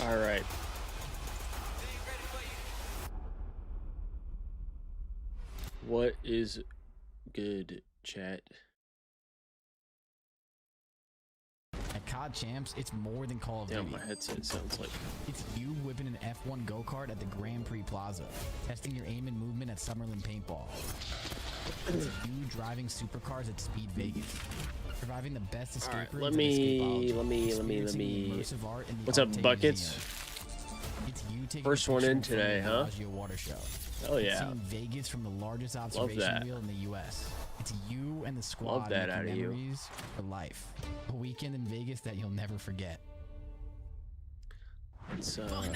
All right. What is good, chat? At COD Champs, it's more than Call of Duty. Damn, my headset sounds like... It's you whipping an F1 go-kart at the Grand Prix Plaza, testing your aim and movement at Summerlin Paintball. It's you driving supercars at Speed Vegas, surviving the best escape All right, rooms let at me. immersive art in the What's up, OpTic Buckets? Museum. It's you taking First a one picture in in front of today, the huh? Bellagio Water Show. Oh yeah. Seeing Vegas from the largest that. observation wheel in the U.S. It's you and the squad Love that out of making you. memories for life. A weekend in Vegas that you'll never forget.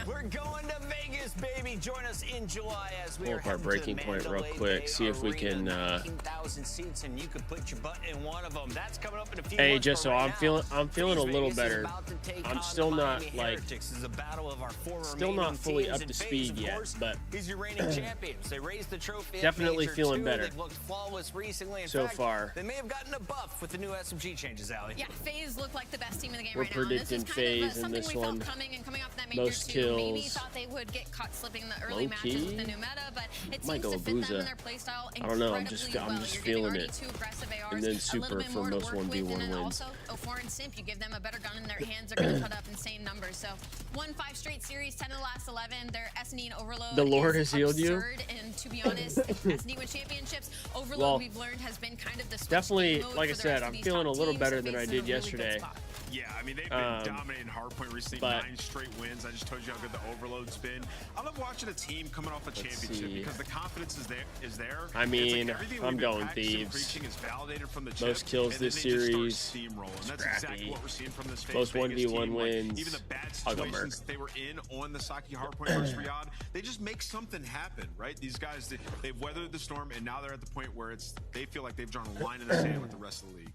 We're going to Vegas, baby. Join us in July as we Pull are up our heading breaking to point real Mandalay quick. Bay See if we Arena, can. 19,000 seats, and you could put your butt in one of them. That's coming up in a few Hey, months, just but so right I'm feeling a Thieves little Vegas is better. about to take I'm on still the not Miami like Heretics. This is a battle of our four still remaining not fully teams, up and to FaZe, speed of yet, course, but these are reigning champions. They raised the trophy. Definitely at feeling Major better. 2. They've looked flawless recently. In so fact, far. they may have gotten a buff with the new SMG changes, Allie. Yeah, FaZe look like the best team in the game We're right now. predicting This is kind of FaZe in something this we one. felt coming off that Major Most 2. Maybe kills. thought they would get caught slipping in the early Low matches key. with the new meta, but it Might seems go to fit them Abuza. in their playstyle I don't know, I'm incredibly just well. feeling You're it. giving already 2 aggressive ARs, And then a super little bit for more to most work with, 1v1 and then wins. also 04 and Simp, you give them a better gun in their hands, they're going to put up insane numbers. So won 5 straight series, 10 of the last 11. Their S&D and Overload The Lord is has healed you? absurd, and to be honest, S&D win championships. Overload, Well, we've learned, has been kind of the switch definitely, mode like I for the said, rest of I'm these feeling top a little teams, better so than FaZe I is in did a really good yesterday. spot. Yeah, I mean, they've been dominating hardpoint recently. but- 9 straight wins. I just told you how good the Overload's been. I love watching a team coming off a championship see. because the confidence is there. I It's mean, everything I'm we've been going practicing and Thieves. preaching is validated from the Most chip, kills and then this they just series. start steamrolling. That's Scrappy. exactly what we're seeing from this FaZe Most Vegas 1v1 team. Like, wins. even the bad I'll go situations they were in on the Saki hardpoint versus Riyadh, they just make something happen, right? These guys, they've weathered the storm, and now they're at the point where they feel like they've drawn a line in the sand with the rest of the league.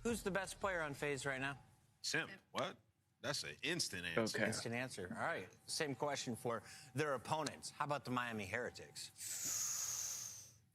Who's the best player on FaZe right now? Simp, what? That's an instant answer. Okay. Instant answer. All right. Same question for their opponents. How about the Miami Heretics?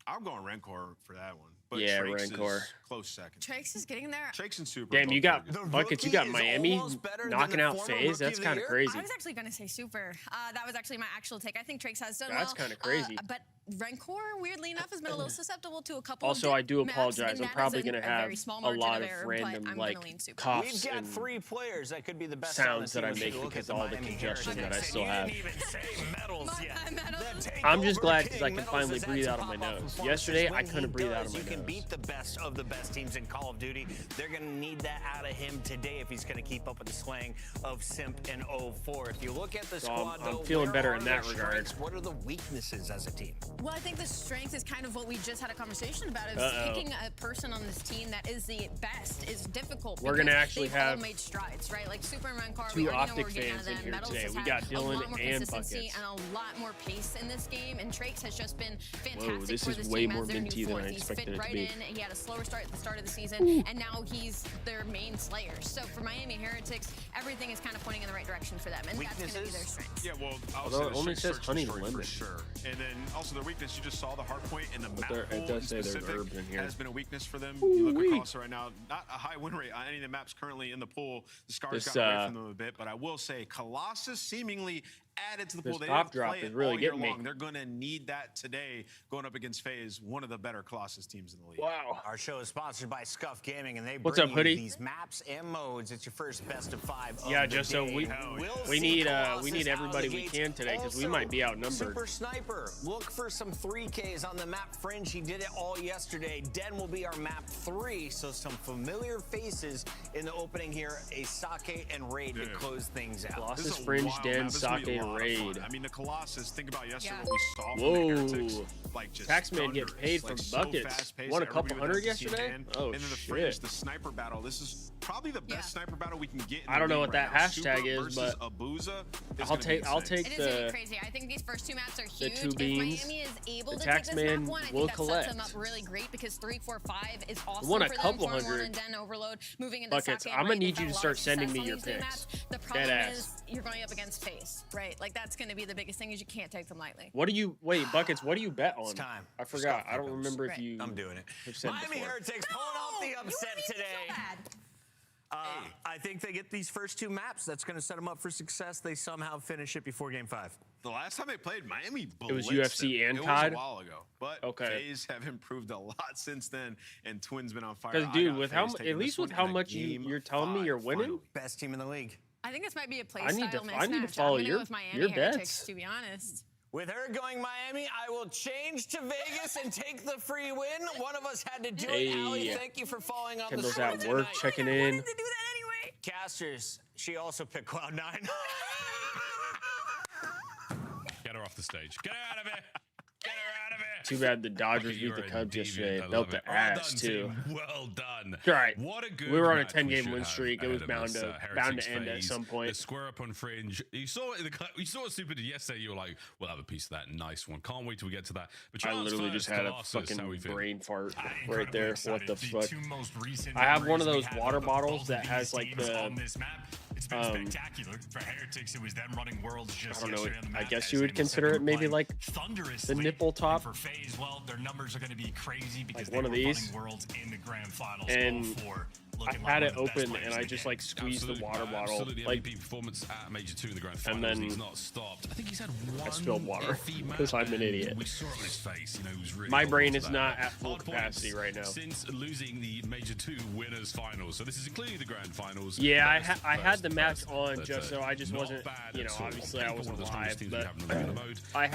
I'm going Rancor for that one. But Yeah, Trakes Rancor. is close second. Trakes is getting there. Trakes and Super. Damn, both you got pretty good. Buckets. You got rookie is Miami almost better than knocking the out former FaZe. rookie That's of the kind of year. crazy. I was actually going to say Super. That was actually my actual take. I think Trakes has done That's well. kinda crazy. But Rancor, weirdly enough, has been a little susceptible to a couple Also, of I do maps, apologize. and I'm that probably is going to a have very small a margin lot of error, random but I'm like gonna lean Super. coughs We've got and 3 players that could be the best sounds on that I the team. make Take a look because at all the Miami congestion that I Heretics. still You have. didn't even say medals yet. Medals. The I'm just takeover glad because I king. can Medals finally has had breathe some out of my pop-off nose. performances. Yesterday, I When couldn't he breathe out does, of my You can nose. beat the best of the best teams in Call of Duty. They're going to need that out of him today if he's going to keep up with the slang of Simp and 04. If you look at the So I'm- squad, I'm though, feeling where better are in that their regard. strengths? What are the weaknesses as a team? Well, I think the strength is kind of what we just had a conversation about. Is picking a person on this team that is the best is difficult. We're gonna because actually they've all have made strides, right? Like Super and Rancor, 2 we already know what OpTic we're getting out fans of in them. here Metals today. has We had got a Dylan lot more and consistency Buckets. and a lot more pace in this game, and Trakes has just been fantastic Whoa, this for is this way team more as their minty new than I fourth. He's expected fit it to right be. in. He had a slower start at the start of the season, and now he's their main slayer. So for Miami Heretics, everything is kind of pointing in the right direction for them, and that's going to be their strength. Yeah, well, Although it only says honey for lemon. sure. And then also their weakness, you just saw the hard point and the map it pool does in say there's specific herbs in here. has been a weakness for them. You look across right now, not a high win rate on any of the maps currently in the pool. The Scars This, got away from them a bit, but I will say Colossus seemingly added to the pool. This They top didn't drop play is it really all year getting me. long. They're going to need that today going up against FaZe, one of the better Colossus teams in the league. Wow. Our show is sponsored by Scuff Gaming, and they What's bring up, Hoodie? you these maps and modes. It's your first best of 5. Yeah, of the just so day. we We'll we see need Colossus out of everybody the we gates. can today because we Also, might be outnumbered. Super Sniper, look for some 3Ks on the map Fringe. He did it all yesterday. Den will be our map 3, so some familiar faces in the opening here. A Sake and Raid to close things out. Colossus, This is a Fringe, wild Den, map. This is gonna be Sake, a lot of Raid. fun. I mean, the Colossus, think about yesterday Yeah. what we saw from Whoa. the Heretics. Like just Taxman getting thunderous, paid like, from so buckets. fast-paced, Won a everybody couple would hundred have to see yesterday? man. Oh, and then the shit. Fringe, the sniper battle. This is probably the best sniper battle we can get. In I the don't know league what that right now. hashtag Super is, versus but Abuza is I'll gonna be take insane. It is going to be crazy. I think these first 2 maps are huge. two If beans, Miami is able the to take this Taxman map 1, I will think that sets them collect. up really great because 3, 4, 5 is awesome won a for them. couple 4 and 1 hundred and Den Overload moving into Buckets. Sake I'm and gonna Raid. need They've you to had a start lot of sending me success your on these new picks. maps. The problem Deadass. is you're going up against FaZe, right? Like that's going to be the biggest thing is you can't take them lightly. What do you Buckets? What do you bet on? It's time. I forgot. Scuff I don't Pick'ems. remember if Right. you. I'm doing it. have said Miami before. Heretics pulling off the upset today. I think they get these first 2 maps. That's going to set them up for success. They somehow finish it before game 5. The last time they played, Miami blitzed It was UFC them. and it COD? was a while ago. But FaZe have improved a lot since then, and Twin's been on fire. Because, dude, with how at least with how much you're telling me you're winning, best team in the league. I think this might be a play I need to mismatch. follow I'm gonna go with Miami your Heretics, bets. to be honest. With her going Miami, I will change to Vegas and take the free win. One of us had to do Hey. it. Allie, thank you for following on Kendall's the at stream work tonight. checking I in. wanted to do that anyway. Casters, she also picked Cloud9. Get her off the stage. Get her out of here. Get her out of here. Too bad the Dodgers beat You're the a Cubs deviant. yesterday. I Belt love the it. Well ass done, too. team. Well done. Right. What a good We were on a match 10-game should win have streak. It ahead was of bound us. to Heretics end at FaZe, some point. The square up on Fringe. You saw it in the you saw what Super did yesterday. You were like, we'll have a piece of that. Nice one. Can't wait till we get to that. But I Charles literally first, just had a Colossus, how we fucking feel? brain fart Incredibly right there. What excited. the fuck? 2 most recent I have one of memories those we have water of bottles both that of has these like teams the on this map. It's been spectacular. For Heretics, it was them running worlds just I don't know. yesterday on the I map. guess As you would Amos said, consider they it were maybe playing like thunderously. the nipple top. And for FaZe, well, their numbers are going to be crazy because Like they one of were these. running worlds in the grand finals. And 04, I looking had like it one of the best open players and in I the just game. like squeezed the Absolutely. water bottle. Absolutely. Like MVP performance at Major 2 in the grand And finals. then He's not stopped. I think he's had one. spilled water iffy match, 'cause I'm an and idiot. We saw it on his face. You know, he was really My holding brain on to is that. not at full Hard capacity points right now. Since losing the Major 2 winners finals. So this is including the grand finals. Yeah, I First, had the match first. on But, just so I just not wasn't, bad you know, at all. obviously I Paper, wasn't one of the strongest live, teams we but have in the regular mode. I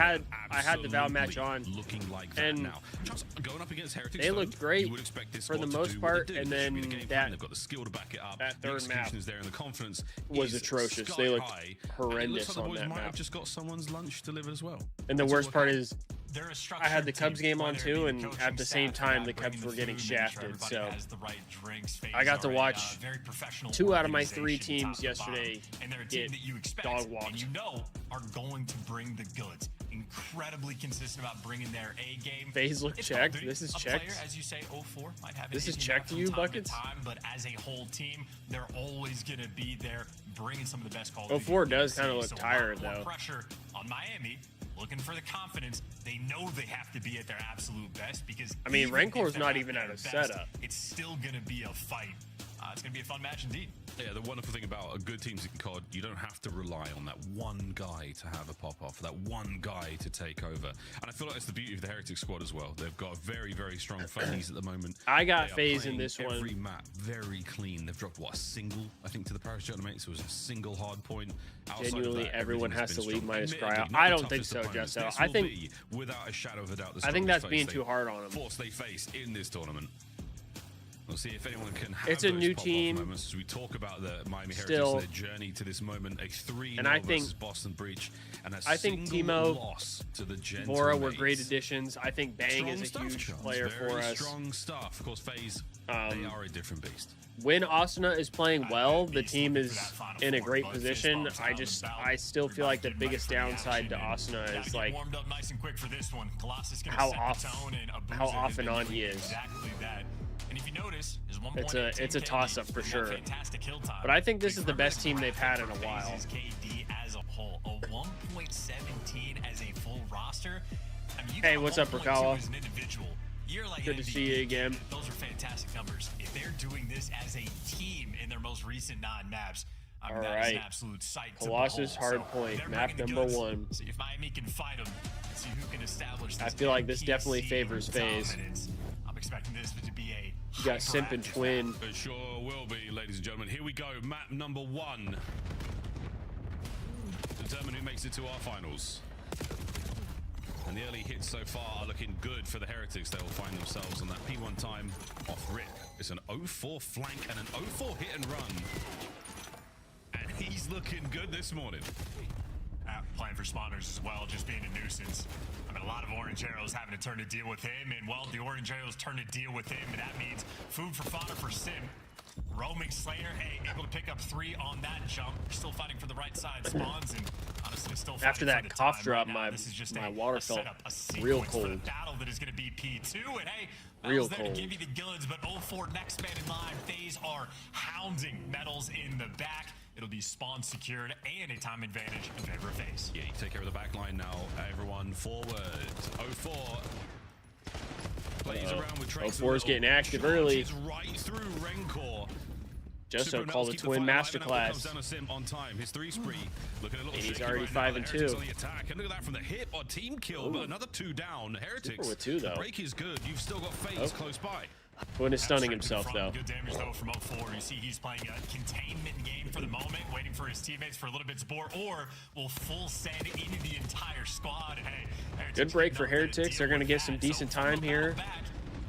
had the Val match on. Absolutely looking like that and now. Just going up against Heretics, they though, looked great you would expect this for the squad to most do what they part, do. and There should be then the game plan. that- They've got the skill to back it up. that The third execution map is there, and the confidence was is atrocious. sky They looked high. horrendous And it looks like the on boys that might map. have just got someone's lunch delivered as well. And the That's worst all part okay. is They're a I structured had the Cubs team, game on whether it be too, the and coaching at the same staff, time the bringing Cubs were the getting food, making sure shafted. everybody So has the right drinks. FaZe I got to are a, watch very professional 2 out of my 3 organization, teams top to bottom. yesterday And they're a team get that you expect dog walked. and you know are going to bring the goods. Incredibly consistent about bringing their A game. FaZe look It's checked. probably This is a checked. Player, as you say, 04 might have an This is iffy checked map to you, from time Buckets? time, but as a whole team, they're always going to be there, bringing some of the best calls. 04 does kinda look So a lot tired, more though. Pressure on Miami. Looking for the confidence. They know they have to be at their absolute best because I mean, even Rancor's if they're not even their at a best, setup. It's still going to be a fight. It's going to be a fun match indeed. Yeah, the wonderful thing about a good teams in COD, you don't have to rely on that one guy to have a pop-off, that one guy to take over. And I feel like that's the beauty of the Heretics squad as well. They've got very, very strong funnies at the moment. I got They are FaZe in playing this one. every map very clean. They've dropped, what, a single, I think, to the Paris Gentlemen. So it was a single hard point. Outside of Genuinely, that, everyone everything has to been lead strong. minus Admittedly, Cryo. not I the don't think toughest so, opponents. Jesso. This I will think be, without a shadow of a doubt, the I think strongest that's face being too hard on them. force they face in this tournament. We'll see if anyone can have It's a those new pop-off team. moments as we talk about the Miami Still. Heretics, their journey to this moment. A 3-0 And I think- versus Boston Breach, and a I think single Timo, loss to the Vora were Gentlemen. great additions. I think Bang Strong is a stuff, huge Charles. player Very for us. strong stuff. Of course, FaZe, they are a different beast. When Asuna is playing well, the Beast team looking for is that Final in a Four, great but position. Fizz bombs out and I still feel like the Everybody biggest getting ready for the downside to action, and Asuna gotta is get like warmed up nice and quick for this one. Colossus gonna how set off- the tone, and Abuza how has off been and on doing he is. Exactly that. And if you notice, his 1.8 It's a KD, toss-up for that sure. Fantastic kill time. But I think this Big is the best team graphic they've had in a for while. FaZe's KD as a whole, a 1.17 as a full roster. I mean, you Hey, got what's up, 1.2 Rakawa? as an individual. You're like Good to MVP. see you again. Those are fantastic numbers. If they're doing this as a team in their most recent 9 maps, I mean, All that is an right. absolute sight Colossus to behold. hard point, they're map bringing the number goods. 1. See if Miami can fight them. See who can establish I this feel like this NPC definitely favors FaZe. dominance. I'm expecting this to be a You got Simp and hyperactive Twin. It sure will be, ladies and gentlemen. Here we go. Map number 1. Determine who makes it to our finals. And the early hits so far are looking good for the Heretics. They will find themselves on that P1 time off rip. It's an 0-4 flank and an 0-4 hit and run. And he's looking good this morning. Playing for spawners as well, just being a nuisance. I mean, a lot of Orange Arrows having to turn to deal with him, and well, the Orange Arrows turn to deal with him, and that means food for fodder for Sim. Roaming Slayer, hey, able to pick up 3 on that jump. Still fighting for the right side spawns, and honestly, still fighting After that for the cough time drop, right now. my- This is just my a water felt setup, a real sequence for the cold. battle that is going to be P2, and hey, Real there cold. to give you the goods, but 0-4 next man in line. FaZe are hounding medals in the back. It'll be spawn secured and a time advantage in favor of FaZe. Yeah, you take care of the back line now. Everyone forward. 0-4. Plays around with Trace. 0-4 is getting active early. Right through Rencor. Just so Super called a keep the twin fight alive, and now comes masterclass. down to Sim on time. His 3 spree looking a little And he's shaky already right 5 now. and The Heretics 2. on the attack, and look at that from the hip or team kill, but another 2 down. Heretics with 2 though. The break is good. You've still got FaZe close by. Twin is stunning himself though. Good damage though from 04. You see he's playing a containment game for the moment, waiting for his teammates for a little bit of support, or will full send into the entire squad. And hey, Good break for Heretics. They're gonna get some decent time here.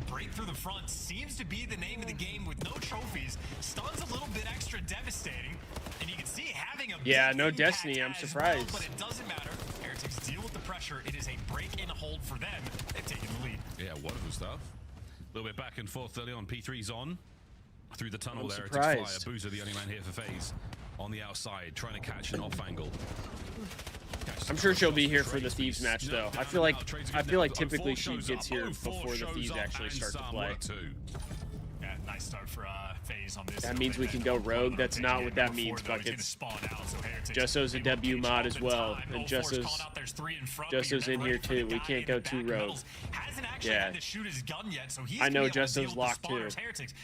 Break through the front seems to be the name of the game with no trophies. Stun's a little bit extra devastating, and you can see having a no big Destiny. I'm impact as surprised. well, but it doesn't matter. Heretics deal with the pressure. It is a break and hold for them. They've taken the lead. Yeah, wonderful stuff. A little bit back and forth early on. P3's on through the tunnel. I'm There, surprised. Boozer, the only man here for FaZe, on the outside, trying to catch an off angle. I'm sure she'll be here for the Thieves match though. I feel like typically she gets here before the Thieves actually start to play. Yeah, nice start for FaZe on this. That means we can go rogue. That's not what that means, Buckets. Jesso's a debut mod as well, and Jesso's in here too. We can't go too rogue. Yeah, I know Jesso's locked too.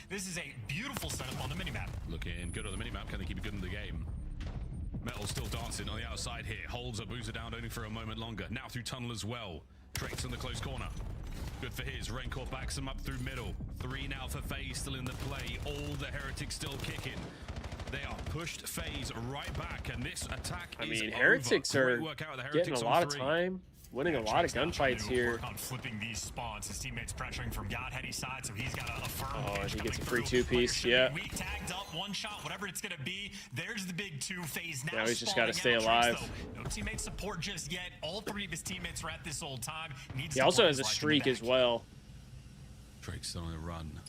This is a beautiful setup on the minimap. Looking good on the minimap. Can they keep it good in the game? Metal still dancing on the outside here. Holds a Boozer down only for a moment longer. Now through tunnel as well. Drake's in the close corner. Good for his. Raincore backs him up through middle. 3 now for FaZe still in the play. All the Heretics still kicking. They are pushed FaZe right back, and this attack is over. Heretics are Great work out of the getting Heretics a lot on of 3. time. Winning a lot of gunfights here. On flipping these spawns, his teammates pressuring from Godheady side, so he's got a firm. Oh, he gets a free 2-piece. Yeah. We tagged up, one shot, whatever it's gonna be. There's the big 2 phase now. Now he's just got to spawning stay out. alive. Drake's, though, no teammate support just yet. All 3 of his teammates are at this old time. He also has a streak as well. Drake's still on a run.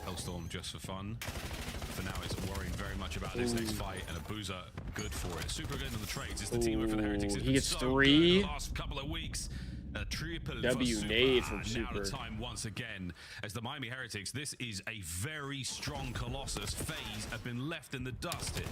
Hellstorm just for fun. For now, it's worrying very much about this next fight, and a Boozer good for it. Super good on the trades. It's the teamwork for the Heretics. He gets So 3. good the last couple of weeks. A triple W for nade Super. from Super. Now the time once again as the Miami Heretics. This is a very strong Colossus. FaZe have been left in the dust here.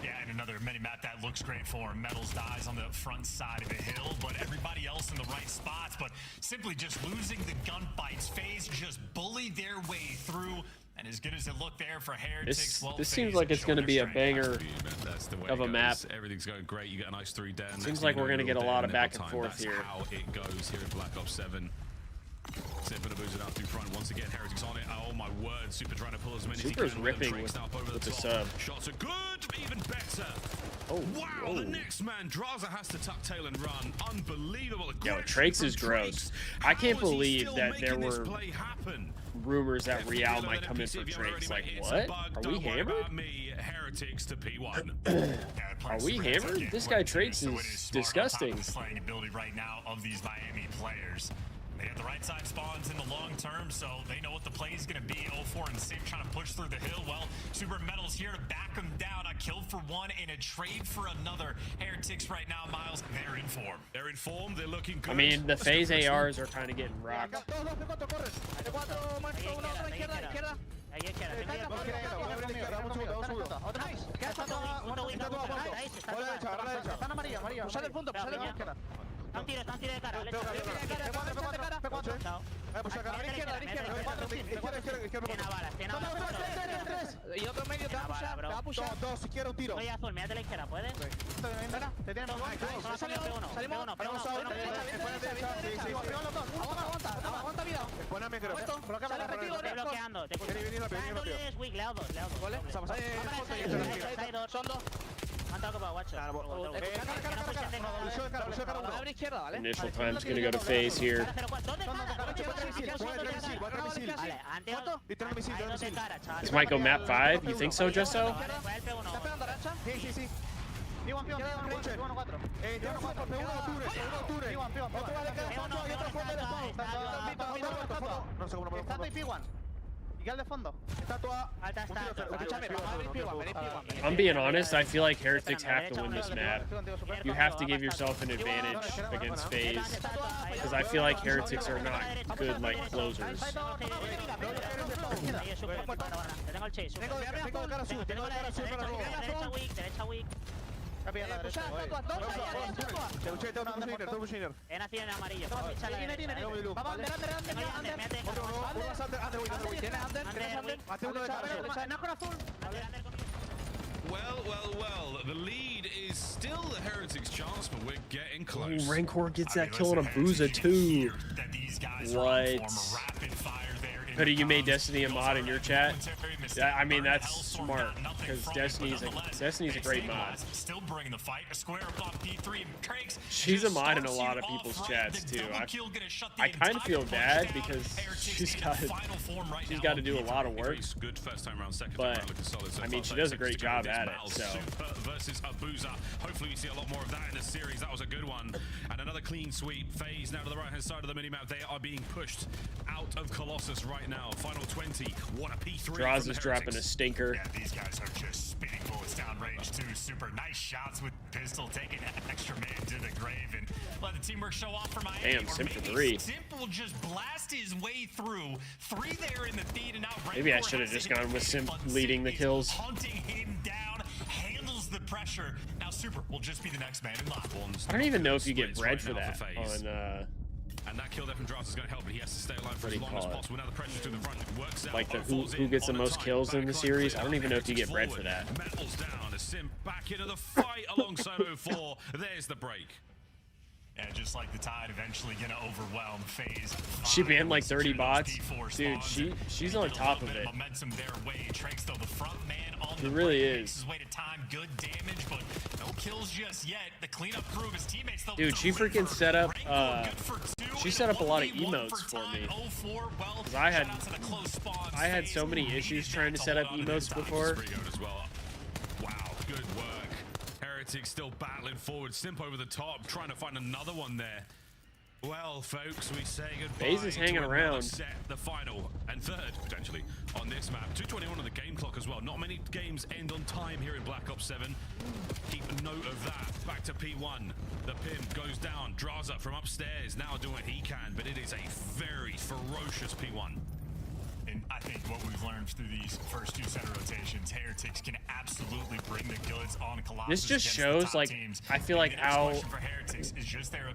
Yeah, and another mini-map that looks great for him. Metals dies on the front side of the hill, but everybody else in the right spots. But simply just losing the gunfights. FaZe just bully their way through. And as good as it looked there for Heretics, This seems like it's going to be a banger That's the way of it a goes. map. Everything's going great. You get a nice 3 down. Seems like we're going to get a lot of back and forth That's here. how it goes here in Black Ops 7. Simp and a Boozer out through front once again. Heretics on it. Oh my word! Super trying to pull as many. Super's ripping with the sub. Shots are good, even better. Oh, wow! The next man, Draza has to tuck tail and run. Unbelievable. Yo, Trax is gross. I can't believe that there were rumors that Real might come in for Trax. Like, what? Are we hammered? Heretics to P1. Are we hammered? This guy Trax is disgusting. Slaying ability right now of these Miami players. They have the right side spawns in the long term, so they know what the play is going to be. 04 and Sim trying to push through the hill. Well, Super Metal's here to back them down. A kill for 1 and a trade for another. Heretics right now, Miles, they're in form. They're in form. They're looking good. I mean, the FaZe ARs are kind of getting rocked. Y otro medio te va a pushar, te va a pushar. Dos, si quiero un tiro. Soy azul, mírate a la izquierda, ¿puedes? Te tienen aguanta vida. Poname creo. Bloqueando, te escucho. Es weak, le hago dos. Son dos. Han tocado para guacho. Abre izquierda, ¿vale? Initial time's gonna go to FaZe here. This might go map 5. You think so, Jesso? Y al de fondo. I'm being honest, I feel like Heretics have to win this map. You have to give yourself an advantage against FaZe, because I feel like Heretics are not good like closers. Capi a la derecha. Te escuché, tengo un pushiner. He nacido en amarillo. Vamos, under. Mate uno de cabeza. Naco en azul. Well. The lead is still the Heretics' chance, but we're getting close. Ooh, Rancor gets that kill on a Booza too. What? Hoodie, you made Destiny a mod in your chat? I mean, that's smart, because Destiny's a great mod. Still bringing the fight. A square up on P3. She's a mod in a lot of people's chats too. I kind of feel bad because she's got to do a lot of work. But I mean, she does a great job at it. So versus Abuza. Hopefully we see a lot more of that in the series. That was a good one. And another clean sweep. FaZe now to the right-hand side of the minimap. They are being pushed out of Colossus right now. Final 20. What a P3. Draws is dropping a stinker. Yeah, these guys are just spinning bullets down range too. Super nice shots with pistol, taking an extra man to the grave and let the teamwork show off for Miami. Damn, Simp for 3. Simp will just blast his way through. 3 there in the feed, and now maybe I should have just gone with Simp leading the kills. Hunting him down, handles the pressure. Now Super will just be the next man in line. I don't even know if you get bread for that on and that kill there from Draws is going to help, but he has to stay alive for as long as possible. Now the pressure to the front works out. Like the who gets the most kills in the series. I don't even know if you get bread for that. Metals down, a Simp back into the fight alongside 04. There's the break. Yeah, just like the Tide eventually gonna overwhelm FaZe. She banned like 30 bots. Dude, she's on top of it. Momentum their way. Trakes though the front man on the really is. His way to time, good damage, but no kills just yet. The cleanup crew of his teammates though. Dude, she freaking set up she set up a lot of emotes for me. Cause I had so many issues trying to set up emotes before. Wow, good work. Heretics still battling forward. Simp over the top, trying to find another one there. Well, folks, we say goodbye. FaZe is hanging around. Set, the final and third, potentially, on this map. 2:21 on the game clock as well. Not many games end on time here in Black Ops 7. Keep a note of that. Back to P1. The pimp goes down. Draws up from upstairs. Now doing what he can, but it is a very ferocious P1. And I think what we've learned through these first 2 center rotations, Heretics can absolutely bring the goods on Colossus. This just shows, like, I feel like how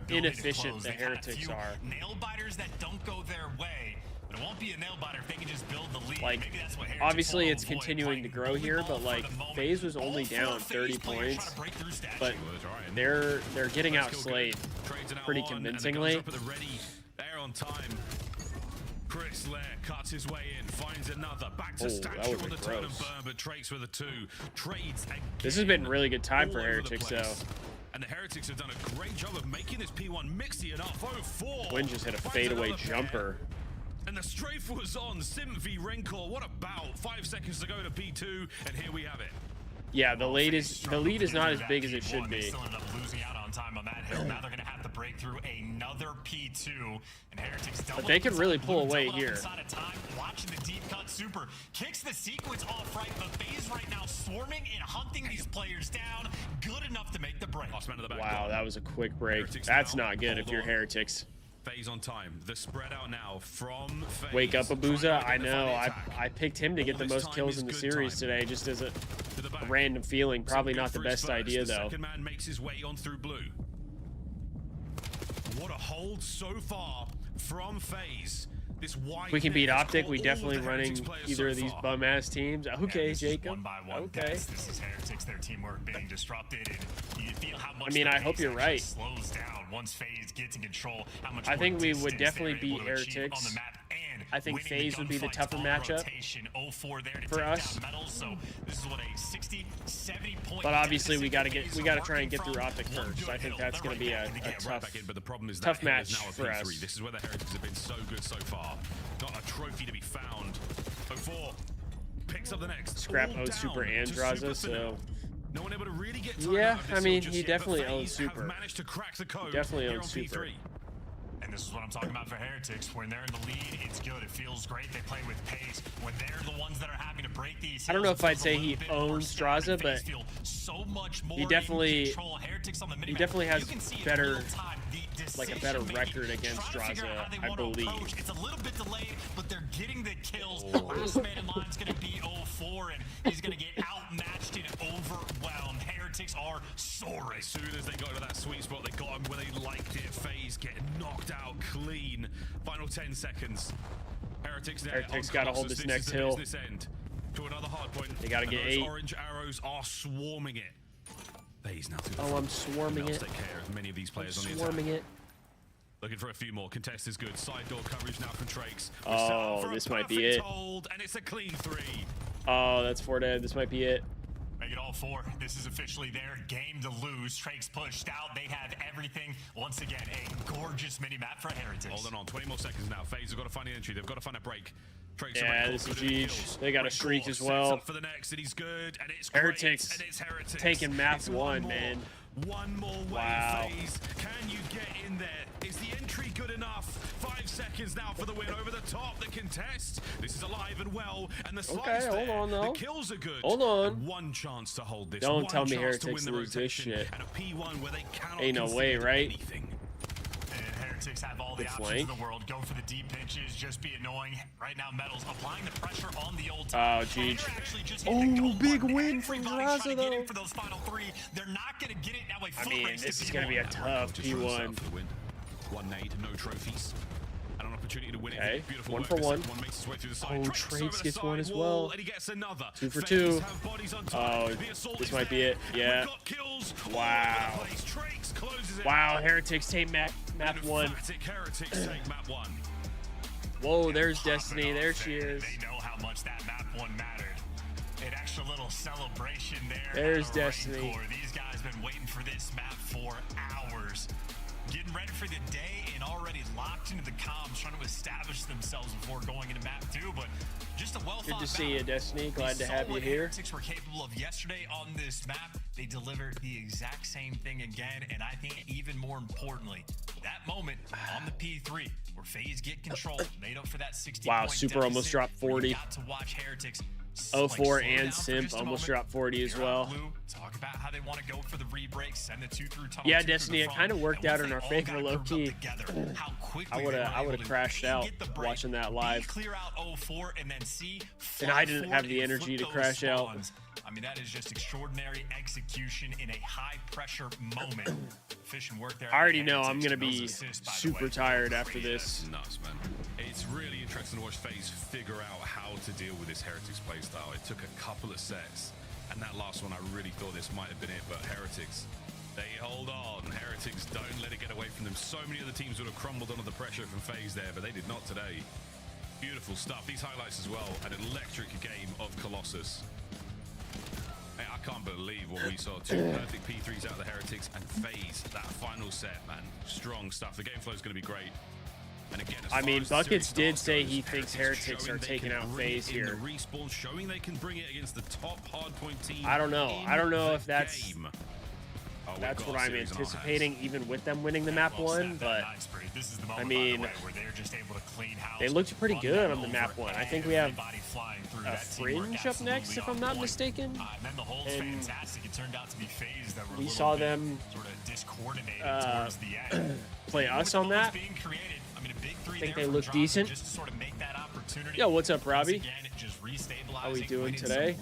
inefficient the They've had a Heretics few are. Nail biters that don't go their way, but it won't be a nail biter if they can just build the lead. Like, maybe that's what obviously it's continuing to grow here, but like FaZe was only down 30 points, but they're getting outslayed pretty convincingly. They're on time. Chris Lair cuts his way in, finds another. Back to statue on the turn and burn, but Trakes with a 2. Trades again. This has been really good time for Heretics, though. And the Heretics have done a great job of making this P1 mixy enough. 04. Quinn just hit a fadeaway jumper. And the strafe was on. Simp v Rancor. What about 5 seconds to go to P2, and here we have it. Yeah, the lead is not as big as it should be. Still end up losing out on time on that hill. Now they're going to have to break through another P2, and Heretics double. But they could really pull away here. Watching the deep cut, Super kicks the sequence off right, but FaZe right now swarming and hunting these players down. Good enough to make the break. Wow, that was a quick break. That's not good if you're Heretics. FaZe on time. The spread out now from FaZe. Wake up, Abuza. I know. I picked him to get the most kills in the series today, just as a random feeling. Probably not the best idea, though. Second man makes his way on through blue. What a hold so far from FaZe. If we can beat OpTic, we definitely running either of these bum-ass teams. Okay, Jacob. One by one. Okay. This is Heretics, their teamwork being disrupted, and you feel how much. I mean, I hope you're right. Slows down once FaZe gets in control. How much I think we would definitely beat Heretics. I think FaZe would be the tougher matchup for us. But obviously, we gotta try and get through OpTic first. I think that's gonna be a tough match for us. This is where the Heretics have been so good so far. Got a trophy to be found. 04 picks up the next. Scrap owns Super and Draza, so. No one able to really get yeah, I mean, he definitely owns Super. Managed to crack the code. He definitely owns Super. And this is what I'm talking about for Heretics. When they're in the lead, it's good. It feels great. They play with pace. When they're the ones that are having to break these, I don't know if I'd say he owns Draza, but he definitely has better, like a better record against Draza, I believe. It's a little bit delayed, but they're getting the kills. Last man in line is going to be 04, and he's going to get out outmatched and overwhelmed. Heretics are soaring. As soon as they got to that sweet spot, they got him where they liked it. FaZe getting knocked out clean. Final 10 seconds. Heretics got to hold this next hill. End to another hard point. They got to get 8. Orange arrows are swarming it. FaZe now through the I'm front. swarming it. Take care of many of these players on the Swarming attack. it. Looking for a few more. Contest is good. Side door coverage now from Trakes. Oh, this might be it. Hold, and it's a clean 3. Oh, that's 4 dead. This might be it. Make it all 4. This is officially their game to lose. Trakes pushed out. They have everything. Once again, a gorgeous mini-map for Heretics. Holding on. 20 more seconds now. FaZe have got to find the entry. They've got to find a break. Trakes yeah, this is huge. They got a streak as well. For the next, and he's good, and it's Heretics, great, and it's Heretics. taking map 1, man. One more way, wow. FaZe. Can you get in there? Is the entry good enough? 5 seconds now for the win over the top. The contest. This is alive and well, and the slide's hold there. on, though. The kills are good. Hold on. And one chance to hold this. Don't one tell me chance to Heretics win the lose this shit. And a P1 where they cannot ain't no way, right? Anything. Heretics have all the options in the world. Go for the deep pitches, just be annoying. Right now, Metals applying the pressure on the old top. Oh, jeez. Oh, big win from Graza, though. For those final 3. They're not going to get it now. I mean, this is going to be a tough P1. One nade, no trophies. And an opportunity to win okay. it. Beautiful 1 for 1. Oh, Trakes gets 1 as well. And he gets another. 2 for 2. Oh, this might be it. Yeah. Wow. Wow, Heretics take map 1. Whoa, there's Destiny. There she is. They know how much that map 1 mattered. An extra little celebration there. There's Destiny. These guys been waiting for this map for hours. Getting ready for the day and already locked into the comms, trying to establish themselves before going into map 2. But just a well-thought Good to see you, Destiny. Glad to have you here. Heretics were capable of yesterday on this map. They delivered the exact same thing again, and I think even more importantly, that moment on the P3 where FaZe get control, made up for that 60. Wow, Super almost dropped 40. Got to watch Heretics. 04 and Simp almost dropped 40 as well. Talk about how they want to go for the re-break, send the 2 through tunnel. Yeah, Destiny, it kind of worked out in our favor, low key. I would have crashed out watching that live. Clear out 04 and then C. And I didn't have the energy to crash out. I mean, that is just extraordinary execution in a high-pressure moment. Efficient work there. I already know I'm going to be super tired after this. Nuts, man. It's really interesting to watch FaZe figure out how to deal with this Heretics playstyle. It took a couple of sets, and that last one, I really thought this might have been it, but Heretics, they hold on. Heretics don't let it get away from them. So many other teams would have crumbled under the pressure from FaZe there, but they did not today. Beautiful stuff. These highlights as well. An electric game of Colossus. Hey, I can't believe what we saw. 2 perfect P3s out of the Heretics and FaZe. That final set, man. Strong stuff. The game flow is going to be great. And again, I mean, Buckets did say he thinks Heretics are taking out FaZe here. Respawn, showing they can bring it against the top hardpoint team. I don't know. I don't know if that's That's what I'm anticipating, even with them winning the map 1. But I mean, they looked pretty good on the map 1. I think we have a Fringe up next, if I'm not mistaken. And we saw them play us on that. I think they look decent. Yo, what's up, Robbie? How we doing today?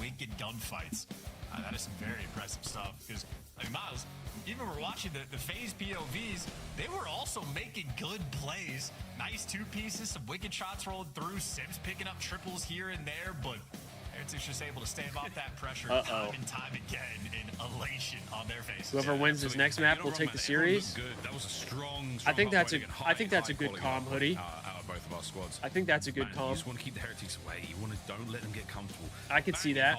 That is some very impressive stuff. Because, I mean, Miles, even we're watching the FaZe POVs, they were also making good plays. Nice 2 pieces, some wicked shots rolling through, Sims picking up triples here and there, but Heretics just able to stave off that pressure time and time again in elation on their faces. Whoever wins this next map will take the series. That was a strong I think that's a good calm hoodie. Both of our squads. I think that's a good calm. You just want to keep the Heretics away. You want to don't let them get comfortable. I could see that.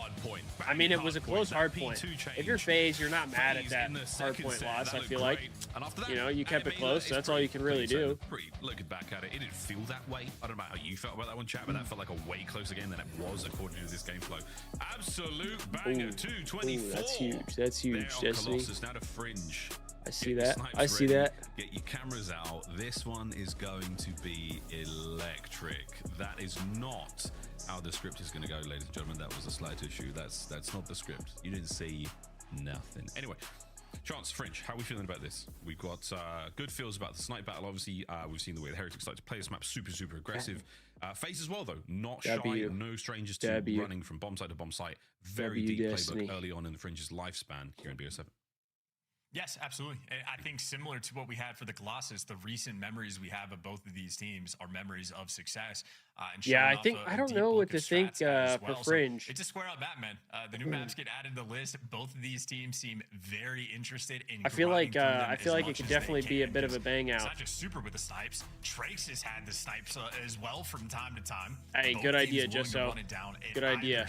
I mean, it was a close hard point. If you're FaZe, you're not mad at that hard point loss, I feel like. You know, you kept it close, so that's all you can really do. Looking back at it, it didn't feel that way. I don't know how you felt about that one, chat, but that felt like a way closer game than it was according to this game flow. Absolute banger, 224. That's huge. That's huge, Destiny. Colossus now to Fringe. I see that. I see that. Get your cameras out. This one is going to be electric. That is not how the script is going to go, ladies and gentlemen. That was a slight issue. That's not the script. You didn't see nothing. Anyway, Chance, French, how are we feeling about this? We've got good feels about the snipe battle. Obviously, we've seen the way the Heretics like to play this map. Super aggressive. FaZe as well, though. Not shy. No strangers to running from bomb site to bomb site. Very deep playbook early on in the Fringe's lifespan here in BO7. Yes, absolutely. I think similar to what we had for the Colossus, the recent memories we have of both of these teams are memories of success. Yeah, I don't know what to think for Fringe. So it's a square up map, man. The new maps get added to the list. Both of these teams seem very interested in. I feel like it could definitely be a bit of a bang out. It's not just Super with the snipes. Trace has had the snipes as well from time to time. Hey, good idea, Justo. Good idea.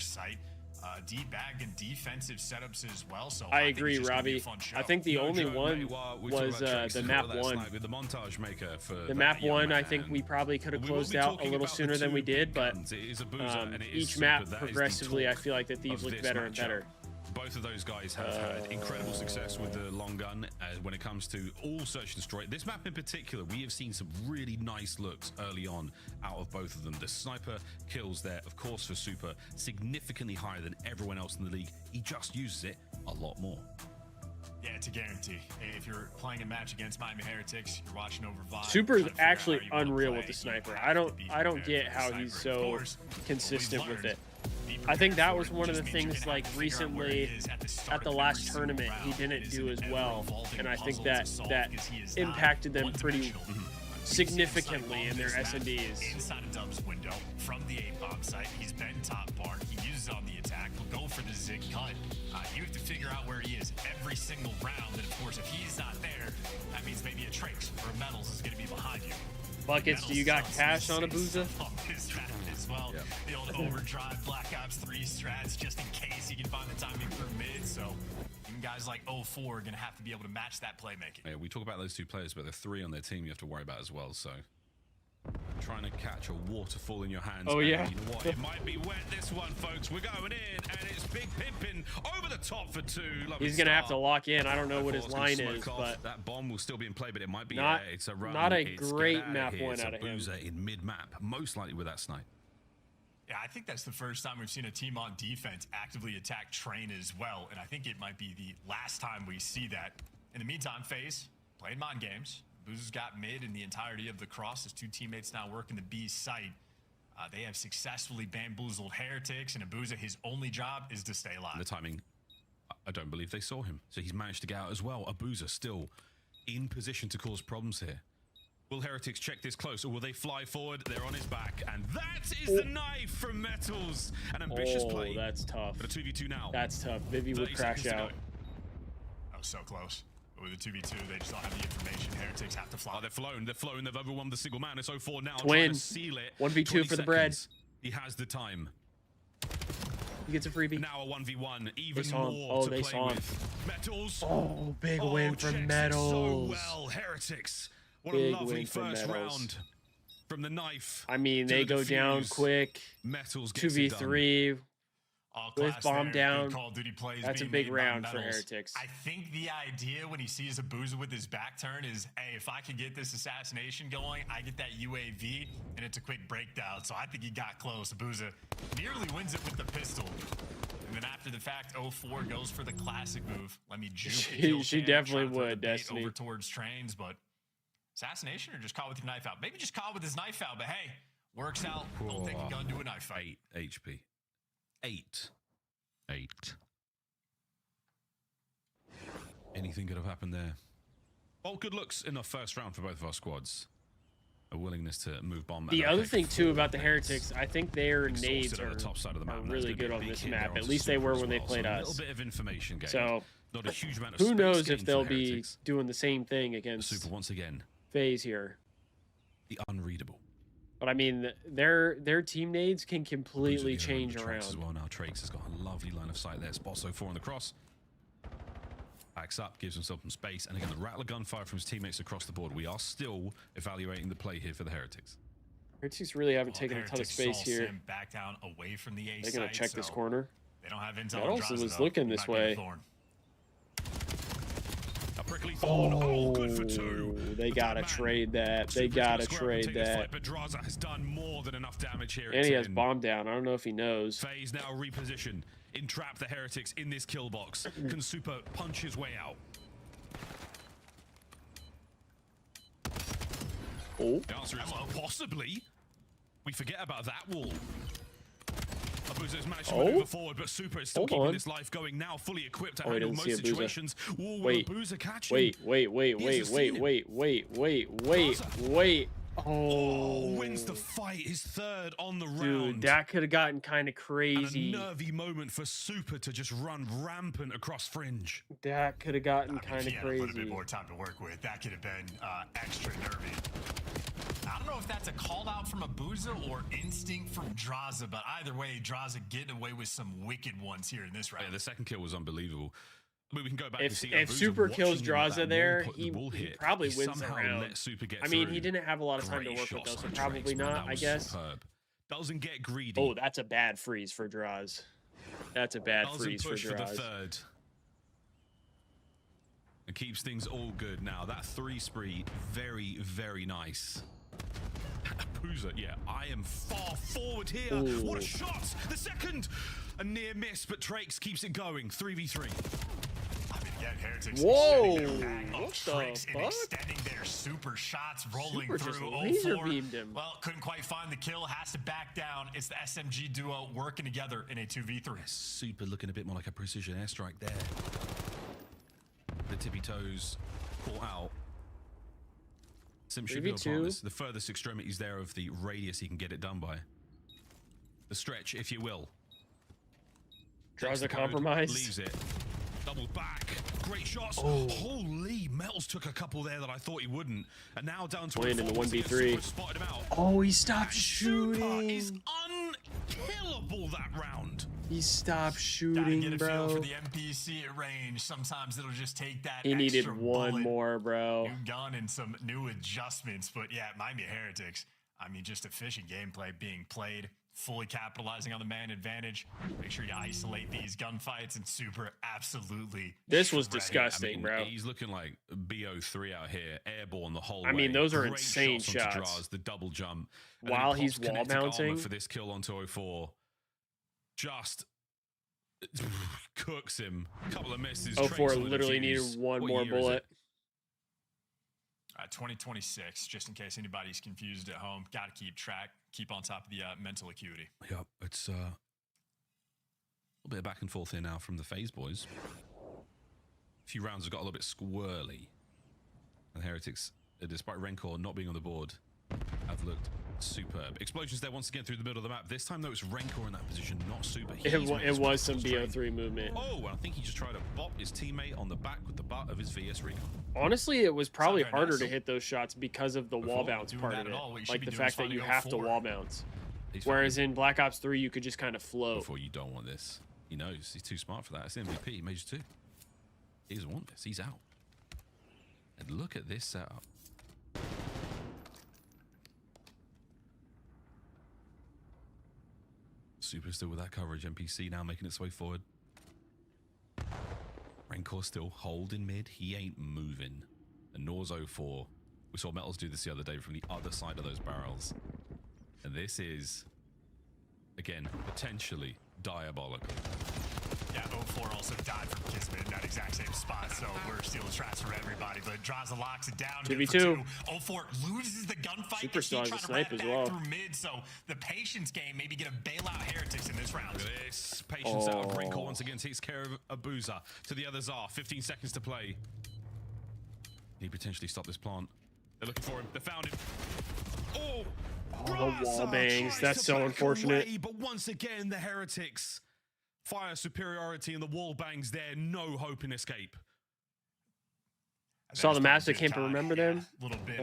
Deep bag and defensive setups as well. So I agree, Robbie. I think the only one was the map 1. The montage maker for the map 1. I think we probably could have closed out a little sooner than we did, but each map progressively, I feel like the Thieves look better and better. Both of those guys have had incredible success with the long gun when it comes to all search and destroy. This map in particular, we have seen some really nice looks early on out of both of them. The sniper kills there, of course, for Super, significantly higher than everyone else in the league. He just uses it a lot more. Yeah, it's a guarantee. If you're playing a match against Miami Heretics, you're watching over Vibe. Super's actually unreal with the sniper. I don't get how he's so consistent with it. I think that was one of the things, like, recently at the last tournament he didn't do as well, and I think that impacted them pretty significantly in their S&Ds. Inside of Dub's window from the A-bomb site, he's been top part. He uses on the attack. He'll go for the zig cut. You have to figure out where he is every single round, and of course, if he's not there, that means maybe a Trace or a Metals is going to be behind you. Buckets, do you got cash on Abuza? As well. Yep. The old overdrive Black Ops 3 strats, just in case you can find the timing for mid. So even guys like 04 are going to have to be able to match that playmaking. Yeah, we talk about those two players, but there are 3 on their team you have to worry about as well. So trying to catch a waterfall in your hands. Oh, yeah. You know what? It might be wet, this one, folks. We're going in, and it's Big Pimpin over the top for 2. Lovely He's going to have to lock in. I don't know what his line is, but that bomb will still be in play, but it might be it's a run. Not a great map one out of him. In mid-map, most likely with that snipe. Yeah, I think that's the first time we've seen a team on defense actively attack Train as well, and I think it might be the last time we see that. In the meantime, FaZe playing mind games. Abuza's got mid in the entirety of the cross. His 2 teammates now working the B site. They have successfully bamboozled Heretics, and Abuza, his only job is to stay alive. The timing, I don't believe they saw him, so he's managed to get out as well. Abuza still in position to cause problems here. Will Heretics check this close, or will they fly forward? They're on his back, and that is the knife from Metals. An ambitious play. That's tough. But a 2v2 now. That's tough. Vivi would crash out. That was so close. But with the 2v2, they just don't have the information. Heretics have to fly. Oh, they're flown. They've flown. They've overwhelmed the single man. It's 04 now. Twin. Trying to seal it. 1v2 for the bread. He has the time. He gets a freebie. Now a 1v1. Even more to play with. Metals. Oh, big win from Metals. So well, Heretics. What a lovely first round from the knife. I mean, they go down quick. Metals 2v3 with bomb down. Call of Duty plays That's a big round for Heretics. I think the idea when he sees Abuza with his back turn is, hey, if I can get this assassination going, I get that UAV, and it's a quick breakdown. So I think he got close. Abuza nearly wins it with the pistol. And then after the fact, 04 goes for the classic move. Let me juke. She definitely would, Destiny. Over towards Trains, but assassination or just caught with your knife out? Maybe just caught with his knife out, but hey, works out. Don't take a gun to a knife fight. 8 HP. 8. Anything could have happened there. Well, good looks in the first round for both of our squads. A willingness to move bomb. The other thing, too, about the Heretics, I think their nades are really good on this map. At least they were when they played us. A little bit of information game. So, not a huge amount of who knows if they'll be doing the same thing against Super once again. FaZe here. The unreadable. But I mean, their team nades can completely change around. As well now, Trakes has got a lovely line of sight there. Spots 04 on the cross. Backs up, gives himself some space, and again the rattler gunfire from his teammates across the board. We are still evaluating the play here for the Heretics. Heretics really haven't taken a ton of space here. Back down away from the A They're gonna check this corner. They don't have intel. That also was looking this way. A prickly thorn. Oh, good for 2. They gotta trade that. They gotta trade that. Pedraza has done more than enough damage here. And he has bomb down. I don't know if he knows. FaZe now reposition. Entrap the Heretics in this kill box. Can Super punch his way out? Oh. The answer is possibly. We forget about that wall. Abuza has managed to maneuver forward, but Super is still keeping this life going now, fully equipped to handle most situations. Will Abuza catch him? Wait. Oh, wins the fight, his third on the round. Dude, that could have gotten kind of crazy. And a nervy moment for Super to just run rampant across Fringe. That could have gotten kind of crazy. A little bit more time to work with. That could have been extra nervy. I don't know if that's a call out from Abuza or instinct from Draza, but either way, Draza getting away with some wicked ones here in this round. Yeah, the second kill was unbelievable. I mean, we can go back if, and see if Abuza Super kills Draza there, he probably he wins the round. I mean, he didn't have a lot of time to work with those, so probably not, I guess. Superb. Doesn't get greedy. Oh, that's a bad freeze for Draz. That's a bad freeze for Draz. For the third. It keeps things all good now. That 3 spree, very, very nice. Abuza, yeah, I am far forward here. Ooh. What a shot! The second! A near miss, but Trakes keeps it going. 3v3. Again, Heretics Whoa! What the fuck? Extending their super shots, rolling Super through. just laser beamed him. Well, couldn't quite find the kill. Has to back down. It's the SMG duo working together in a 2v3. Super looking a bit more like a precision airstrike there. The tippy toes caught out. Sim should be the furthest extremities there of the radius he can get it done by. The stretch, if you will. Draws a compromise. Leaves it. Double back. Great shots. Oh. Holy, Metals took a couple there that I thought he wouldn't. And now down to in the 1v3. Oh, he stopped shooting. Super is unkillable that round. He stopped shooting, get a bro. Feel for the NPC at range. Sometimes it'll just take that. He needed one more, bro. New gun and some new adjustments. But yeah, Miami Heretics. I mean, just efficient gameplay being played. Fully capitalizing on the man advantage. Make sure you isolate these gunfights, and Super absolutely. This was disgusting, bro. He's looking like BO3 out here, airborne the whole way. I mean, those are great insane shots. Draws, the double jump. While he's wall bouncing. For this kill onto 04. Just cooks him. A couple of misses. 04 literally needed one more bullet. 2026, just in case anybody's confused at home. Got to keep track, keep on top of the mental acuity. Yeah, it's a little bit of back and forth here now from the FaZe boys. A few rounds have got a little bit squirrely. And the Heretics, despite Rencor not being on the board, have looked superb. Explosions there once again through the middle of the map. This time, though, it's Rencor in that position, not Super. It was some BO3 movement. Oh, I think he just tried to bop his teammate on the back with the butt of his VS Recon. Honestly, it was probably harder to hit those shots because of the wall bounce part of it. Like the fact that you have to wall bounce. Whereas in Black Ops 3, you could just kind of float. Before you don't want this. He knows. He's too smart for that. It's MVP, Major 2. He doesn't want this. He's out. And look at this setup. Super still with that coverage. NPC now making its way forward. Rencor still holding mid. He ain't moving. And Nor's 04. We saw Metals do this the other day from the other side of those barrels. And this is, again, potentially diabolical. Yeah, 04 also died from Kismet in that exact same spot, so we're stealing traps for everybody. But Draza locks it down. 2v2. 04 loses the gunfight. Super still has a snipe as well. Through mid, so the patience game maybe gonna bail out Heretics in this round. This patience out of Rencor once again takes care of Abuza. To the others are 15 seconds to play. He potentially stop this plant. They're looking for him. They found him. Oh, the wall bangs. That's so unfortunate. Away, but once again, the Heretics. Fire superiority and the wall bangs there. No hope in escape. Saw the Master Camp, remember them? A little bit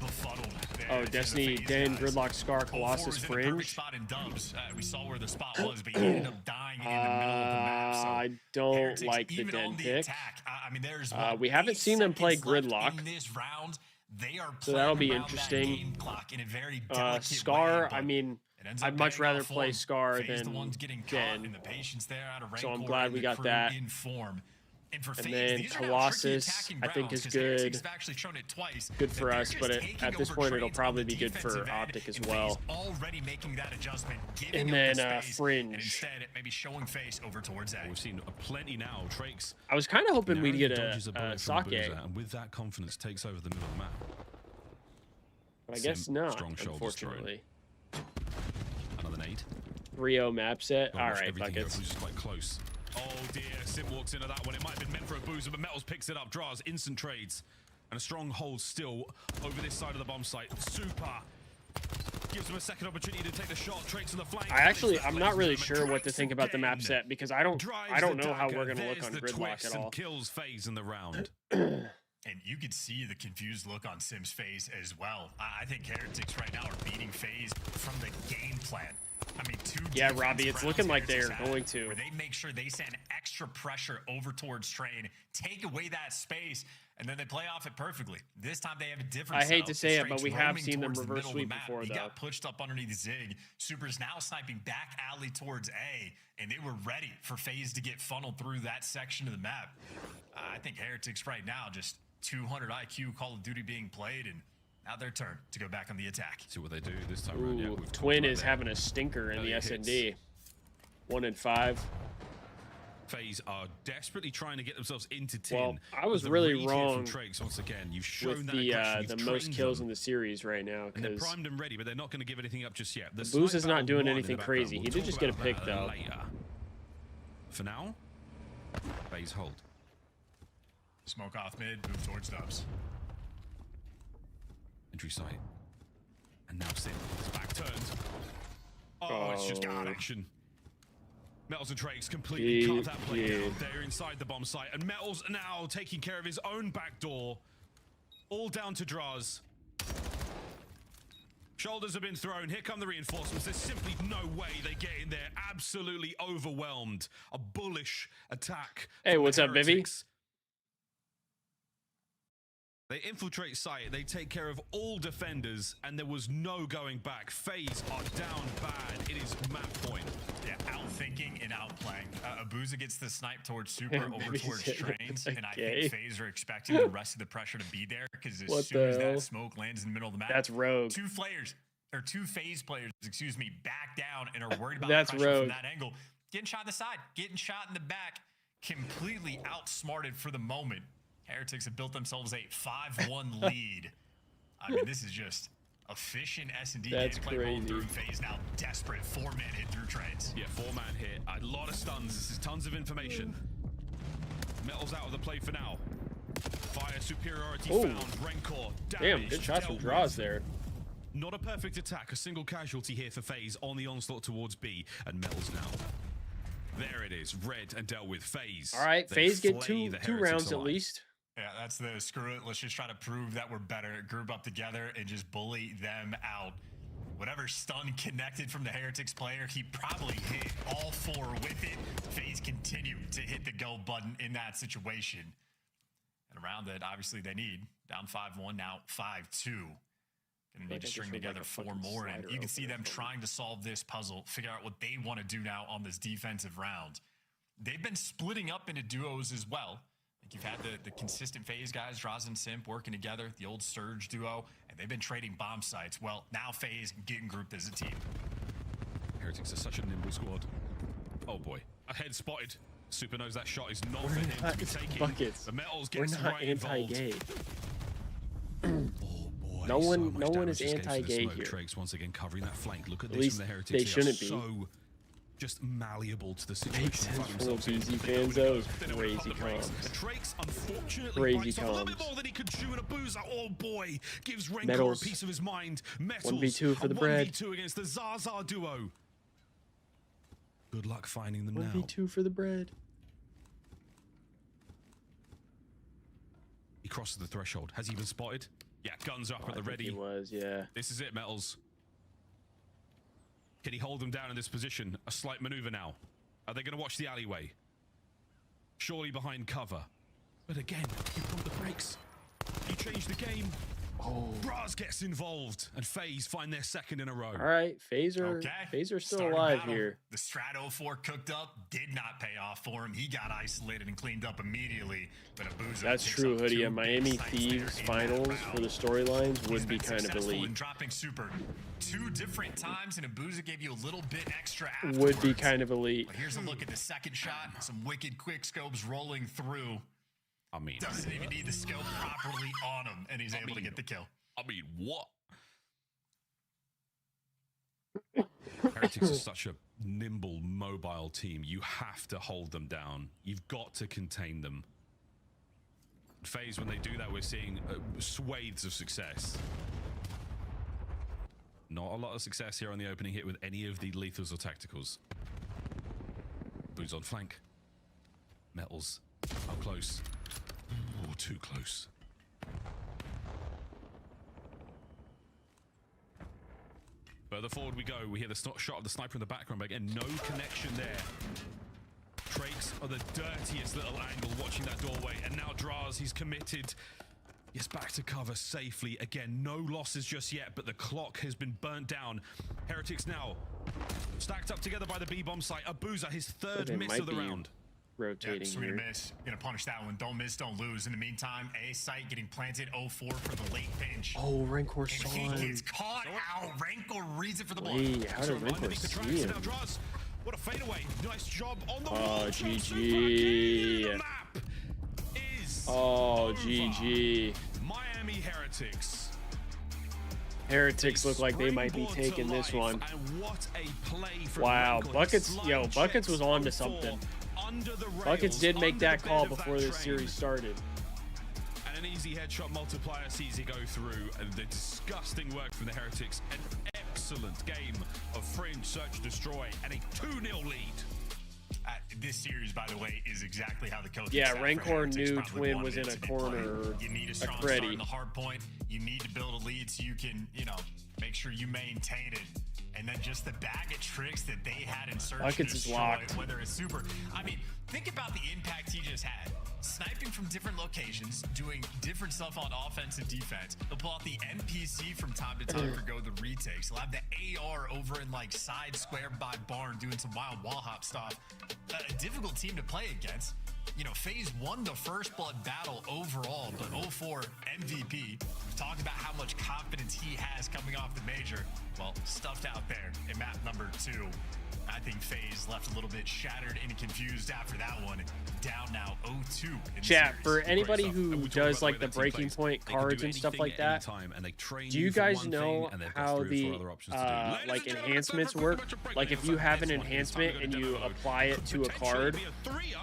befuddled. Oh, Destiny, Den, Gridlock, Scar, Colossus, Fringe. Spot in dubs. We saw where the spot was, but he ended up dying in the middle of the map. So I don't like the Den pick. I mean, there's we haven't seen them play Gridlock. In this round, they are so that'll be interesting. In a very Scar, way, I mean, I'd much rather play Scar than Den. So I'm glad we got that. And then Colossus, I think, is good. Good for us, but at this point, it'll probably be good for OpTic as well. And then Fringe. Instead, it may be showing face over towards A. We've seen plenty now. Trakes. I was kind of hoping we'd get a Sake. And with that confidence, takes over the middle of the map. But I guess not, strong shoulders unfortunately. Another nade. 3-0 map set. Gotta All watch right, everything buckets. here. Abuza's quite close. Oh dear, Sim walks into that one. It might have been meant for Abuza, but Metals picks it up. Draws instant trades. And a strong hold still over this side of the bomb site. Super gives him a second opportunity to take the shot. Trakes on the flank. I'm not really sure what to think about the map set because I don't know how we're gonna look on gridlock at all. Kills FaZe in the round. And you could see the confused look on Sim's face as well. I think Heretics right now are beating FaZe from the game plan. I mean, yeah, Robbie, it's looking like they are going to. Where they make sure they send extra pressure over towards Train, take away that space, and then they play off it perfectly. This time they have a different I hate setup. to say it, but we have roaming seen them towards the reverse middle of the sweep map. before, He though. got pushed up underneath the Zig. Super's now sniping back alley towards A, and they were ready for FaZe to get funneled through that section of the map. I think Heretics right now, just 200 IQ Call of Duty being played, and now their turn to go back on the attack. See what they do this time around. Yeah, Twin is having a stinker in the S&D. 1 and 5. FaZe are desperately trying to get themselves into 10. Well, I was really wrong Trakes, once again. You've shown with that the most kills in the series right now. And they're primed and ready, but they're not going to give anything up just yet. Booz is not doing anything crazy. He did just get a pick, though. Later. For now, FaZe hold. Smoke off mid, move towards Dubs. Entry site. And now Sim. His back turned. Oh, it's just God action. Metals and Trakes completely cut that play down. They're inside the bomb site. And Metals now taking care of his own back door. All down to Draws. Shoulders have been thrown. Here come the reinforcements. There's simply no way they get in there. Absolutely overwhelmed. A bullish attack. Hey, what's up, Bivy? They infiltrate site, they take care of all defenders, and there was no going back. FaZe are down bad. It is map point. Yeah, outthinking and outplaying. Abuza gets the snipe towards Super over towards Trains, and I think FaZe are expecting the rest of the pressure to be there because as soon as that smoke lands in the middle of the map, that's rogue. Two FaZe players, excuse me, back down and are worried about pressure from that angle. Getting shot in the side, getting shot in the back, completely outsmarted for the moment. Heretics have built themselves a 5-1 lead. I mean, this is just efficient S&D gameplay rolling through. FaZe now desperate. 4-man hit through Trades. Yeah, 4-man hit. A lot of stuns. This is tons of information. Metals out of the play for now. Fire superiority found. Rancor damaged. Damn, good shots from Draws there. Not a perfect attack. A single casualty here for FaZe on the onslaught towards B. And Metals now. There it is. Red and dealt with. FaZe. All right, FaZe get two rounds at least. Yeah, that's the screw it. Let's just try to prove that we're better. Group up together and just bully them out. Whatever stun connected from the Heretics player, he probably hit all 4 with it. FaZe continue to hit the go button in that situation. And around that, obviously they need. Down 5-1, now 5-2. Gonna need to string together 4 more. And you can see them trying to solve this puzzle, figure out what they want to do now on this defensive round. They've been splitting up into duos as well. You've had the consistent FaZe guys, Draws and Simp, working together, the old Surge duo, and they've been trading bomb sites. Well, now FaZe getting grouped as a team. Heretics are such a nimble squad. Oh boy, a head spotted. Super knows that shot is not for him to be taking. Buckets. The Metals gets right anti-gay. Oh boy, no one is anti-gay here. Trakes once again covering that flank. Look at at this from the Heretics. They shouldn't be. So just malleable to the situation. Makes sense for those BZ fans, though. Crazy comms. Trakes, unfortunately, crazy comms. A little bit more than he could chew in Abuza. Oh boy, gives Rancor a piece of his mind. Metals, 1v2 for the bread. 1v2 against the Zaza duo. Good luck finding them 1v2 for the bread. He crosses the threshold. Has he been spotted? Yeah, guns up at the ready. He was, yeah. This is it, Metals. Can he hold them down in this position? A slight maneuver now. Are they going to watch the alleyway? Surely behind cover. But again, you pump the brakes. You change the game. Oh. Braz gets involved, and FaZe find their second in a row. All right, FaZe are still alive here. The Strat 04 cooked up, did not pay off for him. He got isolated and cleaned up immediately. But Abuza that's true, Hoodie. A Miami Thieves finals for the storylines would be kind of elite. Dropping Super 2 different times, and Abuza gave you a little bit extra afterwards. Would be kind of elite. But here's a look at the second shot. Some wicked quick scopes rolling through. I mean, doesn't even need the scope properly on him, and he's able to get the kill. I mean, what? Heretics are such a nimble, mobile team. You have to hold them down. You've got to contain them. FaZe, when they do that, we're seeing swathes of success. Not a lot of success here on the opening hit with any of the lethals or tacticals. Boots on flank. Metals. How close? Oh, too close. Further forward we go. We hear the shot of the sniper in the background, but again, no connection there. Trakes are the dirtiest little angle watching that doorway, and now Draz, he's committed. Yes, back to cover safely. Again, no losses just yet, but the clock has been burnt down. Heretics now stacked up together by the B-bomb site. Abuza, his third miss of the round. Rotating swing here. and miss. Gonna punish that one. Don't miss, don't lose. In the meantime, A site getting planted. 0-4 for the late pinch. Oh, Rancor saw He him. gets caught out. Rancor reads it for the block. Wait, how did Rancor see him? What a fadeaway. Nice job on the Oh, wall. GG. Oh, GG. Miami Heretics. Heretics look like they might be taking this one. Wow, Buckets, yo, Buckets was on to something. Buckets did make that call before this series started. And an easy headshot multiplier sees it go through. And the disgusting work from the Heretics. An excellent game of Fringe Search Destroy and a 2-0 lead. This series, by the way, is exactly how the coach. Yeah, Rancor knew Twin was in a corner. You need a strong start in the hard point. You need to build a lead so you can, you know, make sure you maintain it. And then just the bag of tricks that they had in Search Buckets is locked. Whether it's super. I mean, think about the impact he just had. Sniping from different locations, doing different stuff on offense and defense. He'll pull out the NPC from time to time for go the retakes. He'll have the AR over in like side square by barn doing some wild wall hop stuff. A difficult team to play against. You know, FaZe won the first blood battle overall, but 0-4 MVP. We've talked about how much confidence he has coming off the major. Well, stuffed out there in map number 2. I think FaZe left a little bit shattered and confused after that one. Down now 0-2. Chat, for anybody who does like the breaking point cards and stuff like that, do you guys know how the like enhancements work? Like if you have an enhancement and you apply it to a card,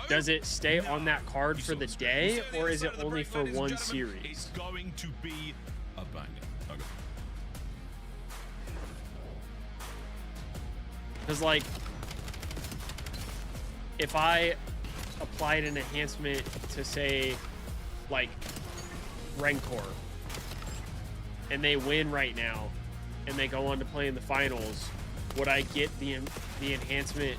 does it stay on that card for the day, or is it only for one series? It's going to be a banger. Okay. Because like if I applied an enhancement to say like Rancor and they win right now and they go on to play in the finals, would I get the enhancement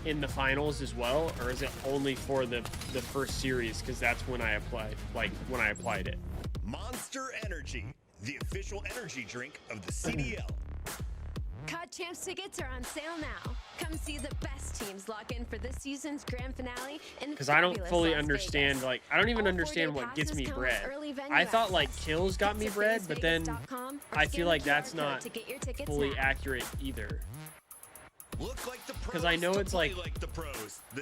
in the finals as well, or is it only for the first series? Because that's when I applied, like when I applied it. Monster Energy, the official energy drink of the CDL. COD Champs tickets are on sale now. Come see the best teams lock in for this season's grand finale. Because I don't fully understand, like, I don't even understand what gets me bread. I thought, like, kills got me bread, but then I feel like that's not fully accurate either. Because I know it's like,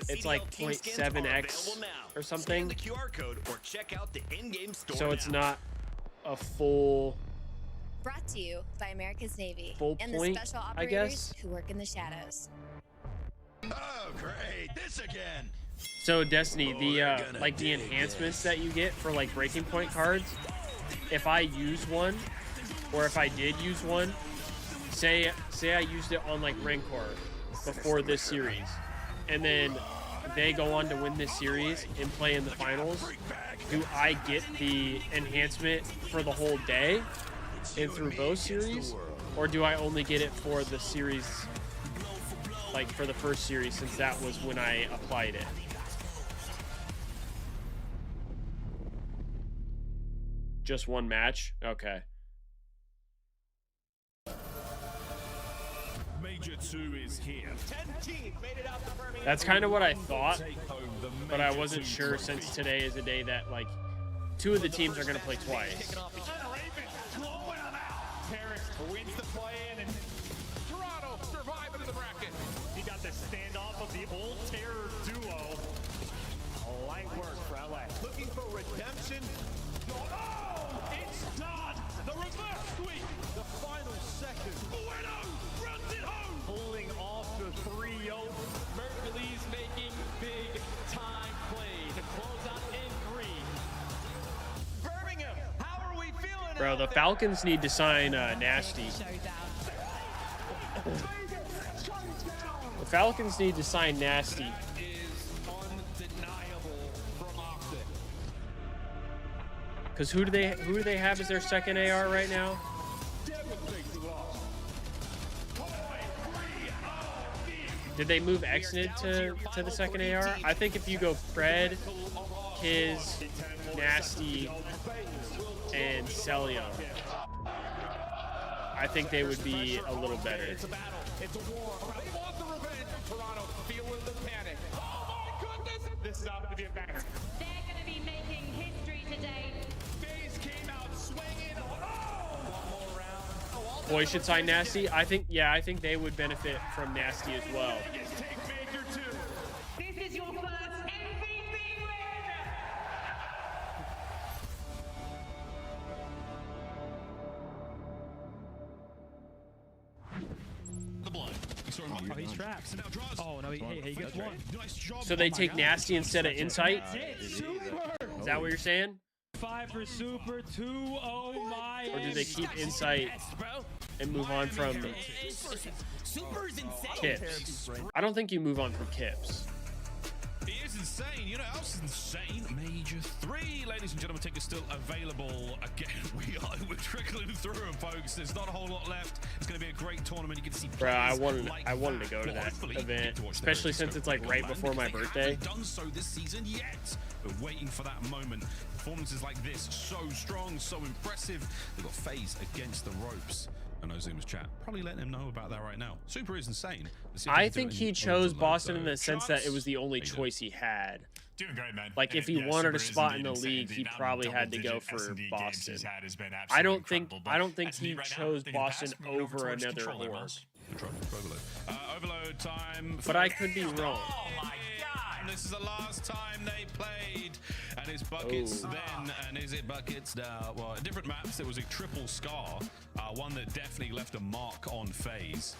it's like 0.7x or something. So it's not a full... Brought to you by America's Navy full and point, the special I operators guess. who work in the shadows. Oh, great. This again. So Destiny, the like the enhancements that you get for like breaking point cards, if I use one, or if I did use one, say I used it on like Rancor before this series, and then they go on to win this series and play in the finals, do I get the enhancement for the whole day and through both series, or do I only get it for the series, like for the first series, since that was when I applied it? Just one match? Okay. Major 2 is here. 10 teams made it out to Birmingham. That's kind of what I thought, but I wasn't sure since today is a day that like 2 of the teams are going to play twice. Wins the play-in, and Toronto surviving in the bracket. He got the standoff of the old terror duo. Light work for LA. Looking for redemption. Oh, it's done. The reverse sweep. The final second. Bueno runs it home. Bro, the Falcons need to sign Nasty. The Falcons need to sign Nasty. Because who do they have as their second AR right now? Did they move Xnid to the second AR? I think if you go Fred, Kiz, Nasty, and Celio, I think they would be a little better. It's a battle. It's a war. They want the revenge from Toronto. Feeling the panic. Oh my goodness! This is about to be a banger. They're going to be making history today. FaZe came out swinging. Oh! One more round. Boys should sign Nasty. I think they would benefit from Nasty as well. This is your first MVP win. The blind. Oh, he's trapped. Oh, no, he gets one. So they take Nasty instead of Insight? Super! Is that what you're saying? 5 for Super, 2, oh my. Or do they keep Insight and move on from Kips? I don't think you move on from Kips. He is insane. You know what else is insane? Major 3, ladies and gentlemen, tickets still available. Again, we're trickling through them, folks. There's not a whole lot left. It's going to be a great tournament. You can see. Bro, I wanted to go to that event, especially since it's like right before my birthday. They haven't done so this season yet. We're waiting for that moment. Performances like this, so strong, so impressive. They've got FaZe against the ropes. I know Zoom's chat. Probably letting him know about that right now. Super is insane. I think he chose Boston in the sense that it was the only choice he had. Doing great, man. Like if he wanted a spot in the league, he probably had to go for Boston. I don't think he chose Boston over another org. Overload time. But I could be wrong. Oh my God! This is the last time they played, and it's buckets then, and is it buckets now? Well, at different maps, there was a triple scar, one that definitely left a mark on FaZe.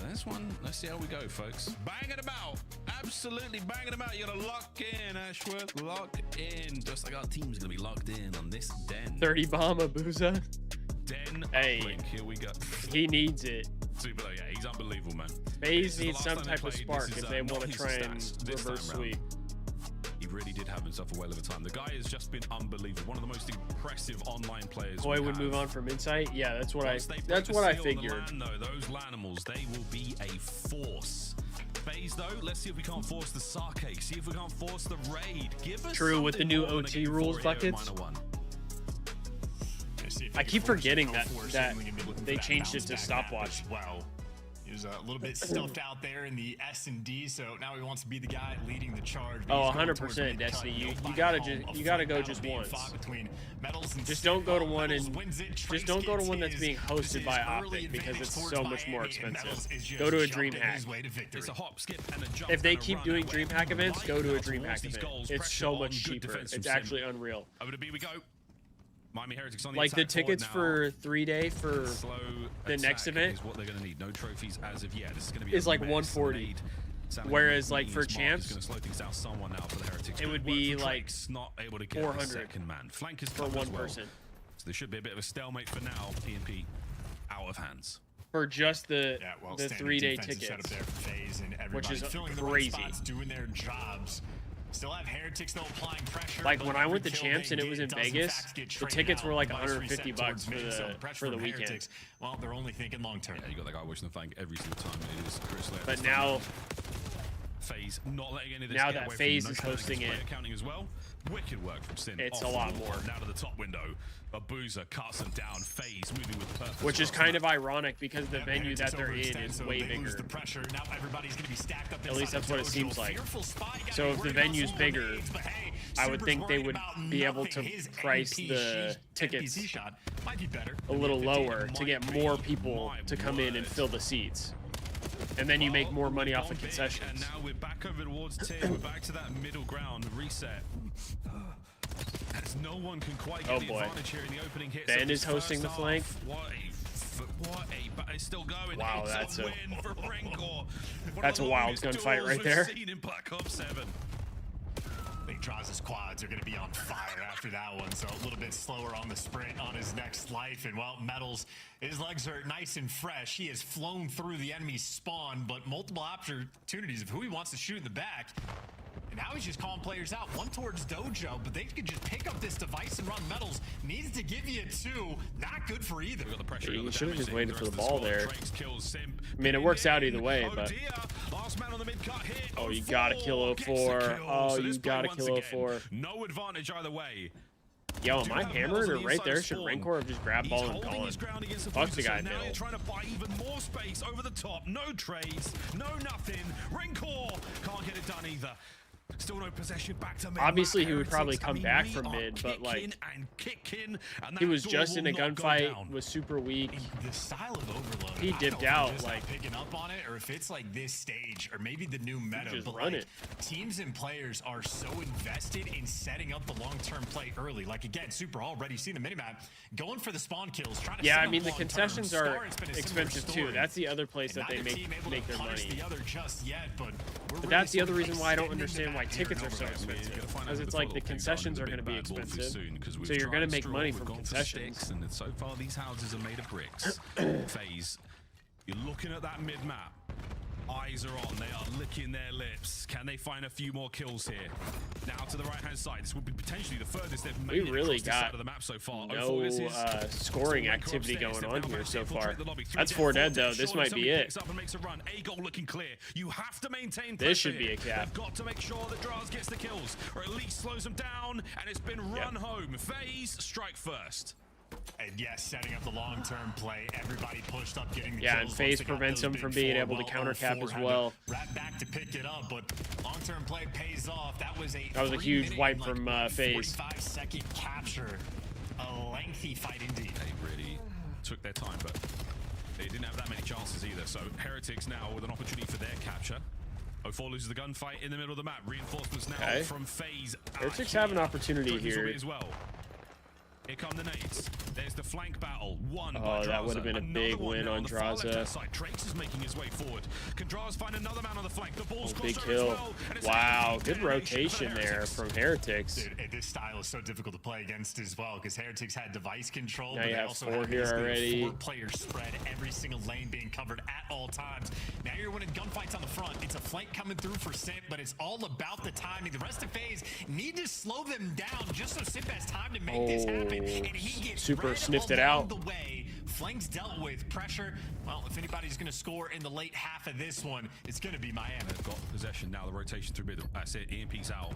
This one, let's see how we go, folks. Banging them out. Absolutely banging them out. You're going to lock in, Ashworth. Lock in. Just like our team's going to be locked in on this Den. 30 bomb Abusa. Den hey, uplink. Here we go. He needs it. Super, yeah, he's unbelievable, man. FaZe needs some type of spark if they want to try and reverse sweep. He really did have himself a whale of a time. The guy has just been unbelievable. One of the most impressive online players. Boy would move on from Insight. Yeah, that's what I figured. Land, though, those Lanimals, they will be a force. FaZe though, let's see if we can't force the Sarcake. See if we can't force the raid. Give us true with the new OT rules buckets. I keep forgetting that they changed it to stopwatch. Wow. He was a little bit stuffed out there in the S&D, so now he wants to be the guy leading the charge. Oh, 100% Destiny. You gotta go just once. Just don't go to one that's being hosted by OpTic because it's so much more expensive. Go to a DreamHack. If they keep doing DreamHack events, go to a DreamHack event. It's so much cheaper. It's actually unreal. Over to B we go. Like the tickets for 3-day for the next event is what they're going to need. No trophies as of yet. This is going to be like 140. Whereas like for champs, it would be like not able to get 400 Flank is for one person. So there should be a bit of a stalemate for now. PNP out of hands. For just the 3-day tickets, which is crazy. Doing their jobs. Still have Heretics though applying pressure. Like when I went to champs and it was in Vegas, the tickets were like $150 for the weekend. Well, they're only thinking long term. Yeah, you got that guy wishing the flank every single time. It is Chris Laird. But now FaZe not letting any of this now that FaZe is hosting it, accounting as well. Wicked work from Sin. It's a lot more. Now to the top window. Abusa cuts them down. FaZe moving with purpose. Which is kind of ironic because the venue that they're in is way bigger. Now everybody's going to be stacked up. At least that's what it seems like. So if the venue's bigger, I would think they would be able to price the tickets a little lower to get more people to come in and fill the seats. And then you make more money off of concessions. And now we're back over towards Tim. We're back to that middle ground reset. As no one can quite get the advantage here in the opening hits. Ben is hosting the flank. It's still going. Wow, that's a win for Brinkor. That's a wild gunfight right there. Seen in Black Ops 7. think Draz's quads are going to be on fire after that one. So a little bit slower on the sprint on his next life. And, well, Metals, his legs are nice and fresh. He has flown through the enemy's spawn, but multiple opportunities of who he wants to shoot in the back. And now he's just calling players out. One towards Dojo, but they could just pick up this device and run. Metals needs to give you 2. Not good for either. Got the pressure. You should have just waited for the ball there. I mean, it works out either way, but... Oh, you gotta kill 04. Oh, you gotta kill 04. No advantage either way. Yo, am I hammered or right there? Should Rancor have just grabbed ball and gone? Fuck the guy in the middle. Trying to buy even more space over the top. No trades, no nothing. Rancor can't get it done either. Still no possession back to mid. Obviously, he would probably come back from mid, but like he was just in a gunfight, was super weak. The style of overload. He dipped out, like picking up on it, or if it's like this stage, or maybe the new meta. Just but run like, it. Teams and players are so invested in setting up the long-term play early. Like again, Super already seen the minimap, going for the spawn kills. Trying to yeah, I mean the concessions are expensive too. That's the other place that they make their money. The other just yet, but that's the other reason why I don't understand why tickets are so expensive. Because it's like the concessions are going to be expensive, so you're going to make money from concessions. And so far, these houses are made of bricks. FaZe, you're looking at that mid map. Eyes are on. They are licking their lips. Can they find a few more kills here? Now to the right-hand side. This would be potentially the furthest they've made we really it got side of the map so far. no scoring activity going on here so far. That's 4 dead though. This might be it. A goal looking clear. You have to maintain this should be a cap. They've got to make sure that Draz gets the kills, or at least slows them down, and it's been run home. FaZe strike first. And yes, setting up the long-term play. Everybody pushed up, getting the kills. And FaZe prevents him from being able to counter cap as well. Right back to pick it up, but long-term play pays off. That was a huge wipe from FaZe. 45-second capture. A lengthy fight indeed. They really took their time, but they didn't have that many chances either. So Heretics now with an opportunity for their capture. 04 loses the gunfight in the middle of the map. Reinforcements now from FaZe. Heretics have an opportunity here as well. Here come the nades. There's the flank battle. Oh, that would have been a big win on Draza. Drake's is making his way forward. Can Draz find another man on the flank? The ball's big kill. Wow, good rotation there from Heretics. Dude, this style is so difficult to play against as well because Heretics had device control. Now but you they have also 4 here already. 4 players spread, every single lane being covered at all times. Now you're winning gunfights on the front. It's a flank coming through for Simp, but it's all about the timing. The rest of FaZe need to slow them down just so Simp has time to make this happen. And he gets super sniffed it out. The way flanks dealt with pressure. Well, if anybody's going to score in the late half of this one, it's going to be Miami. They've got possession now. The rotation through middle. That's it. EMP's out.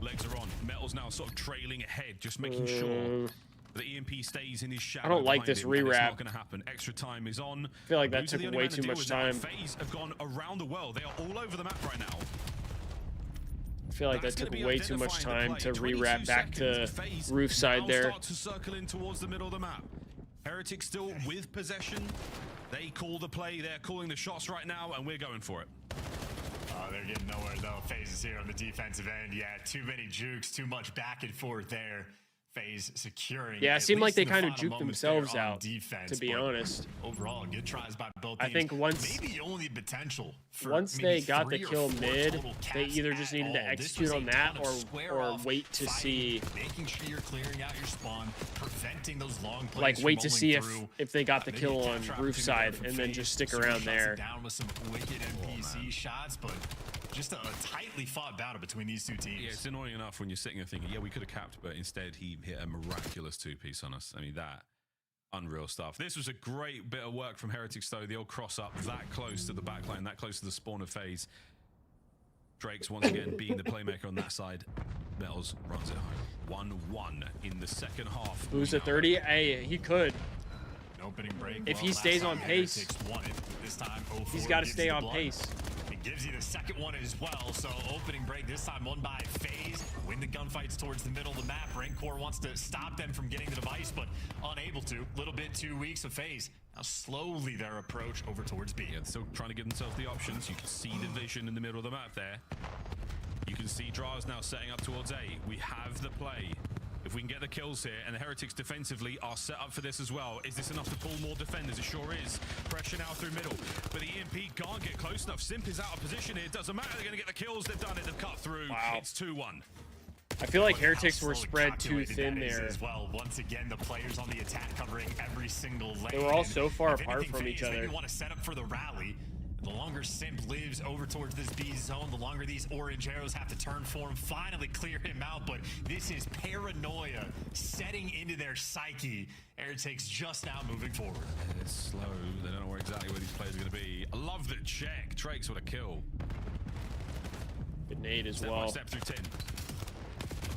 Legs are on. Metal's now sort of trailing ahead, just making sure the EMP stays in his shadow. I don't like this rewrap. It's not going to happen. Extra time is on. I feel like that took way too much time. FaZe have gone around the world. They are all over the map right now. I feel like that took way too much time to rewrap back to roof side there. Start to circle in towards the middle of the map. Heretics still with possession. They call the play. They're calling the shots right now, and we're going for it. They're getting nowhere though. FaZe is here on the defensive end. Yeah, too many jukes, too much back and forth there. FaZe securing. Yeah, it seemed like they kind of juked themselves out, defense, to be honest. Overall, good tries by both teams. I think maybe only potential for once they got the kill mid, they either just needed to execute on that or wait to see. Making sure you're clearing out your spawn, preventing those long plays. Like wait to see if they got the kill on roof side and then just stick around there. Down with some wicked NPC shots, but just a tightly fought battle between these two teams. Yeah, it's annoying enough when you're sitting there thinking, yeah, we could have capped, but instead he hit a miraculous 2-piece on us. I mean, that unreal stuff. This was a great bit of work from Heretics, though. The old cross up that close to the backline, that close to the spawn of FaZe. Drake's once again being the playmaker on that side. Metals runs it home. 1-1 in the second half. Lose at 30? Hey, he could. Opening break. If he stays on pace, this time, he's got to stay on pace. It gives you the second one as well. So opening break this time won by FaZe. Win the gunfights towards the middle of the map. Rancor wants to stop them from getting the device, but unable to. Little bit too weak, so FaZe now slowly their approach over towards B. Yeah, still trying to give themselves the options. You can see the vision in the middle of the map there. You can see Draz now setting up towards A. We have the play. If we can get the kills here, and the Heretics defensively are set up for this as well. Is this enough to pull more defenders? It sure is. Pressure now through middle, but the EMP can't get close enough. Simp is out of position here. It doesn't matter. They're going to get the kills. They've done it. They've cut through. Wow. It's 2-1. I feel like Heretics were spread too thin there. As well. Once again, the players on the attack covering every single lane. They were all so far apart from each other. They want to set up for the rally. The longer Simp lives over towards this B zone, the longer these orange arrows have to turn for him, finally clear him out. But this is paranoia setting into their psyche. Heretics just now moving forward. It's slow. They don't know where exactly where these players are going to be. I love the check. Trakes with a kill. Good nade as well. Step through 10.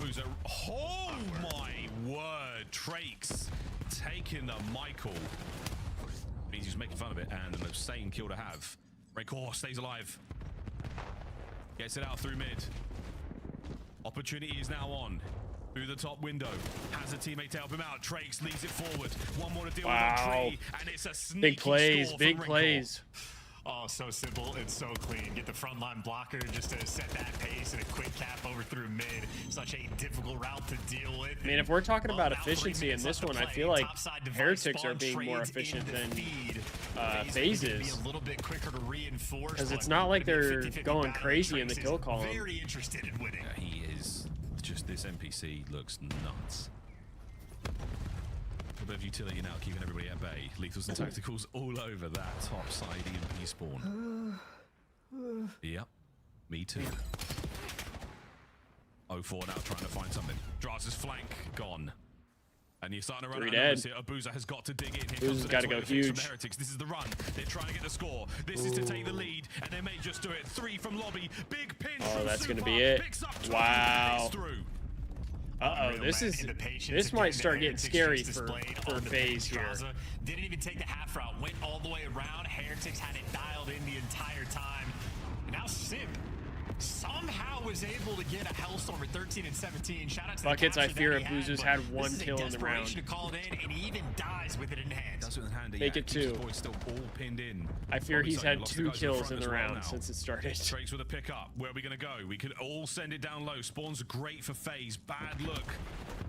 Who's a... Oh my word. Trakes taking the Michael. Means he's making fun of it, and an insane kill to have. Raykor stays alive. Gets it out through mid. Opportunity is now on. Through the top window. Has a teammate to help him out. Trakes leads it forward. One more to deal with a tree, and it's a sneaky big plays, score big from plays. Oh, so simple. It's so clean. Get the frontline blocker just to set that pace and a quick cap over through mid. Such a difficult route to deal with. I mean, if we're talking about efficiency in this one, I feel like Heretics are being more efficient than Phases. Because it's not like they're going crazy in the kill column. Very interested in winning. Yeah, he is. Just this NPC looks nuts. A bit of utility now, keeping everybody at bay. Lethals and tacticals all over that top side EMP spawn. Yep, me too. 0-4 now trying to find something. Draz's flank gone. And you're starting to run out of numbers here. Abuza has got to dig in. Here comes the got to go huge. The Heretics. This is the run. They're trying to get the score. This is to take the lead, and they may just do it. 3 from lobby. Big pinch. Oh, that's going to be it. Wow. Uh-oh, this might start getting scary for FaZe here. Didn't even take the half route, went all the way around. Heretics had it dialed in the entire time. And now Simp somehow was able to get a Hellstorm at 13 and 17. Shout out to Buckets, I fear Abuza's had one kill in the round. To call it in, and he even dies with it in hand. Does it in hand. Make it 2. Still all pinned in. I fear he's had 2 kills in the round since it started. Trakes with a pickup. Where are we going to go? We could all send it down low. Spawn's great for FaZe. Bad look.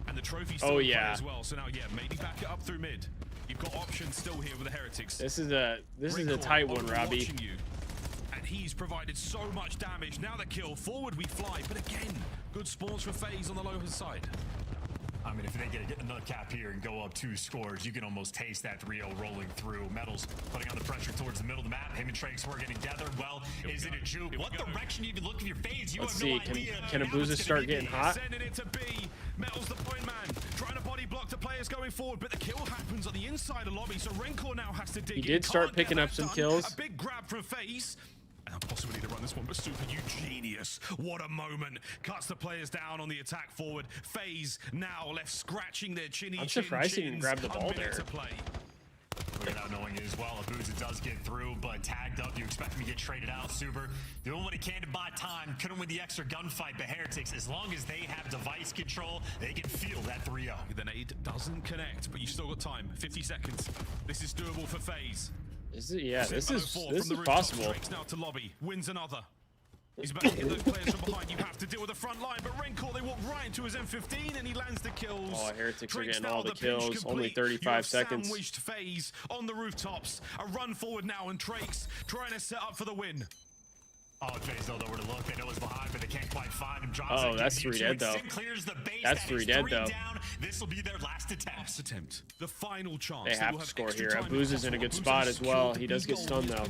And the trophy's still in play as well. So now, yeah, maybe back it up through mid. You've got options still here with the Heretics. This is a tight one, Robbie. And he's provided so much damage. Now the kill. Forward we fly. But again, good spawns for FaZe on the lower side. I mean, if they get another cap here and go up 2 scores, you can almost taste that 3-0 rolling through. Metals putting on the pressure towards the middle of the map. Him and Trakes working together. Well, is it a juke? What direction you even look at your FaZe? You have no idea. Can Abuza start getting hot? Sending it to B. Metals the point man. Trying to body block the players going forward, but the kill happens on the inside of lobby, so Raykor now has to dig in. He did start picking up some kills. A big grab from FaZe. And a possibility to run this one, but Super, you genius. What a moment. Cuts the players down on the attack forward. FaZe now left scratching their chinny. I'm surprised he didn't grab the ball there. Without knowing it as well, Abuza does get through, but tagged up. You expect him to get traded out. Super doing what he can to buy time. Couldn't win the extra gunfight, but Heretics, as long as they have device control, they can feel that 3-0. The nade doesn't connect, but you still got time. 50 seconds. This is doable for FaZe. This is possible. Now to lobby, wins another. He's about to get those players from behind. You have to deal with the front line, but Raykor, they walk right into his M15 and he lands the kills. Oh, Heretics are getting all the kills. Only 35 seconds. Sandwiched FaZe on the rooftops. A run forward now, and Trakes trying to set up for the win. Oh, FaZe don't know where to look. They know what's behind, but they can't quite find him. Oh, that's 3 dead though. That's 3 dead though. This will be their last attempt. The final chance. They have to score here. Abuza's in a good spot as well. He does get stunned though.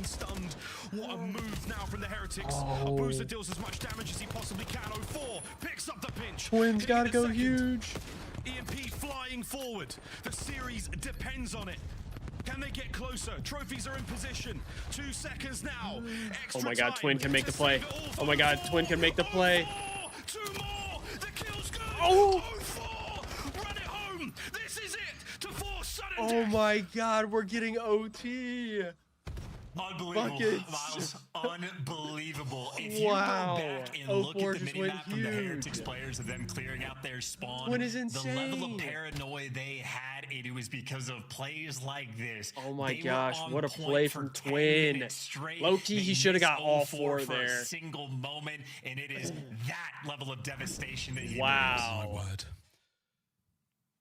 What a move now from the Heretics. Abuza deals as much damage as he possibly can. 0-4 picks up the pinch. Twins gotta go huge. EMP flying forward. The series depends on it. Can they get closer? Trophies are in position. 2 seconds now. Oh my god, Twin can make the play. Oh my god, Twin can make the play. 2 more. The kill's good. Oh! 0-4. Run it home. This is it to force sudden Oh my god, we're getting OT. Unbelievable, Buckets. Miles. Unbelievable. If you go back and look at the minimap from the Heretics players of them clearing out their spawn, Twin is insane. The level of paranoia they had, it was because of plays like this. Oh my gosh, what a play from Twin. Low-key, he should have got all 4 there. For a single moment, and it is that level of devastation that he Wow. My word.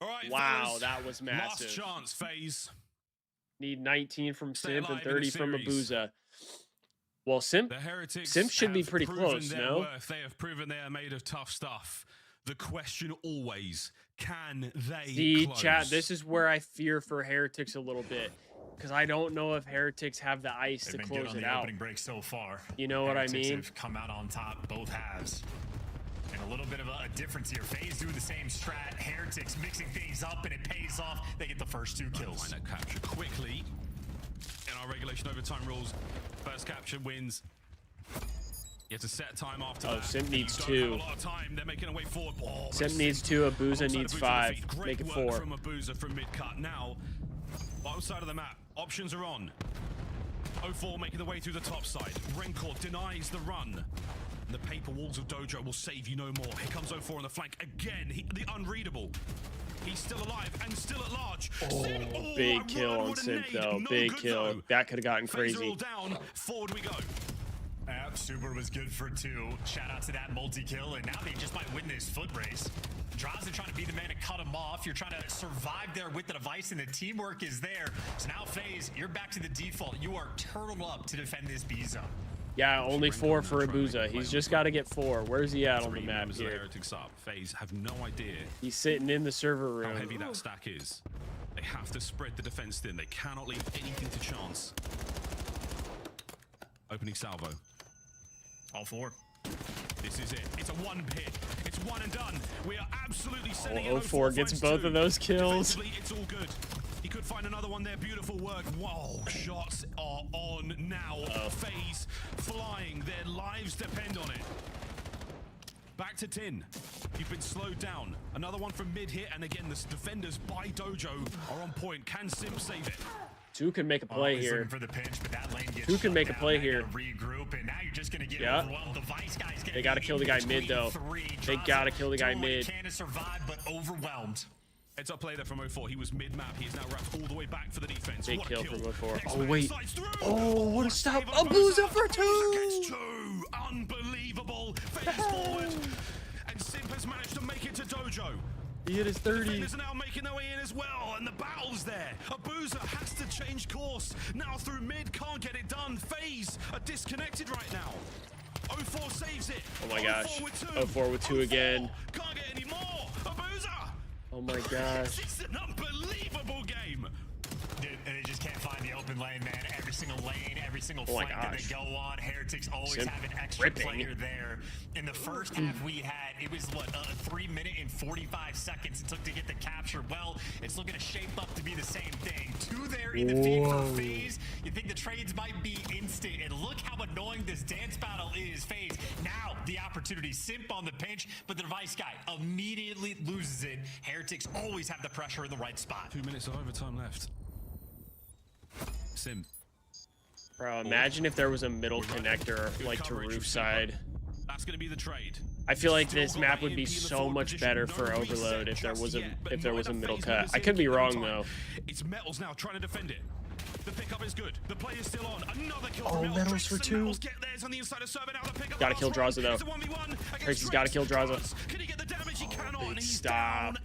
All right, wow, fellas. that was massive. Last chance, FaZe. Need 19 from Simp and 30 from series. Abuza. Well, Simp should be pretty close, no? They have proven they are made of tough stuff. the question always, can they See, close? chat, this is where I fear for Heretics a little bit. Because I don't know if Heretics have the ice to close it out. Opening break so far. You know what I mean? Have come out on top both halves. And a little bit of a difference here. FaZe do the same strat. Heretics mixing things up, and it pays off. They get the first 2 kills. Find that capture quickly. In our regulation overtime rules, first capture wins. You have to set time after that. Simp needs you 2. Don't have a lot of time. They're making a way forward. Oh, Simp needs 2. Abuza needs 5. Great Make it work 4. from Abuza from mid-cut. Now, bottom side of the map, options are on. 04 making the way through the top side. Rencore denies the run. And the paper walls of Dojo will save you no more. Here comes 04 on the flank again. The unreadable. He's still alive and still at large. Oh, big kill on Simp though. Big kill. Though. That could have gotten crazy. Down. Forward we go. Super was good for 2. Shout out to that multi-kill, and now they just might win this foot race. Draza trying to be the man to cut him off. You're trying to survive there with the device, and the teamwork is there. So now, FaZe, you're back to the default. You are turtled up to defend this B zone. Yeah, only 4 for Abuza. He's just got to get 4. Where's he at on the map here? Heretics up. FaZe have no idea. He's sitting in the server room. How heavy that stack is. They have to spread the defense thin. They cannot leave anything to chance. Opening salvo. All 4. This is it. It's a 1 hit. It's 1 and done. We are absolutely sending it. 04 gets both of those kills. It's all good. He could find another one there. Beautiful work. Whoa, shots are on now. FaZe flying. Their lives depend on it. Back to 10. You've been slowed down. Another one from mid hit, and again, the defenders by Dojo are on point. Can Simp save it? 2 can make a play here. For the pinch, but that lane gets 2 can make a play here. Regroup, and now you're just gonna get overwhelmed. The Vice guy's they gotta kill the guy mid though. They gotta kill the guy mid. Can survive, but overwhelmed. Heads up play there from 04. He was mid-map. He's now wrapped all the way back for the defense. Big kill from 04. Next Oh, wait. Oh, what a stop. Abuza for 2. Gets 2. Unbelievable. FaZe forward. And Simp has managed to make it to Dojo. He hit his 30. Defenders are now making their way in as well, and the battle's there. Abuza has to change course. Now through mid, can't get it done. FaZe are disconnected right now. 04 saves it. Oh my gosh. 04 with 2 again. Can't get any more. Abuza. Oh my gosh. It's an unbelievable game. Dude, and they just can't find the open lane, man. Every single lane, every single flank that they go on, Heretics always have an extra player there. In the first half we had, it was what, 3 minutes and 45 seconds it took to get the capture. Well, it's looking to shape up to be the same thing. 2 there in the feed for FaZe. You think the trades might be instant, and look how annoying this dance battle is. FaZe, now the opportunity. Simp on the pinch, but the device guy immediately loses it. Heretics always have the pressure in the right spot. 2 minutes of overtime left. Simp. Bro, imagine if there was a middle connector like to roof side. That's going to be the trade. I feel like this map would be so much better for Overload if there was a middle cut. I could be wrong though. It's Metals now trying to defend it. The pickup is good. The play is still on. Another kill from Metals for 2. Gotta kill Draza though. Tracy's gotta kill Draza. Can he get the damage? He cannot. Big stop.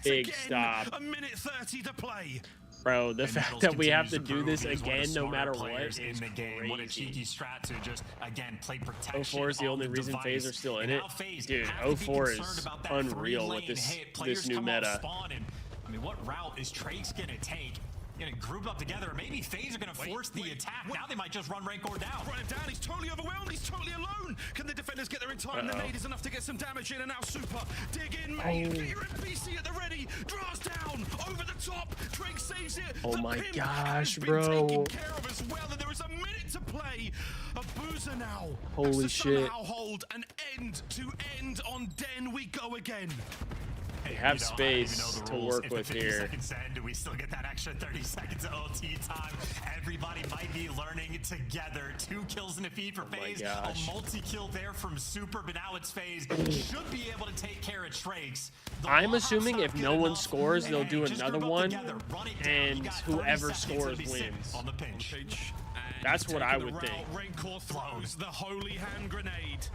Big stop. A minute 30 to play. Bro, the fact that we have to do this again no matter what is in the game. What a cheeky strat to just, again, play protection. 04 is the only reason FaZe are still in it. Dude, 04 is unreal with this new meta. I mean, what route is Trace gonna take? Gonna group up together. Maybe FaZe are gonna force the attack. Now they might just run Rancor down. Run him down. He's totally overwhelmed. He's totally alone. Can the defenders get there in time? The nade is enough to get some damage in, and now Super. Dig in, mate. Get your NPC at the ready. Draws down. Over the top. Drake saves it. Oh my gosh, bro. Taken care of as well, and there is a minute to play. Abuza now. Holy shit. Somehow hold an end to end on Den. We go again. They have space to work with here. Do we still get that extra 30 seconds of OT time? Everybody might be learning together. 2 kills in the feed for FaZe. A multi-kill there from Super, but now it's FaZe. Should be able to take care of Trakes. I'm assuming if no one scores, they'll do another one, and whoever scores wins. On the pinch. That's what I would think. Rancor throws the holy hand grenade.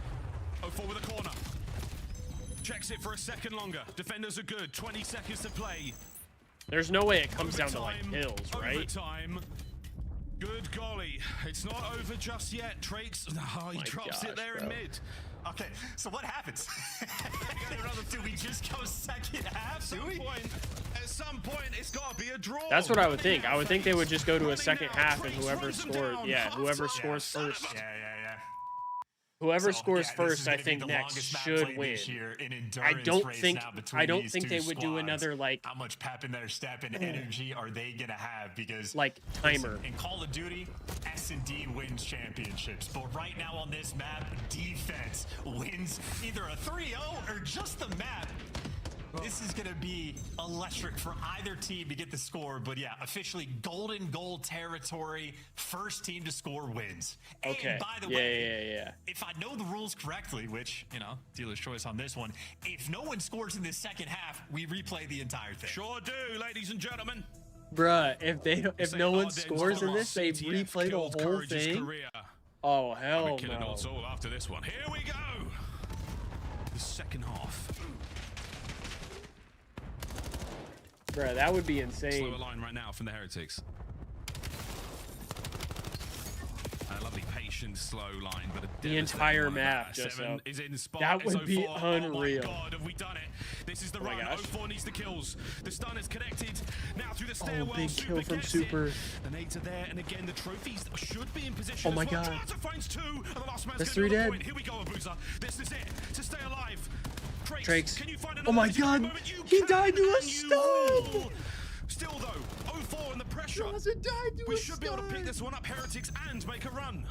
04 with a corner. Checks it for a second longer. Defenders are good. 20 seconds to play. There's no way it comes down to like kills, right? Overtime. Good golly. It's not over just yet. Trakes. Oh, he drops it there in mid. Okay, so what happens? Do we just go second half? At some point, it's got to be a draw. That's what I would think. I would think they would just go to a second half, and whoever scores, whoever scores first. Whoever scores first, I think next should win. I don't think they would do another like. How much pep in their step and energy are they gonna have? Because like timer. Listen, in Call of Duty, S&D wins championships, but right now on this map, defense wins either a 3-0 or just the map. This is going to be electric for either team to get the score, but yeah, officially golden goal territory. First team to score wins. Okay. And by the way, if I know the rules correctly, which, you know, dealer's choice on this one, if no one scores in this second half, we replay the entire thing. Sure do, ladies and gentlemen. Bruh, if no one scores in this, they replay the whole thing. Oh hell killing no! all after this one. Here we go. The second half. Bruh, that would be insane. Slower line right now from the Heretics. A lovely patient slow line, but the entire map just is in spot. That would be unreal. Oh my god, have we done it? This is the run. 04 needs the kills. The stun is connected. Now through the stairwell. Big kill from Super. The nades are there, and again the trophies should be in position. Oh my god. Finds two, and the last man's that's 3 dead. Here we go, Abuza. This is it to stay alive. Trakes. Oh my god, he died to a stun! Still though, 04 and the pressure. We should be able to pick this one up, Heretics, and make a run.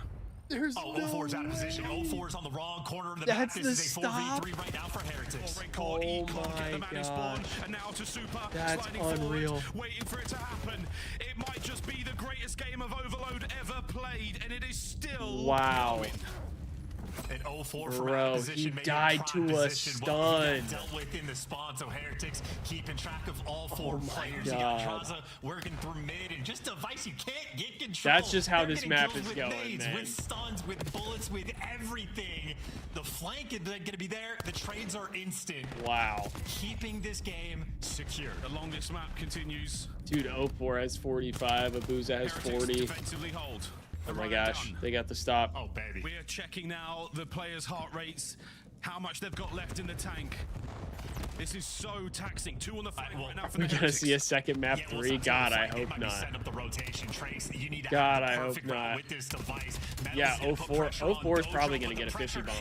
There's no 04's out of position. 04's on the wrong corner of the map. This is a 4v3 right now for Heretics. Oh my god. And now to Super. That's unreal. Waiting for it to happen. It might just be the greatest game of Overload ever played, and it is still going. An 04 bro, he died to a stun. Dealt with in the spawn, so Heretics keeping track of all four players. You got Traza working through mid, and just a device you can't get control. That's just how this map is going, nades, man. With stuns, with bullets, with everything. The flank is going to be there. The trades are instant. Wow. Keeping this game secure. The longest map continues. Dude, 04 has 45. Abuza has 40. Defensively hold. Oh my gosh, they got the stop. Oh, baby. We are checking now the players' heart rates, how much they've got left in the tank. This is so taxing. 2 on the flank right now for the We're gonna see a second map 3. God, I hope not. God, I hope not. Yeah, 04 is probably gonna get a fishy bomb.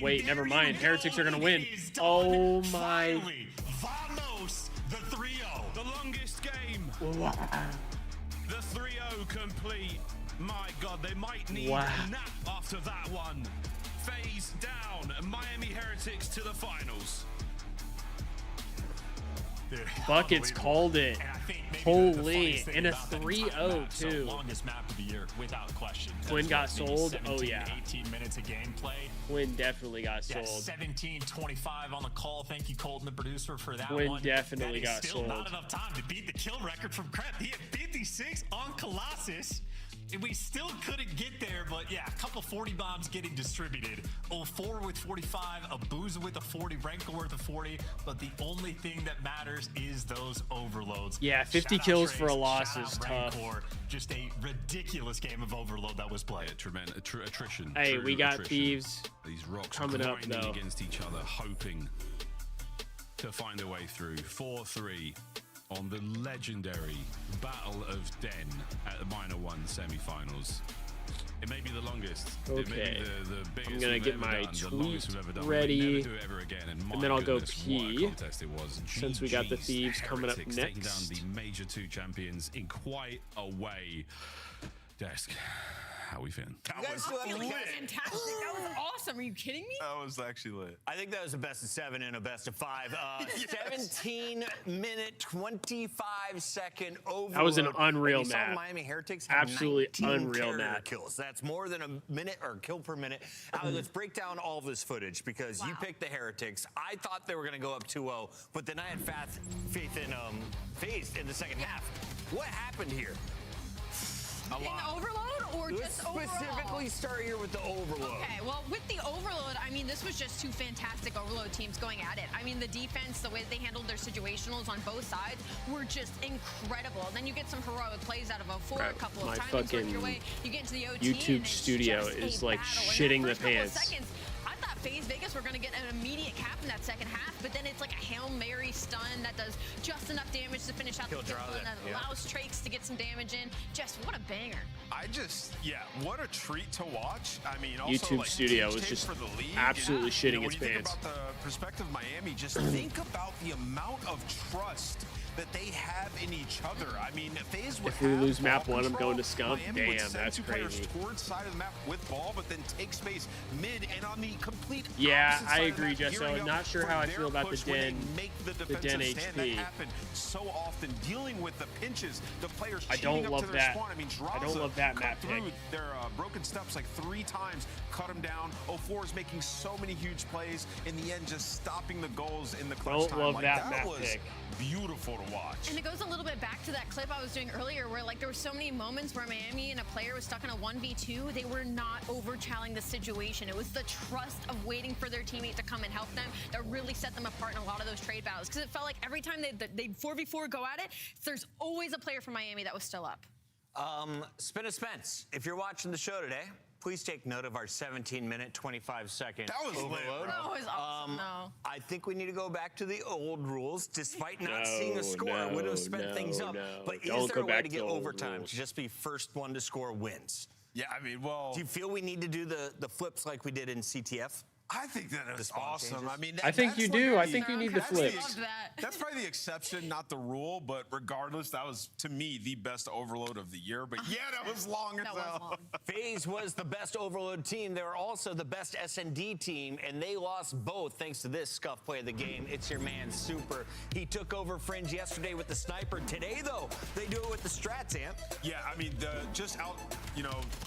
Wait, never mind. Heretics are gonna win. Oh my. Vamos, the 3-0. The longest game. Wow. The 3-0 complete. My god, they might need a nap after that one. Phase down. Miami Heretics to the finals. Dude, Buckets called it. Holy, in a 3-0 too. Longest map of the year, without question. Twin got sold. Oh yeah. 18 minutes of gameplay. Twin definitely got sold. 17-25 on the call. Thank you, Colton, the producer, for that Twin one. definitely got still sold. Not enough time to beat the kill record from Crep. He had 56 on Colossus. And we still couldn't get there, but yeah, a couple 40 bombs getting distributed. 04 with 45, Abuza with a 40, Renko with a 40, but the only thing that matters is those overloads. Yeah, 50 kills for a loss is tough. Just a ridiculous game of Overload that was played. Yeah, tremendous attrition. Hey, we got Thieves These rocks coming up though. Against each other, hoping to find their way through. 4-3 on the legendary Battle of Den at the Minor 1 semi-finals. It may be the longest. Okay. It may be the biggest I'm gonna we've get ever my done, the tweet longest we've ever done. ready, We'll never do it ever again. and then I'll go goodness, pee, what a contest it was. since we got the GG's Thieves coming up Heretics taking next. down the Major 2 champions in quite a way. Desk, how we feeling? That was fantastic. That was awesome. Are you kidding me? That was actually lit. I think that was a best of 7 and a best of 5. 17-minute, 25-second overload. That was an unreal and map. Miami Heretics had Absolutely 19 unreal map. kills. That's more than a minute or kill per minute. Let's break down all of this footage because you picked the Heretics. I thought they were going to go up 2-0, but then I had faith in FaZe in the second half. What happened here? In Overload or just overall? Let's specifically start here with the Overload. Okay, well, with the Overload, I mean, this was just 2 fantastic Overload teams going at it. I mean, the defense, the way they handled their situationals on both sides were just incredible. Then you get some heroic plays out of 04 a couple of times. My fucking your way. You get into the OT YouTube studio is like shitting the pants. FaZe Vegas were going to get an immediate cap in that second half, but then it's like a Hail Mary stun that does just enough damage to finish out the kill and that allows Trakes to get some damage in. Just what a banger. What a treat to watch. I mean, also, YouTube like, Studio was just absolutely shitting its When you think pants. about the perspective of Miami, just think about the amount of trust that they have in each other. I mean, FaZe would If we lose map ball 1, I'm control. going to Scump. Miami would Damn, send that's two players crazy. towards side of the map with ball, but then take space mid and on the complete Yeah, opposite I side of the agree, map, Jesso. gearing I'm up not sure for how I their feel about the push when they Den, make the Den defensive stand. That HP. happen so often, dealing with the pinches, the players I cheating don't up love to their that. spawn. I mean, I don't Draza love that cut map through pick. their broken steps like 3 times, cut them down. 04 is making so many huge plays. In the end, just stopping the goals in the clutch Don't time. love Like, that map was pick. beautiful to watch. And it goes a little bit back to that clip I was doing earlier where like there were so many moments where Miami and a player was stuck in a 1v2. They were not overchalling the situation. It was the trust of waiting for their teammate to come and help them that really set them apart in a lot of those trade battles. Because it felt like every time they 4v4 go at it, there's always a player from Miami that was still up. Spin a Spence, if you're watching the show today, please take note of our 17-minute, 25-second That was lit, overload. That was awesome, though. I think we need to go back to the old rules, despite not seeing a score. It would have sped things up. But Don't is there go a way back to to get the old overtime rules. to just be first one to score wins? Yeah, I mean, well, Do you feel we need to do the flips like we did in CTF? I think that is spawn awesome. changes? I mean, I think you do. I think you need the that's flips. Love that. That's probably the exception, not the rule. But regardless, that was to me the best overload of the year. But yeah, that was long as That was hell. long. FaZe was the best overload team. They were also the best S&D team, and they lost both thanks to this scuff play of the game. It's your man, Super. He took over Fringe yesterday with the sniper. Today, though, they do it with the strats, Amp. Yeah, I mean, just out,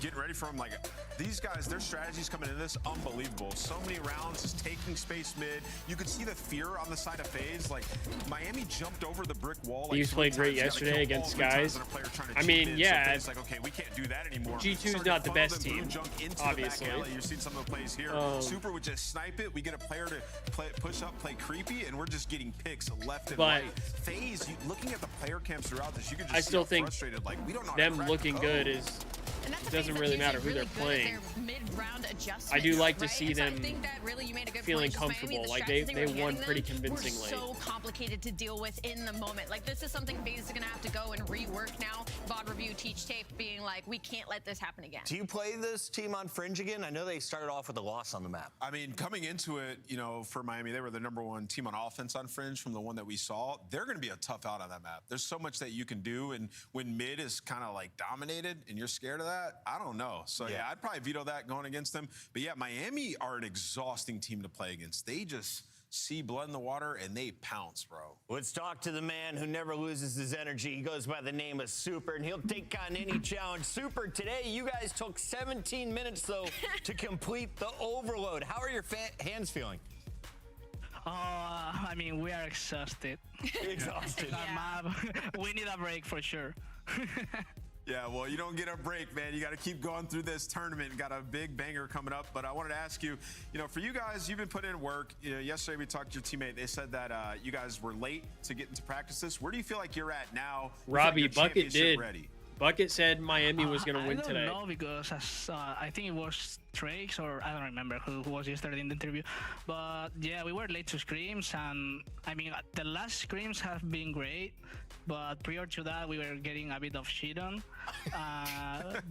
getting ready for them. Like, these guys, their strategies coming into this, unbelievable. So many rounds, just taking space mid. You could see the fear on the side of FaZe. Like, Miami jumped over the brick wall. Like, Thieves played great 3 times. You gotta yesterday kill against all 3 times Skies. and a player trying to I cheat mean, in. yeah, So FaZe like, okay, we can't do that anymore. G2 is Started not the to funnel best them team, blue junk into obviously. The back alley. You've seen some of the plays here. Super would just snipe it. We get a player to push up, play creepy, and we're just getting picks left and But right. FaZe, looking at the player cams throughout this, you can just I see still how think frustrated. Like, we don't know how to them crack looking the good code. is And that's a doesn't phase really that matter is who they're really good at playing. their mid-round adjustments, I do like to right? see And so them I think that really you made a good feeling point. Just Miami, comfortable. the Like, strategies they were won getting pretty them convincingly. Were so complicated to deal with in the moment. Like, this is something FaZe is going to have to go and rework now. VOD review, teach tape, being like, we can't let this happen again. Do you play this team on Fringe again? I know they started off with a loss on the map. I mean, coming into it, for Miami, they were the #1 team on offense on Fringe from the one that we saw. They're going to be a tough out on that map. There's so much that you can do, and when mid is kind of like dominated and you're scared of that, I don't know. So yeah, I'd probably veto that going against them. But yeah, Miami are an exhausting team to play against. They just see blood in the water and they pounce, bro. Let's talk to the man who never loses his energy. He goes by the name of Super, and he'll take on any challenge. Super, today you guys took 17 minutes, though, to complete the overload. How are your hands feeling? I mean, we are exhausted. Exhausted. We need a break for sure. Yeah, well, you don't get a break, man. You got to keep going through this tournament. Got a big banger coming up. But I wanted to ask you, for you guys, you've been putting in work. Yesterday we talked to your teammate. They said that you guys were late to get into practices. Where do you feel like you're at now? Robbie, Your Bucket championship did. Ready? Bucket said Miami was going to win today. I don't know because I think it was Trakes or I don't remember who was yesterday in the interview. But yeah, we were late to scrims, and I mean the last scrims have been great, but prior to that we were getting a bit of shit on.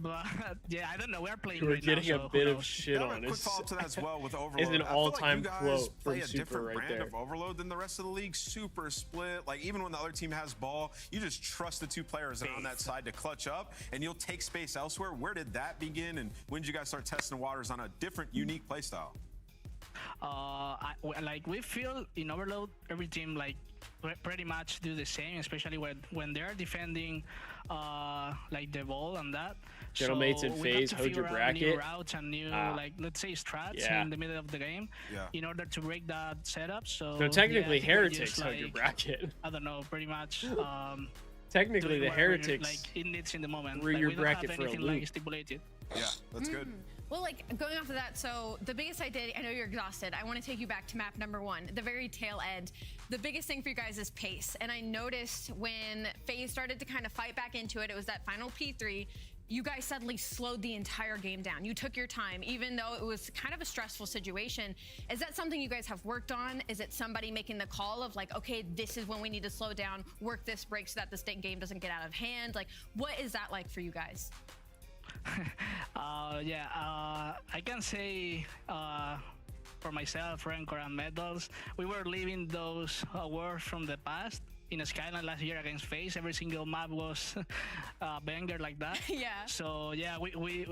But yeah, I don't know. We're playing. We're right getting now, a so bit who of knows? shit on. Quick follow-up to that as well with Overload. Is an I feel all-time like you guys quote play from a Super different right brand there. of Overload than the rest of the league. Super split. Like, even when the other team has ball, you just trust the 2 players that are on that side to clutch up, and you'll take space elsewhere. Where did that begin, and when did you guys start testing the waters on a different, unique play style? We feel in Overload, every team pretty much do the same, especially when they're defending the ball and that. Gentlemates so and we FaZe, have to hold your figure out new bracket. routes and new let's say strats in the middle of the game in order to break that setup. So technically, yeah, Heretics hold your bracket. I don't know, pretty much. Technically, the Heretics it needs in the moment. were your we don't bracket have for a anything loop. stipulated. Yeah, that's good. Well, going off of that, so the biggest I know you're exhausted. I want to take you back to map #1, the very tail end. The biggest thing for you guys is pace. And I noticed when FaZe started to kind of fight back into it, it was that final P3. you guys suddenly slowed the entire game down. You took your time, even though it was kind of a stressful situation. Is that something you guys have worked on? Is it somebody making the call of like, okay, this is when we need to slow down, work this break so that the state game doesn't get out of hand? Like, what is that like for you guys? I can say for myself, Rancor and Medals, we were living those wars from the past. In Skyline last year against FaZe, every single map was a banger like that. Yeah. So yeah, we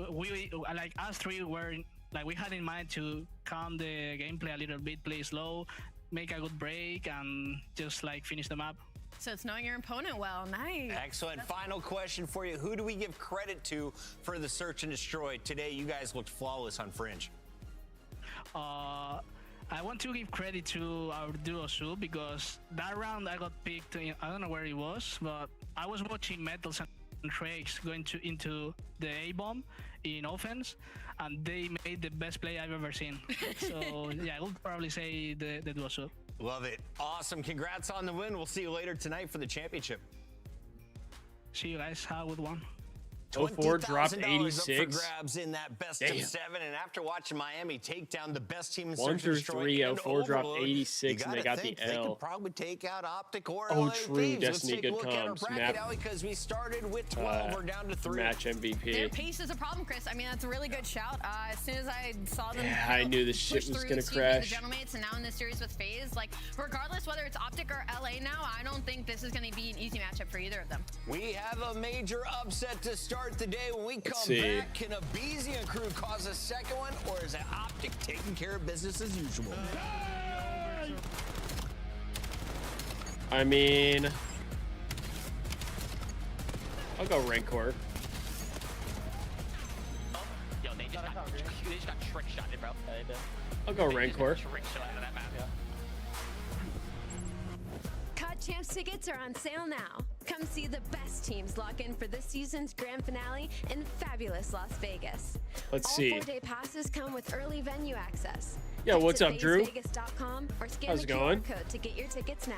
like us three were like we had in mind to calm the gameplay a little bit, play slow, make a good break, and just like finish the map. So it's knowing your opponent well. Nice. Excellent. Final question for you. Who do we give credit to for the search and destroy? Today, you guys looked flawless on Fringe. I want to give credit to our duo Sue because that round I got picked. I don't know where it was, but I was watching Metals and Trakes going into the A-bomb in offense, and they made the best play I've ever seen. So yeah, I would probably say the duo Sue. Love it. Awesome. Congrats on the win. We'll see you later tonight for the championship. See you guys. Have a good one. 04 dropped $20,000 up 86. for grabs in that best of 7. And after watching Miami take down the best team in 1 search and through destroy 3, and 04 dropped Overload, 86, and they got the They L. could probably take out OpTic or Oh, LA true. Thieves. Destiny Let's take a good look at our comms. bracket, Map. because we started with 12. We're down to 3. Match MVP. Their pace is a problem, Chris. I mean, that's a really good shout. As soon as I saw them, Yeah, I knew this shit was gonna crash. The Gentlemates, and now in this series with FaZe, like regardless whether it's OpTic or LA now, I don't think this is going to be an easy matchup for either of them. We have a major upset to start the day. When we come see. back, can a Bezian crew cause a second one, or is it OpTic taking care of business as usual? I mean, I'll go Rancor. Yo, they just got trick shotted, bro. I'll go Rancor. Trick shot out of that map, yeah. COD Champs tickets are on sale now. Come see the best teams lock in for this season's grand finale in fabulous Las Vegas. Let's All see. 4-day passes come with early venue access. Yo, Head what's to up, Drew? FazeVegas.com or scan How's the it going? QR code to get your tickets now.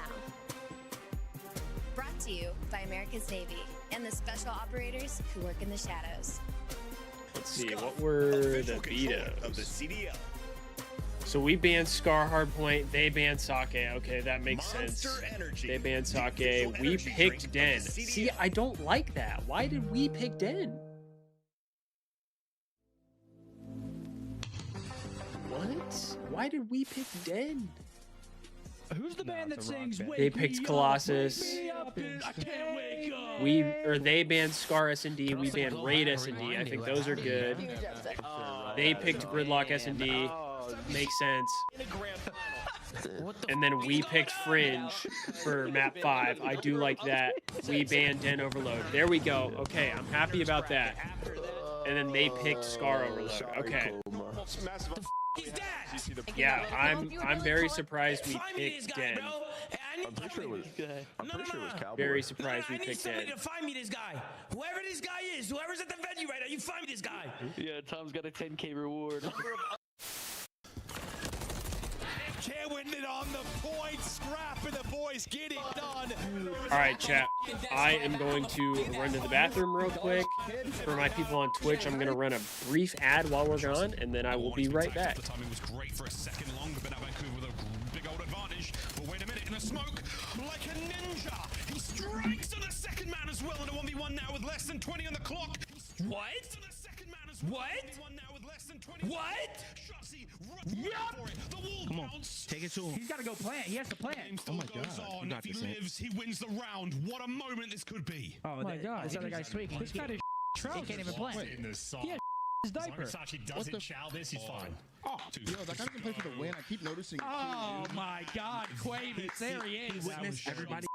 Brought to you by America's Navy and the special operators who work in the shadows. Let's see, what were the vetoes? Of the CDL. So we banned Scar Hardpoint, they banned Sake. Okay, that makes sense. Monster Energy. They banned The Sake. official We energy picked drink Den. of the See, CDL. I don't like that. Why did we pick Den? What? Why did we pick Den? Who's the band that sings "Wake They picked Me Colossus. Up, wake me up, I can't wake up"? They banned Scar S&D. We banned Raid S&D. I think those are good. They picked Gridlock S&D. Makes sense. And then we picked Fringe for map 5. I do like that. We banned Den Overload. There we go. Okay, I'm happy about that. And then they picked Scar Overload. Okay. Yeah, I'm very surprised we picked Den. I'm pretty sure it was Cowboy. Very surprised we I need picked somebody Den. to find me this guy. Whoever this guy is, whoever's at the venue right now, you find me this guy. Yeah, Tom's got a 10K reward. Can't win it on the point. Scrap and the boys get it done. All right, chat. I am going to run to the bathroom real quick. For my people on Twitch, I'm going to run a brief ad while we're gone, and then I will be right back. The timing was great for a second long, but now Vancouver with a big old advantage. But wait a minute, in a smoke, like a ninja, he strikes on the second man as well in a 1v1 now with less than 20 on the clock. What? What? What? Come on, take it to him. He's got to go plant. He has to plant. Oh my God. If he lives, he wins the round. What a moment this could be. Oh my God. This other guy's tweaking. This guy is trousers. He can't even plant. In this song. Yeah, his diaper. As long as Sachi doesn't chow this, he's fine. Oh, yo, that guy doesn't play for the win. I keep noticing. Oh my God, Quavis. There he is. Everybody.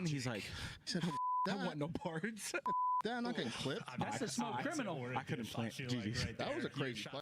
He's like, I want no parts. Damn, I can clip. That's a smoke criminal. I couldn't plant. GG. That was a crazy play.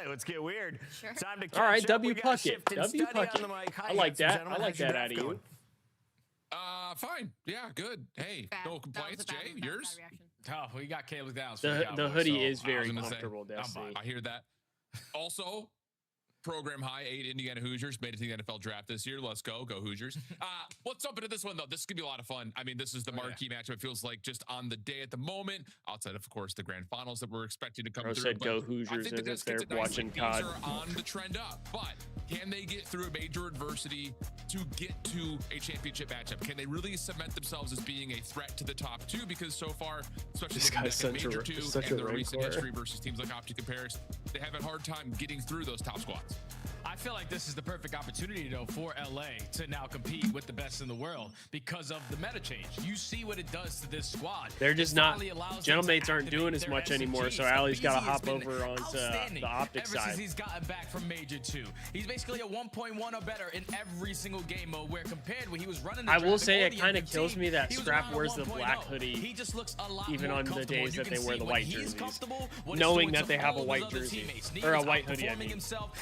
right, let's get weird. Sure. Time to catch All right, up. W We got pucket. Shift and W Study on pucket. the mic. Hi, I like handsome that. gentlemen. I like How's your that draft out of you. going? Fine. Yeah, good. Hey, no complaints. Jay, yours? Oh, we got Caleb down. The hoodie is very comfortable, Destiny. I hear that. Also, program high 8 Indiana Hoosiers made it to the NFL draft this year. Let's go Hoosiers. Let's jump into this one though. This is gonna be a lot of fun. I mean, this is the marquee matchup. It feels like just on the day at the moment, outside of course the grand finals that we're expecting to come through. Said go Hoosiers as if they're watching COD. On the trend up, but can they get through a major adversity to get to a championship matchup? Can they really cement themselves as being a threat to the top 2? Because so far, especially this guy's looking at Major 2 and their recent rancor. history versus teams like OpTic and Paris, they have a hard time getting through those top squads. I feel like this is the perfect opportunity, though, for LA to now compete with the best in the world because of the meta change. You see what it does to this squad. They're just not, Gentlemates aren't doing as much anymore, so Ali's got to hop over onto the OpTic side. Ever since he's gotten back from Major 2, he's basically a 1.1 or better in every single game mode, where compared when he was running the I will say it kind of kills me that Scrap wears the black hoodie he just looks a lot even more on the days that they wear the white jerseys, what knowing that they have a white jersey or a white hoodie. I mean,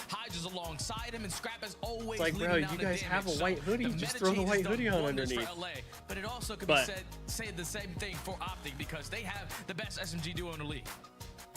Hydras alongside him, and Scrap is always it's like, bro, you guys have a white hoodie. Just throw the white hoodie on underneath. But it also could be said the same thing for OpTic because they have the best SMG duo in the league.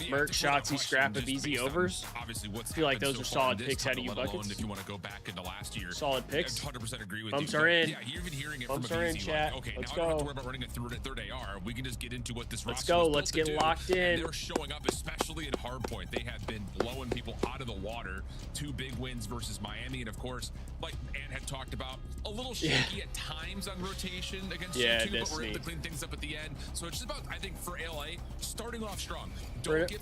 Merc, Shotzzy, Scrap of easy overs. Obviously, what's I feel like those are solid picks out of you buckets. buckets. If you want to go back into last year, solid picks. 100% agree with Bumps you. are in. Yeah, you're even hearing it Bumps from are a in, chat. Like, okay, let's now I don't have to go. worry about running a third AR. We can just get into what this let's roster go. was Let's built get to do. locked in. And they're showing up, especially in hardpoint. They have been blowing people out of the water. 2 big wins versus Miami, and of course, like Ant had talked about, a little shaky at times on rotation against G2, but we're able to clean things up at the end. So it's just about, I think, for LA, starting off strong.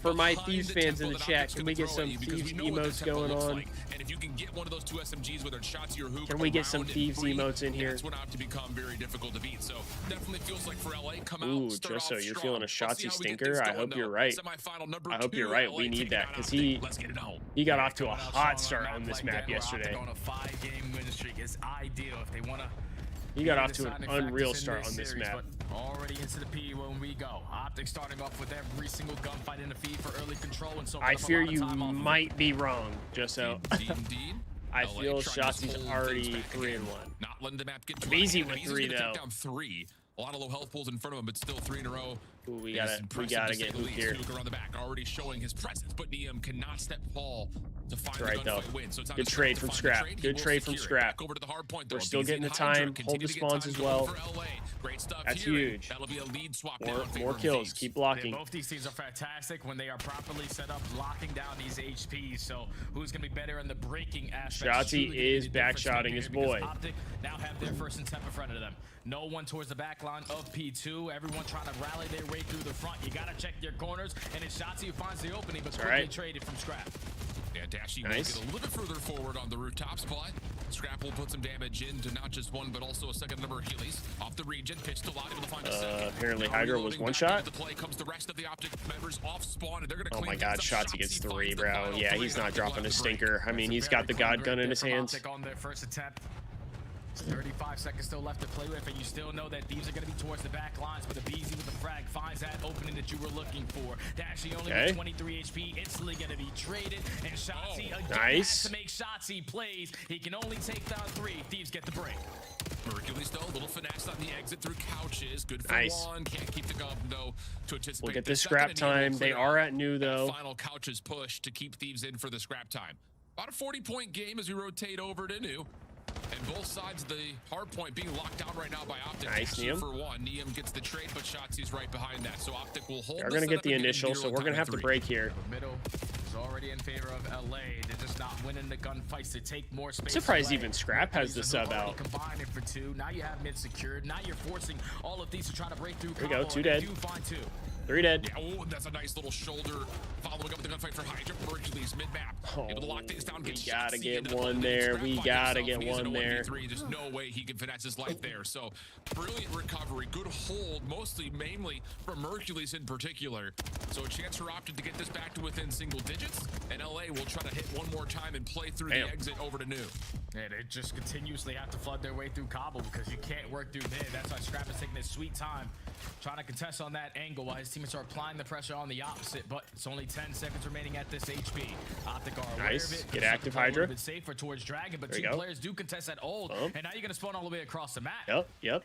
For my Thieves fans in the chat, can we get some Thieves emotes going on? Like. And if you can get one of those 2 SMGs, whether it's Shotzzy or Hook, can we get some Thieves emotes in here? That's when to become very difficult to beat. So definitely feels like for LA, come Ooh, out, start Jusso, off you're strong. feeling a Shotzzy stinker. I hope you're right. I hope you're right. We need that because he got off to a hot start on this map yesterday. On a 5-game win streak is ideal if they want to. He got off to an unreal start on this map. Already into the P when we go. OpTic starting off with every single gunfight in the feed for early control, and so I fear you might be wrong, Jusso. I feel Shotzi's already 3-1. Not letting the map get too easy with 3 though. Take down 3. A lot of low health pools in front of him, but still 3 in a row. Ooh, we gotta get Luke here. Luke around the back, already showing his presence, but Neum cannot step Paul to find the gunfight win. So it's good trade from Scrap. Good trade from Scrap. Over to the hard point, we're still getting the time. Hold the spawns as well. Great stuff. That's huge. That'll be a lead swap. More kills. Keep blocking. Yeah, both these teams are fantastic when they are properly set up, locking down these HPs. So who's going to be better in the breaking aspect? Shotzzy is backshotting his boy. OpTic now have their first and 10 in front of them. No one towards the back line of P2. Everyone trying to rally their way through the front. You got to check your corners, and it's Shotzzy who finds the opening, but quickly traded from Scrap. Yeah, Dashy will get a little bit further forward on the rooftops, but Scrap will put some damage into not just one, but also a second number of Heelys. Off the region, pitched a lot, able to find a second. Apparently Hydra was one shot. The play comes the rest of the OpTic members off spawn, and they're gonna oh my god, Shotzzy gets 3, bro. Yeah, he's not dropping a stinker. I mean, he's got the God gun in his hands. On their first attempt. 35 seconds still left to play with, and you still know that these are going to be towards the back lines, but the BZ with the frag finds that opening that you were looking for. Dashy only with 23 HP, instantly going to be traded, and Shotzzy again has to make Shotzzy plays. He can only take down 3. Thieves get the break. Mercury's though, a little finesse on the exit through couches. Good for one. Can't keep the gun though to anticipate. We'll get the scrap time. They are at new though. Final couches push to keep Thieves in for the scrap time. About a 40-point game as we rotate over to new. And both sides of the hard point being locked down right now by OpTic. Nice, Neum. For one, Neum gets the trade, but Shotzi's right behind that. So OpTic will hold. They're going to get the initial, so we're going to have to break here. The middle is already in favor of LA. They're just not winning the gunfights. They take more space. Surprised even Scrap has the sub out. Combining for 2. Now you have mid secured. Now you're forcing all of these to try to break through. There we go. 2 dead. 3 dead. Yeah, oh, that's a nice little shoulder following up with the gunfight for Hydra. Mercury's mid-map. Able to lock things down. We gotta get one there. We gotta get one there. There's no way he can finesse his life there. So brilliant recovery. Good hold, mainly from Mercury's in particular. So a chance for OpTic to get this back to within single digits. And LA will try to hit one more time and play through the exit over to new. Yeah, they just continuously have to flood their way through Cobble because you can't work through mid. That's why Scrap is taking his sweet time, trying to contest on that angle while his team teammates are applying the pressure on the opposite, but it's only 10 seconds remaining at this HP. OpTic are aware of it. Get active, Hydra. A bit safer towards Dragon, but two players do contest that ult, and now you're gonna spawn all the way across the map. Yep.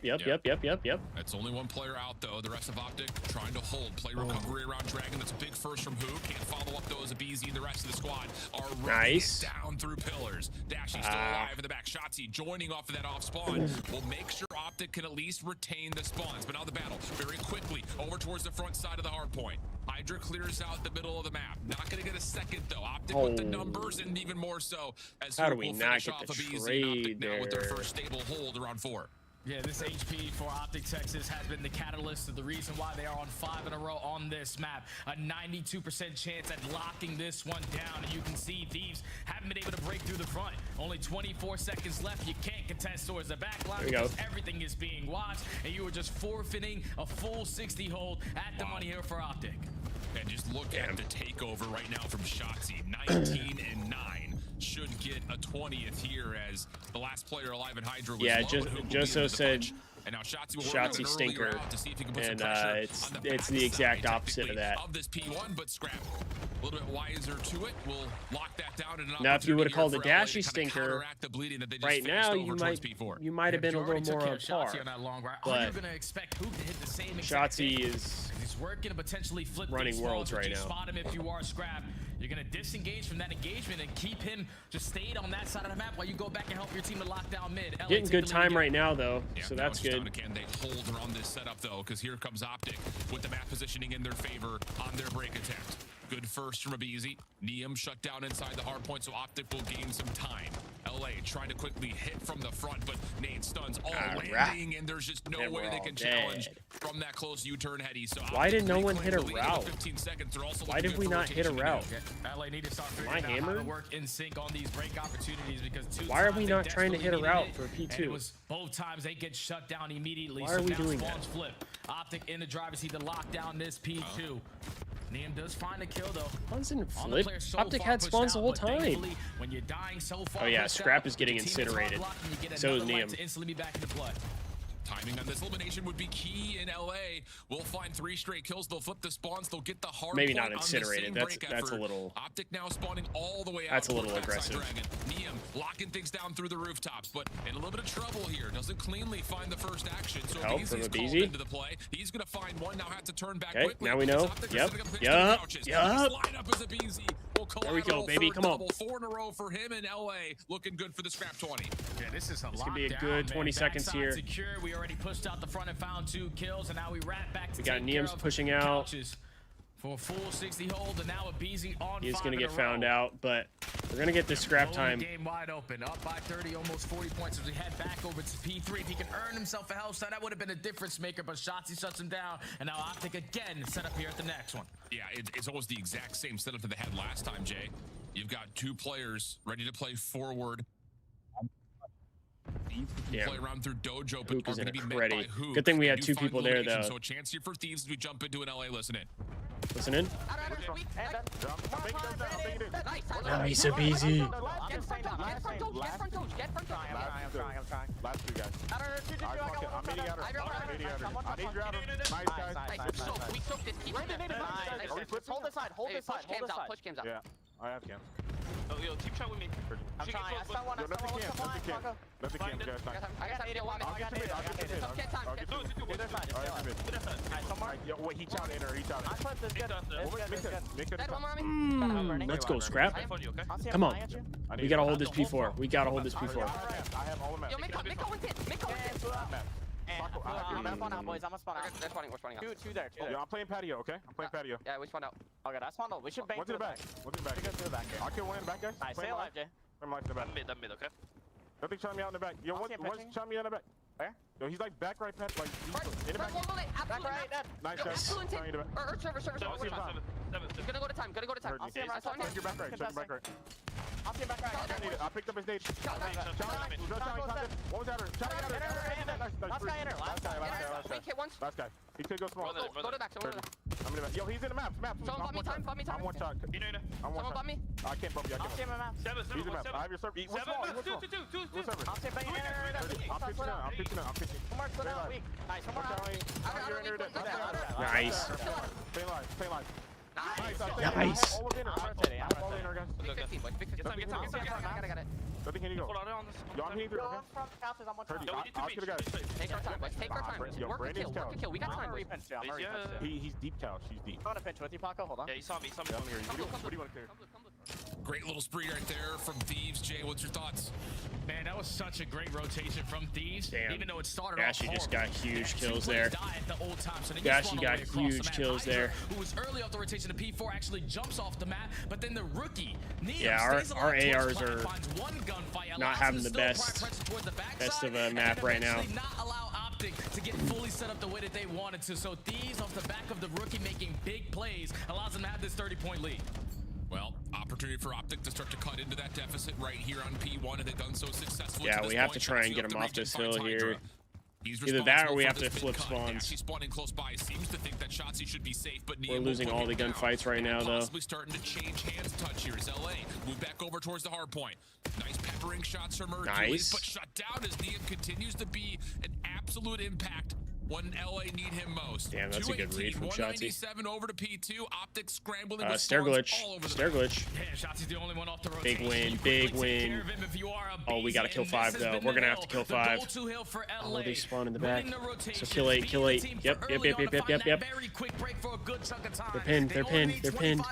That's only one player out though. The rest of OpTic trying to hold play recovery around Dragon. That's a big first from who. Can't follow up though as a BZ. The rest of the squad are running it down through pillars. Dashy still alive in the back. Shotzzy joining off of that off spawn will make sure OpTic can at least retain the spawns. But now the battle very quickly over towards the front side of the hard point. Hydra clears out the middle of the map. Not going to get a second though. OpTic with the numbers, and even more so as how do we will not finish get off the a BZ trade and OpTic now with their there? first stable hold around 4. Yeah, this HP for OpTic Texas has been the catalyst of the reason why they are on 5 in a row on this map. A 92% chance at locking this one down. And you can see Thieves haven't been able to break through the front. Only 24 seconds left. You can't contest towards the back line because everything is being watched. And you are just forfeiting a full 60 hold at the money here for OpTic. And just look at the takeover right now from Shotzzy. 19 and 9. Should get a 20th here as the last player alive in Hydra was Joso said and now Shotzzy stinker, to see if he can put and some it's the exact opposite of that. Of this P1, but Scrap a little bit wiser to it. We'll lock that down. And now, if you would have called the Dashy stinker right now, you might have been a little more on par. But Shotzzy is working to potentially flip running worlds right now. Spot him if you are Scrap. You're going to disengage from that engagement and keep him just stayed on that side of the map while you go back and help your team to lock down mid. Getting good time right now, though, so that's good. Can they hold around this setup, though? Because here comes OpTic with the map positioning in their favor on their break attempt. Good first from Abizi. Neum shut down inside the hard point, so OpTic will gain some time. LA trying to quickly hit from the front, but Nate stuns all landing, and there's just no way they can challenge from that close U-turn heady. So why did no one hit a route? 15 seconds. Why did we not hit a route? LA need to start figuring out how to work in sync on these break opportunities because why are we not trying to hit a route for P2? And it was both times they get shut down immediately. Why are we doing that? Flip. OpTic in the driver's seat to lock down this P2. Neum does find a kill though. Spawns didn't flip. OpTic had spawns the whole time. When you're dying so far, oh yeah, Scrap is getting incinerated. So is Neum. Instantly be back in the play. Timing on this elimination would be key in LA. We'll find 3 straight kills. They'll flip the spawns. They'll get the hard maybe point not incinerated. That's a little. OpTic now spawning all the way out. That's a little aggressive. Neum locking things down through the rooftops, but in a little bit of trouble here. Doesn't cleanly find the first action. So he's called into the play. He's gonna find one. Now have to turn back quickly. Now we know. Yep. Line up as a BZ. There we go, baby. Come on. 4 in a row for him in LA. Looking good for the Scrap 20. Yeah, this is gonna be a good 20 seconds here. Secure. We already pushed out the front and found 2 kills, and now we wrap back to we got Neum's pushing out for a full 60 hold, and now a BZ on. He's gonna get found out, but we're gonna get this Scrap time. Game wide open, up by 30, almost 40 points as we head back over to P3. If he can earn himself a health stat, that would have been a difference maker, but Shotzzy shuts him down, and now OpTic again set up here at the next one. Yeah, it's almost the exact same setup that they had last time, Jay. You've got 2 players ready to play forward. Play around through Dojo, but are going to be met by Hook. Good thing we had 2 people there, though. So a chance here for Thieves as we jump into an LA. Listen in. Listen in. Nice, a BZ. I'm Push cams out. Yeah, I have cams. Yo, keep trying with me. I'm trying. I saw one. Let the cams, guys. I got 8 1. I'll get you mid. Yo, wait, he shot in her. Let's go, Scrap. Come on. We gotta hold this P4. We gotta hold this P4. I have all the maps. Yo, Miko wins it. I'm gonna spawn out, boys. I'm gonna spawn out. We're spawning out. Two there. Yo, I'm playing patio, okay? I'm playing patio. Yeah, we spawned out. Okay, that's spawned out. We should bank to the back. I'll kill one in the back, guys. Nice, stay alive, Jay. I'm in the back. I'm mid, okay? Nothing shot me out in the back. Yo, one's shot me out in the back. Where? Yo, he's like back right, Pat. Like, in the back. Back right, nice, guys. Or server. He's gonna go to time. I'll see him right. Check your back right. I'll see him back right. I picked up his nade. What was that? Last guy. He could go small. Last guy. Go to the back. I'm in the map. Yo, he's in the map. Someone bought me time. I'm one shot. Someone bought me. I can't bump you. I I'll see him in the map. He's in the map. I have your server. Two. I'll see him banging in there. I'm pitching. One more split out. Weak. Nice. One more out. Nice. Stay alive. Nice. All of in. All in, guys. Big 15, boys. Big 15. Get some. Got it. Nothing can you go. Yo, I'm hitting through. From South is on one shot. I'll kill the guys. Take our time, boys. Take our time. Yo, Work the Brandon's kill. Work the kill. We got time. I'm already pinched. He's deep couch. He's deep. I'm gonna pinch with you, Paco. Hold on. Yeah, he saw me. Yeah, I'm here. What do you want to clear? Great little spree right there from Thieves. Jay, what's your thoughts? Man, that was such a great rotation from Thieves. Damn. Even though it started Gashi off just got huge kills there. So Gashi got huge kills there. Who was early off the rotation, the P4 actually jumps off the map, but then the rookie, Neo, Yeah, our ARs are gunfight, not having the best of a map right now. Not allow OpTic to get fully set up the way that they wanted to. So Thieves, off the back of the rookie making big plays, allows them to have this 30-point lead. Well, opportunity for OpTic to start to cut into that deficit right here on P1, and they've done so successfully. Yeah, we have to try and get him off this hill here. Either that or we have to flip spawns. She's spawning close by. Seems to think that Shotzi should be safe, but we're losing all the gunfights right now, though. Possibly starting to change hands touch here as LA move back over towards the hard point. Nice peppering shots from Hercules, but shut down as Niem continues to be an absolute impact when LA need him most. Damn, that's a good read from Shotzi. 197 over to P2. OpTic scrambling. Stair glitch. Stair glitch. Yeah, Shotzi's the only one off the rotation. Big win. Big win. Oh, we gotta kill 5 though. We're gonna have to kill 5. Oh, they spawn in the back. So kill 8. Kill 8. Yep. They're pinned. They're pinned. They're pinned.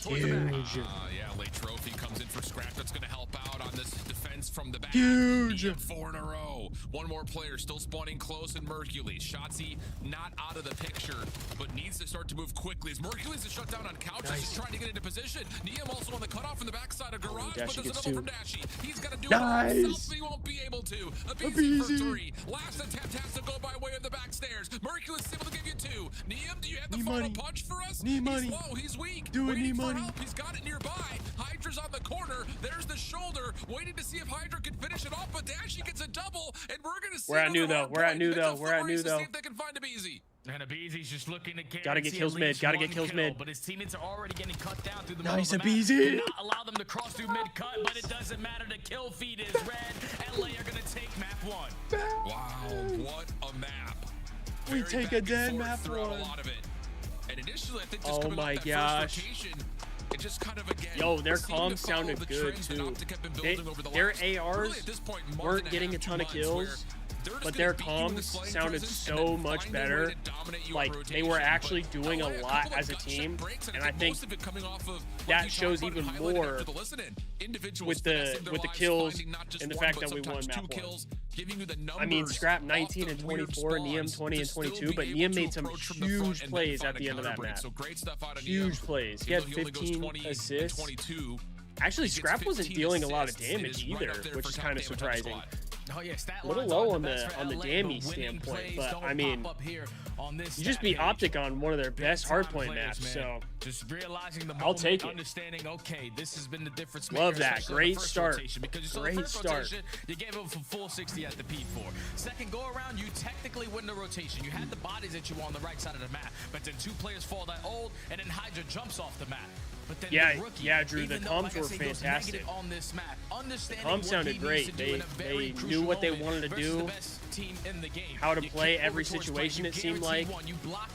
Huge. Yeah, late trophy comes in for Scrap. That's gonna help out on this defense from the back. Huge. 4 in a row. One more player still spawning close in Mercules. Shotzi not out of the picture, but needs to start to move quickly. As Mercules is shut down on couches, he's trying to get into position. Niem also on the cutoff in the backside of Garage, but there's another from Dashy. He's got to do it himself, he won't be able to. A BZ for 3. Last attempt has to go by way of the back stairs. Mercules is able to give you 2. Niem, do you have the final punch for us? He's low, he's weak. Waiting for help. He's got it nearby. Hydra's on the corner. There's the shoulder. Waiting to see if Hydra can finish it off, but Dashy gets a double, and we're going to see. We're at new though. We're at new though. See if they can find a BZ. And Abeezy's just looking to gotta get kills mid. Gotta get kills mid. But his teammates are already getting cut down through the nice middle of the Abeezy. map. Not allow them to cross through mid cut, but it doesn't matter. The kill feed is red. LA are gonna take map 1. Wow, what a map. We take a dead map 1. A lot of it. And initially, I think just oh my gosh. It just kind of again. Yo, their comms sounded good too. Their ARs weren't getting a ton of kills, but their comms sounded so much better. Like they were actually doing a lot as a team, and I think that shows even more with the kills and the fact that we won map 1. I mean, Scrap 19 and 24, Niem 20 and 22, but Niem made some huge plays at the end of that map. Huge plays. He had 15 assists. Actually, Scrap wasn't dealing a lot of damage either, which is kind of surprising. Oh, yeah, a little low on the damage standpoint, but I mean, you just beat OpTic on one of their best hardpoint maps, so just realizing I'll take it. Understanding, okay, this has been the difference. Love that. Great start. Great start. You gave him a full 60 at the P4. Second go around, you technically win the rotation. You had the bodies that you were on the right side of the map, but then 2 players fall that old, and then Hydra jumps off the map. But then yeah, the rookie, yeah, Drew. The comms were fantastic. On this map, the comms sounded great. They knew what they wanted to do, how to play every situation. It seemed like,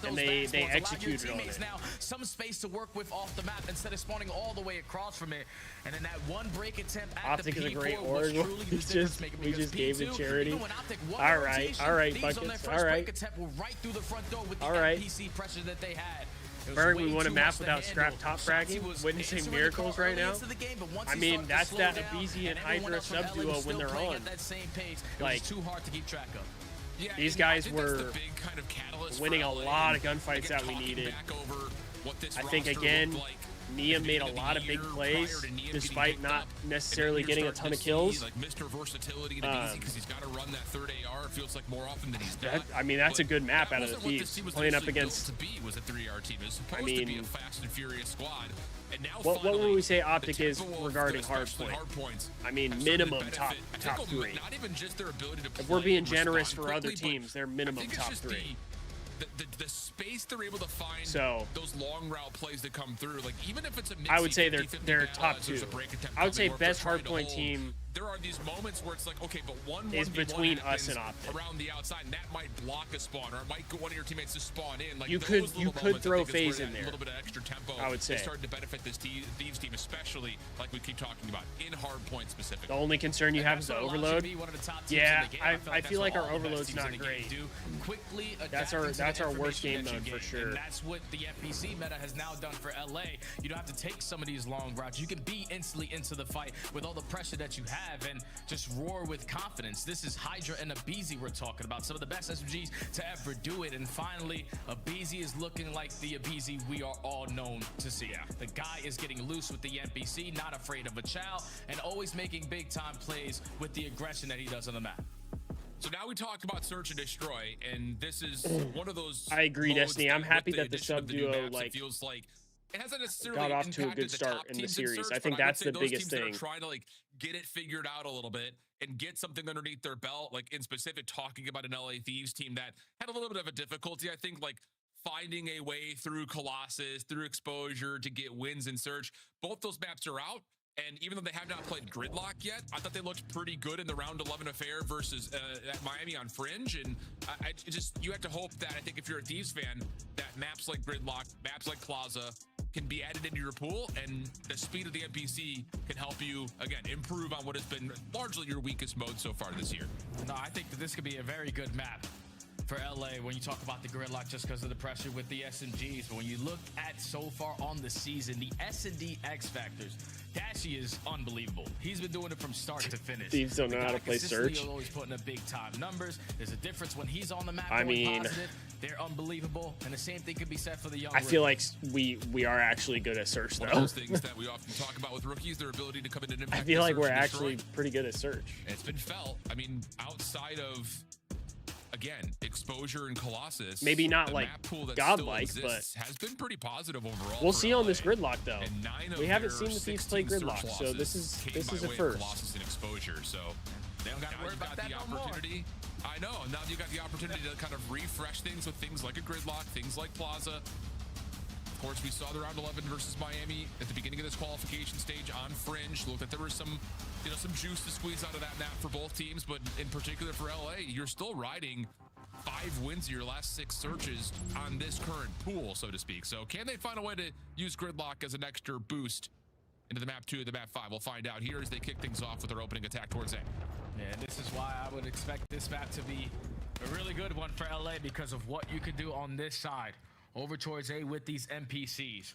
and they executed on it. Now some space to work with off the map instead of spawning all the way across from it. And then that one break attempt at OpTic the is a great P4 org. We just gave it charity. All right, buckets. All right. All right. That they had. Berg, we won a map without Scrap top fragging, witnessing miracles right now. I mean, that's that Abeezy and Hydra sub duo when they're on. Like, these guys were winning a lot of gunfights that we needed. I think, again, Niem made a lot of big plays, despite not necessarily getting a ton of kills. Like Mr. Versatility and easy because he's got to run that third AR. It feels like more often than he's done. I mean, that's a good map out of the Thieves. Playing up against. Was a 3R team. It was supposed to be a fast and furious squad. And now what would we say OpTic is regarding hardpoint? I mean, minimum top 3. Not even just their ability to play. If we're being generous for other teams, they're minimum top 3. the space they're able to find So those long route plays that come through, like even if it's a I would say 50-50 they're balance, top there's 2. a break attempt I would say coming, or if they're best trying to hardpoint hold, team. There are these moments where it's like, okay, but one is between us and happens OpTic. around the outside, and that might block a spawn, or it might get one of your teammates to spawn in. Like You those could little moments, I throw think, is where phase that in there. A little bit of extra tempo. I would say is starting to benefit this Thieves team, especially like we keep talking about in hardpoint specifically. The only concern you have is the overload. Yeah, I feel like our all the best overload's teams in not the game great. do. Quickly That's adapt to our the worst game information mode that for you get. sure. And that's what the FPC meta has now done for LA. You don't have to take some of these long routes. You can be instantly into the fight with all the pressure that you have and just roar with confidence. This is Hydra and aBeZy we're talking about. Some of the best SMGs to ever do it. And finally, aBeZy is looking like the aBeZy we are all known to see. Yeah. The guy is getting loose with the NPC, not afraid of a chow, and always making big time plays with the aggression that he does on the map. So now we talked about search and destroy, and this is one of those. I agree, modes Destiny. I'm with happy the that the addition of sub the new duo maps, like it feels like it hasn't necessarily got off to a impacted good the start top in the teams series. search, I think but would that's say the those biggest teams that thing. are trying to like get it figured out a little bit and get something underneath their belt. Like in specific, talking about an LA Thieves team that had a little bit of a difficulty, I think, like finding a way through Colossus, through exposure to get wins in search. Both those maps are out. And even though they have not played Gridlock yet, I thought they looked pretty good in the round 11 affair versus at Miami on Fringe. And I just, you have to hope that, I think if you're a Thieves fan, that maps like Gridlock, maps like Plaza can be added into your pool, and the speed of the NPC can help you, again, improve on what has been largely your weakest mode so far this year. No, I think that this could be a very good map for LA when you talk about the Gridlock just because of the pressure with the SMGs. But when you look at so far on the season, the S&D X factors, Dashy is unbelievable. He's been doing it from start to finish. Thieves don't know how to play search. Always putting up big time numbers. There's a difference when he's on the map. I mean, positive. They're unbelievable, and the same thing could be said for the young. I feel like we are actually good at search though. One of those things that we often talk about with rookies, their ability to come in and impact. I feel like search we're and actually destroy. pretty good at search. It's been felt. I mean, outside of, again, exposure and Colossus, Maybe not the like map pool that godlike, still exists has been pretty positive overall. We'll for see LA. on this Gridlock though. And 9 of We haven't their seen the Thieves play 16 search Gridlock, so losses this is came a by way of first. Colossus and exposure. So they don't got to worry about that the no more. opportunity. I know. Now you got the opportunity to kind of refresh things with things like a Gridlock, things like Plaza. Of course, we saw the round 11 versus Miami at the beginning of this qualification stage on Fringe. Looked like there was some, some juice to squeeze out of that map for both teams, but in particular for LA, you're still riding 5 wins of your last 6 searches on this current pool, so to speak. So can they find a way to use Gridlock as an extra boost into the map 2 and the map 5? We'll find out here as they kick things off with their opening attack towards A. Yeah, this is why I would expect this map to be a really good one for LA because of what you could do on this side over towards A with these NPCs.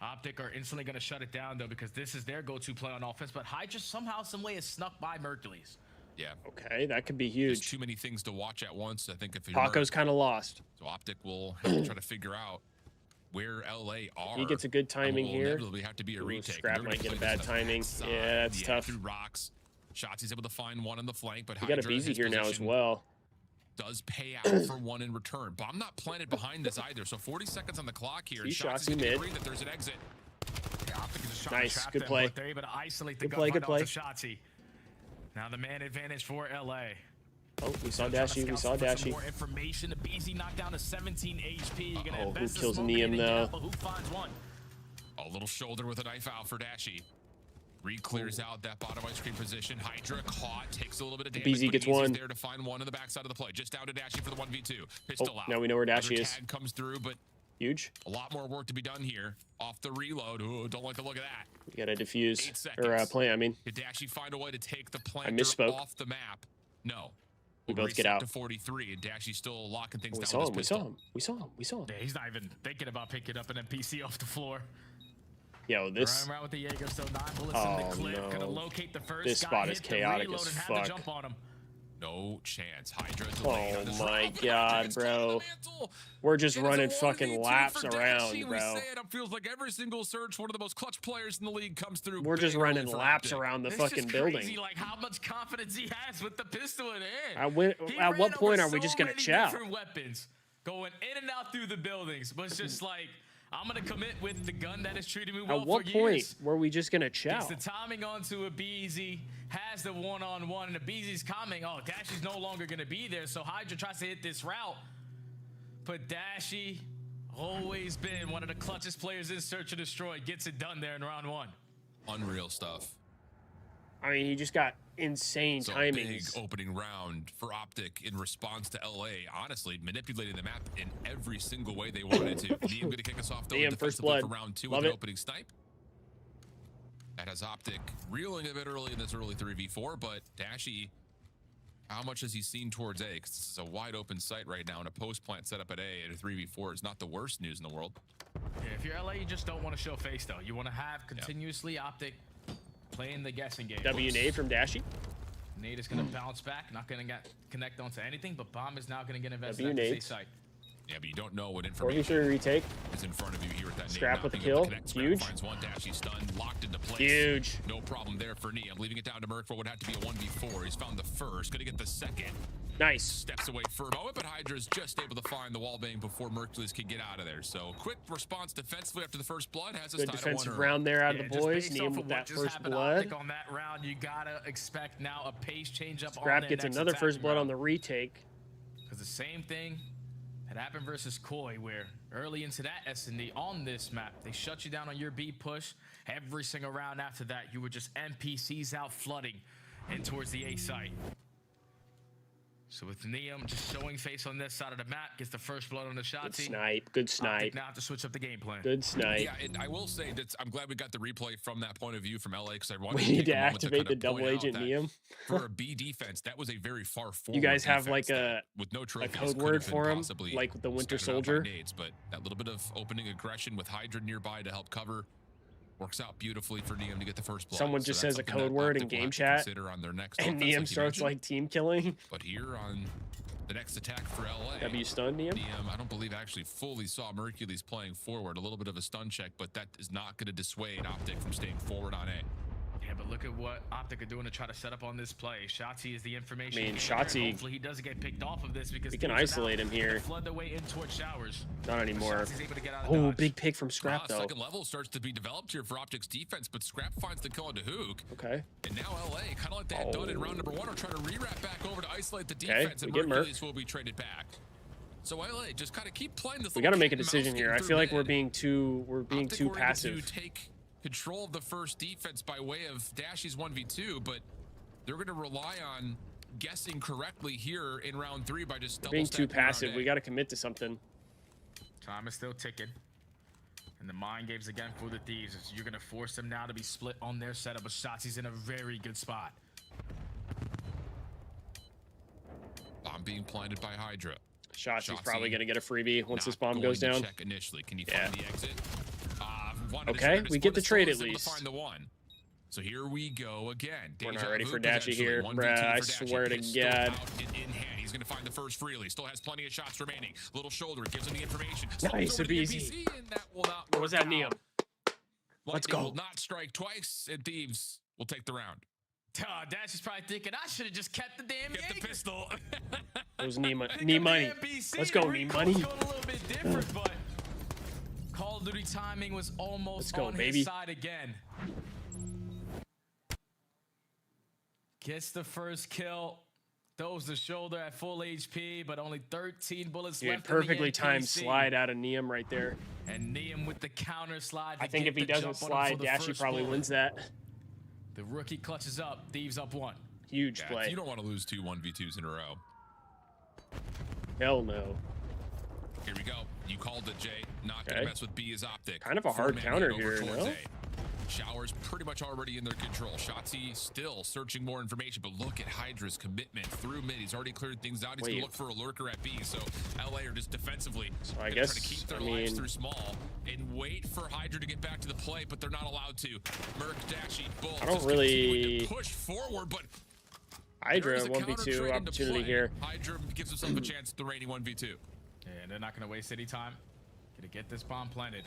OpTic are instantly going to shut it down though because this is their go-to play on offense, but Hydra somehow, some way is snuck by Mercules. Yeah. Okay, that could be huge. There's too many things to watch at once. I think if you're Paco's kind of lost. So OpTic will have to try to figure out where LA are. He gets a good timing here. Inevitably have to be a retake. Scrap might get a bad timing. Yeah, that's tough. Through rocks. Shots, he's able to find one on the flank, but we got a Hydra, BZ here now as position well. Does pay out for one in return. Bomb not planted behind this either. So 40 seconds on the clock here. He Shots mid. agree that there's an exit. Nice, good play. But they're able to isolate the Good play, gun good play. off the Shotzzy. Now the man advantage for LA. Oh, we saw Dashy. We saw Dashy. More information. The BZ knocked down to 17 HP. You're gonna who invest kills in Neum though? Who finds one? A little shoulder with a knife out for Dashy. Re-clears out that bottom ice cream position. Hydra caught, takes a little bit of damage. BZ but gets Easy's one. there to find one on the backside of the play. Just down to Dashy for the 1v2. Pistol out. Now we know where Dashy Another is. tag comes through, but huge. A lot more work to be done here. Off the reload. Ooh, don't like the look of that. We gotta defuse 8 seconds. or plant. I mean, Did Dashy find a way to take the I planter misspoke. off the map? No. We both Reset get out. to 43, and Dashy's still locking things we down saw with him. his We pistol. saw him. We saw him. We saw him. Yeah, he's not even thinking about picking up an NPC off the floor. Yo, this. Running around with the Jaeger, still 9 bullets in the clip. Gonna locate the first This guy, spot is hit the chaotic reload as and had fuck. to jump on him. No chance. Hydra delayed on this Oh my round. god, bro. We're just running fucking laps around, bro. We say it feels like every single search, one of the most clutch players in the league comes through. We're just big running early for laps OpTic. around the It's fucking just building. crazy, like how much confidence he has with the pistol in hand. At He what ran point over are we just so gonna many chow? different weapons, going in and out through the buildings, but it's just like I'm gonna commit with the gun that has treated me well At what for point years. were we just gonna chow? Gets the timing onto aBeZy, has the one-on-one, and aBeZy's coming. Oh, Dashy's no longer gonna be there, so Hydra tries to hit this route. But Dashy, always been one of the clutchest players in Search and Destroy. Gets it done there in round 1. Unreal stuff. I mean, he just got insane timings. Big opening round for OpTic in response to LA. Honestly, manipulating the map in every single way they wanted to. Liam going to kick us off though defensively for round 2 with an opening snipe. That has OpTic reeling a bit early in this early 3v4, but Dashy, how much has he seen towards A? Because it's a wide open site right now, and a post plant set up at A at a 3v4 is not the worst news in the world. Yeah, if you're LA, you just don't want to show face though. You want to have continuously OpTic playing the guessing game. W nade from Dashy. Nade is going to bounce back, not going to connect onto anything, but bomb is now going to get invested W at the nades. safe site. Yeah, but you don't know what information 43 retake. is in front of you here with that Scrap nade. with the kill. Huge. Finds one. Dashy stunned, locked into place. Huge. No problem there for Liam. Leaving it down to Merc for what would have to be a 1v4. He's found the first. Going to get the second. Nice. Steps away for a moment, but Hydra's just able to find the wallbang before Mercules can get out of there. So quick response defensively after the first blood has us Good tied at defensive 1-1. round there out of the boys. Just Liam with that first blood. On that round, you gotta expect now a pace change up. Scrap gets another first blood on the retake. Because the same thing had happened versus Koi, where early into that S&D on this map, they shut you down on your B push. Every single round after that, you were just NPCs out flooding in towards the A site. So with Liam just showing face on this side of the map, gets the first blood on the shot team. Good snipe. Now to switch up the game plan. Good snipe. Yeah, and I will say that I'm glad we got the replay from that point of view from LA, because I wanted We need to activate the double agent Liam. For a B defense, that was a very far forward. You guys have like with no trophies, a code word for him, like the Winter Soldier. Nades, but that little bit of opening aggression with Hydra nearby to help cover works out beautifully for Liam to get the first blood. Someone just says a code word in game chat, on their next and Liam starts like team killing. But here on the next attack for LA, W stun Liam. I don't believe actually fully saw Mercules playing forward. A little bit of a stun check, but that is not going to dissuade OpTic from staying forward on A. Yeah, but look at what OpTic are doing to try to set up on this play. Shotzi is the information. I mean, Shotzi. Hopefully he doesn't get picked off of this because we can isolate him here. Flood their way in towards showers. Not anymore. Oh, big pick from Scrap though. Second level starts to be developed here for OpTic's defense, but Scrap finds the kill into Hook. Okay. And now LA, kind of like they had done in round number 1, are trying to re-wrap back over to isolate the defense, and Mercules will be traded back. So LA just kind of keep playing this. We got to make a decision here. I feel like we're being too passive. To take control of the first defense by way of Dashy's 1v2, but they're going to rely on guessing correctly here in round 3 by just double being too passive. We got to commit to something. Time is still ticking. And the mind games again for the Thieves is you're going to force them now to be split on their setup, but Shotzi's in a very good spot. Bomb being planted by Hydra. Shotzi's probably going to get a freebie once this bomb goes down. Check initially. Can you find the exit? Okay, we get the trade at least. Find the one. So here we go again. We're not ready for Dashy here. Bruh, I swear to God. In hand. He's going to find the first freely. Still has plenty of shots remaining. Little shoulder gives him the information. Nice, easy. What was that, Liam? Let's go. Will not strike twice, and Thieves will take the round. Dash is probably thinking, I should have just kept the damn the pistol. It was knee money. Let's go, knee money. A little bit different, but Call of Duty timing was almost on his side again. Gets the first kill. Throws the shoulder at full HP, but only 13 bullets left. Perfectly timed slide out of Liam right there. And Liam with the counter slide. I think if he doesn't slide, Dashy probably wins that. The rookie clutches up. Thieves up 1. Huge play. You don't want to lose 2 1v2s in a row. Hell no. Here we go. You called it, Jay. Not gonna mess with B as OpTic. Kind of a hard counter here, no? Showers pretty much already in their control. Shotzi still searching more information, but look at Hydra's commitment through mid. He's already cleared things out. He's gonna look for a lurker at B. So LA are just defensively I guess trying to keep their lives through small and wait for Hydra to get back to the play, but they're not allowed to. Merc, Dashy, both. I don't really push forward, but Hydra 1v2 opportunity here. Hydra gives himself a chance at the rainy 1v2. Yeah, they're not gonna waste any time. Gonna get this bomb planted.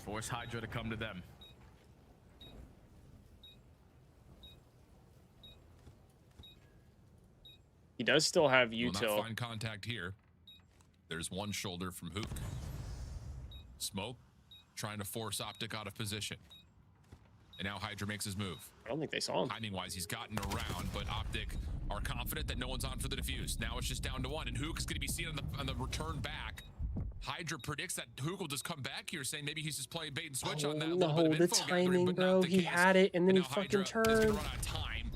Force Hydra to come to them. He does still have util. Will not find contact here. There's one shoulder from Hook. Smoke trying to force OpTic out of position. And now Hydra makes his move. I don't think they saw him. Timing-wise, he's gotten around, but OpTic are confident that no one's on for the defuse. Now it's just down to one, and Hook is going to be seen on the return back. Hydra predicts that Hook will just come back here, saying maybe he's just playing bait and switch on that little bit of the info gathering, timing, but bro. not the He case. had it, and then he now fucking Hydra is gonna turned. run out of time,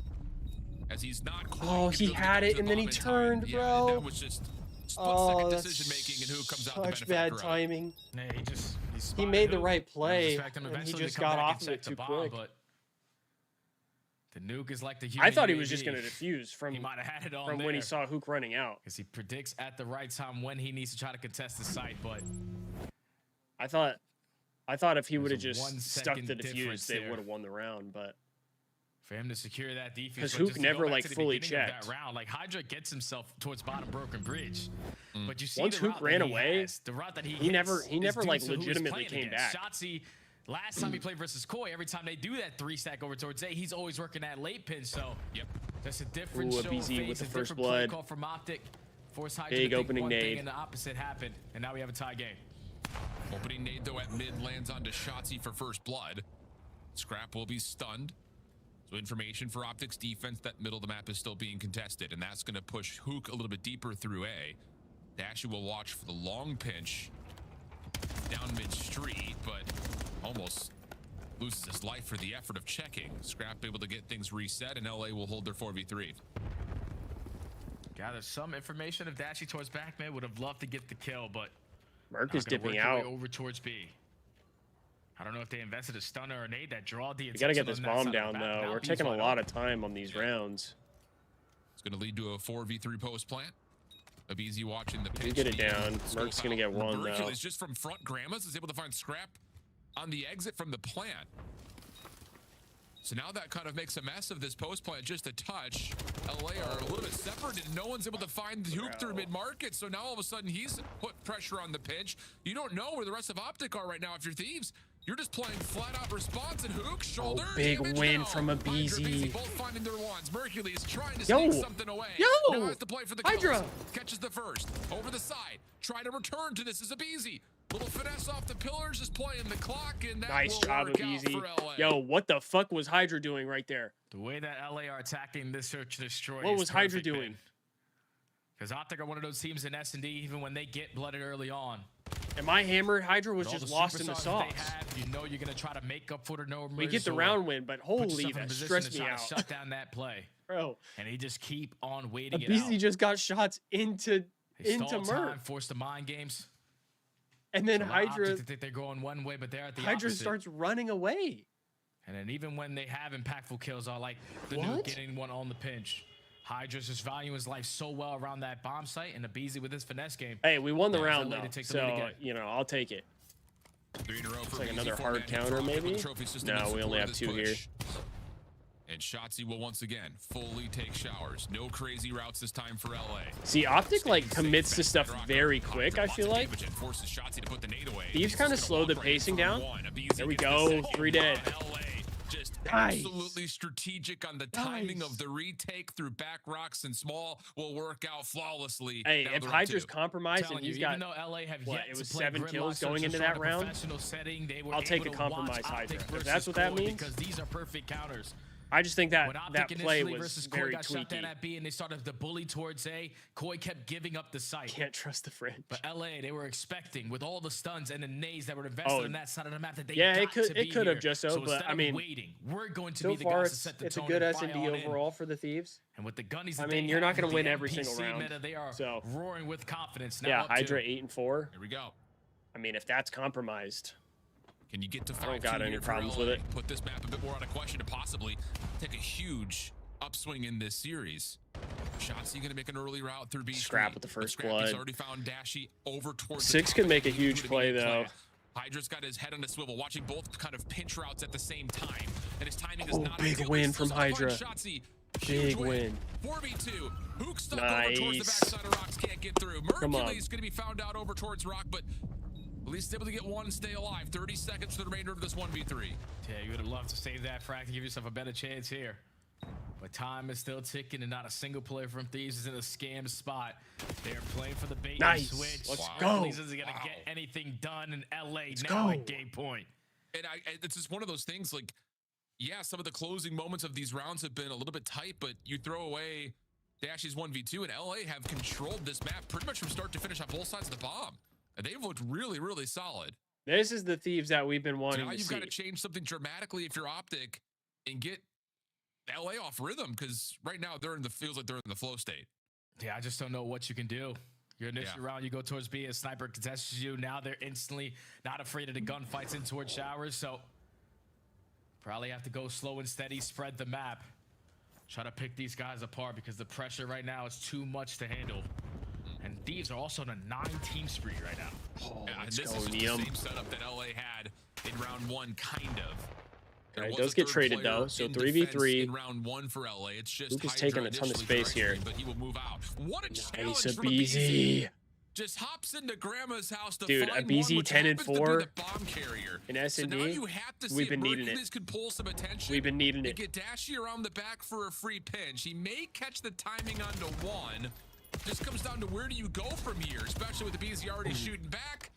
as he's not quite Oh, he able to had get it, to and the then he bomb in turned, time. bro. Yeah, that was just split-second decision-making, and Hook comes out the Such bad benefactor of it. timing. Yeah, He made the right play, Expect him and he eventually just to come got back off and of it check the too bomb, quick. but the nuke is like the I thought he human was just UAV. going to defuse from, He might have had it on from there when he saw Hook running out. because he predicts at the right time when he needs to try to contest the site, but I thought if he would have There's a just 1 stuck second the defuse, difference they there. would have won the round. But for him to secure that defense, 'Cause but Hook just to never, go back like, to the fully beginning of checked. that round, like Hydra gets himself towards bottom broken bridge, but you see once the Hook route ran that he away, has, the route that he never hits is like due to who he's legitimately playing came against. back. Shotzzy, last time he played versus Koi, every time they do that 3-stack over towards A, he's always working that late pin. So that's a different Ooh, a show BZ of with face, the a first different play blood. call from OpTic. Force Hydra Big to think opening one thing nade. and the opposite happened, and now we have a tie game. Opening nade, though, at mid lands onto Shotzzy for first blood. Scrap will be stunned. So information for OpTic's defense, that middle of the map is still being contested, and that's going to push Hook a little bit deeper through A. Dashy will watch for the long pinch down mid-street, but almost loses his life for the effort of checking. Scrap able to get things reset, and LA will hold their 4v3. Gather some information of Dashy towards back mid. Would have loved to get the kill, but Merc not is gonna dipping work their way out. over towards B. I don't know if they invested a stunner or a nade that draw the We got to get attention this on that bomb side of down, the map. though. Now We're B's taking a wide lot open. of time on these rounds. It's going to lead to a 4v3 post plant. Abizi watching the pitch. You get it down. Merc's going to get one, though. Hercules just from front. Grandma's is able to find Scrap on the exit from the plant. So now that kind of makes a mess of this post plant just a touch. LA are a little bit separated. No one's able to find the Hook through mid-market. So now all of a sudden he's put pressure on the pinch. You don't know where the rest of OpTic are right now if you're Thieves. You're just playing flat-out response, and Hook shoulder big damage win now. from Hydra, Abizi. Abizi both finding their wands. Hercules trying to Yo. sneak something away. Yo. Now has to play for the Hydra. kills. Catches the first. Over the side. Try to return to this is Abizi. Little finesse off the pillars, just playing the clock, and that Nice will job, work out Abizi. for LA. Yo, what the fuck was Hydra doing right there? The way that LA are attacking this search and destroy. What was Hydra doing? Because OpTic are one of those teams in S&D, even when they get blooded early on. Am I hammered? Hydra was With all just the lost in the superstars sauce. that they have, you know you're going to try to make up for the no We get the round win, but holy, that stressed me out. Shut down that play. Bro. And he just keep on waiting it out. Abizi just got shots into Stall time, Merc. force the mind games. And then So a lot of Hydra OpTic think they're going one way, but they're at the Hydra opposite. starts running away. And then even when they have impactful kills, I like the What? nuke getting one on the pinch. Hydra's just valuing his life so well around that bomb site, and Abizi with his finesse game. Hey, we won the Yeah, round LA though, to take the lead so again. you know I'll take it. 3 in a row It's for like Abizi, another 4-man hard hit counter, for OpTic with maybe. the trophy system in No, we support only of have this 2 here. push. And Shotzzy will once again fully take showers. No crazy routes this time for LA. See, OpTic like commits to stuff very quick. I feel like Forces Shotzzy to put the nade away. Thieves kind of slowed the pacing down. There we go, 3 dead. Just Nice. absolutely strategic on the timing of the retake through back rocks and small will work out flawlessly. Hey, down if the road Hydra's two. compromised and Telling he's you, got even though LA have what, yet it to was play 7 Gridlock kills search going and into destroy that in a round. professional setting, they were I'll take able a to watch compromised OpTic Hydra. If versus that's what that Koi means. because these are perfect counters. I just think that When OpTic that play initially was versus Koi very got shut down tweaky. at B and they started to bully towards A, Koi kept giving up the site. Can't trust the French. But LA, they were expecting with all the stuns and the nades that were invested Oh, on that side of the map that they yeah, got it could have just so so, but instead I of mean, waiting, we're going to so be the far guys to set the it's a tone good and fly S&D on in. overall for the Thieves. And with the gunnies I that mean, they you're not have going to with win the every single NPC round. meta, they are So roaring with confidence. Now yeah, up Hydra two. 8 and 4. Here we go. I mean, if that's compromised, Can you get to 5-2 I don't got any here for problems LA? with it. Put this map a bit more out of question to possibly take a huge upswing in this series. Shotzzy going to make an early route through B. Scrap with the first He's blood. already found Dashy over towards 6 the can top. make a He huge would play immediate though. Hydra's got his head on a swivel, watching both kind of pinch routes at the same time, and his timing is Oh, not big ideal. win He's from still gonna find Hydra. Shotzzy. Big Huge win. 4v2. Hook stuck over towards the Nice. backside of rocks, can't get through. Come on. Mercules going to be found out over towards rock, but at least able to get one and stay alive. 30 seconds for the remainder of this 1v3. Yeah, you would have loved to save that frag to give yourself a better chance here. But time is still ticking, and not a single player from Thieves is in a scam spot. They are playing for the bait Nice. and switch. Let's Hercules go. isn't going to get anything done in LA Let's now go. at game point. And it's just one of those things, like, yeah, some of the closing moments of these rounds have been a little bit tight, but you throw away Dashy's 1v2, and LA have controlled this map pretty much from start to finish on both sides of the bomb. And they've looked really, really solid. This is the Thieves that we've been wanting now to you've see. got to change something dramatically if you're OpTic and get LA off rhythm, because right now feels like they're in the flow state. Yeah, I just don't know what you can do. Your initial round, you go towards B, a sniper contests you. Now they're instantly not afraid of the gunfights in towards showers, so probably have to go slow and steady, spread the map. Try to pick these guys apart because the pressure right now is too much to handle. And Thieves are also on a 9-team spree right now. Oh, and this is the same setup that LA had in round 1, kind of. All right, does get traded though, so 3v3. In round 1 for LA, it's just Luke is taking a ton of space here. But he will move out. What a challenge nice from aBeZy. Just hops into grandma's house to dude, find aBeZy one, 10 and 4 bomb carrier. in S&D. So now you have to see we've been needing it. Could pull some attention. We've been needing it. Get Dashy around the back for a free pinch. He may catch the timing onto 1. Just comes down to where do you go from here, especially with aBeZy already shooting back.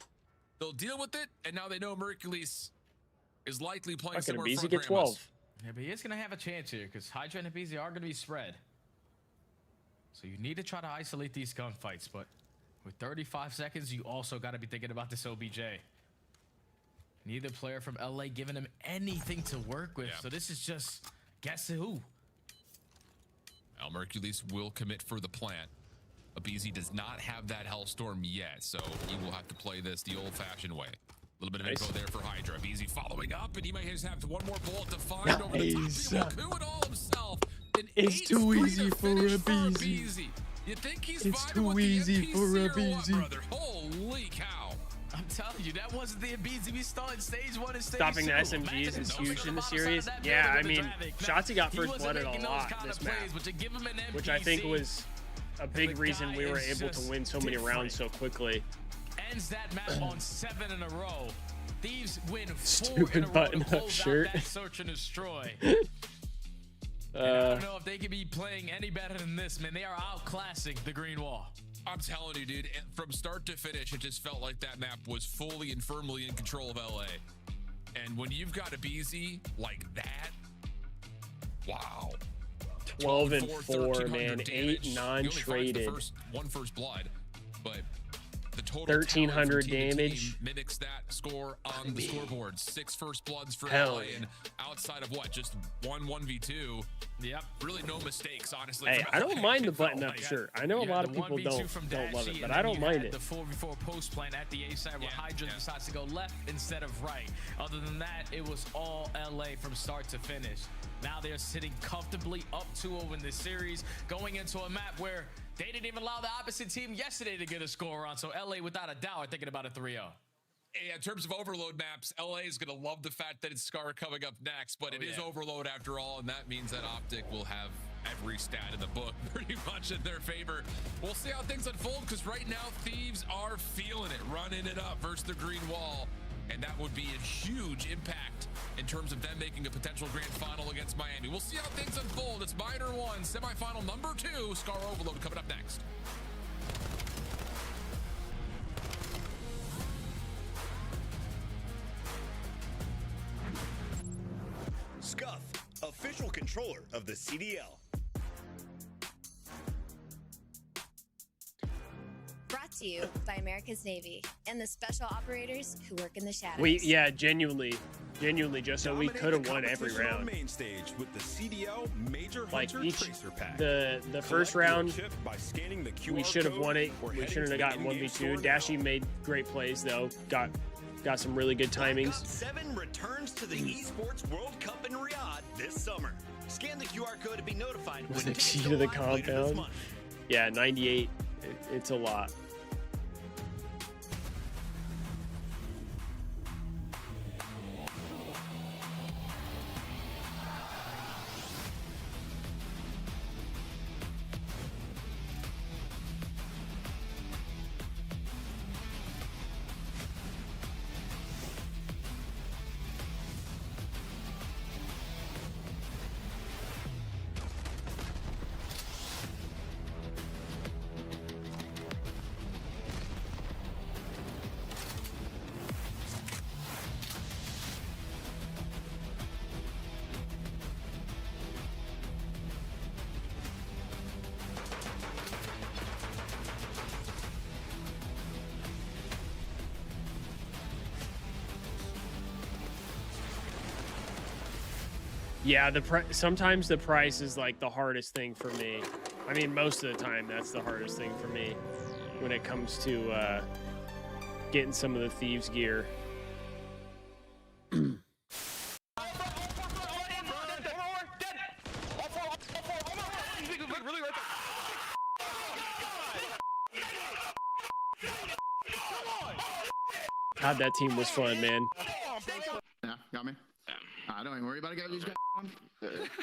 They'll deal with it, and now they know Mercules is likely playing somewhere aBeZy front get 12. Yeah, but he is going to have a chance here because Hydra and aBeZy are going to be spread. So you need to try to isolate these gunfights, but with 35 seconds, you also got to be thinking about this OBJ. Neither player from LA giving him anything to work with, so this is just guess who. Now Mercules will commit for the plant. aBeZy does not have that Hellstorm yet, so he will have to play this the old-fashioned way. A little bit of info there for Hydra. aBeZy following up, and he might just have one more bullet to find over the top. He will coup it all himself. It's too easy for aBeZy. You think he's it's too easy for aBeZy. Holy cow. I'm telling you, that wasn't the aBeZy we saw in stage 1 and stage 2. Stopping the SMGs is huge in the series. Yeah, I mean, Shotzi got first blooded a lot this map, which I think was a big reason we were able to win so many rounds so quickly. Ends that map on 7 in a row. Thieves win 4 Stupid in a row button-up to close shirt. out that search and destroy. I don't know if they could be playing any better than this, man. They are outclassing the green wall. I'm telling you, dude, from start to finish, it just felt like that map was fully and firmly in control of LA. And when you've got aBeZy like that, wow. 12 and 4, man. 8 non-traded. One first blood, but the total 1,300 damage. mimics that score on the scoreboard. 6 first bloods for Hell LA, and outside of what, just 1v2. Yep. Really no mistakes, honestly. Hey, I don't mind the button-up shirt. I know a lot of people don't love it, but I don't mind it. The 4v4 post plan at the A side where Hydra decides to go left instead of right. Other than that, it was all LA from start to finish. Now they're sitting comfortably up 2-0 in this series, going into a map where they didn't even allow the opposite team yesterday to get a score on. So LA, without a doubt, are thinking about a 3-0. In terms of overload maps, LA is going to love the fact that it's Scar coming up next, but it is overload after all, and that means that OpTic will have every stat in the book pretty much in their favor. We'll see how things unfold, because right now, Thieves are feeling it, running it up versus the green wall, and that would be a huge impact in terms of them making a potential grand final against Miami. We'll see how things unfold. It's Minor 1, semifinal number 2, Scar Overload coming up next. Scuff, official controller of the CDL. Brought to you by America's Navy and the special operators who work in the shadows. Genuinely, just so we could have won every round. Main stage with the CDL Major Like Hunter each, Tracer Pack. the first round, by scanning the QR we should have won it. or We heading shouldn't to have the gotten in-game 1v2. store Dashy now. made great plays though. Got some really good timings. 7 returns to the Esports World Cup in Riyadh this summer. Scan the QR code to be notified when Was the tickets key go to the live later this compound? month. Yeah, 98. It's a lot. Yeah, sometimes the price is like the hardest thing for me. I mean, most of the time that's the hardest thing for me when it comes to getting some of the Thieves gear. God, that team was fun, man. Yeah, got me. Don't even worry about it. Got these guys on.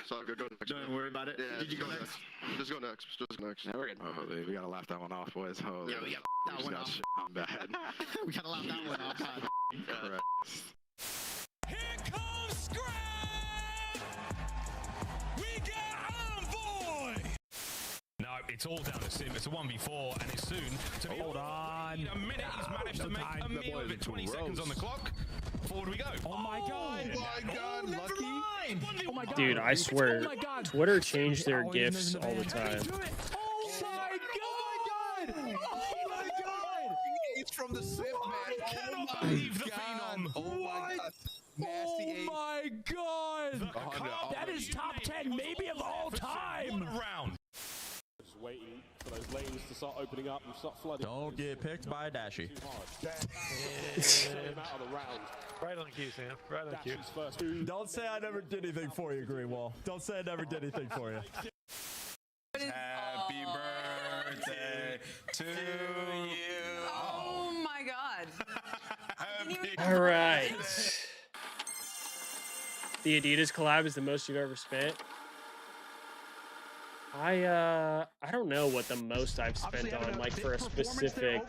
So go next. Don't worry about it. Yeah, Did you go next? Just go next. Just go next. Yeah, we're good. Oh, we gotta laugh that one off, boys. Oh, Yeah, we got that one off. I'm bad. We gotta laugh that one off. God. Here comes Scrap! We got Envoy! No, it's all down to Sim. It's a 1v4, and it's soon to be. Hold on. In a minute, he's managed to make a meal of it. 20 seconds on the clock. Forward we go. Oh my god. Oh my god, Lucky. Oh my god. Dude, I swear, Twitter changed their GIFs all the time. Oh my god! Oh my god! It's from the Sip, man. I cannot believe the phenom. Oh my god. Oh my god! That is top 10, maybe of all time. Round. Just waiting for those lanes to start opening up and start flooding. Don't get picked by a Dashie. Out of the round. Right on cue, Sam. Right on cue. First. Don't say I never did anything for you, Greenwall. Don't say I never did anything for you. Happy birthday to you. Oh my god. All right. The Adidas collab is the most you've ever spent. I don't know what the most I've spent on, like for a specific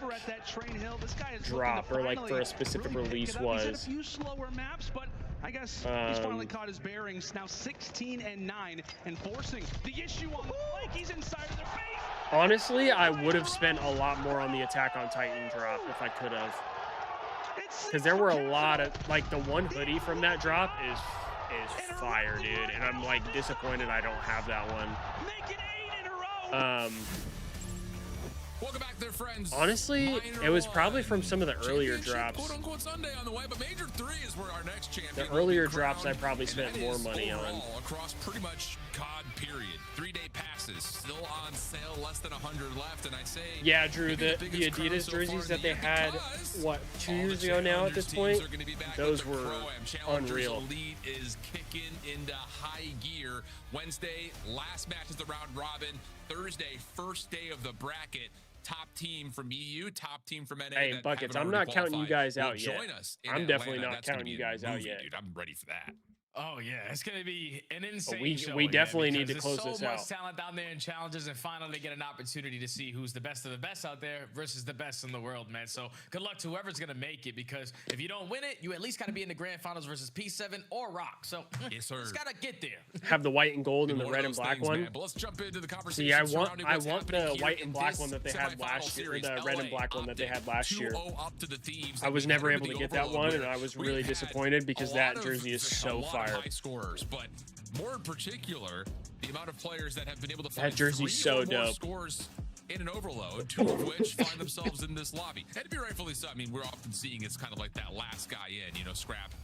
drop or like for a specific release was. A few slower maps, but I guess he's finally caught his bearings. Now 16-9 and forcing the issue on the flank. He's inside of their face. Honestly, I would have spent a lot more on the Attack on Titan drop if I could have. Because there were a lot of, like, the one hoodie from that drop is fire, dude, and I'm like disappointed I don't have that one. Welcome back there, friends. Honestly, it was probably from some of the earlier drops. Quote unquote Sunday on the way, but Major 3 is where our next champion. The earlier drops I probably spent more money on. Across pretty much COD period. 3-day passes still on sale, less than 100 left, and I say. Yeah, Drew, the Adidas jerseys that they had, what, 2 years ago now at this point, those were unreal. Elite is kicking into high gear. Wednesday, last match is the round robin. Thursday, first day of the bracket. Top team from EU, top team from NA. Hey, Buckets, I'm not counting you guys out yet. I'm definitely not counting you guys out yet. Dude, I'm ready for that. Oh yeah, it's gonna be an insane we definitely need to close this out. There's so much talent down there in challenges, and finally get an opportunity to see who's the best of the best out there versus the best in the world, man. So good luck to whoever's gonna make it, because if you don't win it, you at least gotta be in the grand finals versus P7 or Rock. So yes, sir. Just gotta get there. Have the white and gold and the red and black one. But let's jump into the conversation. See, I want the white and black one that they had last year, or the red and black one that they had last year. I was never able to get that one, and I was really disappointed because that jersey is so fire. But more in particular, the amount of players that have been able to find that jersey's so dope. Scores in an overload, 2 of which find themselves in this lobby. And to be rightfully so, I mean, we're often seeing it's kind of like that last guy in, you know, Scrap,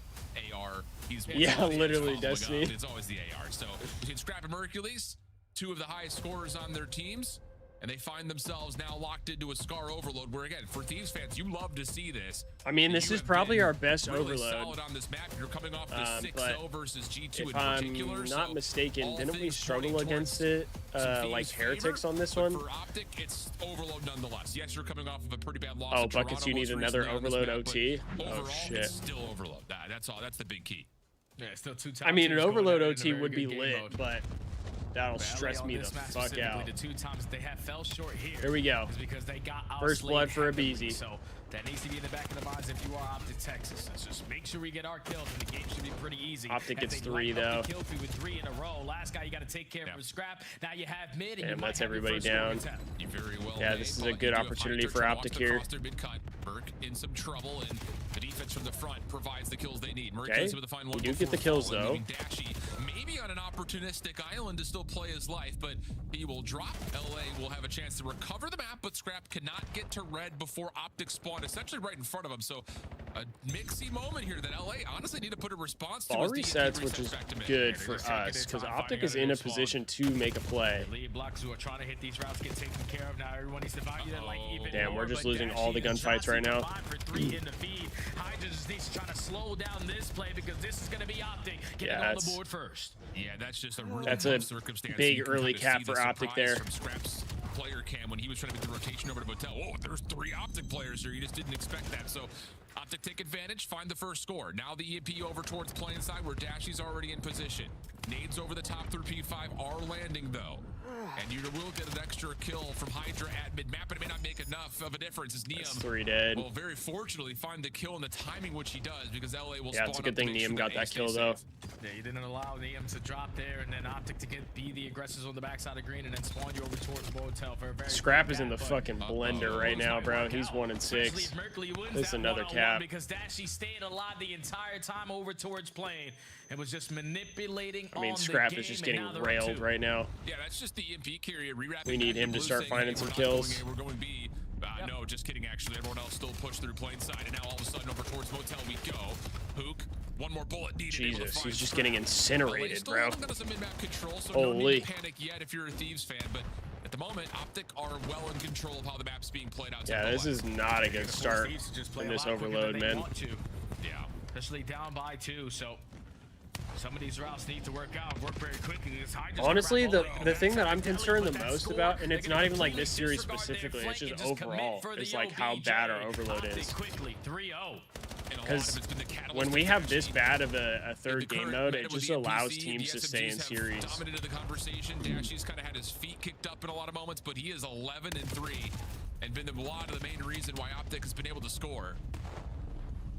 AR. He's literally Destiny. It's always the AR. So between Scrap and Hercules, 2 of the highest scorers on their teams, and they find themselves now locked into a Scar overload, where again, for Thieves fans, you love to see this. I mean, this is probably our best really overload. Solid on this map. You're coming off the 6-0 versus G2 if in particular. I'm not mistaken, didn't we struggle against it like heretics on this one? For OpTic, it's overload nonetheless. Yes, you're coming off of a pretty bad loss. Oh, Buckets, you need another overload OT? Overall, oh shit. It's still overload. That's all. That's the big key. Yeah, still 2 times. I mean, an overload OT would be lit, but that'll stress me the fuck out. The 2 times they have fell short here we go. Is because they got first blood for a BZ. So that needs to be in the back of the minds if you are OpTic Texas. Let's just make sure we get our kills, and the game should be pretty easy. OpTic gets 3 though. Kill feed with 3 in a row. Last guy you got to take care of with Scrap. Now you have mid, and damn, that's everybody down. Yeah, this is a good opportunity for OpTic here. Burke in some trouble, and the defense from the front provides the kills they need. Okay, we do get the kills though. Maybe on an opportunistic island to still play his life, but he will drop. LA will have a chance to recover the map, but Scrap cannot get to red before OpTic spawn, essentially right in front of him. So a mixy moment here that LA honestly need to put a response to. Ball resets, which is good for us because OpTic is in a position to make a play. Lead blocks who are trying to hit these routes get taken care of. Now everyone needs to value that like even Damn, more, we're just but losing all the gunfights right now. For 3 in the feed. Hydra just needs to try to slow down this play because this is going to be OpTic getting on the board first. Yeah, that's just a really that's tough a circumstance. big early cap for OpTic there. From Scrap's player cam when he was trying to make the rotation over to Motel. Oh, there's 3 OpTic players here. You just didn't expect that. So OpTic take advantage, find the first score. Now the EMP over towards plain side where Dashy's already in position. Nades over the top through P5 are landing though. And you will get an extra kill from Hydra at mid-map, but it may not make enough of a difference as Neum 3 dead. will very fortunately find the kill in the timing which he does because LA will yeah, it's a good thing Neum got that kill though. Yeah, you didn't allow Neum to drop there and then OpTic to be the aggressors on the backside of green and then spawn you over towards Motel for a very Scrap is in the fucking blender right now, bro. He's 1-6. This is another cap. Because Dashy stayed alive the entire time over towards plane and was just manipulating. I mean, Scrap is just getting railed right now. Yeah, that's just the EMP carrier. We need him to start finding some kills. We're going B. No, just kidding, actually. Everyone else still pushed through plain side, and now all of a sudden over towards Motel we go. Hook, one more bullet needed. Jesus, he's just getting incinerated, bro. Control, so holy. No need to panic yet if you're a Thieves fan, but at the moment, OpTic are well in control of how the map's being played out. Yeah, this is not a good start in this overload, man. Yeah, especially down by 2, so some of these routes need to work very quickly. Honestly, the thing that I'm concerned the most about, and it's not even like this series specifically, it's just overall, is like how bad our overload is. Because when we have this bad of a third game mode, it just allows teams to stay in series. Dominated the conversation. Dashy's kind of had his feet kicked up in a lot of moments, but he is 11-3 and been a lot of the main reason why OpTic has been able to score.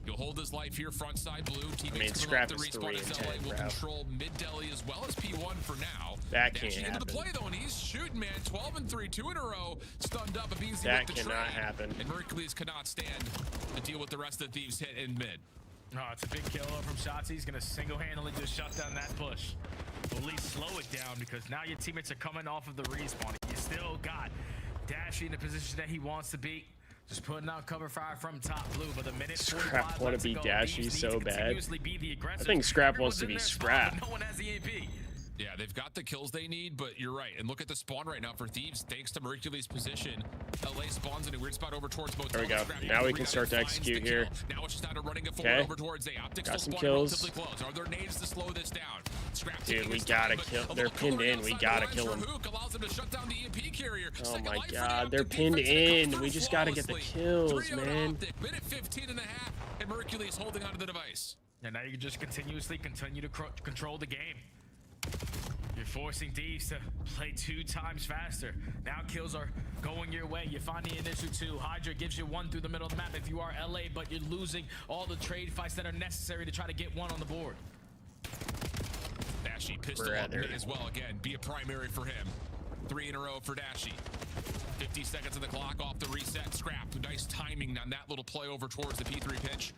He'll hold his life here, front side blue. Teammates Scrap is 3-10, will control mid deli as well as P1 for now. That can't happen. Into the play though, and he's shooting, man. 12-3, 2 in a row. Stunned up, a beasy that with the cannot trade. happen. And Mercules cannot stand to deal with the rest of the Thieves hit in mid. Oh, it's a big kill from Shotzzy. He's gonna single-handedly just shut down that push. Or at least slow it down because now your teammates are coming off of the respawn. You still got Dashy in the position that he wants to be. Just putting out cover fire from top blue, but the minute Scrap want to be Dashy so bad. I think Scrap wants to be Scrap. No one has the AP. Yeah, they've got the kills they need, but you're right. And look at the spawn right now for Thieves. Thanks to Mercules' position, LA spawns in a weird spot over towards Motel. There we go. Now we can start to execute here. Now it's just out of running it forward over towards A. OpTic got some still kills. relatively close. Are there nades to slow this down? Scrap dude, we gotta kill. They're pinned in. We gotta kill them. Allows them to shut down the EMP carrier. Oh my god, they're pinned in. We just gotta get the kills, man. Minute 15 and a half, and Mercules holding onto the device. And now you can just continue to control the game. You're forcing Thieves to play 2 times faster. Now kills are going your way. You find the initial 2. Hydra gives you 1 through the middle of the map if you are LA, but you're losing all the trade fights that are necessary to try to get 1 on the board. Dashy pistol up as well. Again, be a primary for him. 3 in a row for Dashy. 50 seconds on the clock off the reset. Scrap. Nice timing on that little play over towards the P3 pitch.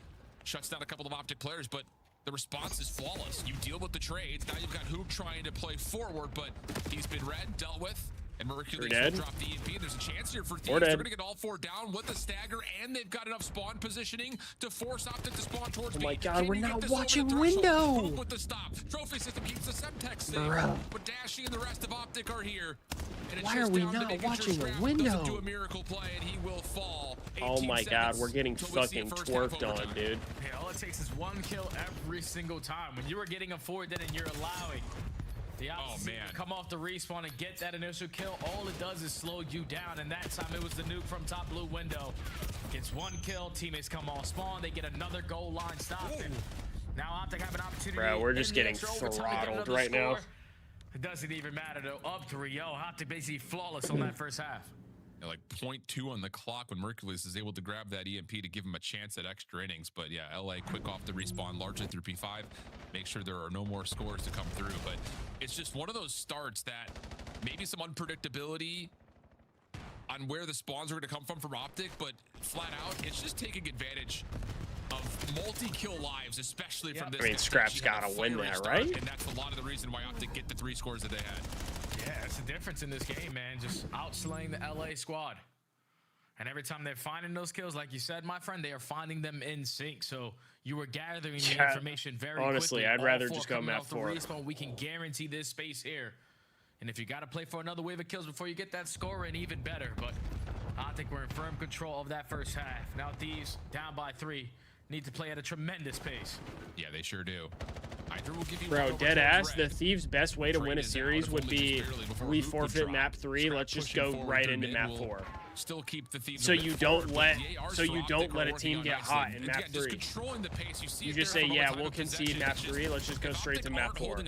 Shuts down a couple of OpTic players, but the response is flawless. You deal with the trades. Now you've got Hoop trying to play forward, but he's been read, dealt with. And Mercules will drop the EMP. There's a chance here for Thieves. They're going to get all 4 down with the stagger, and they've got enough spawn positioning to force OpTic to spawn towards me. Oh my god, Can we're not watching window. With the stop. Trophy system keeps the Semtex safe. But Dashy and the rest of OpTic are here. And why are we not watching the window? Do a miracle play, and he will fall. Oh my god, we're getting fucking twerked on, dude. Hey, all it takes is 1 kill every single time. When you were getting a 4 dead and you're allowing the opposite to come off the respawn and get that initial kill, all it does is slow you down. And that time it was the nuke from top blue window. Gets 1 kill, teammates come off spawn, they get another goal line stop. And now OpTic have an opportunity. Bro, we're just getting throttled right now. It doesn't even matter though. Up 3-0, OpTic basically flawless on that first half. Yeah, like 0.2 on the clock when Mercules is able to grab that EMP to give him a chance at extra innings. But yeah, LA quick off the respawn, largely through P5. Make sure there are no more scores to come through. But it's just one of those starts that maybe some unpredictability on where the spawns are going to come from OpTic, but flat out, it's just taking advantage of multi-kill lives, especially from this. I mean, Scrap's got to win that, right? And that's a lot of the reason why OpTic get the 3 scores that they had. Yeah, that's the difference in this game, man. Just outslaying the LA squad. And every time they're finding those kills, like you said, my friend, they are finding them in sync. So you were gathering the information very quickly. Honestly, I'd rather just go map 4. Respawn, we can guarantee this space here. And if you got to play for another wave of kills before you get that score, and even better. But I think we're in firm control of that first half. Now Thieves, down by 3, need to play at a tremendous pace. Yeah, they sure do. Hydra will give you Bro, dead ass. The Thieves' best way to win a series would be we forfeit map 3. Let's just go right into map 4. Still keep the Thieves so you don't let a team get hot in map 3. You just say, yeah, we'll concede map 3. Let's just go straight to map 4.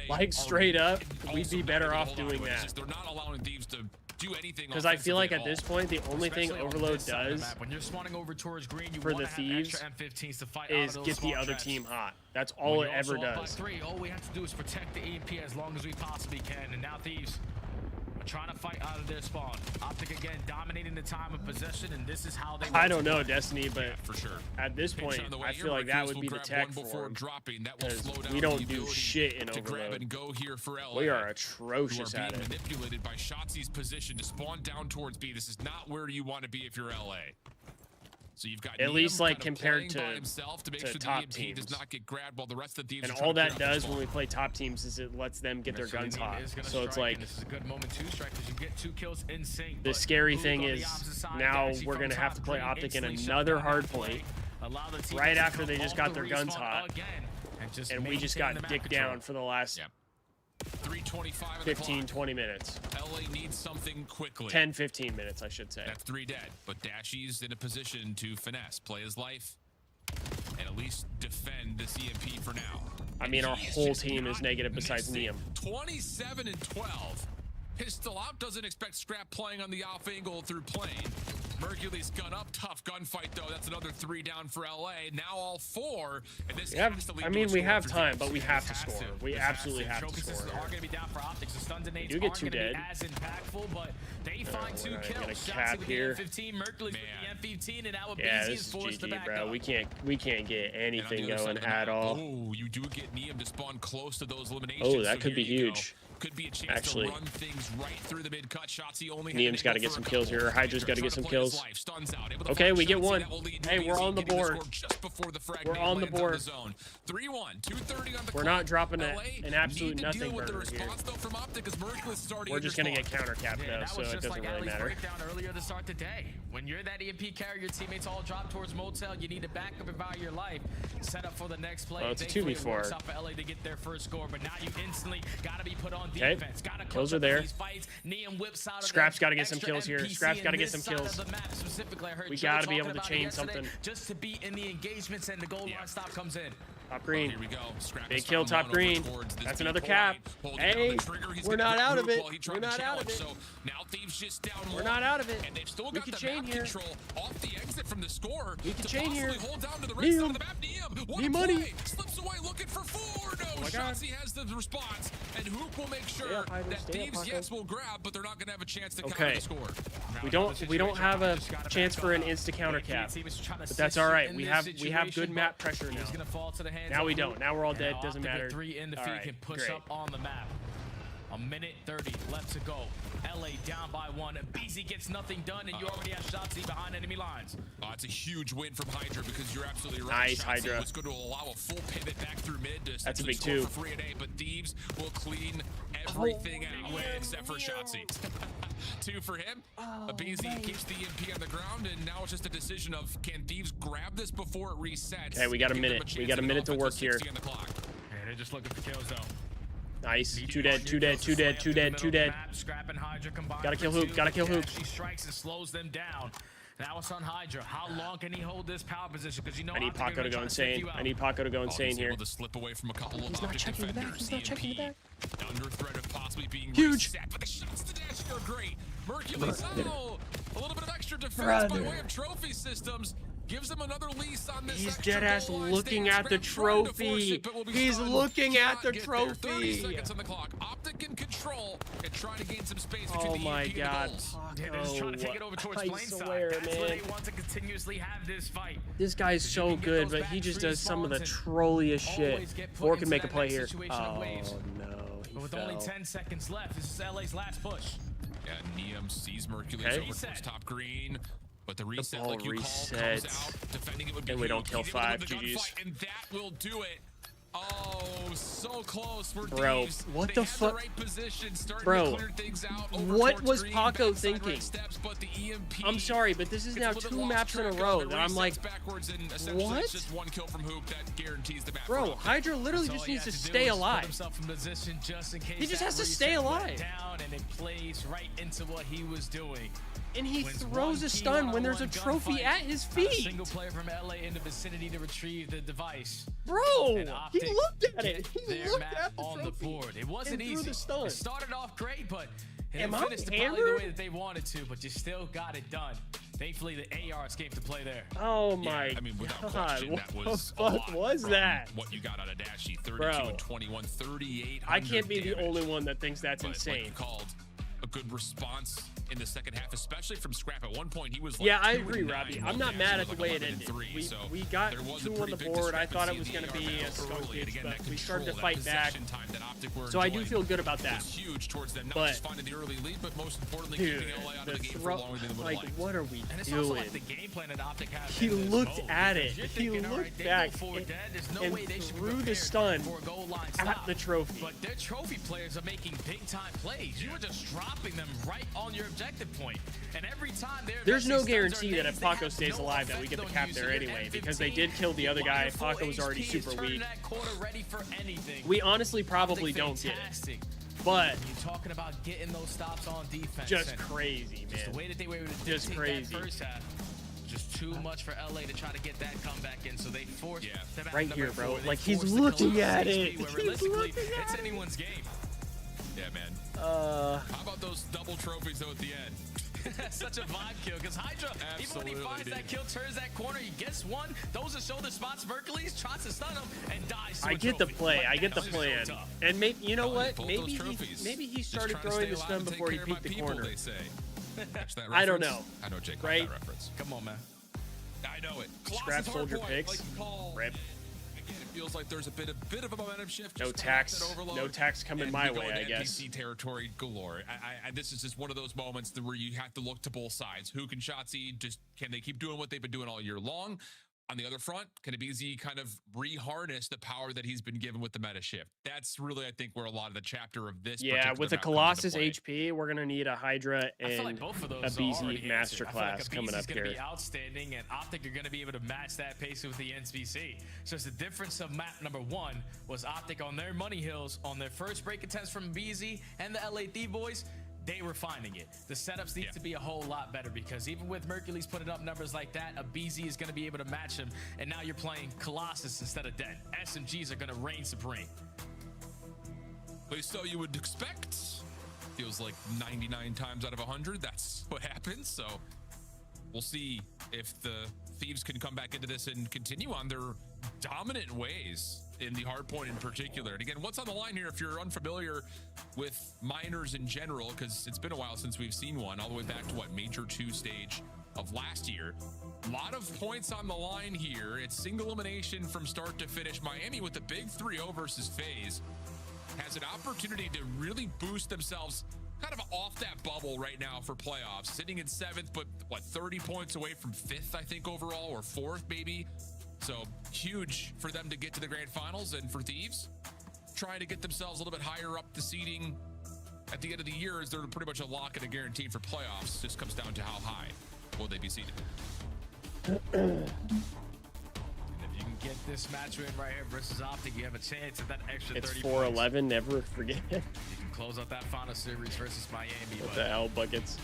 Like straight up, we'd be better off doing that. They're not allowing Thieves to do anything. Because I feel like at this point, the only thing Overload does when you're spawning over towards green, for the Thieves is get the other team hot. That's all it ever does. All we have to do is protect the EMP as long as we possibly can. And now Thieves are trying to fight out of their spawn. OpTic again dominating the time of possession, and this is how they. I don't know, Destiny, but for sure. At this point, I feel like that would be the tech for him. Because we don't do shit in Overload. We are atrocious at it. Manipulated by Shotzi's position to spawn down towards B. This is not where you want to be if you're LA. So you've got at least like compared to top teams. teams. Does not get grabbed while the rest of the teams and all that does when we play top teams is it lets them get their guns hot. So it's like this is a good moment to strike because you get 2 kills in sync. The scary thing is now we're gonna have to play OpTic in another hard point right after they just got their guns hot, and we just got dicked down for the last 15-20 minutes. LA needs something quickly. 10-15 minutes, I should say. That's 3 dead, but Dashy's in a position to finesse, play his life, and at least defend the CMP for now. I mean, our whole team is negative besides Neum. 27-12. Pistol out, doesn't expect Scrap playing on the off angle through plane. Mercury's gun up, tough gunfight though. That's another 3 down for LA. Now all 4. And this I mean, we have time, but we have to score. We absolutely have to score. Are going to be down for OpTic. The stuns and nades do get 2 dead. As impactful, but they find 2 kills. Cap here. 15, Mercury's with the M15, and now yeah, this is GG, bro. We can't get anything going at all. Oh, you do get Neum to spawn close to those eliminations. Oh, that could be huge. Could be a chance to run things right through the mid-cut shots. He only Neum's got to get some kills here. Hydra's got to get some kills. Okay, we get 1. Hey, we're on the board. We're on the board. 3-1, 2:30 on the We're not dropping an absolute nothing burger here. We're just going to get counter-capped though, so it doesn't really matter. Earlier to start the day. When you're that EMP carrier, your teammates all drop towards motel. You need to back up and value your life. Set up for the next play. Well, it's a 2v4. It works out for LA to get their first score, but now you instantly got to be put on okay, defense. kills are there. Scrap's got to get some kills here. Scrap's got to get some kills. We got to be able to chain something. Just to be in the engagements, and the goal line stop comes in. Top green. Here we go. Big kill, top green. That's another cap. Hey, we're not out of it. We're not out of it. So now Thieves just down. We're not out of it. And they've still we got can the chain map here. Control off the exit from the score. We can chain here. Hold down to the right side of the map. Neum, what a money. Play. Slips away looking for 4. No, Shotzi has the response, and Hoop will make sure that Thieves, yes, will grab, but they're not going to have a chance to counter the score. We don't have a chance for an insta counter cap, but that's all right. We have good map pressure now. Now we don't. Now we're all dead. Doesn't matter. 3 in the feed can push up on the map. 1:30 left to go. LA down by 1. BZ gets nothing done, and you already have Shotzi behind enemy lines. It's a huge win from Hydra because you're absolutely right. Nice, Hydra. It's going to allow a full pivot back through mid to that's a big 2 for free a day, but Thieves will clean everything out except for Shotzi. 2 for him. BZ keeps the EMP on the ground, and now it's just a decision of can Thieves grab this before it resets. Okay, we got a minute. We got a minute to work here. Yeah, they're just looking for kills though. Nice. 2 dead, 2 dead, 2 dead, 2 dead, 2 dead. Scrap and Hydra combined. Gotta kill Hoop, gotta kill Hoop. She strikes and slows them down. Now it's on Hydra. How long can he hold this power position? Because you know I need Paco to go insane. I need Paco to go insane here. To slip away from a couple of he's not checking the back. He's not checking the back. Under threat of possibly being huge. Reset, but the shots to Dash are great. Mercury's a little bit of extra defense by way of trophy systems. Gives him another lease on this. He's dead ass looking at the trophy. He's looking at the trophy. 30 seconds on the clock. OpTic in control and trying to gain some space oh between my the god. They're just trying to take it over towards plane side. That's where they want to continuously have this fight. This guy's so good, but he just does some of the trolliest shit. Or can make a play here. Oh no. But with only 10 seconds left, this is LA's last push. Yeah, Neum sees Mercules over towards top green. But the reset, like you call, comes out. Defending it would be and we don't kill He's able to 5 win the GGs. gunfight, and that will do it. Oh, so close for Bro, Thieves. what They the had fuck? Right position, Bro, to clear things out over what was green, Paco backside thinking? right steps, but the EMP I'm sorry, but this is now 2 maps in a row that I'm like, what? It's just one kill from Hoop that guarantees the map. Bro, Hydra literally just needs to stay alive. He just has to stay alive. Down and it plays right into what he was doing. And he throws a stun when there's a trophy at his feet. Single player from LA in the vicinity to retrieve the device. Bro, he looked at it. He looked at the on trophy the board. It wasn't easy. The stun. It started off great, but it Am I finished probably the hammered? way that they wanted to, but you still got it done. Thankfully, the ARs came to play there. Oh my I mean, without God, question, what that was the a fuck lot was from that? What you got out of Dashy, 32 Bro, and 21, 38. I can't be the only one that thinks that's But insane. like you called a good response in the second half, especially from Scrap. At one point, he was like, Yeah, I 2 agree, and 9, Robbie. one I'm not Dashy mad was at the like way it 11 and ended. 3, so We got there was a 2 on pretty the big board. I thought it was discrepancy going to in the be a AR skunk early, and hit, again, but that we started to control, fight that back. possession time that OpTic were So I do enjoying feel good about that. was huge towards them, not But, just finding the early lead, but most importantly, dude, keeping LA out the of the game for throw, longer than they would like, like. what are we And it's also doing? like the game plan that OpTic had. He in this looked mode, at because it. you're He thinking, all looked right, they back go forward dead. There's no and way they should be threw the prepared stun for a goal line at stop. the trophy. But their trophy players are making big time plays. You are just dropping them right on your objective point. And every time There's no guarantee that if Paco stays alive that we get the cap there so anyway, because they did kill the other guy. Paco was already super weak. Ready for anything. We honestly probably don't get it. But you're talking about getting those stops on defense. Just crazy, man. Just the way that they were able to Just dictate crazy. that first half. Just too much for LA to try to get that comeback in, so they forced them out right number here, bro. 4. They Like, he's forced the looking Closeout at HP, it. where He's realistically, looking at it's it. anyone's game. Yeah, man. How about those double trophies though at the end? Such a vibe kill, because Hydra, even when he finds that kill, turns that corner, he gets one. Those are shoulder spots. Mercules tries to stun him and dies. To I a get the trophy. play. But I get the that's plan. so tough. And maybe, you know what? Both Maybe those trophies. he Just started trying to throwing stay the alive stun and take before he care of my peeked the people, corner. they say. Catch that I don't reference? know. I know Jake right? got that reference. Come on, man. I know it. Scrap Colossus soldier hardpoint, picks. like you call. Rip. Again, it feels like there's a bit of a momentum shift. No just coming off tax. that overload, No tax coming and my we go way, into I guess. NPC territory galore. This is just one of those moments where you have to look to both sides. Who can Shotzzy? Just can they keep doing what they've been doing all year long? On the other front, can Abizi kind of re-harness the power that he's been given with the meta shift? That's really, I think, where a lot of the chapter of this. Yeah, with the Colossus HP, we're gonna need a Hydra I feel and like both of those a BZ already answered. I feel like masterclass a coming BZ up is going to here. be outstanding, and OpTic are going to be able to match that pace with the NPC. So it's the difference of map number 1 was OpTic on their money hills on their first break attempts from BZ and the LA Thief boys. They were finding it. The setups need to be a whole lot better, because even with Mercules putting up numbers like that, a BZ is going to be able to match him. And now you're playing Colossus instead of Dead. SMGs are going to reign supreme. At least so you would expect. Feels like 99 times out of 100, that's what happens. So we'll see if the Thieves can come back into this and continue on their dominant ways in the hardpoint in particular. And again, what's on the line here, if you're unfamiliar with minors in general, because it's been a while since we've seen one, all the way back to what, Major 2 stage of last year. A lot of points on the line here. It's single elimination from start to finish. Miami with the big 3-0 versus FaZe has an opportunity to really boost themselves kind of off that bubble right now for playoffs, sitting in 7th, but what, 30 points away from 5th, I think, overall, or 4th maybe. So huge for them to get to the grand finals, and for Thieves trying to get themselves a little bit higher up the seeding at the end of the year, as they're pretty much a lock and a guarantee for playoffs. Just comes down to how high will they be seeded. If you can get this match win right here versus OpTic, you have a chance at that extra 30 It's points. 4-11. Never forget. You can close out that final series versus Miami. What the hell, buckets?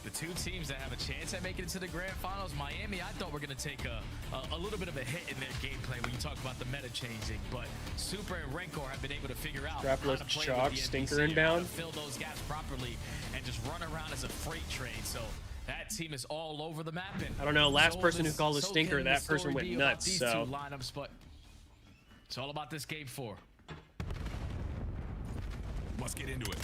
The two teams that have a chance at making it to the grand finals, Miami, I thought were going to take a little bit of a hit in their gameplay when you talk about the meta changing, but Super and Rancor have been able to figure out Trap how to left play chalk, with the stinker NPC, how to inbound. fill those gaps properly, and just run around as a freight train. So that team is all over the map. And I don't know. Last so person who is- called a so stinker, can the that person story went be about nuts. these So two lineups, but it's all about this game 4. Let's get into it.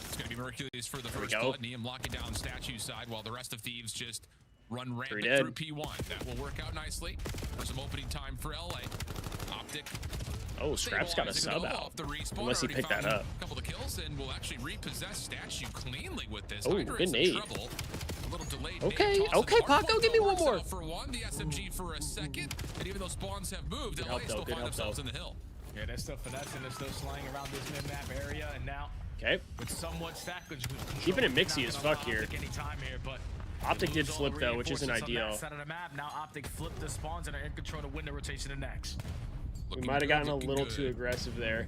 It's going to be Mercules for the There we first go. blood. Neum locking down statue side while the rest of Thieves just run rampant dead. through P1. That will work out nicely for some opening time for LA. OpTic. Oh, Scrap's got a stabilizing sub it all out. off the respawn. Unless he Already picked that found up. A couple of kills. and will actually repossess Statue cleanly with this. Oh, Hydra good in some nade. trouble. A little delayed Okay, nade toss okay, in the hard Paco, point, give me though, one works more. out for one, the SMG for a second, and even though spawns have moved, Good LA help, though, still good find help, themselves though. in the hill. Yeah, they're still finessing. They're still slaying around this mid-map area, and now with somewhat stack control, Keeping it mixy as fuck here. Anytime here, but OpTic did flip though, which isn't ideal. Side of the map. Now OpTic flipped the spawns and are in control to win the rotation to next. We might have gotten a little too aggressive there.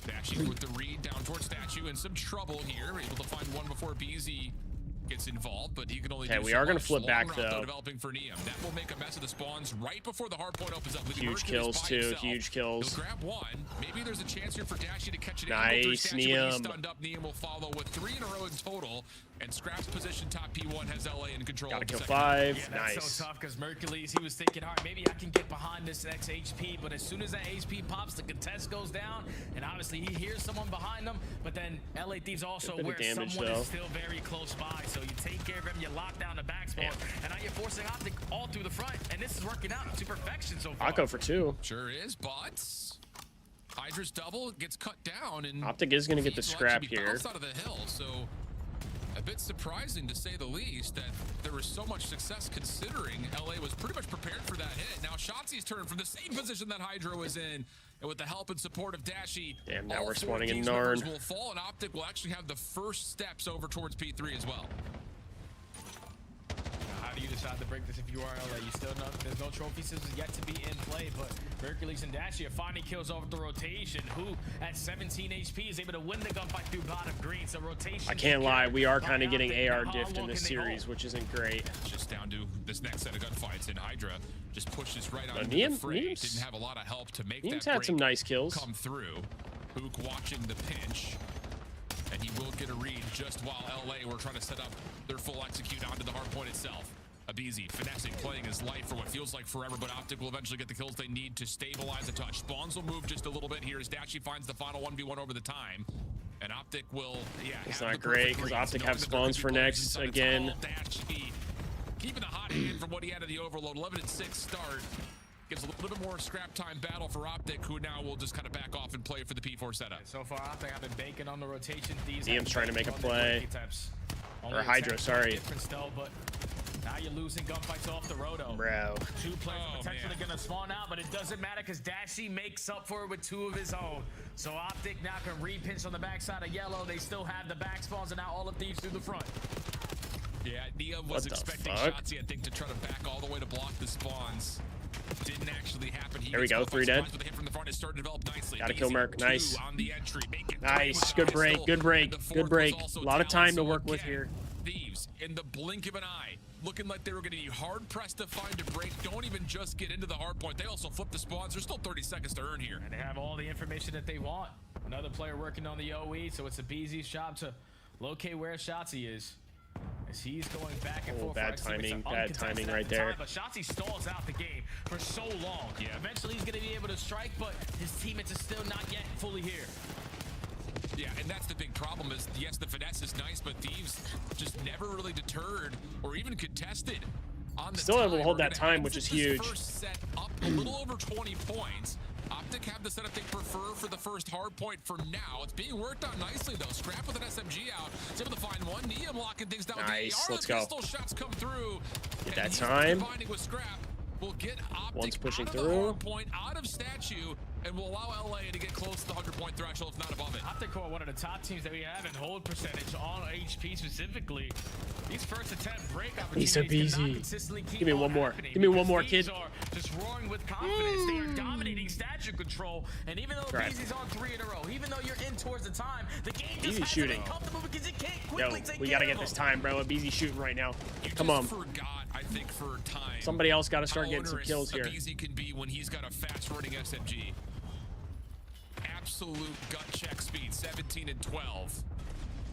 Statue with the read down towards Statue in some trouble here. Able to find one before BZ gets involved, but he can only do we so are gonna much. flip Long back, route, though. Developing for Neum. That will make a mess of the spawns right before the hard point opens up. Huge kills too, huge kills. He'll grab one. Maybe there's a chance here for Dashy to catch it. Nice, Neum. Neum. Stunned up. Neum will follow with 3 in a row in total. And Scrap's position top P1 has LA in control. Gotta of the kill second 5. Yeah, that's Nice. so tough because Mercules, he was thinking, all right, maybe I can get behind this next HP, but as soon as that HP pops, the contest goes down, and obviously he hears someone behind him, but then LA Thieves also Bit of where damage, someone though. is still very close by, so you take care of him, you lock down the back spawn, and now you're forcing OpTic all through the front, and this is working out to perfection so far. Paco for 2. Sure is, but Hydra's double gets cut down, and OpTic is gonna get the Thieves will scrap actually be here. bounced out of the hill, so a bit surprising to say the least that there was so much success considering LA was pretty much prepared for that hit. Now Shotzi's turn from the same position that Hydra was in, and with the help and support of Dashy, Damn, now all we're 4 spawning in Thieves members Narn. will fall, and OpTic will actually have the first steps over towards P3 as well. How do you decide to break this if you are LA? You still know there's no trophy systems yet to be in play, but Hercules and Dashy are finding kills over the rotation. Who at 17 HP is able to win the gunfight through bottom green? So rotation. I can't lie, we are kind of getting AR diffed in this series, which isn't great. Just down to this next set of gunfights, and Hydra just pushes right on Neum- the fray. Neum's- Didn't have a lot of help to make Neum's that had some break nice kills. come through. Hook watching the pinch, and he will get a read just while LA were trying to set up their full execute onto the hard point itself. Abizi finessing, playing his life for what feels like forever, but OpTic will eventually get the kills they need to stabilize a touch. Spawns will move just a little bit here as Dashy finds the final 1v1 over the time. And OpTic will, It's not great because OpTic have spawns for next again. Dashy keeping the hot hand from what he had in the overload. 11-6 start. Gives a little bit more scrap time battle for OpTic, who now will just kind of back off and play for the P4 setup. So far, OpTic have been baking on the rotation. Neum's trying to make a play. Or Hydra, sorry. Still, but now you're losing gunfights off the roto. Bro. 2 players are potentially going to spawn out, but it doesn't matter because Dashy makes up for it with 2 of his own. So OpTic now can repinch on the backside of yellow. They still have the back spawns, and now all of Thieves through the front. Yeah, Neum was expecting Shotzi, I think, to try to back all the way to block the spawns. Didn't actually happen. There we go, 3 dead. With a hit from the front, it started to develop nicely. Gotta kill Merc, nice. On the entry, Nice, good break, good break, good break. A lot of time to work with here. Thieves, in the blink of an eye, looking like they were going to be hard-pressed to find a break. Don't even just get into the hard point. They also flip the spawns. There's still 30 seconds to earn here. And they have all the information that they want. Another player working on the OE, so it's a BZ's job to locate where Shotzi is. As he's going back and forth. Bad timing right there. But Shotzi stalls out the game for so long. Yeah. Eventually he's going to be able to strike, but his teammates are still not yet fully here. Yeah, and that's the big problem is, yes, the finesse is nice, but Thieves just never really deterred or even contested on the Still able to hold We're that gonna time, which is exit this huge. First set up a little over 20 points. OpTic have the setup they prefer for the first hard point for now. It's being worked on nicely, though. Scrap with an SMG out. He's able to find one. Neum locking things down. Nice, DAR, let's go. Pistol shots come through. Get that he's time. combining with Scrap. Will get OpTic One's pushing out of the through. hard point, out of Statue, and will allow LA to get close to the 100-point threshold, if not above it. OpTic are one of the top teams that we have in hold percentage on HP specifically. These first attempt break He's opportunities so cannot busy. consistently keep Give me on one more. happening Give me one because more, Thieves kid. are just roaring with confidence. They are dominating statue control, and even though Right. BZ's on 3 in a row, even though you're in towards the time, the game just Easy hasn't shooting. been comfortable because it can't Yo, quickly take we care gotta of get this them. time, bro. Easy shooting right now. You Come just on. forgot, I think, for time. Somebody else got to start how getting some onerous kills here. Abizi can be when he's got a fast-running SMG. Absolute gut check speed, 17 and 12.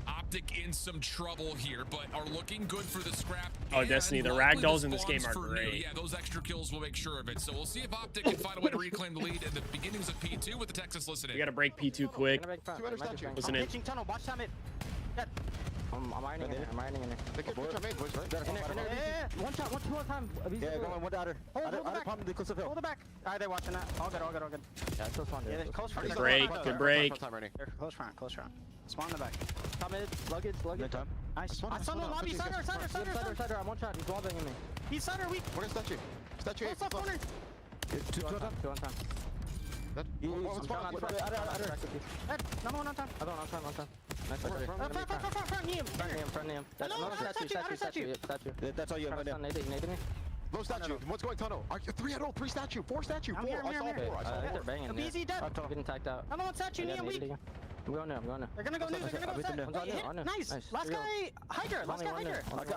OpTic in some trouble here, but are looking good for the scrap. Oh, Destiny, the likely ragdolls in this spawns game are for great. Yeah, those extra kills will make sure of it. So we'll see if OpTic can find a way to reclaim the lead in the beginnings of P2 with the Texas listening. We got to break P2 quick. Listen in. Pitching tunnel, watch time it. I'm ironing in there. I'm ironing in there. They can push our main, boys, right? Yeah. One shot, one, two at a time. Yeah, go on, one to outer. Hold it back. Hold it back. Alright, they're watching that. All good. Yeah, it's close front. Yeah, close front. Good break. Good break. They're close front. Spawn in the back. Top mid, luggage. Nice. I saw no lobby. Cider. I'm one shot. He's wallbanging me. He's cider weak. We're gonna statue. Statue. Close up corner. Two on time. Number one on time. Other one on time. Nice. Front, Neum. Statue. That's all you have. Nading me. Low statue. What's going tunnel? 3 at all. 3 statue. 4 statue. I'm 4. here. I saw 4. They're banging. BZ dead. Getting tagged out. Another one statue. Neum weak. I'm going now. They're gonna go new. Nice. Last guy, Hydra. I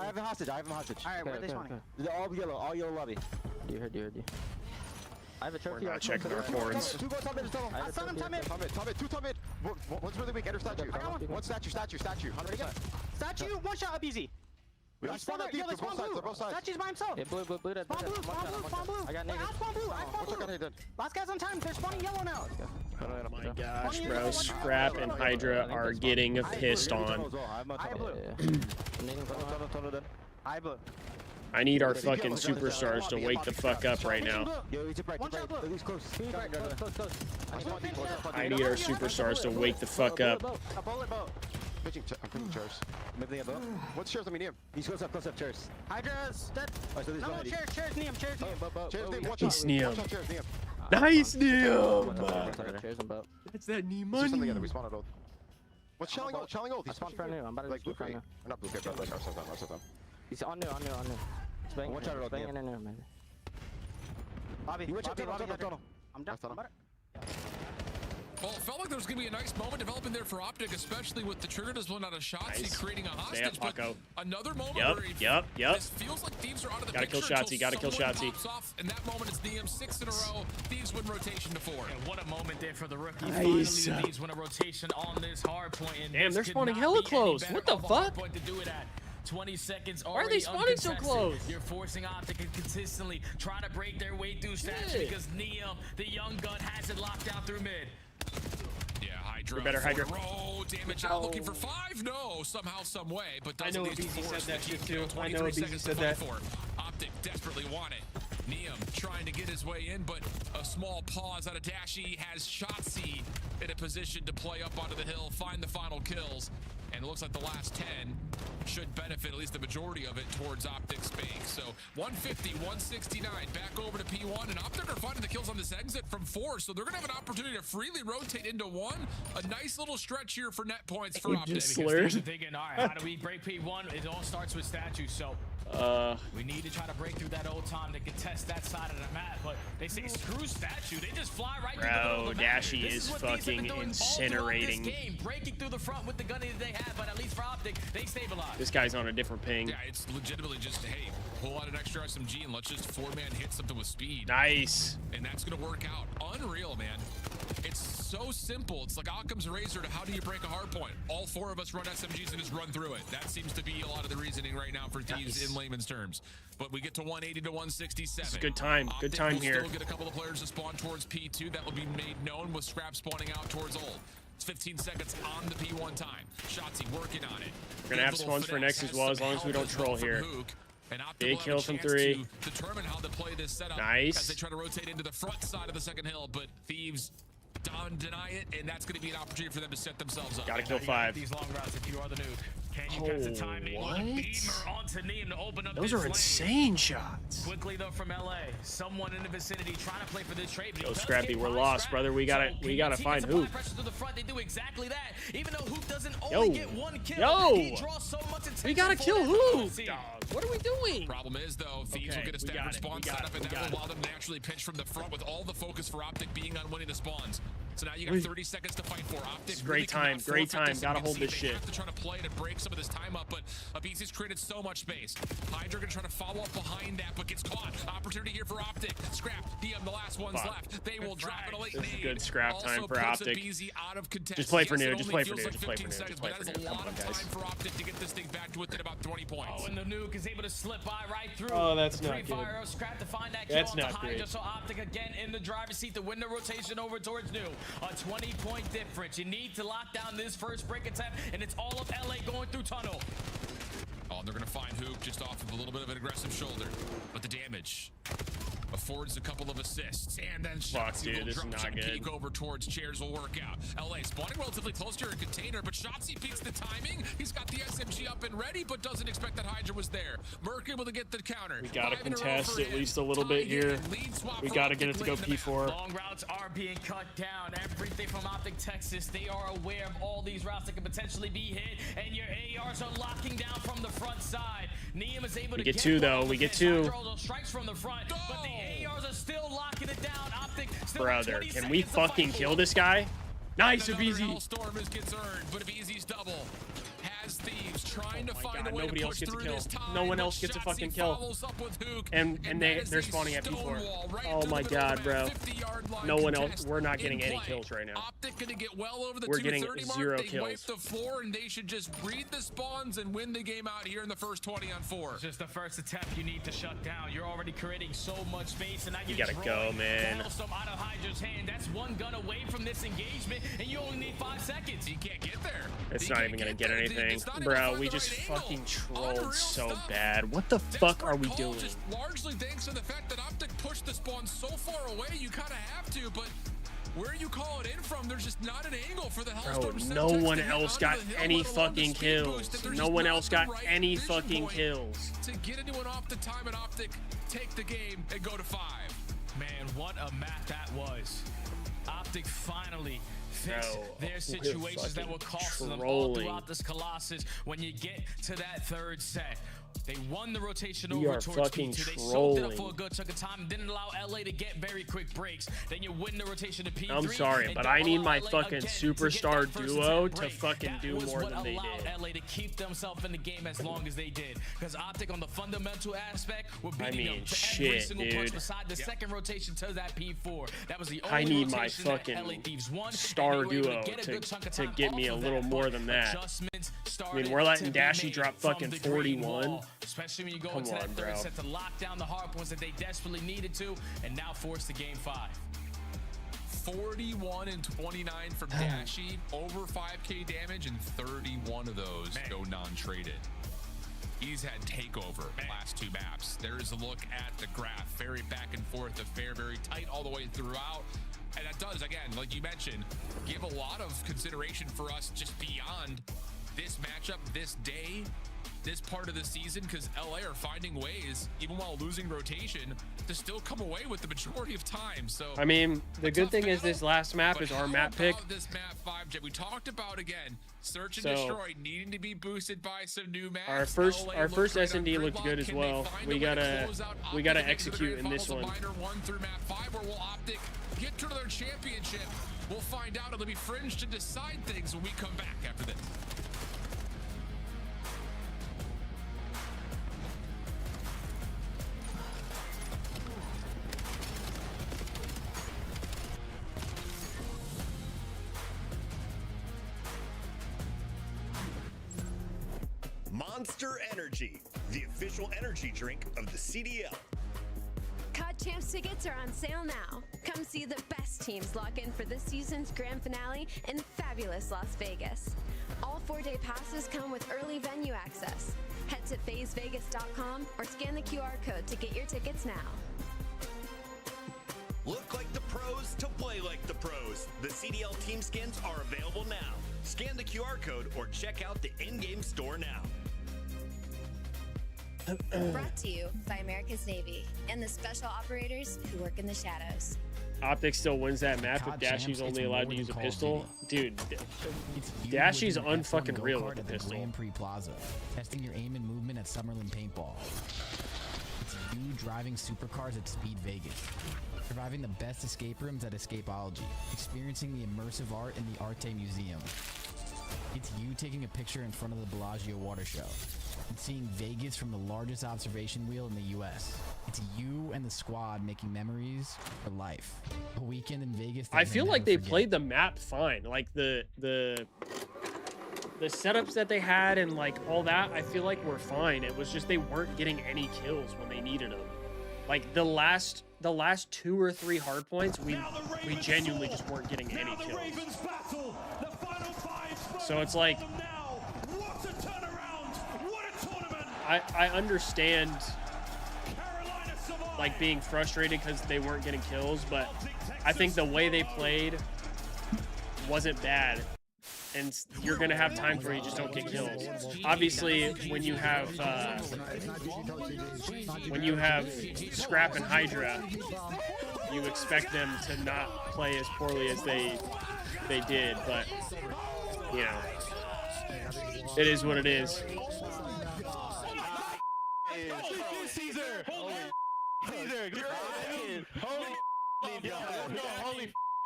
have a hostage. Alright, where are they spawning? All yellow lobby. You heard. I have a trophy. We're not checking our horns. 2 go top mid. I saw him top mid. Two top mid. One's really weak. Enter statue. I got one. One statue. 100%. Statue, one shot up easy. I spawned up deep. They're both sides. Statue's by himself. Yeah, blue. Spawn blue. I got nades. Spawn blue. Last guy's on time. They're spawning yellow now. Oh my gosh, bro. Scrap and Hydra are getting pissed on. I blue. I need our fucking superstars to wake the fuck up right now. I need our superstars to wake the fuck up. I'm pitching chairs. What's chairs on medium? He's close up chairs. Hydra's dead. No, chairs, Neum. Nice, Neum. Nice, Neum. It's that Neum money. Something together. We spawn at old. What's shelling old? I spawned front new. I'm about to like blue crate. Not blue crate, but like ourselves down. He's on new. It's banging in there, man. Bobby. I'm done. Well, it felt like there was going to be a nice moment developing there for OpTic, especially with the trigger just blowing out a shot, creating a hostage. But another moment where this feels like Thieves are out of the picture. Gotta kill Shotsy. In that moment, it's Neum 6 in a row. Thieves win rotation to 4. And what a moment there for the rookie. Nice. Finally, Thieves win a rotation on this hard point. And damn, they're spawning hella close. What the fuck? 20 seconds already. Why are they spawning so close? You're forcing OpTic to consistently try to break their way through stats because Neum, the young gun, has it locked down through mid. Yeah, Hydra. Better Hydra. Damage out, looking for 5. No, somehow, some way. But I know BZ said that shit too. I know BZ said that. OpTic desperately want it. Neum trying to get his way in, but a small pause out of Dashy has Shotsy in a position to play up onto the hill, find the final kills. And it looks like the last 10 should benefit at least the majority of it towards OpTic's bank. So 150, 169, back over to P1, and OpTic are finding the kills on this exit from 4, so they're gonna have an opportunity to freely rotate into 1. A nice little stretch here for net points for OpTic. Just slurred. Thinking, all right, how do we break P1? It all starts with Statue, so we need to try to break through that old time to contest that side of the map, but they say screw Statue. They just fly right through the middle of the map. Dashy is fucking incinerating. This game, breaking through the front with the gun that they have, but at least for OpTic, they stabilize. This guy's on a different ping. Yeah, it's legitimately just, hey, pull out an extra SMG and let's just 4-man hit something with speed. Nice. And that's gonna work out. Unreal, man. It's so simple. It's like Occam's razor to how do you break a hard point. All 4 of us run SMGs and just run through it. That seems to be a lot of the reasoning right now for Thieves in layman's terms. But we get to 180 to 167. It's a good time. Good time will here. Still get a couple of players to spawn towards P2. That will be made known with Scrap spawning out towards Old. It's 15 seconds on the P1 time. Shotsy working on it. We're gonna have spawns for next as well, as long as we don't troll here. Big kill from 3. Determine how to play this setup nice. As they try to rotate into the front side of the second hill, but Thieves deny it, and that's going to be an opportunity for them to set themselves up. Gotta kill 5. These long routes if you are the nuke. Can you catch the timing? What? Beamer onto Neum to open up those this are lane. insane shots. Quickly though from LA, someone in the vicinity trying to play for this trade. Yo, Scrappy, we're lost, brother. We gotta find Hoop. Pressure to the front, they do exactly that. Even though Hoop doesn't only get 1 kill, he draws so much attention. We gotta kill Hoop, dog. What are we doing? Problem is though, Thieves will get a staggered spawn setup, and that will allow them to naturally pinch from the front with all the focus for OpTic being on winning the spawns. So now you got 30 seconds to fight for. OpTic. Great time. Gotta hold this shit. They have to try to play to break some of this time up, but BC's created so much space. Hydra gonna try to follow up behind that, but gets caught. Opportunity here for OpTic. Scrap, DM, the last one's left. They will drop it a late. This is good scrap time for OpTic. Out of contest. Just play for new. Just play for new. But that is a lot of time for OpTic to get this thing back to within about 20 points. Oh, and the nuke is able to slip by right through. Oh, that's not good. Scrap to find that that's kill not Hydra, great. so OpTic again in the driver's seat to win the rotation over towards new. A 20-point difference. You need to lock down this first break attempt, and it's all of LA going through tunnel. Oh, and they're going to find Hook just off of a little bit of an aggressive shoulder. But the damage affords a couple of assists. And then Shotzi will drop shot peek over towards chairs will work out. LA spawning relatively close to your container, but Shotzi peeks the timing. He's got the SMG up and ready, but doesn't expect that Hydra was there. Merc able to get the counter. We got to contest at least a little bit here. We got to get it to go P4. Long routes are being cut down. Everything from OpTic Texas, they are aware of all these routes that could potentially be hit, and your ARs are locking down from the front side. Neum is able to get two though. We get two. Strikes from the front, but the ARs are still locking it down. OpTic still brother, can we fucking kill this guy? Nice, Abizi. Storm is gets earned, but Abizi's double has Thieves trying to find a way nobody to else push gets a through kill. this time. No one else gets a fucking kill. And they're spawning at P4. Right oh my god, bro. No one else. We're not getting any kills right now. OpTic gonna get well over the we're getting 0 mark. kills. They wipe the floor and they should just read the spawns and win the game out here in the first 20 on 4. It's just the first attempt you need to shut down. You're already creating so much space, and now you gotta go, man. Out of Hydra's hand. That's one gun away from this engagement, and you only need 5 seconds. You can't get there. It's not even gonna get anything, bro. We just fucking trolled so bad. What the fuck are we doing? Just largely thanks to the fact that OpTic pushed the spawn so far away, you kind of have to, but where you call it in from, there's just not an angle for the Hellstorm. Bro, no one else got any fucking kills. No one else got any fucking kills. To get anyone off the time at OpTic, take the game and go to 5. Man, what a map that was. OpTic finally fixed their situations that were costing them all throughout this Colossus. When you get to that third set, they won the rotation over towards P2. They soaked it up for a good chunk of time and didn't allow LA to get very quick breaks. Then you win the rotation to P3. I'm sorry, but I need my fucking superstar duo to fucking do more than they did. That allowed LA to keep themselves in the game as long as they did. Because OpTic on the fundamental aspect were beating them to every single punch beside the second rotation to that P4. That was the only I need rotation my fucking star duo to get me a little more than that. I mean, we're letting Dashy drop fucking 41. Especially when you go into that third set to lock down the hard points that they desperately needed to, and now force the game 5. 41 and 29 from Dashy, over 5k damage, and 31 of those go non-traded. He's had takeover last 2 maps. There is a look at the graph, very back and forth affair, very tight all the way throughout. And that does, again, like you mentioned, give a lot of consideration for us just beyond this matchup, this day, this part of the season, because LA are finding ways, even while losing rotation, to still come away with the majority of time. So I mean, the good thing is this last map is our map pick. This map 5, we talked about again, search and destroy needing to be boosted by some new maps. Our first S&D looked good as well. We gotta execute in this one. Minor 1 through map 5, where will OpTic get to their championship? We'll find out. It'll be Fringe to decide things when we come back after this. Monster Energy, the official energy drink of the CDL. COD Champs tickets are on sale now. Come see the best teams lock in for this season's grand finale in fabulous Las Vegas. All 4-day passes come with early venue access. Head to phasevegas.com or scan the QR code to get your tickets now. Look like the pros to play like the pros. The CDL team skins are available now. Scan the QR code or check out the in-game store now. Brought to you by America's Navy and the special operators who work in the shadows. OpTic still wins that map if Dashy's only allowed to use a pistol. Dude, Dashy's unfucking real with the pistol. Grand Prix Plaza, testing your aim and movement at Summerlin Paintball. It's you driving supercars at Speed Vegas, surviving the best escape rooms at Escapology, experiencing the immersive art in the Arte Museum. It's you taking a picture in front of the Bellagio Water Show and seeing Vegas from the largest observation wheel in the U.S. It's you and the squad making memories for life. A weekend in Vegas. I feel like they played the map fine. Like the setups that they had and like all that, I feel like were fine. It was just they weren't getting any kills when they needed them. Like the last 2 or 3 hard points, we genuinely just weren't getting any kills. So it's like, I understand like being frustrated because they weren't getting kills, but I think the way they played wasn't bad. And you're gonna have times where you just don't get kills. Obviously, when you have Scrap and Hydra, you expect them to not play as poorly as they did. But you know, it is what it is.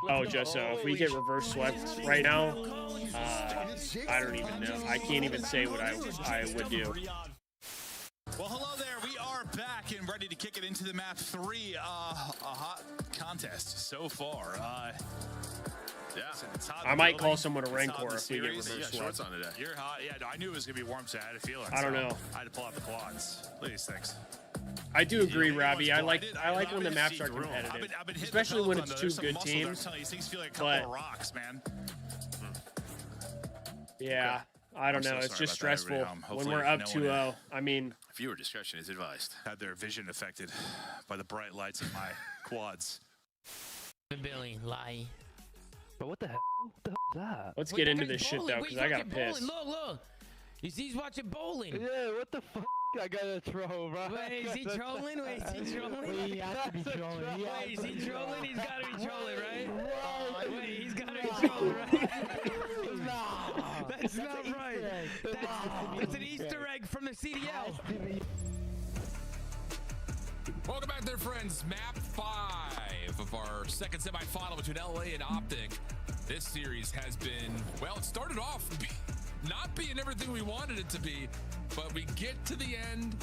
Oh, just so if we get reverse swept right now, I don't even know. I can't even say what I would do. Well, hello there. We are back and ready to kick it into the map 3. A hot contest so far. Yeah, it's hot. I might call someone a Rancor if we get reverse swept. Shorts on today. You're hot. Yeah, no, I knew it was gonna be warm, so I had a feeling. I don't know. I had to pull out the quads. Look at these things. I do agree, Robbie. I like when the maps are competitive, especially when it's two good teams. These things feel like a couple of rocks, man. Yeah, I don't know. It's just stressful when we're up 2-0. I mean, viewer discretion is advised. Had their vision affected by the bright lights of my quads. Billy, lie. But what the hell? What the hell is that? Let's get into this shit though, because I gotta piss. Look. He's watching bowling. Yeah, what the fuck? I gotta throw, bro. Wait, is he trolling? Wait, is he trolling? He has to be trolling. Wait, is he trolling? He's gotta be trolling, right? Wait, he's gotta be trolling, right? That's not right. That's an Easter egg from the CDL. Welcome back there, friends. Map 5 of our second semifinal between LA and OpTic. This series has been, well, it started off not being everything we wanted it to be, but we get to the end,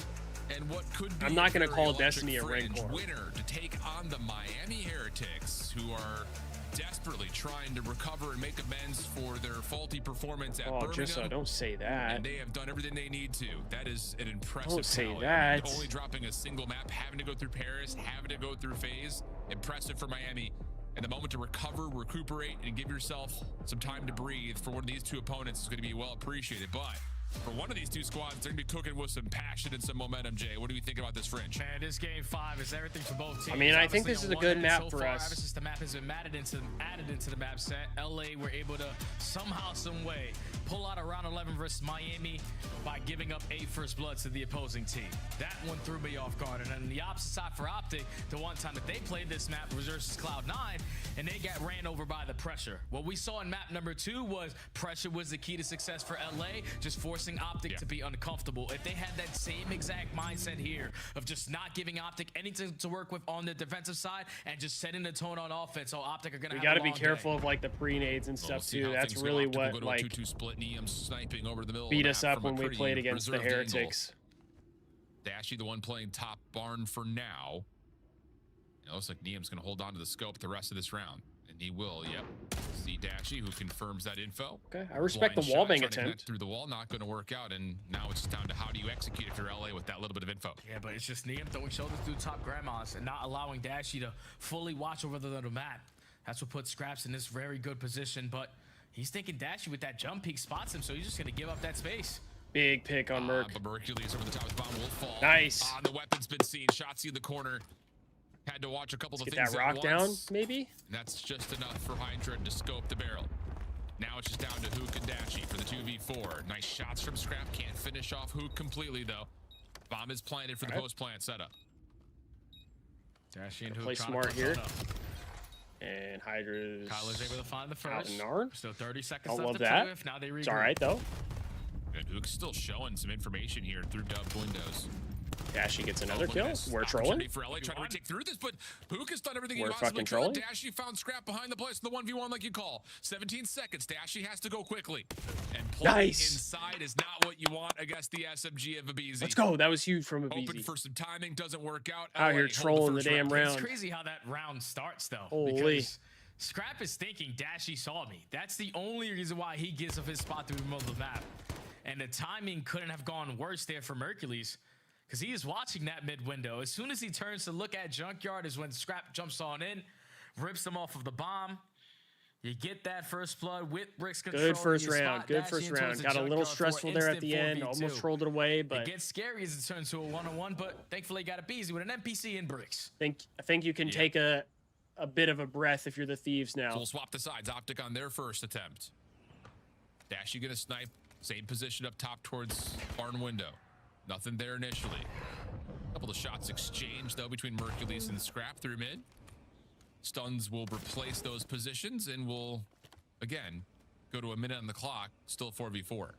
and what could be I'm not going to call Destiny a Rancor. Winner to take on the Miami Heretics, who are desperately trying to recover and make amends for their faulty performance at Birmingham. Just so don't say that. And they have done everything they need to. That is an impressive Don't say talent. that. Only dropping a single map, having to go through Paris, having to go through FaZe. Impressive for Miami. And the moment to recover, recuperate, and give yourself some time to breathe for one of these two opponents is going to be well appreciated. But for one of these two squads, they're going to be cooking with some passion and some momentum, Jay. What do you think about this fringe? Man, this game 5 is everything for both teams. I mean, I think this is a good map for us. Ever since the map has been added into the map set, LA were able to somehow, some way, pull out a round 11 versus Miami by giving up 8 first bloods to the opposing team. That one threw me off guard. And on the opposite side for OpTic, the one time that they played this map was versus Cloud9, and they got ran over by the pressure. What we saw in map number 2 was pressure was the key to success for LA, just forcing OpTic to be uncomfortable. If they had that same exact mindset here of just not giving OpTic anything to work with on the defensive side and just setting the tone on offense, OpTic are gonna. We got to be careful of like the pre-nades and stuff too. That's really what like sniping over the middle beat us up when we played against the Heretics. Dashy, the one playing top barn for now. It looks like Niam's gonna hold on to the scope the rest of this round. And he will, yep. See Dashy, who confirms that info. Okay, I respect the wallbang attempt. Through the wall, not going to work out, and now it's just down to how do you execute if you're LA with that little bit of info. Yeah, but it's just Niam throwing shoulders through top grandmas and not allowing Dashy to fully watch over the little map. That's what puts Scraps in this very good position, but he's thinking Dashy with that jump peak spots him, so he's just going to give up that space. Big pick on Merc. But Mercules over the top of the bomb will fall. Nice. The weapon's been seen. Shotsy in the corner. Had to watch a couple of things that rock down, maybe? And that's just enough for Hydra to scope the barrel. Now it's just down to Hook and Dashy for the 2v4. Nice shots from Scrap. Can't finish off Hook completely, though. Bomb is planted for the post-plant setup. Dashy and Hook play smart here. And Hydra's Kyler's able to find the first. Still 30 seconds left to that. play with. Now they regroup. It's all right, though. And Hook's still showing some information here through dubbed windows. Dashy gets another kill. We're trolling. For LA trying to retake through this, but Hook has done everything he We're possibly fucking trolling. could. Dashy found Scrap behind the place in the 1v1 like you call. 17 seconds. Dashy has to go quickly. And playing inside is not what you want against the SMG of Abizi. Let's go. That was huge from Abizi. Hoping for some timing. Doesn't work out. Out here trolling the damn round. It's crazy how that round starts, though. Holy. Because Scrap is thinking Dashy saw me. That's the only reason why he gives up his spot through the middle of the map. And the timing couldn't have gone worse there for Mercules, because he is watching that mid window. As soon as he turns to look at Junkyard is when Scrap jumps on in, rips him off of the bomb. You get that first blood with Bricks control. Good first round. Good first round. Got a little stressful there at the end. Almost rolled it away, but it gets scary as it turns to a 1-on-1. But thankfully, got it easy with an NPC in Bricks. I think you can take a bit of a breath if you're the Thieves now. So we'll swap the sides. OpTic on their first attempt. Dash, you gonna snipe. Same position up top towards barn window. Nothing there initially. A couple of shots exchanged though between Mercules and Scrap through mid. Stuns will replace those positions and will, again, go to a minute on the clock. Still 4v4.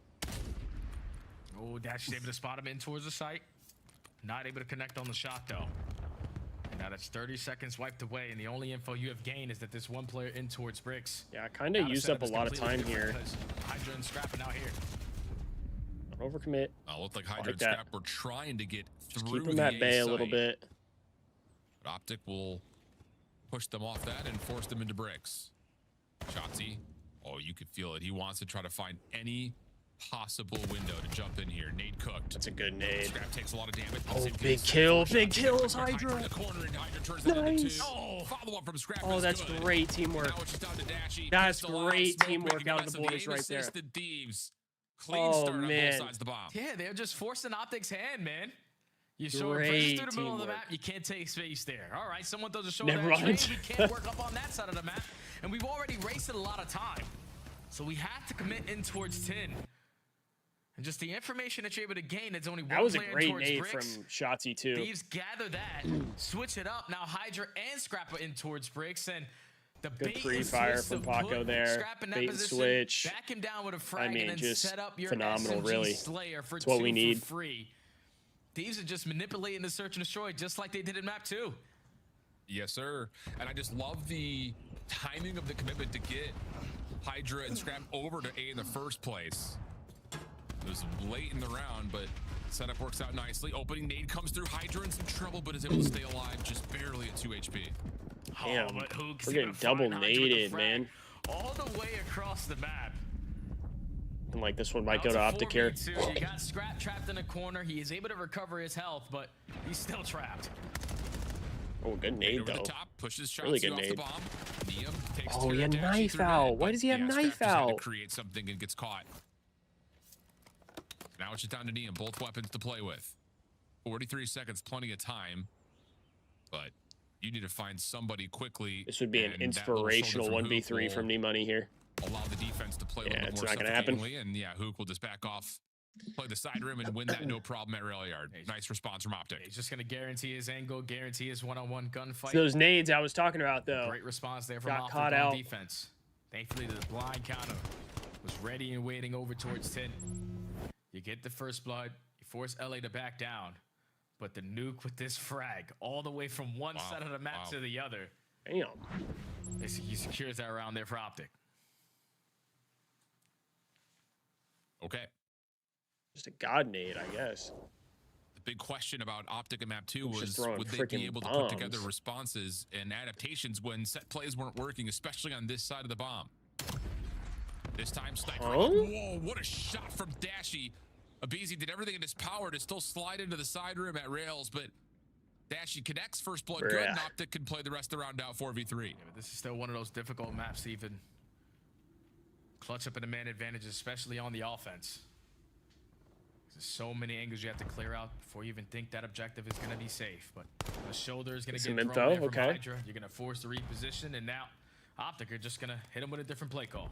Oh, Dash is able to spot him in towards the site. Not able to connect on the shot though. And now that's 30 seconds wiped away, and the only info you have gained is that this one player in towards Bricks. Yeah, I kind of used up a lot of time here. Hydra and Scrap are now here. Don't overcommit. Looked like Hydra and Scrap were trying to get through. Just keep them at bay a little bit. But OpTic will push them off that and force them into Bricks. Shotzi, oh, you could feel it. He wants to try to find any possible window to jump in here. Nade cooked. That's a good nade. Scrap takes a lot of damage. Oh, big kill. Big kills, Hydra. In the corner, and Hydra turns that into two. Oh, follow up from Scrap. Oh, that's good. great teamwork. Now it's just down to Dashy. That's great teamwork out of the boys right there. Thieves. Clean start on both sides of the bomb. Yeah, they're just forcing OpTic's hand, man. You show a presence through the middle of the map, you can't take space there. All right, someone does a showdown. We can't work up on that side of the map, and we've already wasted a lot of time. So we have to commit in towards 10. And just the information that you're able to gain, it's only one that was a player great towards nade Bricks. from Shotzi too. Thieves gather that, switch it up. Now Hydra and Scrap are in towards Bricks, and the good pre-fire from Paco there. Bait and switch. Back him down with a frag, I mean, and then just set up your phenomenal, SMG really. Slayer for It's what 2 we need. for free. Thieves are just manipulating the search and destroy just like they did in map 2. Yes, sir. And I just love the timing of the commitment to get Hydra and Scrap over to A in the first place. It was late in the round, but setup works out nicely. Opening nade comes through. Hydra in some trouble, but is able to stay alive, just barely at 2 HP. Damn, we're getting double naded, man. All the way across the map. And like this one might go to OpTic here. You got Scrap trapped in a corner. He is able to recover his health, but he's still trapped. Oh, good nade over though. The top, pushes shots really good off nade. The bomb. Takes oh, he had knife out. Why does he have knife out? Create something and gets caught. Now it's just down to Neum. Both weapons to play with. 43 seconds, plenty of time. But you need to find somebody quickly. This would be an inspirational 1v3 from Money here. Allow the defense to play a little bit more it's not gonna happen. And yeah, Hook will just back off, play the side rim, and win that no problem at rail yard. Nice response from OpTic. He's just gonna guarantee his angle, guarantee his one-on-one gunfight. It's those nades I was talking about, though. Great response there from Got OpTic caught on out. defense. Thankfully, the blind counter was ready and waiting over towards 10. You get the first blood. You force LA to back down, but the nuke with this frag all the way from one side of the map to the other. Damn. He secures that around there for OpTic. Okay. Just a god nade, I guess. The big question about OpTic and map 2 was, would they be able to bombs. put together responses and adaptations when set plays weren't working, especially on this side of the bomb. This time, Sniper. Whoa, what a shot from Dashy. Abizi did everything in his power to still slide into the side room at rails, but Dashy connects, first blood good, and OpTic can play the rest of the round out 4v3. Yeah, but this is still one of those difficult maps to even clutch up in a man advantage, especially on the offense. There's so many angles you have to clear out before you even think that objective is going to be safe. But the shoulder is going to get thrown there from Hydra. You're going to force the reposition, and now OpTic are just going to hit him with a different play call.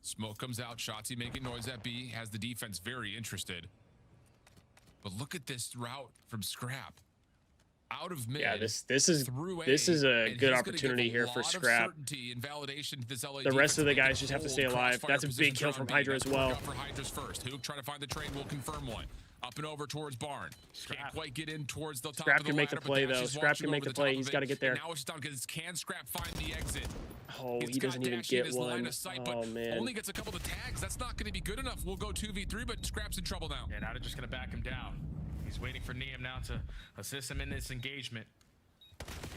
Smoke comes out. Shotzi making noise at B. Has the defense very interested. But look at this route from Scrap. Out of mid. Yeah, this is a good opportunity here for Scrap. And validation to this LA the rest of the guys just have to stay alive. That's a big kill from Hydra as well. For Hydra's first. Hook trying to find the train will confirm one. Up and over towards Barn. Can't quite get in towards the top Scrap of the can make the ladder, play but though. Dash is Scrap can watching make over the play. top He's of got to it. get there. And now it's down because can Scrap find the exit? Oh, he doesn't even get one. Oh, man. Only gets a couple of tags. That's not going to be good enough. We'll go 2v3, but Scrap's in trouble now. Yeah, now they're just going to back him down. He's waiting for Neum now to assist him in this engagement.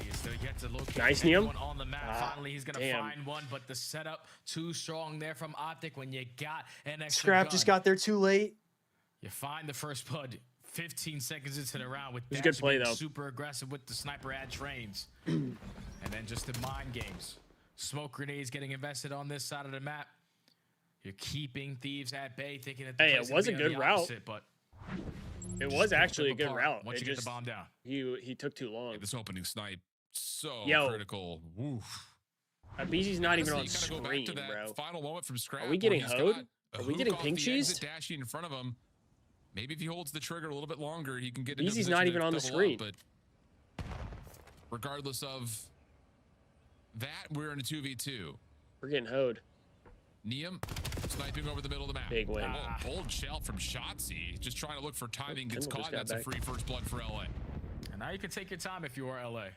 He is still yet to locate anyone on the map. Finally, he's going to find one, but the setup too strong there from OpTic when you got an extra Scrap gun. just got there too late. You find the first blood. 15 seconds into the round with It was a good play, being though. super aggressive with the sniper ad trains. And then just the mind games. Smoke grenades getting invested on this side of the map. You're keeping Thieves at bay, thinking that the Hey, play's it was gonna a be on good the route. opposite, but It just was pick actually a them good apart route. once It you get just, the bomb down. he took too long. This opening snipe, so Yo. critical. Woof. BZ's not even on Honestly, you gotta go back screen, to that bro. final moment from Scrap. Are we getting where he's hoed? got a Are we hook getting off pink the exit cheesed? dashing in front of him. Maybe if he holds the trigger a little bit longer, he can get into BZ's position not to even on the double screen. up, but regardless of that, we're in a 2v2. We're getting hoed. Neum sniping over the middle of the map. Big win. Oh, bold shell from Shotzi. Just trying to look for timing. Gets Kendall caught. just That's got a back. free first blood for LA. And now you can take your time if you are LA.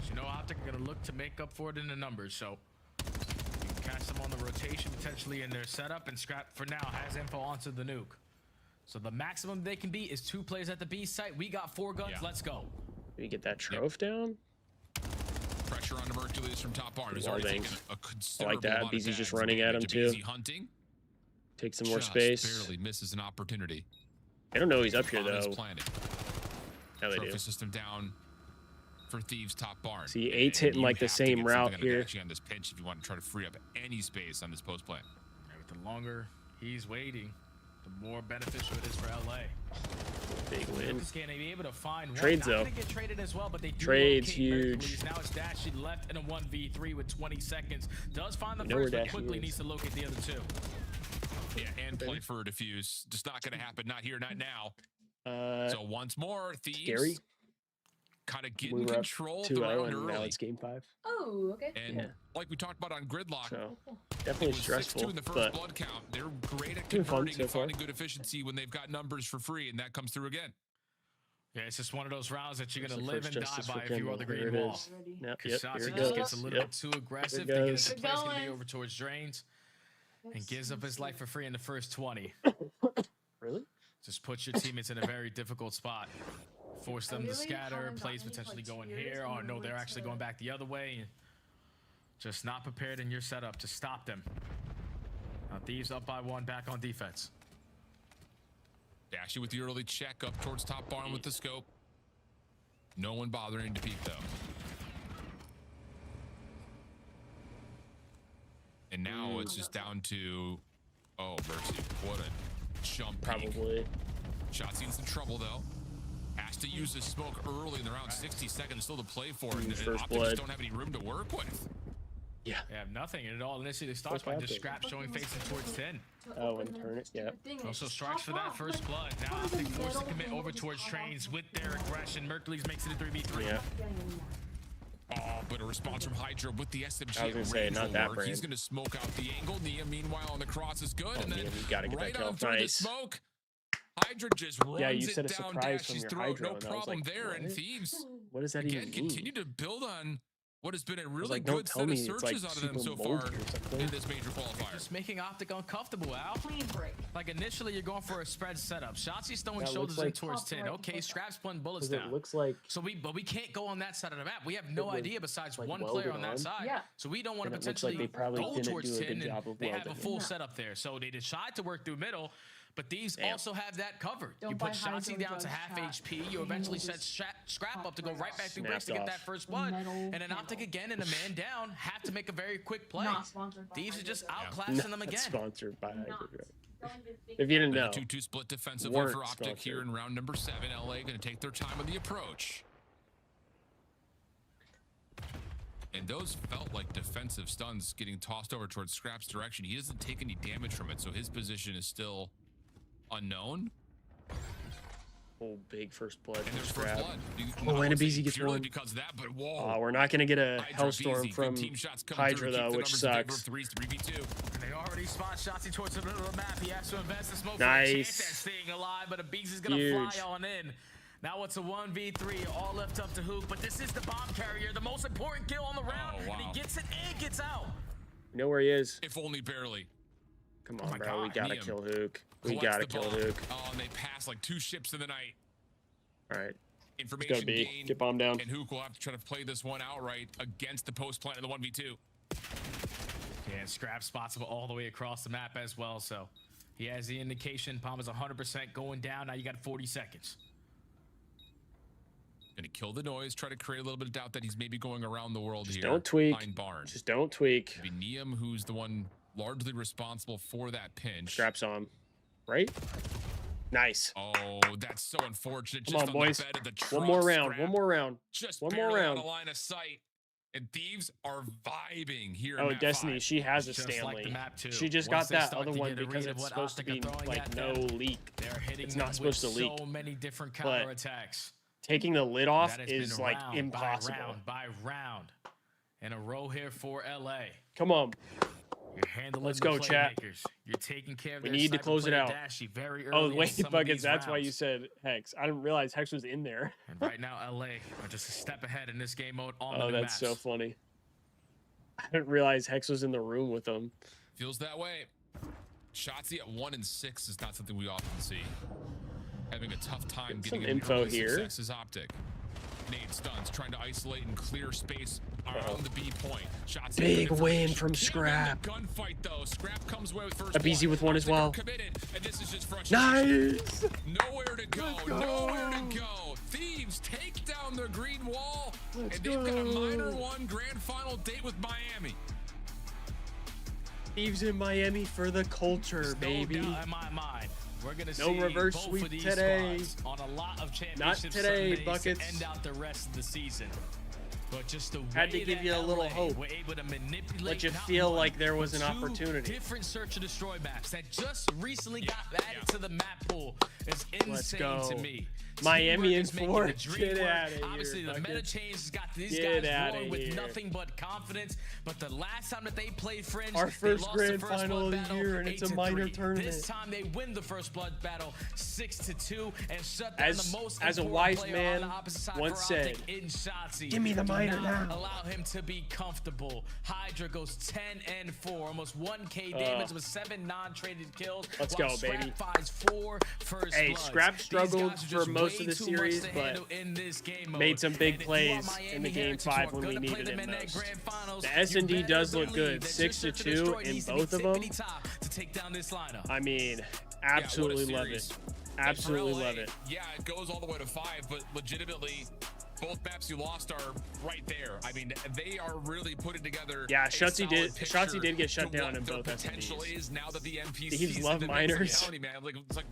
You know OpTic are going to look to make up for it in the numbers, so you can catch them on the rotation, potentially in their setup, and Scrap, for now, has info onto the nuke. So the maximum they can be is 2 players at the B site. We got 4 guns. Yeah. Let's go. Did we get that troph down? Pressure on Hercules from top bar. He's already taken a I considerable like that. amount of BZ's just bags. running at him, too. BZ hunting. Take some more Just space. barely misses an opportunity. I don't know he's up here, On his though. planet. No, they Trophy do. system down for Thieves top barn. See, And 8's hitting you like the have to same get route something here. actually on this pinch if you want to try to free up any space on this post play. The longer he's waiting, the more beneficial it is for LA. Big win. Lucas can't be able to find Trades, one. Not though. gonna get traded as well, but they do Trades, locate huge. Mercules. Now it's Dashie left in a 1v3 with 20 seconds. Does find the You know where first, but Dashie quickly is. needs to locate the other 2. Yeah, and play for a defuse. Just not going to happen. Not here, not now. Uh, So once more, Thieves scary. kind of We getting were up control of the 2-0, round and now early. it's game 5. Oh, okay. And Yeah. like we talked about on Gridlock, So it definitely was 6-2 stressful, in the first but blood count. They're great at been fun converting so and far. finding good efficiency when they've got numbers for free, and that comes through again. Yeah, it's just one of those rounds that you're There's going to the live first and die justice for by if you Kendall. are the Here green it wall. is. Yep, Because yep, Shotzi here it just goes. gets a little Yep. bit too aggressive, Here it thinking goes. that the play's going to be over towards drains, and gives up his life for free in the first 20. Really? Just puts your teammates in a very difficult spot. Force them to scatter, plays potentially going here, or no, they're actually going back the other way. And just not prepared in your setup to stop them. Now Thieves up by 1, back on defense. Dashie with the early check up towards top barn with the scope. No one bothering to peek, though. And now it's just down to, oh, mercy. What a jump peek. Probably. Shotzi in some trouble, though. Has to use his smoke early in the round. 60 seconds still to play for. And First OpTic blood. just don't have any room to work with. Yeah. They have nothing at all. Initially, they start First by blood. just Scrap showing facing towards 10. Oh, and turn it. Yeah. Also strikes for that first blood. Now OpTic forced to commit over towards trains with their aggression. Mercules makes it a 3v3. Yeah. Oh, but a response from Hydra with the SMG. I was gonna say, range not will that work. brand. He's going to smoke out the angle. Nia, meanwhile, on the cross is good. Oh, and then Nia, you gotta get that right kill. on through Nice. the smoke. Hydra just runs Yeah, you said it a down surprise from Dashie's your throat. Hydra, No and I was problem like, there. And what? Thieves, What does that again, even mean? continue to build on what has been a really like, good don't set tell of me it's, like, searches out of them so super far moldy or something. in this major qualifier. Just making OpTic uncomfortable, Al. Clean break. Like initially, you're going for a spread setup. Shotzi's throwing That shoulders looks in like- towards 10. Okay, Scrap's putting bullets 'Cause it down. looks like But we can't go on that side of the map. We have no was, idea besides like, one welded player on that on. side. Yeah. So we don't want to And it looks like potentially they probably go didn't towards do a 10, good job and of they have a welding. full setup there. So they decide to work through middle. But these Damn. also have that covered. Don't You buy put Hydro Shotzi down to Judge half chat. HP. You eventually set Scrap up to go right back through breaks to Snapped get that off. first blood. Metal And then handle. OpTic again and a man down have to make a very quick play. Not sponsored by Thieves are Hydro just Judge. outclassing them Not again. sponsored by Hydra. Not. If you didn't know. 2-2 split defensively Weren't for OpTic here sponsored. in round number 7. LA going to take their time on the approach. And those felt like defensive stuns getting tossed over towards Scrap's direction. He doesn't take any damage from it, so his position is still unknown. Oh, big first blood. And there's Scrap. first blood. Oh, and a BZ gets purely one. because of that, but whoa. We're not going to get a Hydra Hellstorm BZ, from good team shots coming Hydra, through, keep though, the which numbers in favor sucks. of 3v2. And they already spot Shotzi towards the middle of the map. He has to invest in smoke Nice. for a chance at staying alive, but a beast is going to Huge. fly on in. Now it's a 1v3, all left up to Hook, but this is the bomb carrier, the most important kill on the round, Oh, wow. and he gets it and gets out. You know where he is? If only barely. Come Oh on, my bro. We God, gotta Liam kill Hook. We Collects gotta the kill bomb. Hook. Oh, and they pass like 2 ships in the night. All right. Information B. gain. Get bomb down. And Hook will have to try to play this one outright against the post plant in the 1v2. Yeah, and Scrap spots him all the way across the map as well, so he has the indication. Palm is 100% going down. Now you got 40 seconds. Gonna kill the noise, try to create a little bit of doubt that he's maybe going around the world Just here. don't tweak. Behind Barn. Just don't tweak. It'd be Neum who's the one largely responsible for that pinch. Straps on, right? Nice. Oh, that's so unfortunate. Come Just on, on boys. the bed of the One more truck, round. Scrap. One more round. Just one more barely round. on the line of sight. And Thieves are vibing here. Oh, in map Destiny, 5. she has a Just like Stanley. the map too. She just Once got they that start other to one get a because read of it's what supposed to OpTic are be throwing like at no them, leak. They're hitting It's them not supposed to with leak. so many different But counterattacks. taking the lid off That has is been like round impossible. by round in a row here for LA. Come on. You're handling Let's the go, chat. playmakers. You're taking care of We their need to sniper close it player out. Dashy very Oh, early in wait, some of Buckets, these that's why rounds. you said Hex. I didn't realize Hex was in there. And right now, LA are just a step ahead in this game mode on the Oh, new that's maps. so funny. I didn't realize Hex was in the room with them. Feels that way. Shotzzy at 1 and 6 is not something we often see. Having a tough time Get some getting info early here. success is OpTic. Nade stuns, trying to isolate and clear space around the B point. Shots Big win from Scrap. Gunfight though. Scrap comes away with first A BZ with one as OpTic are well. committed, and this is just frustration. Nice. Nowhere to go. Nowhere to go. Thieves take down the green wall, and they've got a minor one grand final date with Miami. Thieves in Miami for the culture, baby. No doubt in my mind. We're gonna No see reverse both sweep of these today. squads on a lot of championship Not today, Sundays Buckets. to end out the rest of the season. But just the way Had to give that you a little LA hope. were able to manipulate Let you not feel one, like there was but an two opportunity. Different search and destroy maps that just recently got added to the map pool is insane go. to me. Miami in Teamwork is making 4. the dream Get work. outta here, Obviously, the meta Buckets. change has got these Get guys outta rolling with here. nothing but confidence. But the last time that they played Fringe, Our they first lost grand the first final blood of the battle year, and it's a 8-3. minor tournament. This time they win the first blood battle 6-2 and shut down As- the most as a important wise player man on the opposite side once for OpTic said, in Shotzzy. "Give me the Do minor not now." Allow him to be comfortable. Hydra goes 10-4, almost 1K damage with 7 non-traded kills. Let's while go, Scrap baby. finds 4 first Hey, bloods. Scrap These struggled guys are for just most way of the too series, much to but handle in this game made mode. some big And if you are plays Miami in the game Heritage, 5 who are when we gonna play needed them him in that most. grand finals, The you S&D better does look believe good. that 6 your to search and 2 destroy in needs to be both of them. tippity-top to take down this lineup. I mean, Yeah, what a absolutely love series. it. And for Absolutely LA, love it. Yeah, it goes all the way to 5, but legitimately, both maps you lost are right there. I mean, they are really putting together. Yeah, a Shotzzy did- solid Shotzzy picture did get shut to down what in their both potential SMDs. is now that the NPC Thieves is love the next minors. reality, man. It's like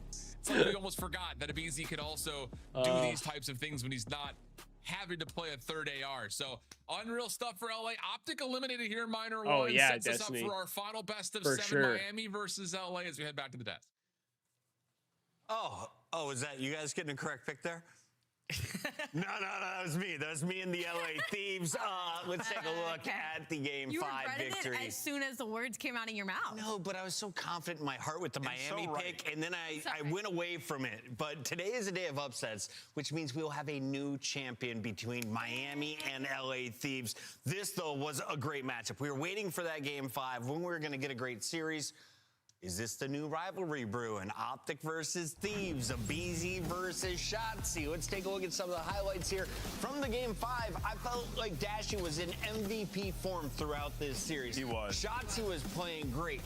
we almost forgot that a BZ could also do these types of things when he's not having to play a third AR. So unreal stuff for LA. OpTic eliminated here in minor Oh, one. yeah, Sets us Destiny. up for our final best of For 7 sure. Miami versus LA as we head back to the desk. Oh, is that you guys getting a correct pick there? No, that was me. That was me and the LA Thieves. Let's take a look at the Game You 5 regretted victory. it as soon as the words came out of your mouth. No, but I was so confident in my heart with the Miami pick, and then I went away from it. But today is a day of upsets, which means we will have a new champion between Miami and LA Thieves. This, though, was a great matchup. We were waiting for that Game 5 when we were going to get a great series. Is this the new rivalry brewing? OpTic versus Thieves, a BZ versus Shotzzy. Let's take a look at some of the highlights here from the Game 5. I felt like Dashy was in MVP form throughout this series. He was. Shotzzy was playing great.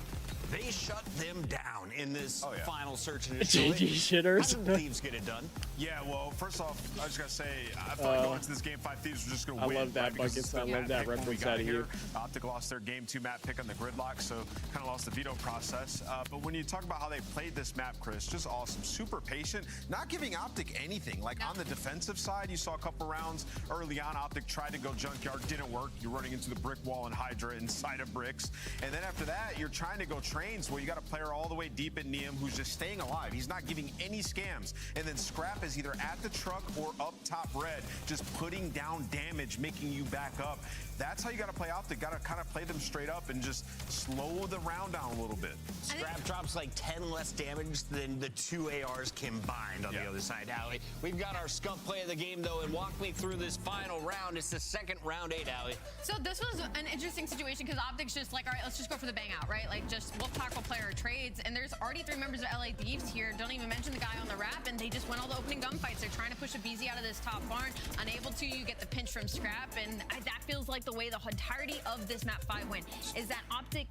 They shut them down in this final search and destroy. GG shitters. How did Thieves get it done? Yeah, well, first off, I was just gonna say, I feel like going into this Game 5, Thieves were just gonna I win. love that, right? Because Buckets. it's the I love map that pick when we reference got out of here. you. OpTic lost their Game 2 map pick on the gridlock, so kind of lost the veto process. But when you talk about how they played this map, Chris, just awesome. Super patient, not giving OpTic anything. Like on the defensive side, you saw a couple rounds early on. OpTic tried to go junkyard, didn't work. You're running into the brick wall and Hydra inside of bricks. And then after that, you're trying to go trains where you got a player all the way deep in Neum who's just staying alive. He's not giving any scams. And then Scrap is either at the truck or up top red, just putting down damage, making you back up. That's how you got to play OpTic. Got to kind of play them straight up and just slow the round down a little bit. Scrap drops like 10 less damage than the 2 ARs combined on the other side. Allie, we've got our scump play of the game, though, and walk me through this final round. It's the second round 8, Allie. So this was an interesting situation because OpTic's just like, all right, let's just go for the bang out, right? Like just we'll tackle player trades. And there's already 3 members of LA Thieves here. Don't even mention the guy on the wrap, and they just won all the opening gunfights. They're trying to push a BZ out of this top barn. Unable to, you get the pinch from Scrap, and that feels like the way the entirety of this map 5 went is that OpTic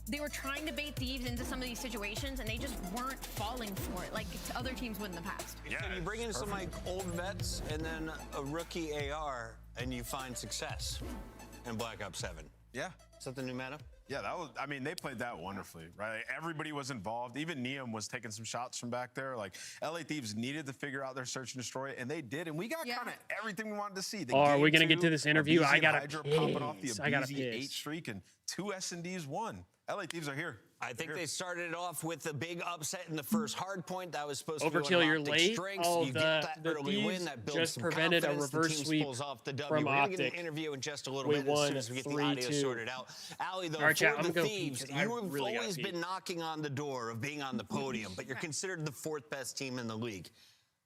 they were trying to bait Thieves into some of these situations, and they just weren't falling for it like other teams would in the past. Yeah, so you bring in some like old vets and then a rookie AR, and you find success in Black Ops 7. Yeah. Is that the new meta? Yeah, that was, I mean, they played that wonderfully, right? Everybody was involved. Even Neum was taking some shots from back there. Like, LA Thieves needed to figure out their search and destroy, and they did. And we got kind of everything we wanted to see. Are we going to get to this interview? I got to popping off the I got to 8 streak, and 2 S&Ds won. LA Thieves are here. I think they started it off with a big upset in the first hard point. That was supposed to be Overkill, you're OpTic late. strengths. Oh, you get that early win, that builds just some prevented a confidence. reverse the team sweep pulls off the W. from We're going to get OpTic. an interview in just a little We bit won as soon as we get the audio 3-2. sorted out. Allie, though, All right, chat, for I'm the gonna go pee, Thieves, 'cause I you have really gotta always pee. been knocking on the door of being on the podium, but you're considered the 4th best team in the league.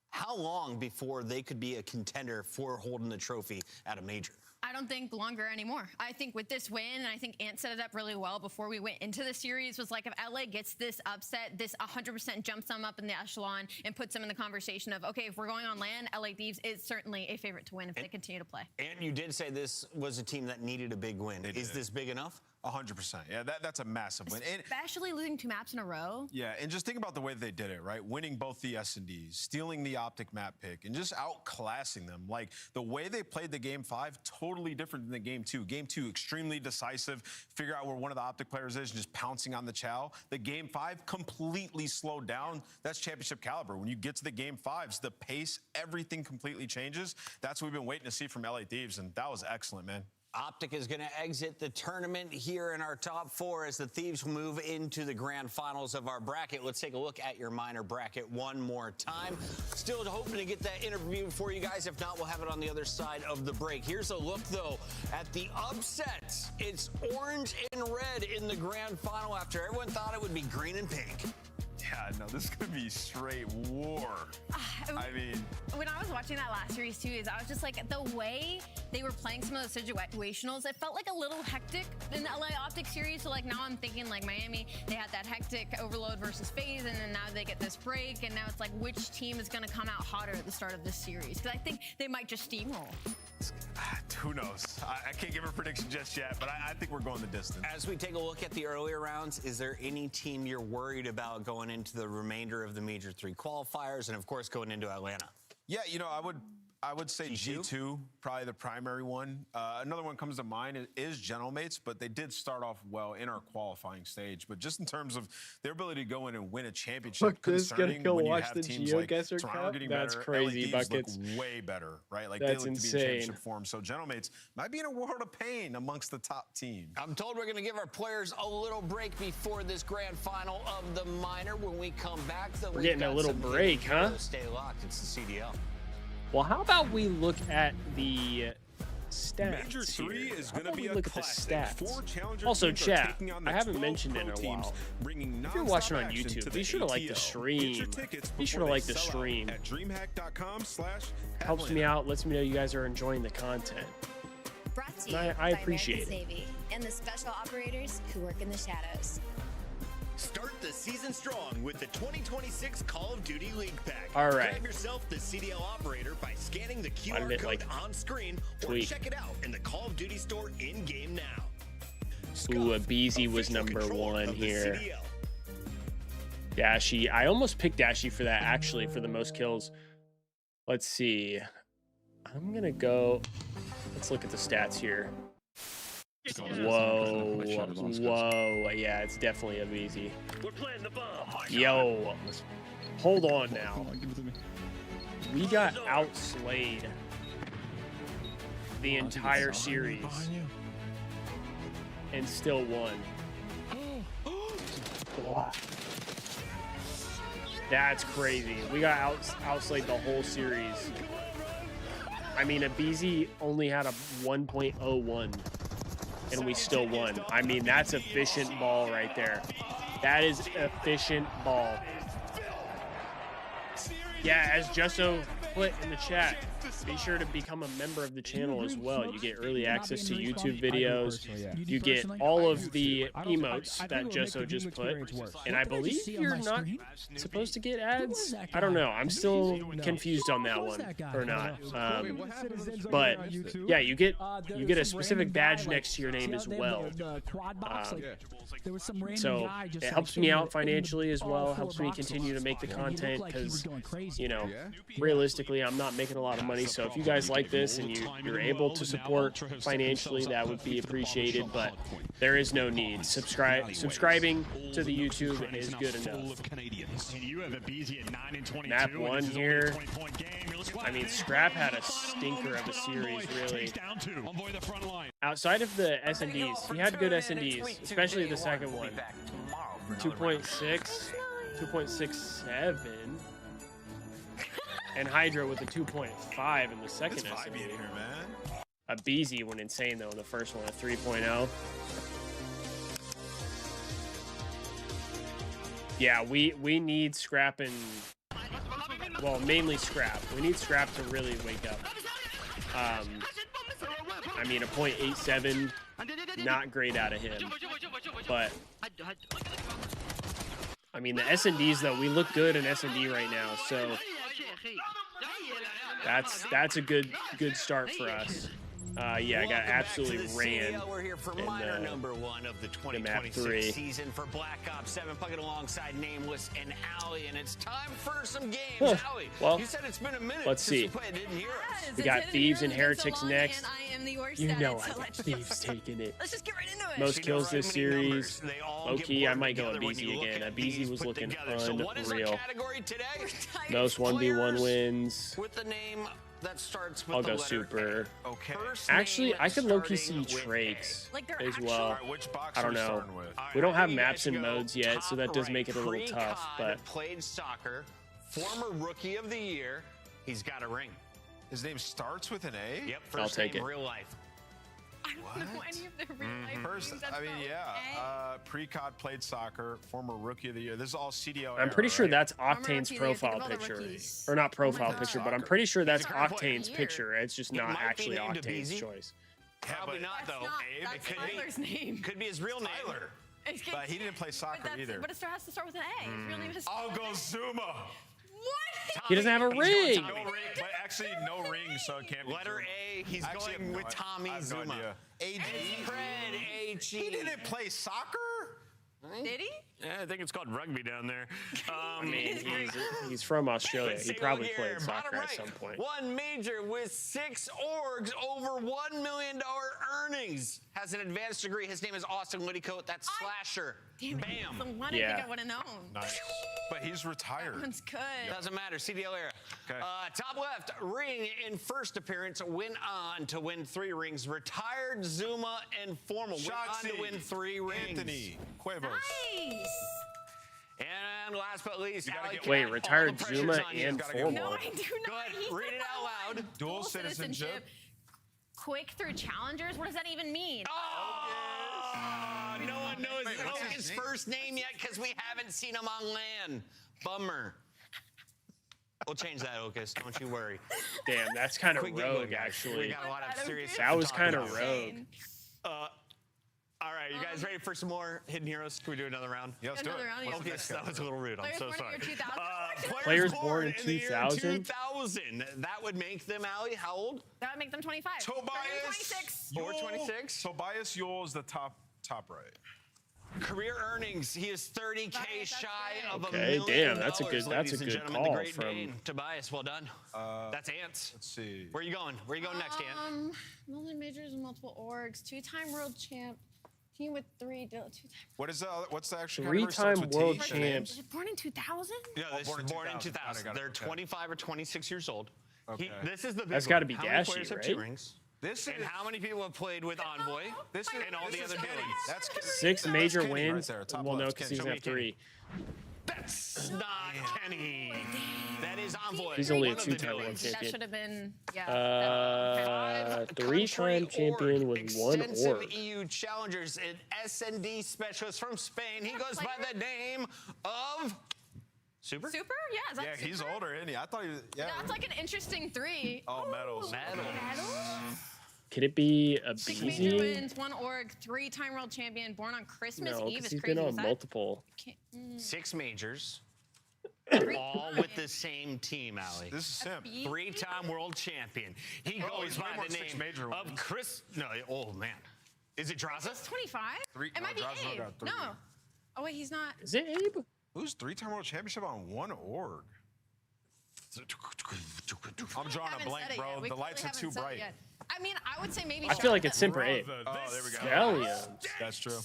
How long before they could be a contender for holding the trophy at a major? I don't think longer anymore. I think with this win, and I think Ant set it up really well before we went into the series, was like if LA gets this upset, this 100% jumps them up in the echelon and puts them in the conversation of, okay, if we're going on land, LA Thieves is certainly a favorite to win if they continue to play. And you did say this was a team that needed a big win. Is this big enough? 100%. Yeah, that's a massive win. And, Especially losing 2 maps in a row. yeah, and just think about the way they did it, right? Winning both the S&Ds, stealing the OpTic map pick, and just outclassing them. Like, the way they played the Game 5, totally different than the Game 2. Game 2, extremely decisive, figure out where one of the OpTic players is, and just pouncing on the chow. The Game 5, completely slowed down. That's championship caliber. When you get to the Game 5s, the pace, everything completely changes. That's what we've been waiting to see from LA Thieves, and that was excellent, man. OpTic is going to exit the tournament here in our top 4 as the Thieves move into the grand finals of our bracket. Let's take a look at your minor bracket one more time. Still hoping to get that interview for you guys. If not, we'll have it on the other side of the break. Here's a look, though, at the upsets. It's orange and red in the grand final after everyone thought it would be green and pink. Yeah, no, this could be straight war. I mean, when I was watching that last series too, I was just like, the way they were playing some of those situationals, it felt like a little hectic in the LA OpTic series. So like now I'm thinking like Miami, they had that hectic overload versus FaZe, and then now they get this break, and now it's like which team is going to come out hotter at the start of this series? Because I think they might just steamroll. Who knows? I can't give a prediction just yet, but I think we're going the distance. As we take a look at the earlier rounds, is there any team you're worried about going into the remainder of the Major 3 qualifiers, and of course going into Atlanta? Yeah, you know, I would say G2, probably the primary one. Another one comes to mind is Gentlemates, but they did start off well in our qualifying stage. But just in terms of their ability to go in and win a championship, Look, this is gonna go when you watch have the teams like GeoGuessr Toronto Cup? getting That's better, crazy, LA Thieves Buckets. look way better, right? Like That's they look to be in insane. championship form. So Gentlemates might be in a world of pain amongst the top teams. I'm told we're going to give our players a little break before this grand final of the minor. When we come back, though, We're getting a little break, huh? Stay locked. It's the CDL. Well, how about we look at the stats? Major 3 here? is How going to about be we a look at the classic. stats? 4 challenger Also, teams are chat, taking on the I haven't 12 mentioned it in pro a while. teams, bringing If you're watching on non-stop action YouTube, to be the sure to like the ATL. Get stream. your tickets Be sure to before like they the sell out stream. at dreamhack.com/Atlanta. Helps me out, lets me know you guys are enjoying the content. Brought to you I by appreciate American it. Navy and the special operators who work in the shadows. Start the season strong with the 2026 Call of Duty League Pack. All right. Grab yourself the CDL operator by scanning the Why did QR it, code like, on screen or tweak? check it out in the Call of Duty store in-game now. Ooh, Abizi was number controller 1 of the here. CDL. Dashy. I almost picked Dashy for that, actually, for the most kills. Let's see. I'm going to go... Let's look at the stats here. Whoa. Whoa. Yeah, it's definitely Abizi. We're playing the bomb. Yo. Hold on now. We got outslayed the entire series and still won. That's crazy. We got outslayed the whole series. I mean, Abizi only had a 1.01 and we still won. I mean, that's efficient ball right there. That is efficient ball. Yeah, as Justo put in the chat. Be sure to become a member of the channel as well. You get early access to YouTube videos. You get all of the emotes that Josso just put. And I believe you're not supposed to get ads. I don't know. I'm still confused on that one or not. But yeah, you get a specific badge next to your name as well. So it helps me out financially as well. Helps me continue to make the content because, you know, realistically, I'm not making a lot of money. So if you guys like this and you're able to support financially, that would be appreciated. But there is no need. Subscribing to the YouTube is good enough. Map 1 here. I mean, Scrap had a stinker of a series, really. Outside of the S&Ds, he had good S&Ds, especially the second one. 2.6, 2.67, and Hydra with a 2.5 in the second S&D. A BZ went insane though in the first one, a 3.0. Yeah, we need Scrap and, well, mainly Scrap. We need Scrap to really wake up. I mean, a .87, not great out of him, but I mean the S&Ds though, we look good in S&D right now, so that's a good start for us. Yeah, I got absolutely ran CDL, we're here for minor number 1 of the 2026 season for Black Ops 7, plugging alongside Nameless and Allie, and it's time for some games. Allie, well, you said it's been a minute let's see. since you played Hidden Heroes. We got Thieves and Heretics next. You know I got Thieves taking it. Let's just get right into it. Most kills this series. Low-key, I might go with BZ again. That BZ was looking unreal. Most 1v1 wins. With the name that starts with I'll go super. Okay. Actually, I could low-key see Trakes as well. I don't know. We don't have maps and modes yet, so that does make it a little tough. But played soccer, former Rookie of the Year. He's got a ring. His name starts with an A? Yep. I'll take it. Real life. I don't know any of their real life First, names. I mean, yeah. Pre-COD played soccer, former Rookie of the Year. This is all CDL. I'm pretty sure that's Octane's profile picture. Or not profile picture, but I'm pretty sure that's Octane's picture. It's just not actually Octane's choice. Probably not, though. That's Tyler's name. Could be his real name. Tyler. But he didn't play soccer either. But it has to start with an A. His real name is I'll go Zuma. What? He doesn't have a ring. No ring, but actually no ring, so it can't be. Letter A. He's going with Tommy Zuma. AG. He didn't play soccer. Did he? Yeah, I think it's called rugby down there. I mean, he's from Australia. He probably played soccer at some point. One major with 6 orgs over $1 million earnings. Has an advanced degree. His name is Austin Whittycoat. That's Slasher. Damn it. Bam. The one I think I would have known. Nice. But he's retired. That one's good. Doesn't matter. CDL era. Okay. Top left, ring in first appearance. Went on to win 3 rings. Retired Zuma and Formal. Went on to win 3 rings. Anthony Cuevas. Nice. And last but least, wait, retired Zuma and Formal. No, I do not. Go ahead, read it out loud. Dual citizenship. Quick through challengers? What does that even mean? Oh, no one knows his first name yet because we haven't seen him on land. Bummer. We'll change that, Ocus. Don't you worry. Damn, that's kind of rogue, actually. We got a lot of serious that was kind of rogue. All right, you guys ready for some more Hidden Heroes? Can we do another round? Yeah, let's do it. Okay, that was a little rude. I'm so sorry. Players born in 2000? 2000. That would make them, Allie, how old? That would make them 25. Tobias 26. Or 26? Tobias Yule is the top right. Career earnings, he is 30K shy of $1 Okay, million. damn, that's a good call from Tobias. Well done. That's Ants. Let's see. Where are you going? Where are you going next, Ant? Multi majors and multiple orgs, 2-time world champ, team with 3 2-time. What is what's the actual 3-time world champ? Was it born in 2000? Yeah, this is born in 2000. They're 25 or 26 years old. Okay. This is the big That's got to one. be How many Dashy, players have right? 2 rings? This and is, how many people have played with Envoy? This is, and all the other Kenny. dudes. That's 6 major Kenny wins. Right there, Well, no, left. because he doesn't have 3. That's not Kenny. That is Envoy. He's only a One of the 2-time world dudes. That champion. should have been, yeah. 3-time champion with 1 Extensive org. EU challengers, an S&D specialist from Spain. He goes by the name of Super? Super? Yeah, is that Yeah, he's Super? older, isn't he? I thought he was. Yeah. That's like an interesting 3. Oh, medals. Could it be a 6 major BZ? wins, 1 org, 3-time world champion, born on Christmas No, Eve. because Is he's crazy. been on Is that- multiple. 6 majors. All with the same team, Allie. This is him. 3-time world champion. He goes by the name of Chris. No, oh man. Is it Draza? He's 25? It might be Draza Abe. got 3. No. Oh, wait, he's not. Is it Abe? Who's 3-time world championship on 1 org? I'm drawing a Haven't blank, said it bro. yet. We The lights are clearly too haven't said it bright. yet. I mean, I would say maybe. I feel like Showdown. it's Simper Abe. Oh, there we go. Stallions. That's true.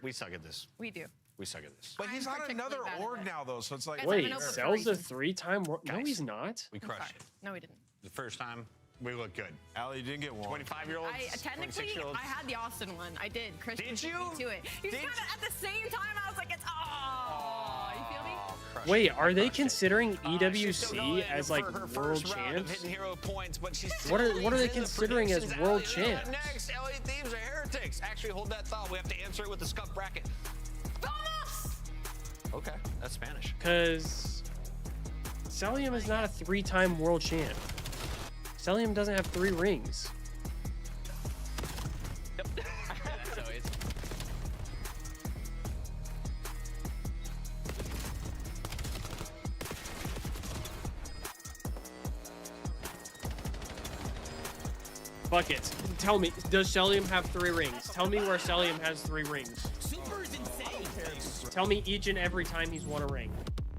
We suck at this. We do. We suck at this. But he's I'm on another particularly bad at org it. now, though, so it's like. Guys, Wait, I'm an open Cell's for a reason. 3-time world. No, he's not. We crushed it. No, we didn't. The first time, we look good. Allie, you didn't get one. 25-year-olds. Technically, 26-year-olds. I had the Austin one. I did. Chris Did beat you? me to it. He was kind of at the same time. I was like, it's you feel me? Wait, are they considering EWC as like world champs? Hitting hero points, but she's What are they considering as world champs? Next, LA Thieves are heretics. Actually, hold that thought. We have to answer it with the scuff bracket. Okay, that's Spanish. Because Celium is not a 3-time world champ. Celium doesn't have 3 rings. Yep. That's always. Buckets, tell me, does Celium have 3 rings? Tell me where Celium has 3 rings. Super's insane. Tell me each and every time he's won a ring.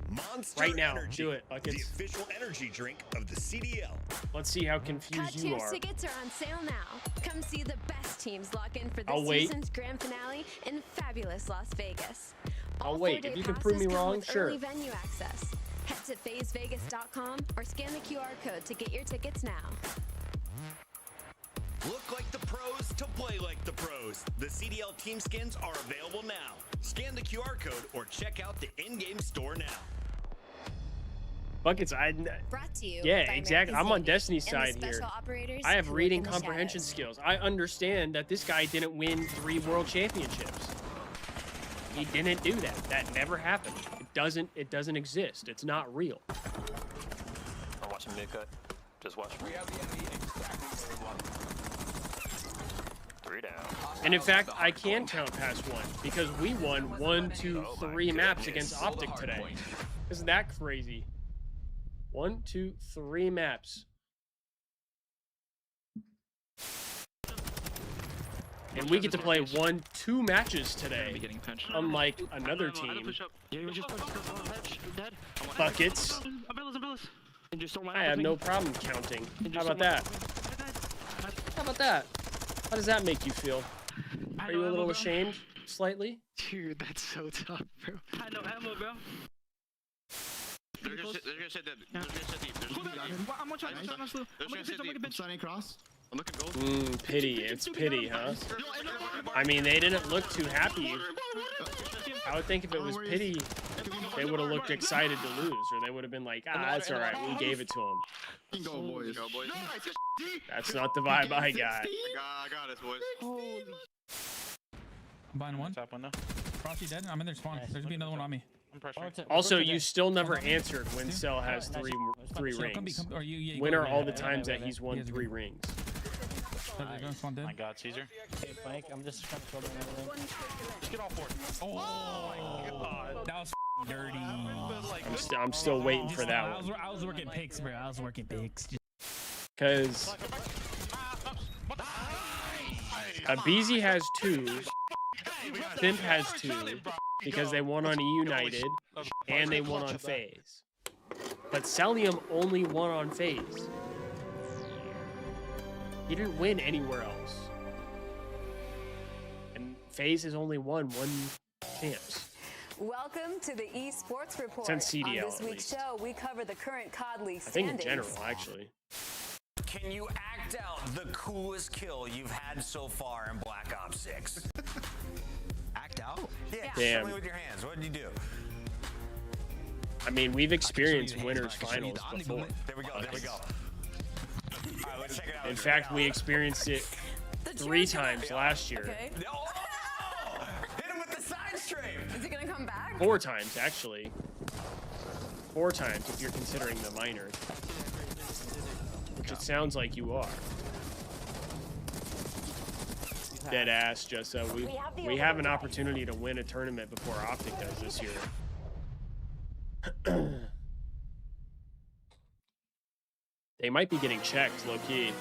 Monster Right now, Energy, do it, Buckets. the official energy drink of the CDL. Let's see how COD confused you Champs are. tickets are on sale now. Come see the best teams lock in for I'll this wait. season's grand finale in fabulous Las Vegas. I'll All wait. 4-day If you can prove me passes come wrong, with sure. early venue access. Head to phasevegas.com or scan the QR code to get your tickets now. Look like the pros to play like the pros. The CDL team skins are available now. Scan the QR code or check out the in-game store now. Buckets, Brought to you yeah, by exactly. American I'm on Savings Destiny's and the side here. special operators I have who work reading in the comprehension shadows. skills. I understand that this guy didn't win 3 world championships. He didn't do that. That never happened. It doesn't exist. It's not real. I'm watching mid-cut. Just watch. We have the enemy exactly 3 down. And in fact, I can count past 1 because we won 1, 2, 3 maps against OpTic today. Isn't that crazy? 1, 2, 3 maps. And we get to play 1, 2 matches today. Unlike another team. Buckets. I have no problem counting. How about that? How about that? How does that make you feel? Are you a little ashamed? Slightly? Dude, that's so tough, bro. I know ammo, bro. They're gonna set that. They're gonna set deep. I'm gonna try. I'm signing cross. I'm looking gold. Pity. It's pity, huh? I mean, they didn't look too happy. I would think if it was pity, they would have looked excited to lose, or they would have been like, that's all right, we gave it to them. Go, boys. Go, boys. That's not the vibe I got. I got it, boys. I'm buying one. Top one now. Frosty dead. I'm in their spawn. There's gonna be another one on me. I'm pressuring. Also, you still never answered when Cell has 3 rings. When are all the times that he's won 3 rings? My God, Caesar. Okay, Frank, I'm just trying to throw them everything. Just get all 4. Oh my God. That was dirty. I'm still waiting for that one. I was working picks, bro. I was working picks. Because BZ has 2, Thimp has 2, because they won on United, and they won on FaZe. But Celium only won on FaZe. He didn't win anywhere else. And FaZe has only won 1 champs. Welcome to the Esports Report. Since CDL, On this at week's least. show, we cover the current COD League I think in standings. general, actually. Can you act out the coolest kill you've had so far in Black Ops 6? Act out? Yeah, Damn. show me with your hands. What did you do? I mean, we've experienced winners finals before. There we go, there we go. All right, let's check it out. In fact, we experienced it 3 times last year. Okay. Hit him with the side strafe. Is he gonna come back? 4 times, actually. 4 times if you're considering the minor. Which it sounds like you are. Dead ass, just so we have an opportunity to win a tournament before OpTic does this year. They might be getting checked, low key.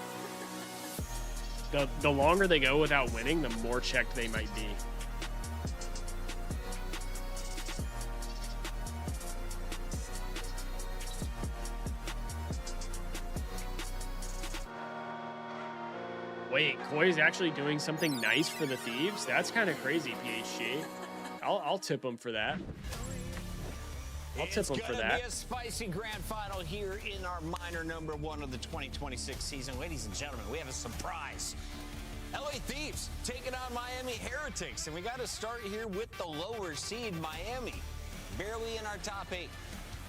The longer they go without winning, the more checked they might be. Wait, Koi's actually doing something nice for the Thieves? That's kind of crazy, PHG. I'll tip him for that. I'll tip him for that. It's gonna be a spicy grand final here in our minor number 1 of the 2026 season. Ladies and gentlemen, we have a surprise. LA Thieves taking on Miami Heretics. And we got to start here with the lower seed, Miami. Barely in our top 8.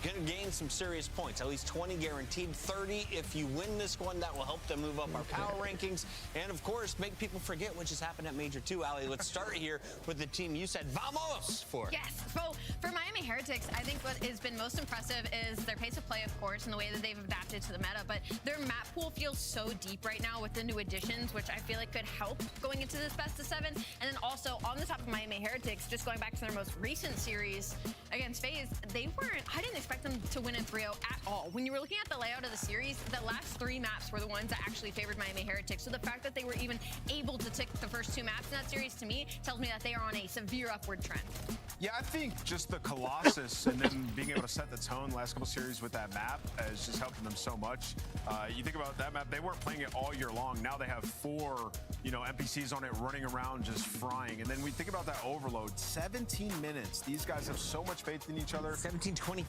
Gonna gain some serious points, at least 20 guaranteed, 30 if you win this one. That will help them move up our power rankings, and of course make people forget what just happened at Major 2. Ali, let's start here with the team you said vamos for. Yes, so for Miami Heretics, I think what has been most impressive is their pace of play, of course, and the way that they've adapted to the meta, but their map pool feels so deep right now with the new additions, which I feel like could help going into this best of 7. And then also on the top of Miami Heretics, just going back to their most recent series against FaZe, I didn't expect them to win in 3-0 at all. When you were looking at the layout of the series, the last 3 maps were the ones that actually favored Miami Heretics. So the fact that they were even able to tick the first 2 maps in that series, to me, tells me that they are on a severe upward trend. Yeah, I think just the Colossus and then being able to set the tone last couple series with that map has just helped them so much. You think about that map, they weren't playing it all year long. Now they have 4, NPCs on it running around just frying. And then we think about that overload, 17 minutes. These guys have so much faith in each other. 17:25.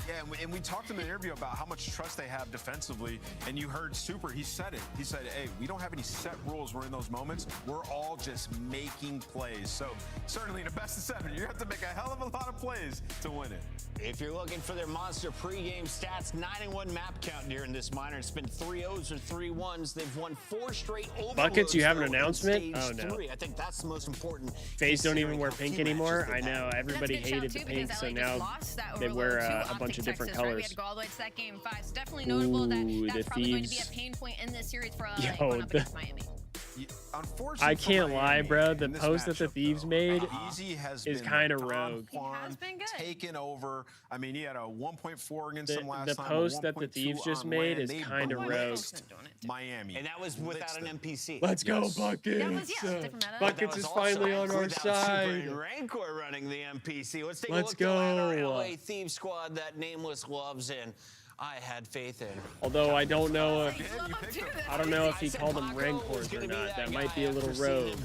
Yeah, and we talked in the interview about how much trust they have defensively, and you heard Super, he said it. He said, hey, we don't have any set rules. We're in those moments. We're all just making plays. So certainly in a best of 7, you have to make a hell of a lot of plays to win it. If you're looking for their monster pregame stats, 9-1 map count during this minor. It's been 3-0s or 3-1s. They've won 4 straight overloads. Buckets, you have an announcement? Oh, no. 3. I think that's the most important. FaZe don't even wear pink anymore. I know, everybody hated the pink, so now they wear a bunch of different colors. We had to go all the way to that game 5. It's definitely notable that's probably going to be a pain point in this series for going up against Miami. Unfortunately, I can't lie, bro. The post that the Thieves made is kind of Don rogue. Juan taken over. I mean, he had a 1.4 against them last The time. post that the Thieves just made is kind of rogue. Miami. And that was without an NPC. Let's go, Buckets. Buckets is finally on our side. Super Rancor running the NPC. Let's take a Let's look go. at our LA Thieves squad that Nameless loves and I had faith in. Although I don't know if he called them Rancors or not. That might be a little rogue.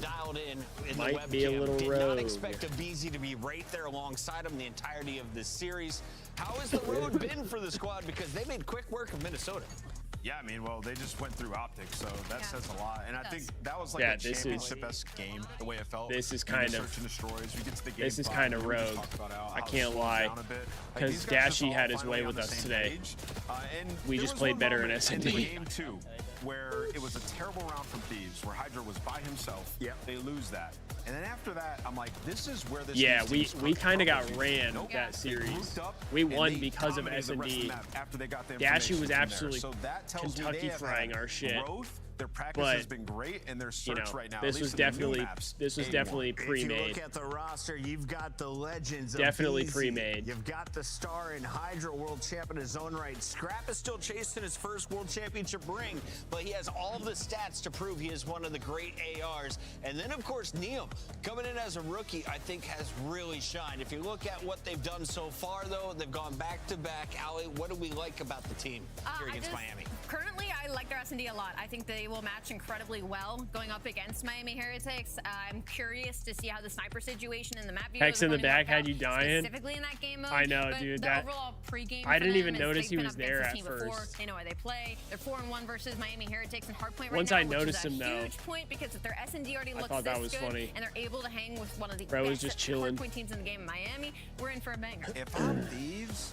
Might be a little rogue. Did not expect a BZ to be right there alongside him the entirety of this series. How has the road been for the squad? Because they made quick work of Minnesota. Yeah, I mean, well, they just went through OpTic, so that says a lot. And I think that was like a championship-esque game, the way it felt. This is kind of search and destroys. We get to the game. This is kind of rogue. I can't lie, because Dashy had his way with us today. We just played better in S&D. Game 2, where it was a terrible round from Thieves, where Hydra was by himself. Yeah, they lose that. And then after that, I'm like, this is where this. Yeah, we kind of got ran that series. We won because of S&D. Dashy was absolutely Kentucky frying our shit. Their practice has been great, and their search right now. This was definitely pre-made. If you look at the roster, you've got the legends. Definitely of pre-made. You've got the star in Hydra, world champ in his own right. Scrap is still chasing his first world championship ring, but he has all the stats to prove he is one of the great ARs. And then, of course, Neom, coming in as a rookie, I think has really shined. If you look at what they've done so far, though, they've gone back-to-back. Ali, what do we like about the team here against Miami? Currently, I like their S&D a lot. I think they will match incredibly well going up against Miami Heretics. I'm curious to see how the sniper situation in the map view Hex in the back had you dying. Specifically in that game mode. I know, dude. The overall pregame I didn't even notice he was there at before. first. They know why they play. They're 4-1 versus Miami Heretics and Hardpoint right Once now. I noticed him, which is a though, huge point because if their S&D already looks thought that this was good funny. and they're able to hang with one of the Bro was best just chilling. Hardpoint teams in the game in Miami, we're in for a banger. If I'm Thieves,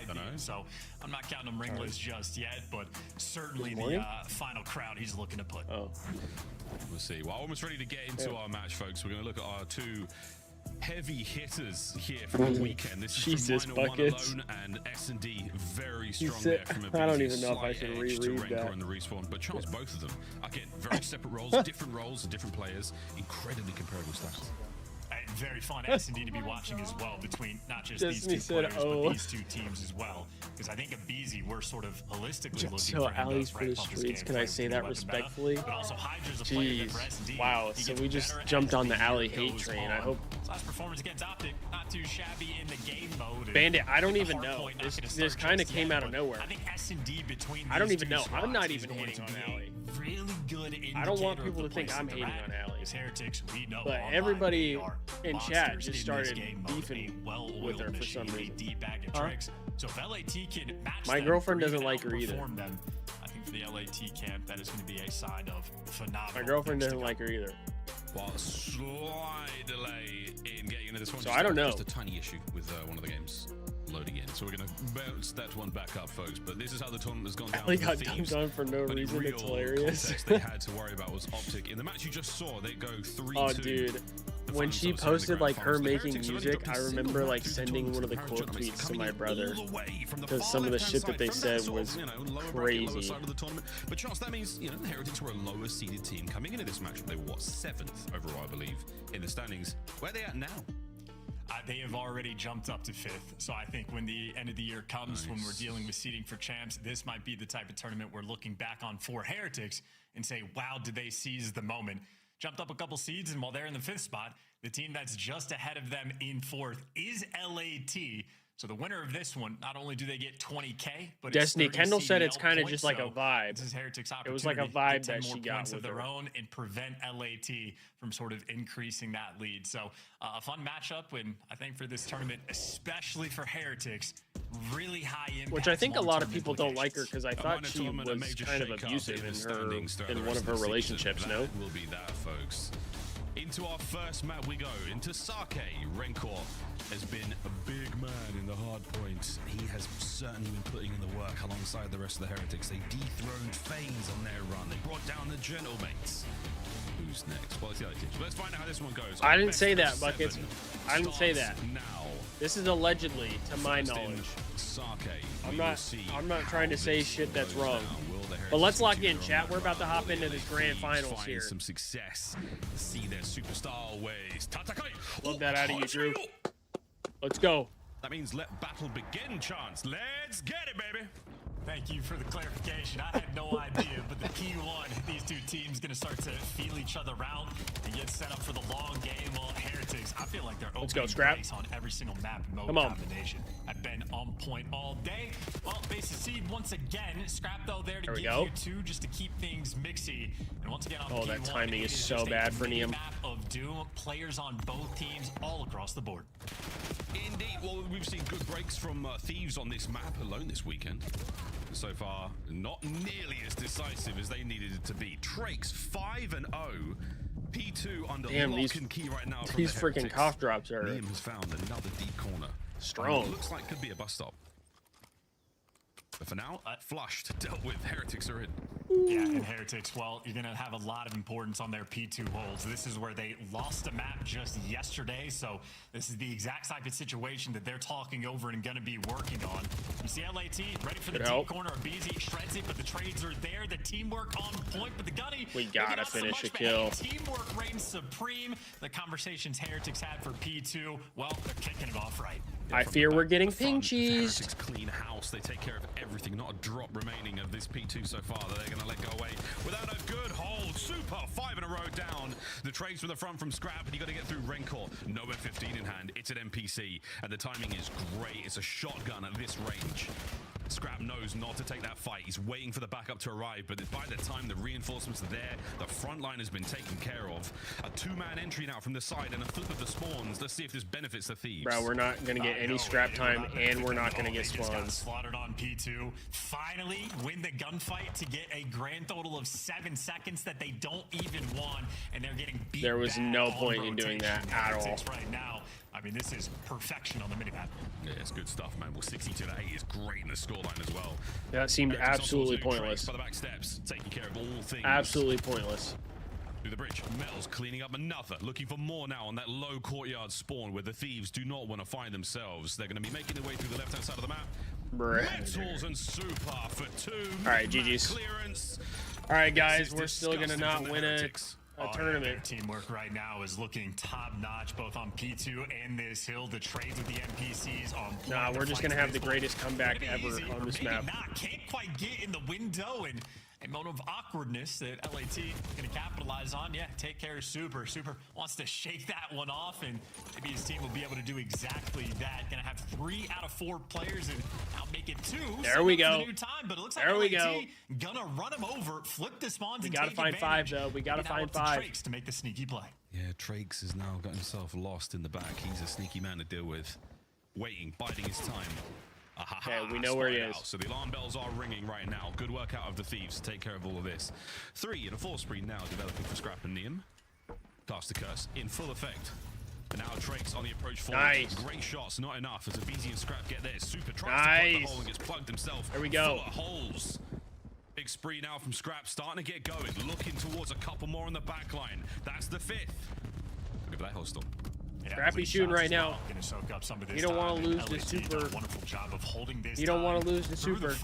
side view. So I'm not counting him ringless just yet, but certainly Good the morning. final crowd he's looking to put. Oh. We'll see. Well, almost ready to get into our match, folks. We're going to look at our two heavy hitters here from the weekend. This is from Minor buckets. One Alone and S&D very strong said, there from a I don't busy even know if I slight should edge to reread Renko that. and the respawn, but Charles, both of them, again, very separate roles, different roles, different players, incredibly comparable stats. Very fun S&D to be watching as well between not just these Destiny two said, players, "Oh." but these two teams as well. Because I think Abizi, we're sort of holistically looking So for him to alleys for the ramp up his streets. Can gameplay I say with that the weapon meta, respectfully? but also Hydra's a player that for S&D, Wow. he So gets we just better jumped as on the alley year hate goes train. I on. hope. Last performance against OpTic, not too shabby in the game mode. and Bandit, I don't the even hard know. point, not This gonna this start kind of just came yet, out of but nowhere. I think S&D between I don't these even two know. I'm squads not is even going hating to on be alley. a really good I don't want indicator of people the to think place I'm that hating they're on at. alley. As Heretics, we know But online everybody they are in chat monsters just in started this game mode, beefing a well-oiled with her for some machine, reason. a deep bag of Huh? tricks. So if LAT can match My them girlfriend or doesn't even like her either. outperform them, I think for the LAT camp, that is going to be a sign of phenomenal. My girlfriend things to doesn't like her either. While a slight delay in getting into this one. So Just I don't know. Just a tiny issue with one of the games loading in. So we're going to bounce that one back up, folks. But this is how the tournament has gone down. Alley for got the dunked Thieves. on for no But in reason. It's real hilarious. context they had to worry about was OpTic. In the match you just saw, they go 3-2. Oh, dude. When she posted like her making music, I remember like sending one of the quote tweets to my brother because some of the shit that they said was crazy. But Charles, that means the Heretics were a lower seeded team coming into this match. They were what, 7th overall, I believe, in the standings. Where are they at now? They have already jumped up to 5th. So I think when the end of the year comes, when we're dealing with seeding for champs, this might be the type of tournament we're looking back on for Heretics and say, wow, did they seize the moment? Jumped up a couple seeds, and while they're in the 5th spot, the team that's just ahead of them in 4th is LAT. So the winner of this one, not only do they get 20K, but Destiny, it's 30 Kendall said it's CDL kind of points, just like a so vibe. This is Heretics' It was like a opportunity vibe to get that 10 she more got points of with their her. own and prevent LAT from sort of increasing that lead. So a fun matchup, and I think for this tournament, especially for Heretics, really high impact. Which I think a lot of long-term people don't like her because I thought she was kind of abusive in one of her relationships. No, will be that, folks. Into our first map we go, into Sake. Renkor has been a big man in the hard point. He has certainly been putting in the work alongside the rest of the Heretics. They dethroned FaZe on their run. They brought down the Gentlemates. Who's next? Well, let's find out how this one goes. I didn't say that, Buckets. I didn't say that. Now. This is allegedly, to my knowledge. Sake, I'm not trying to say shit that's wrong. But let's lock in, chat. We're about to hop into the grand finals here. Some success. See their superstar ways. Love that out of you, Drew. Let's go. That means let battle begin, Chance. Let's get it, baby. Thank you for the clarification. I had no idea, but the P1, these two teams going to start to feel each other out and get set up for the long game. Well, Heretics, I feel like they're opening base on every single map and mode combination. I've been on point all day. Well, base of seed once again. Scrap, though, there to give you 2 just to keep things mixy. And once again on P1, that timing is so just bad for a mini Neum. map of doom. Players on both teams all across the board. Indeed. Well, we've seen good breaks from Thieves on this map alone this weekend. So far, not nearly as decisive as they needed it to be. Trakes 5-0. P2 under lock and key right now. These freaking cough drops are Liam has found another deep corner. strong. Looks like could be a bus stop. But for now, flushed, dealt with. Heretics are in. Yeah, and Heretics, well, you're going to have a lot of importance on their P2 holds. This is where they lost a map just yesterday, so this is the exact type of situation that they're talking over and going to be working on. You see LAT ready for the deep corner. Abizi shreds it, but the trades are there. The teamwork on point, but the Gunny. We gotta finish a kill. Teamwork reigns supreme. The conversations Heretics had for P2, well, they're kicking it off right. I fear we're getting ping cheese. Heretics clean house. They take care of everything. Not a drop remaining of this P2 so far that they're going to let go away without a good hold. Super 5 in a row down. The trades from the front from Scrap, and you got to get through Renkor. No F15 in hand. It's an NPC, and the timing is great. It's a shotgun at this range. Scrap knows not to take that fight. He's waiting for the backup to arrive, but by the time the reinforcements are there, the front line has been taken care of. A 2-man entry now from the side and a flip of the spawns. Let's see if this benefits the Thieves. Bro, we're not going to get any scrap time, and we're not going to get spawns. Slaughtered on P2. Finally win the gunfight to get a grand total of 7 seconds that they don't even want, and they're getting beat. There was no point in doing that at all. Right now, I mean, this is perfection on the minimap. Yeah, it's good stuff, man. Well, 62-8 is great in the scoreline as well. That seemed absolutely pointless. By the back steps, taking care of all things. Absolutely pointless. Through the bridge, Mel's cleaning up another, looking for more now on that low courtyard spawn where the Thieves do not want to find themselves. They're going to be making their way through the left-hand side of the map. Metals and Super for 2. All right, GG's. Clearance. All right, guys, we're still going to not win a tournament. Their teamwork right now is looking top-notch, both on P2 and this hill. The trades with the NPCs on point. Nah, we're just going to have the greatest comeback ever on this map. Can't quite get in the window, and a moment of awkwardness that LAT going to capitalize on. Yeah, take care of Super. Super wants to shake that one off, and maybe his team will be able to do exactly that. Going to have 3 out of 4 players, and now make it 2. There we go. The new time, but it looks like there we LAT go. Gonna run him over, flip the spawns, We and got to take find advantage. 5, though. We got to find Now up to 5. Trakes to make the sneaky play. Yeah, Trakes has now got himself lost in the back. He's a sneaky man to deal with. Waiting, biding his time. Okay, we know where he is. So the alarm bells are ringing right now. Good work out of the Thieves to take care of all of this. 3 in a 4-spree now developing for Scrap and Neum. Caster Curse in full effect. And now Trakes on the approach forward. Nice. Great shots, not enough as Abizi and Scrap get there. Super tries to plug the hole and gets plugged himself. There we go. Full of holes. Big spree now from Scrap, starting to get going. Looking towards a couple more on the back line. That's the 5th. Look at that hostile. Scrappy shooting right now. You don't want to lose the Super. Wonderful job of holding this. You don't want to lose the Super.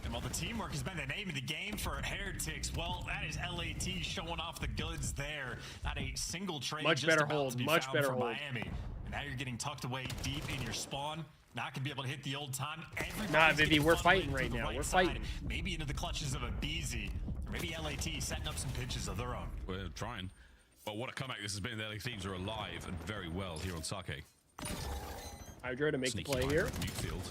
And while the teamwork has been the name of the game for Heretics, well, that is LAT showing off the goods there. Not a single trade. Much better hold. Much better hold. Miami. And now you're getting tucked away deep in your spawn. Not gonna be able to hit the old time. Nah, Vivi, we're fighting right now. We're fighting. Maybe into the clutches of a BZ. Or maybe LAT setting up some pitches of their own. We're trying. But what a comeback this has been. The LA Thieves are alive and very well here on Sake. Hydra to make Sneaky the play here. Newfield.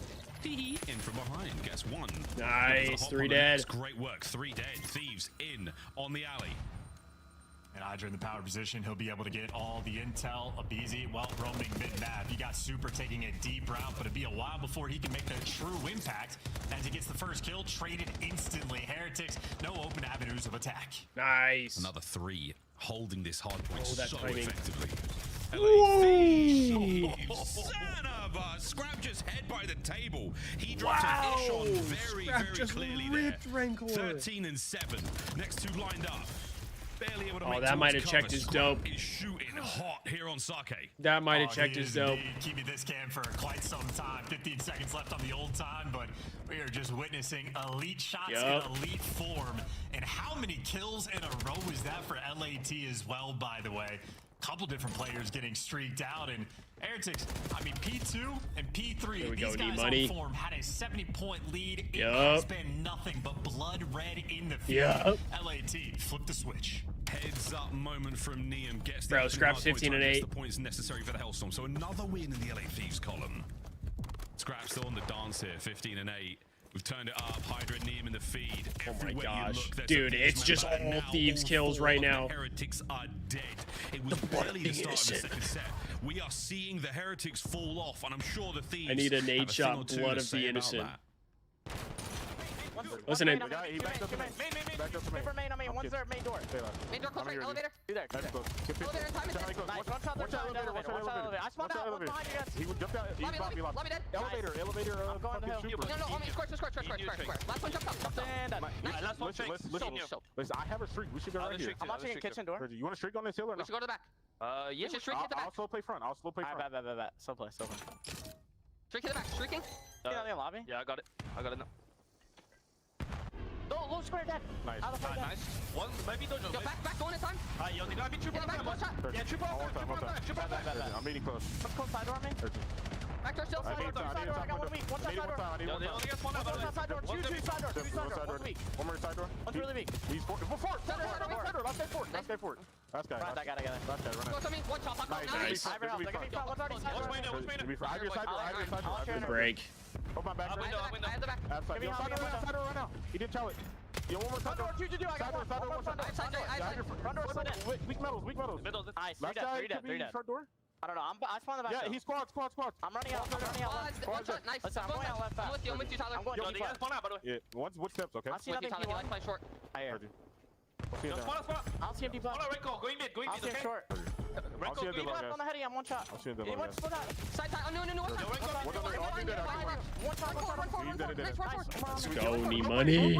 In from behind. Guess 1. Nice. 3 dead. Great work. 3 dead. Thieves in on the alley. And Hydra in the power position, he'll be able to get all the intel. Abizi, well, roaming mid-map. You got Super taking a deep route, but it'll be a while before he can make the true impact. As he gets the first kill, traded instantly. Heretics, no open avenues of attack. Nice. Another 3, holding this hard point that so timing. effectively. Son of a Scrap just head by the table. He dropped an ish on very, very clearly there. 13 and 7. Next 2 lined up. Barely able to make that might have cover. checked his Scrap dope. is shooting hot here on Sake. That might have checked his dope. Keeping this cam for quite some time. 15 seconds left on the old time, but we are just witnessing elite shots in elite form. And how many kills in a row is that for LAT as well, by the way? Couple different players getting streaked out, and Heretics, I mean, P2 and P3, these guys on form had a 70-point lead. It has been nothing but blood red in the field. LAT flipped the switch. Heads up moment from Neum. Gets the Scrap's 15 and 8. The points necessary for the Hellstorm. So another win in the LA Thieves column. Scrap's still on the dance here, 15 and 8. We've turned it up. Hydra and Neum in the feed. Oh my gosh. Dude, it's just all Thieves kills right now. Heretics are dead. It was barely the start of the second set. We are seeing the Heretics fall off, and I'm sure the Thieves I need a nade shot, blood of the innocent. Listen in. Main, one's there, main door. Main door, close right, elevator. Do there. Elevator, time is dead. Nice, one shot, elevator. I spawned out, one behind you guys. He jumped out. Let me dead. Elevator. I'm going to hill. No, on me, square. Last one jumped up. Last one, listen, I have a streak. We should go right here. I'm watching a kitchen door. You want to streak on this hill or no? We should go to the back. Yeah. We should streak at the back. I'll slow play front. Bet. So play. Streak at the back, streaking. Get on the lobby. Yeah, I got it now. Low square dead. Nice. Nice. One, maybe don't Yo, back, going in time. You only got me triple. Yeah, triple. I'm meeting close. Let's go side door on me. Back door still. Side door. I got 1 week. One side door. They only get one out. One side door. Two side door. 1 week. One more side door. One's really weak. He's four. Side door. Last guy forward. Last guy. Run that guy. Last guy. Run Go to me. One chop. Nice. I have your help. They're gonna be front. One's already side door. I have your side door. Break. Hold my back. I have the back. Side door right now. He didn't tell it. Yo, one more side door. I got one. Front door. Weak metals. Nice. Last guy could be front door. I don't know. I spawned the back. Yeah, he's squad. I'm running out. One shot. Nice. Listen, I'm going out left back. I'm with you, Tyler. I'm going Yo, they got spawn out, by the way. Yeah, one's wood steps, okay? I see nothing. Tyler, short. I hear. Spawn out. I'll see him deep left. Go in mid, I'll see him short. I'll see you on the heady. I'm one shot. I'll see you on the heady. Side. No. One shot. Let's go, money.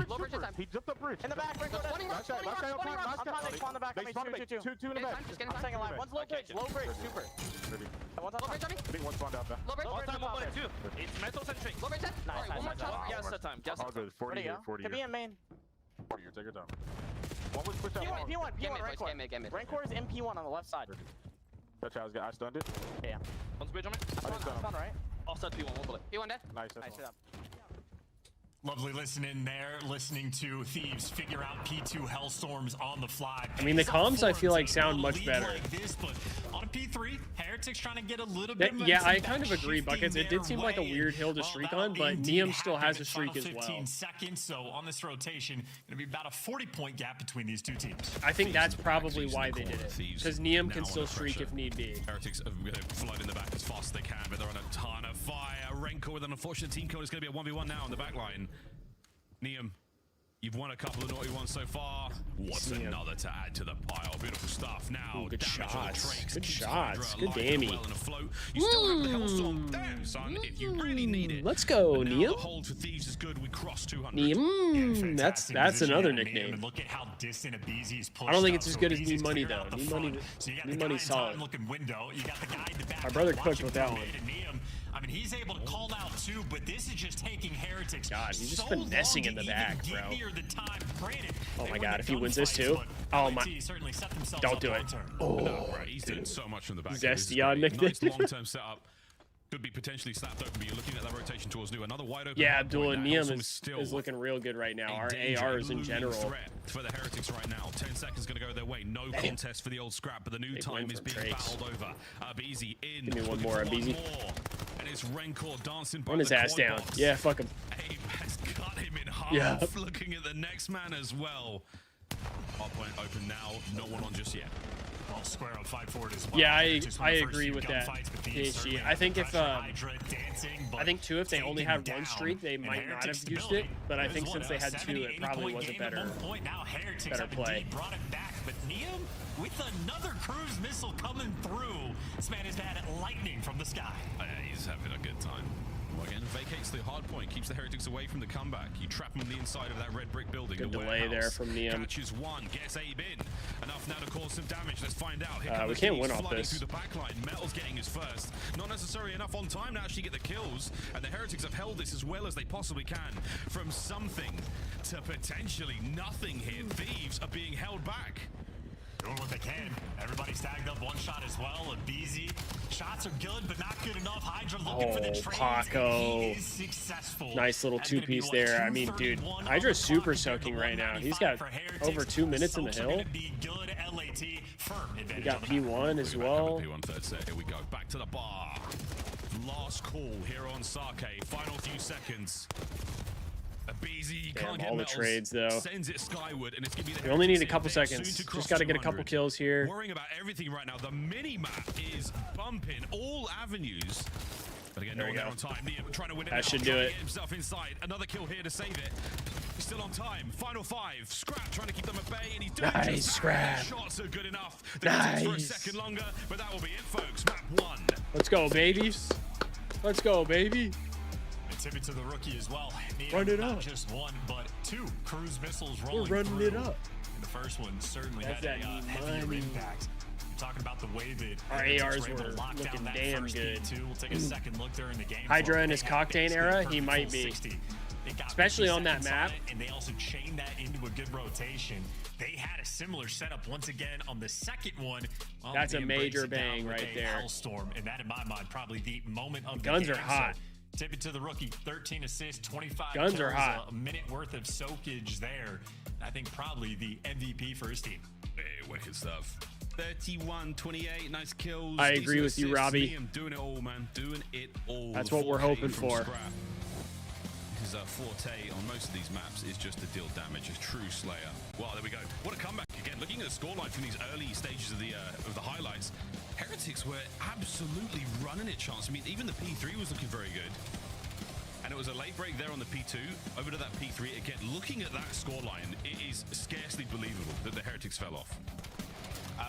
He jumped the bridge. In the back. Last guy up on the back. Two in the back. I'm saying alive. One's low bridge. Super. One's on bridge. I think one spawned out there. Low bridge. It's metal centric. Low bridge. Nice. One more shot. Gas that time. Gas that time. 40 here. Could be in main. 40 here. Take your time. One was pushed out. P1. Rancor is MP1 on the left side. That's how I stunned it. Yeah. One's bridge on me. I spawned right. Offset P1. One bullet. P1 dead. Nice. Lovely listening there, listening to Thieves figure out P2 Hellstorms on the fly. I mean, the comms I feel like sound much better. Like this, but on a P3, Heretics trying to get a little bit. Yeah, I kind of agree, Buckets. It did seem like a weird hill to streak on, but Neum still has a streak as well. 15 seconds, so on this rotation, going to be about a 40-point gap between these two teams. I think that's probably why they did it, because Neum can still streak if need be. Heretics are going to flood in the back as fast as they can, but they're on a ton of fire. Rancor with an unfortunate team code is going to be a 1v1 now on the back line. Neum, you've won a couple of naughty ones so far. What's another to add to the pile? Beautiful stuff. Now, good shots. Good shots. Good damage. You still have the Hellstorm. Damn, son, if you really need it. Let's go, Neum. Neum. The hold for Thieves is good. We crossed 200. Neum. That's another nickname. Look at how distant Abizi is pushed. I don't think it's as good as Need Money though. Need Money's solid. Window. You got the guy in the back. My brother cooked with that one. I mean, he's able to call out too, but this is just taking Heretics. God, he's just finessing in the back, bro. Granted, oh my God, if he wins this too. Oh my. Don't do it. Oh, no, he's doing so much from the back. Zestion nicked it. Nice long-term setup. Could be potentially slapped open, but you're looking at that rotation towards new. Another wide open. Yeah, Abdul and Neum is looking real good right now. Our ARs in general. Threat for the Heretics right now. 10 seconds going to go their way. No contest for the old scrap, but the new time is being battled over. Abizi in. Give me one more, Abizi. And it's Rancor dancing by Run his ass down. box. Yeah, fuck him. Abe has cut him in half. Yeah. Looking at the next man as well. Hardpoint open now. No one on just yet. Well, square up, fight forward as well. Yeah, I agree with that. PhD. I think if I think too, if they only had one streak, they might not have used it. But I think since they had two, it probably was a better play. Brought it back, but Neum with another cruise missile coming through. This man has had lightning from the sky. He's having a good time. Again, vacates the hard point, keeps the Heretics away from the comeback. You trap him on the inside of that red brick building. Good delay there from Neum. Catches one, gets Abe in. Enough now to cause some damage. Let's find out. We can't win off this. Through the back line. Metal's getting his first. Not necessarily enough on time to actually get the kills. And the Heretics have held this as well as they possibly can. From something to potentially nothing here. Thieves are being held back. Doing what they can. Everybody's tagged up one shot as well. Abizi. Shots are good, but not good enough. Hydra looking for the trades. Paco. He is successful. Nice little two-piece there. I mean, dude, Hydra's super soaking right now. He's got over 2 minutes in the hill. We got P1 as well. P1 third set. Here we go. Back to the bar. Last call here on Sake. Final few seconds. Abizi, you can't get all the trades though. Sends it skyward, and it's gonna be the we only need a couple seconds. Just got to get a couple kills here. Worrying about everything right now. The mini map is bumping all avenues. But again, no one there on time. Neum trying to win it. That should do it. Get himself inside. Another kill here to save it. He's still on time. Final five. Scrap trying to keep them at bay, and he's doing nice. Scrap. Shots are good enough. Nice. For a second longer, but that will be it, folks. Map 1. Let's go, babies. Let's go, baby. Tip it to the rookie as well. Run it up. Not just one, but two cruise missiles rolling. We're running it up. And the first one certainly had a heavier impact. I'm talking about the way that our ARs were looking damn good. We'll take a second look during the game. Hydra in his Cocktain era, he might be. Especially on that map. And they also chained that into a good rotation. They had a similar setup once again on the second one. Well, that's a major bang right there. Hellstorm, and that, in my mind, probably the moment of the guns game. Are hot. So, tip it to the rookie, 13 assists, 25 guns kills, are hot. A minute worth of soakage there. I think probably the MVP for his team. Hey, wicked stuff. 31-28, nice kills. I agree with you, Robbie. Doing it all, man. Doing it all. That's what we're hoping for. His forte on most of these maps is just to deal damage, a true slayer. Well, there we go. What a comeback. Again, looking at the scoreline from these early stages of the highlights, Heretics were absolutely running it, Chance. I mean, even the P3 was looking very good. And it was a late break there on the P2, over to that P3. Again, looking at that scoreline, it is scarcely believable that the Heretics fell off.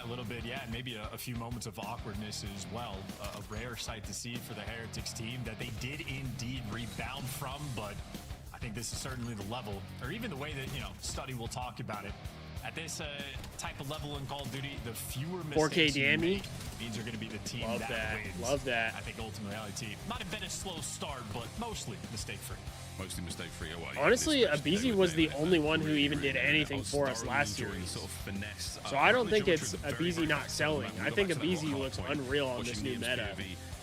A little bit, yeah, maybe a few moments of awkwardness as well. A rare sight to see for the Heretics team that they did indeed rebound from, but I think this is certainly the level, or even the way that, you know, Study will talk about it. At this type of level in Call of Duty, the fewer mistakes you make means you're going to be the team that wins. Love that. I think ultimately LAT might have been a slow start, but mostly mistake-free. Mostly mistake-free. Honestly, Abizi was the only one who even did anything for us last series. Sort of finesse. So I don't think it's Abizi not selling. I think Abizi looks unreal on this new meta.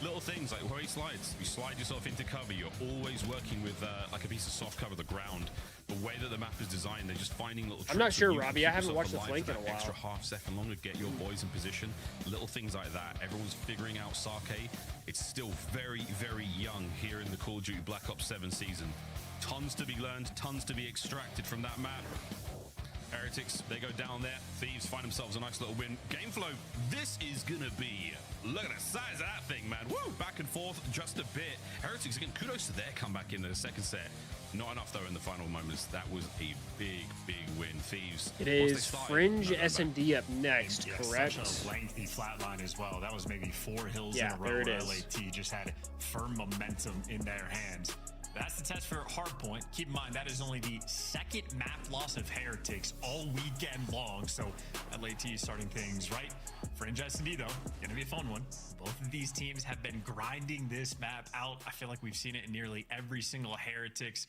Little things like where he slides. You slide yourself into cover. You're always working with like a piece of soft cover, the ground. The way that the map is designed, they're just finding little tricks. I'm not sure, Robbie. I haven't watched the flank in a while. Extra half second longer, get your boys in position. Little things like that. Everyone's figuring out Sake. It's still very, very young here in the Call of Duty Black Ops 7 season. Tons to be learned, tons to be extracted from that map. Heretics, they go down there. Thieves find themselves a nice little win. Game flow, this is gonna be, look at the size of that thing, man. Woo, back and forth just a bit. Heretics, again, kudos to their comeback in the second set. Not enough, though, in the final moments. That was a big, big win. Thieves. It is Fringe S&D up next, correct? Such a lengthy flatline as well. That was maybe 4 hills in a row. There it is. LAT just had firm momentum in their hands. That's the test for Hardpoint. Keep in mind, that is only the second map loss of Heretics all weekend long. So LAT is starting things right. Fringe S&D, though, gonna be a fun one. Both of these teams have been grinding this map out. I feel like we've seen it in nearly every single Heretics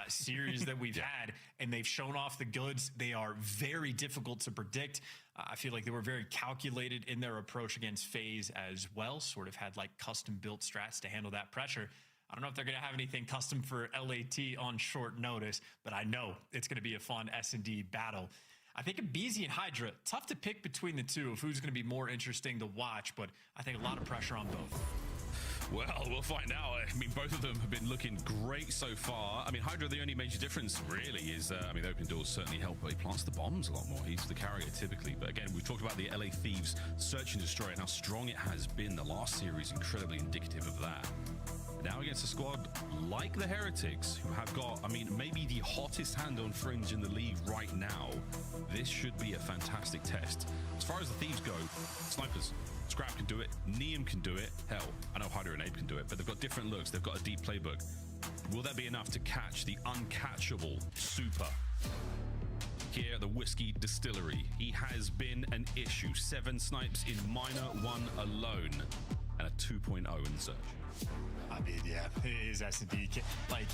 series that we've had, and they've shown off the goods. They are very difficult to predict. I feel like they were very calculated in their approach against FaZe as well, sort of had like custom built strats to handle that pressure. I don't know if they're going to have anything custom for LAT on short notice, but I know it's going to be a fun S&D battle. I think Abizi and Hydra, tough to pick between the two of who's going to be more interesting to watch, but I think a lot of pressure on both. Well, we'll find out. I mean, both of them have been looking great so far. I mean, Hydra, the only major difference really is, I mean, the open doors certainly help, but he plants the bombs a lot more. He's the carrier typically. But again, we've talked about the LA Thieves search and destroy and how strong it has been. The last series incredibly indicative of that. Now against a squad like the Heretics, who have got, I mean, maybe the hottest hand on Fringe in the league right now, this should be a fantastic test. As far as the Thieves go, snipers, Scrap can do it, Neum can do it, hell, I know Hydra and Abe can do it, but they've got different looks, they've got a deep playbook. Will that be enough to catch the uncatchable Super? Here at the Whiskey Distillery, he has been an issue. 7 snipes in Minor 1 alone, and a 2.0 in search. I mean, yeah, his S&D, like,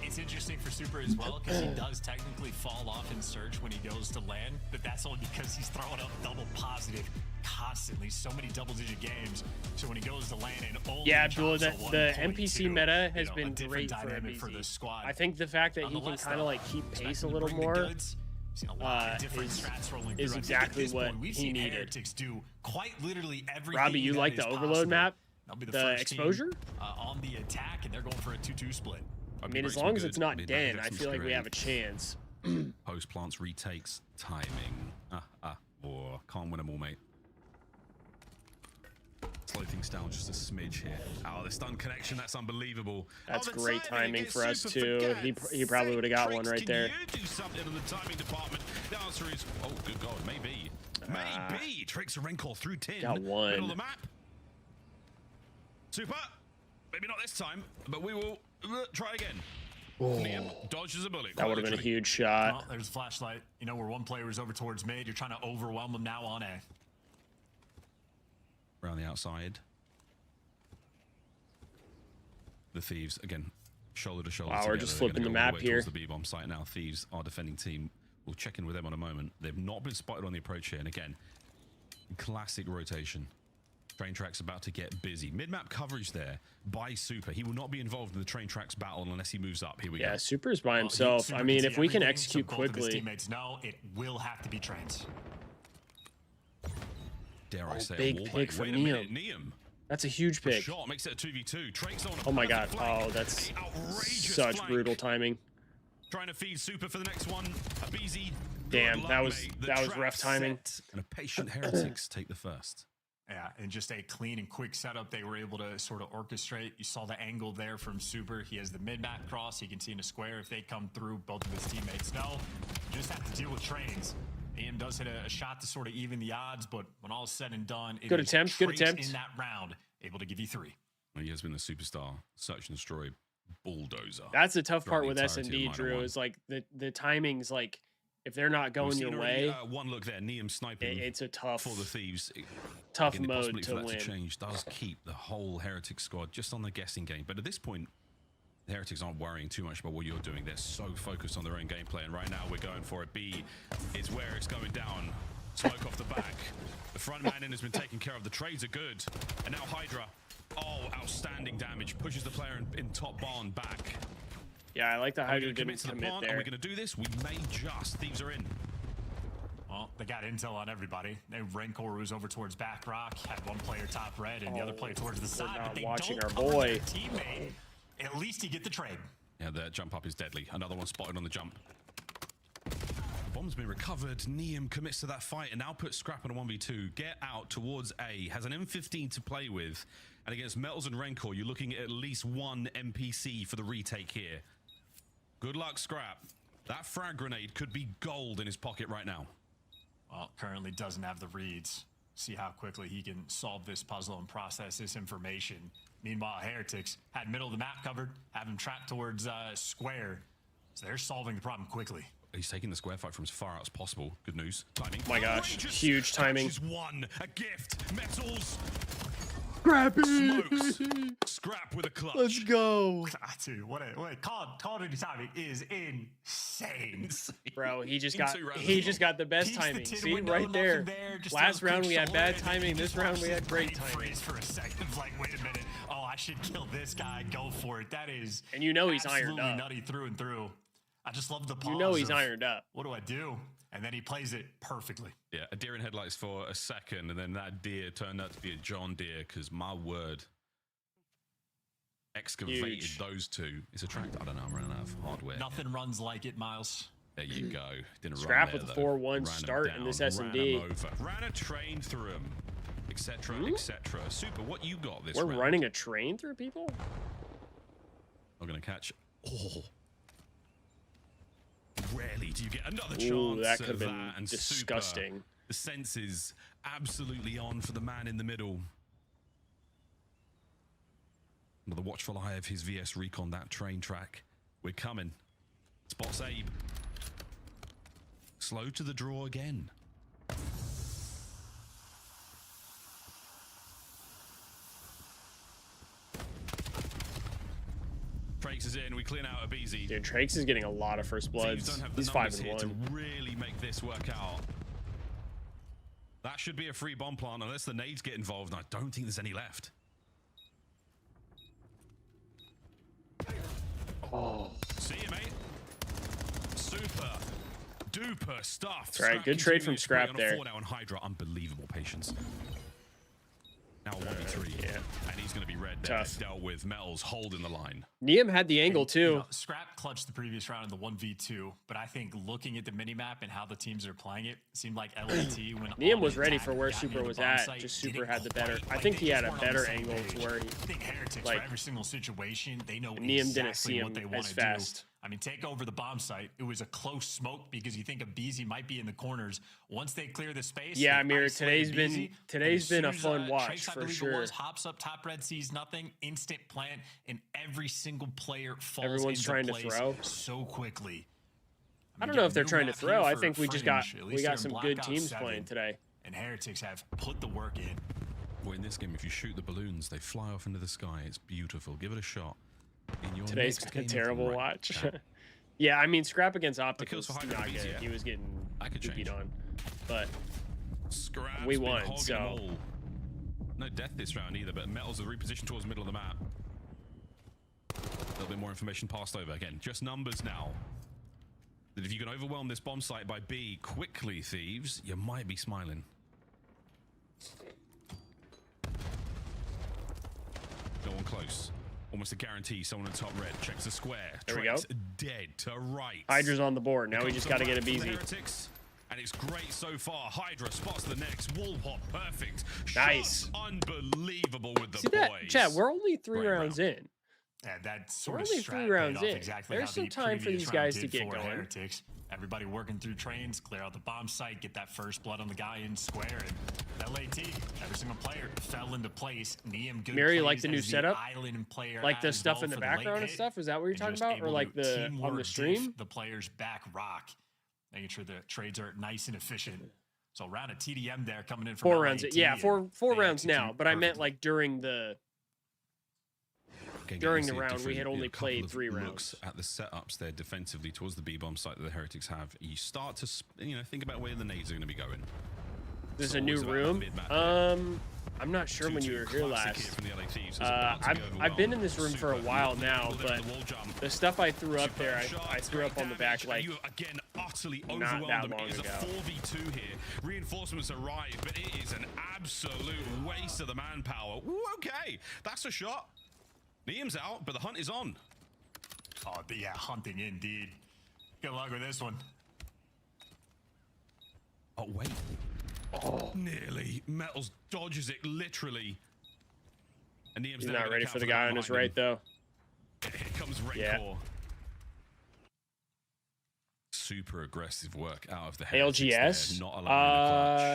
it's interesting for Super as well, because he does technically fall off in search when he goes to land, but that's only because he's throwing up double positive constantly, so many double-digit games. So when he goes to land and only Abdullah, the NPC meta has been great for Abizi. I think the fact that he can kind of like keep pace a little more is exactly what he needed. Do quite literally everything. Robbie, you like the Overload map? The exposure? On the attack, and they're going for a 2-2 split. I mean, as long as it's not Den, I feel like we have a chance. Post plants retakes timing. Can't win them all, mate. Slow things down just a smidge here. Oh, the stun connection, that's unbelievable. That's great timing for us too. He probably would have got one right there. Can you do something in the timing department? The answer is, oh, good God, maybe. Maybe. Tricks a Rencor through 10. Got one. Middle of the map. Super. Maybe not this time, but we will try again. Liam dodges a bullet. That would have been a huge shot. Well, there's a flashlight. You know, where one player is over towards mid. You're trying to overwhelm them now on A. Around the outside. The Thieves, again, shoulder to shoulder. Wow, we're just flipping the map here. The B-bomb site now. Thieves, our defending team. We'll check in with them in a moment. They've not been spotted on the approach here. And again, classic rotation. Train Track's about to get busy. Mid-map coverage there by Super. He will not be involved in the Train Tracks battle unless he moves up. Here we go. Yeah, Super's by himself. I mean, if we can execute quickly. His teammates know it will have to be Trains. Dare I say big pick for Neum. That's a huge pick. Shot makes it a 2v2. Trake's on. Oh my God. Oh, that's such brutal timing. Trying to feed Super for the next one. Abizi. Damn, that was rough timing. And a patient Heretics take the first. Yeah, and just a clean and quick setup they were able to sort of orchestrate. You saw the angle there from Super. He has the mid-map cross. He can see in a square if they come through. Both of his teammates know. You just have to deal with Trains. Niem does hit a shot to sort of even the odds, but when all is said and done, good attempt in that round, able to give you 3. Well, he has been the superstar, search and destroy bulldozer. That's the tough part with S&D, Drew, is like the timing's like, if they're not going your way, one look there, Niem sniping. It's a tough for the Thieves. Tough Again, mode to win. win. To change does keep the whole Heretic squad just on the guessing game. But at this point, the Heretics aren't worrying too much about what you're doing. They're so focused on their own gameplay, and right now we're going for it. B is where it's going down. Smoke off the back. The front man in has been taken care of. The trades are good, and now Hydra. Oh, outstanding damage. Pushes the player in top barn back. Yeah, I like the Hydra commit to the plant. there. Are we going to do this? We may just. Thieves are in. Well, they got intel on everybody. Rancor was over towards back rock, had one player top red, and the other player towards the side. Not but they watching don't our cover boy. their teammate. At least you get the trade. Yeah, the jump up is deadly. Another one spotted on the jump. The bomb's been recovered. Niem commits to that fight and now puts Scrap on a 1v2. Get out towards A. Has an M15 to play with. And against Metals and Rancor, you're looking at least one NPC for the retake here. Good luck, Scrap. That frag grenade could be gold in his pocket right now. Well, currently doesn't have the reads. See how quickly he can solve this puzzle and process this information. Meanwhile, Heretics had middle of the map covered, have him trapped towards square. So they're solving the problem quickly. He's taking the square fight from as far out as possible. Good news. Timing. Oh my gosh, huge timing. One, a gift. Metals. Scrappy. Smokes. Scrap with a clutch. Let's go. Dude, what a Call of Duty timing is insane. Bro, he just got the best timing. See, right there. Just Last round we had bad and timing. This round we had great timing. Freeze for a second. Like, wait a minute. Oh, I should kill this guy. Go for it. That is. And you know he's ironed up. Nutty through and through. I just love the pause. You know he's ironed up. What do I do? And then he plays it perfectly. Yeah, a deer in headlights for a second, and then that deer turned out to be a John Deere, because my word, excavated those two. It's a tractor. I don't know, I'm running out of hardware. Nothing runs like it, Miles. There you go. Didn't Scrap run with there, the 4-1 start in this S&D. Ran a train through him, etc., etc. Super, what you got this We're round? running a train through people? I'm going to catch. Oh. Rarely do you get another chance. Ooh, that could have at been that, and disgusting. Super, the sense is absolutely on for the man in the middle. Under the watchful eye of his VS Recon, that train track. We're coming. Spots Abe. Slow to the draw again. Trakes is in. We clean out a BZ. Dude, Trakes is getting a lot of first bloods. He's 5-1. To really make this work out. That should be a free bomb plant unless the nades get involved. And I don't think there's any left. Oh. See you, mate. Super duper stuff. That's right. Good trade from Scrap there. Now on Hydra. Unbelievable patience. Now 1v3, and he's going to be red there. Tough. Dealt with. Metals holding the line. Niem had the angle too. You know, Scrap clutched the previous round in the 1v2, but I think looking at the minimap and how the teams are playing it seemed like LAT when Niem was ready for where Super was at. Just Super had the better. I think he had a better angle to where he. I think Heretics like, for every single situation, they know Niem exactly didn't see him what they want as to fast. do. I mean, take over the bomb site. It was a close smoke because you think a BZ might be in the corners. Once they clear the space, yeah, Amir, today's been a fun watch Trace, for sure. Hops up top red, sees nothing, instant plant, and every single player falls Everyone's into trying to place throw so quickly. I don't know if they're trying to throw. I think we got some good teams playing today. And Heretics have put the work in. Well, in this game, if you shoot the balloons, they fly off into the sky. It's beautiful. Give it a shot. Today's been a terrible watch. Yeah, I mean, Scrap against OpTic was not good. He was getting beat on. But Scrap's we won, so. No death this round either, but Metals are repositioned towards the middle of the map. A little bit more information passed over. Again, just numbers now. That if you can overwhelm this bomb site by B quickly, Thieves, you might be smiling. No one close. Almost a guarantee someone in top red checks the square. There we go. Dead to right. Hydra's on the board. Now we just got to get a BZ. And it's great so far. Hydra spots the next. Wall pop, perfect. Nice. Shots unbelievable with the See boys. that, Chad, we're only 3 rounds in. Yeah, that sort We're of only 3 rounds paid off in. exactly There's how some the time for previous these guys round to did get for going. Heretics. Everybody working through trains, clear out the bomb site, get that first blood on the guy in square, and LAT, every single player fell into place. Niam good Mary, plays like the new as setup? island player Like the as stuff well in the for late background and hit, stuff? Is that what you're and talking just about? Or able like to the on teamwork the stream? diff the players back rock, making sure the trades are nice and efficient. So round of TDM there coming in from 4 rounds. LAT, Yeah, and four they rounds now. execute But I meant perfectly. like during the round, we had only couple played of 3 rounds. looks at the setups there defensively towards the B-bomb site that the Heretics have. You start to, think about where the nades are going to be going. This is It's a new always about room. the mid-map. I'm not sure when you were here classic last. hit from the LA Thieves. It's about to go over I've been well. in this room for a Super. while now, People there but on the wall jump. the stuff I threw up there, Superb I shots, threw up great on the back damage, like and you again utterly not overwhelmed that them. long It is a ago. 4v2 here. Reinforcements arrive, but it is an absolute waste of the manpower. Ooh, okay, that's a shot. Niam's out, but the hunt is on. Oh, yeah, hunting indeed. Good luck with this one. Oh, wait. Oh, nearly. Metals dodges it, literally. And Niam's he's never not gonna ready count for the that guy on behind his right, him. though. Here comes Rancor. Yeah. Super aggressive work out of the Heretics ALGS? there, not allowing the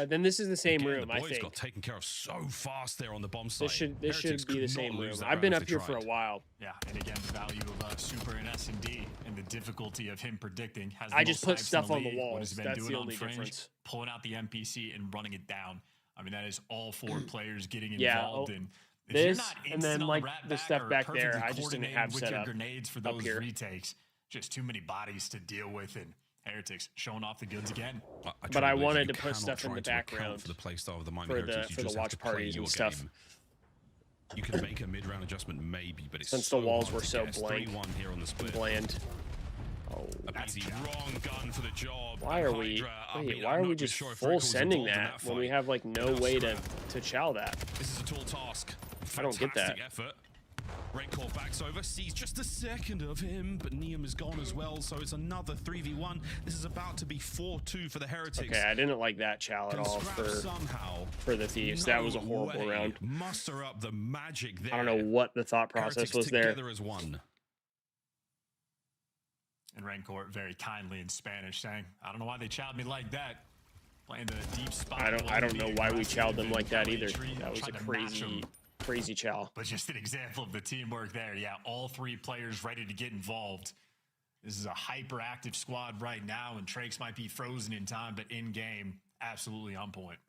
clutch. Then this is the same Again, room, the I boys think. got taken care of so fast there on the bomb site. This should Heretics be the could same not room. lose that I've been round up if here they for a tried. while. Yeah, and again, the value of Super and S&D and the difficulty of him predicting has the I just most put snipes stuff in on the league. What walls. he's been That's doing the on only Fringe, difference. pulling out the NPC and running it down. I mean, that is all 4 players getting Yeah, involved in. If this, you're not and then, instant on like, rat the back stuff or back there, perfectly I just didn't coordinated have with set your up grenades for up those here. retakes. Just too many bodies to deal with, and Heretics showing off the goods again. But I truly believe wanted you to put cannot stuff in try the to account background for the playstyle of the Miami for Heretics. You the just have watch to play parties your and stuff. game. You can make a mid-round adjustment, maybe, but it's Since so the walls hard were to so guess. blank 3-1 here on the split. Bland. Oh, A busy wrong gun for the job. why are we? Wait, why are we just full sending that when we have like no way to chow that? This is a tall task. I don't get that. Fantastic effort. Rancor backs over, sees just a second of him, but Niam is gone as well, so it's another 3v1. This is about to be 4-2 for the Heretics. Okay, I didn't like that chow at all for the Thieves. That was a horrible round. Muster up the magic there. I don't know what the thought process was there. Together as one. And Rancor very kindly in Spanish saying, "I don't know why they chowed me like that." Playing the deep spot. I don't know why we chowed them like that either. That was a crazy chow. But just an example of the teamwork there. Yeah, all 3 players ready to get involved. This is a hyperactive squad right now, and Trakes might be frozen in time, but in game, absolutely on point.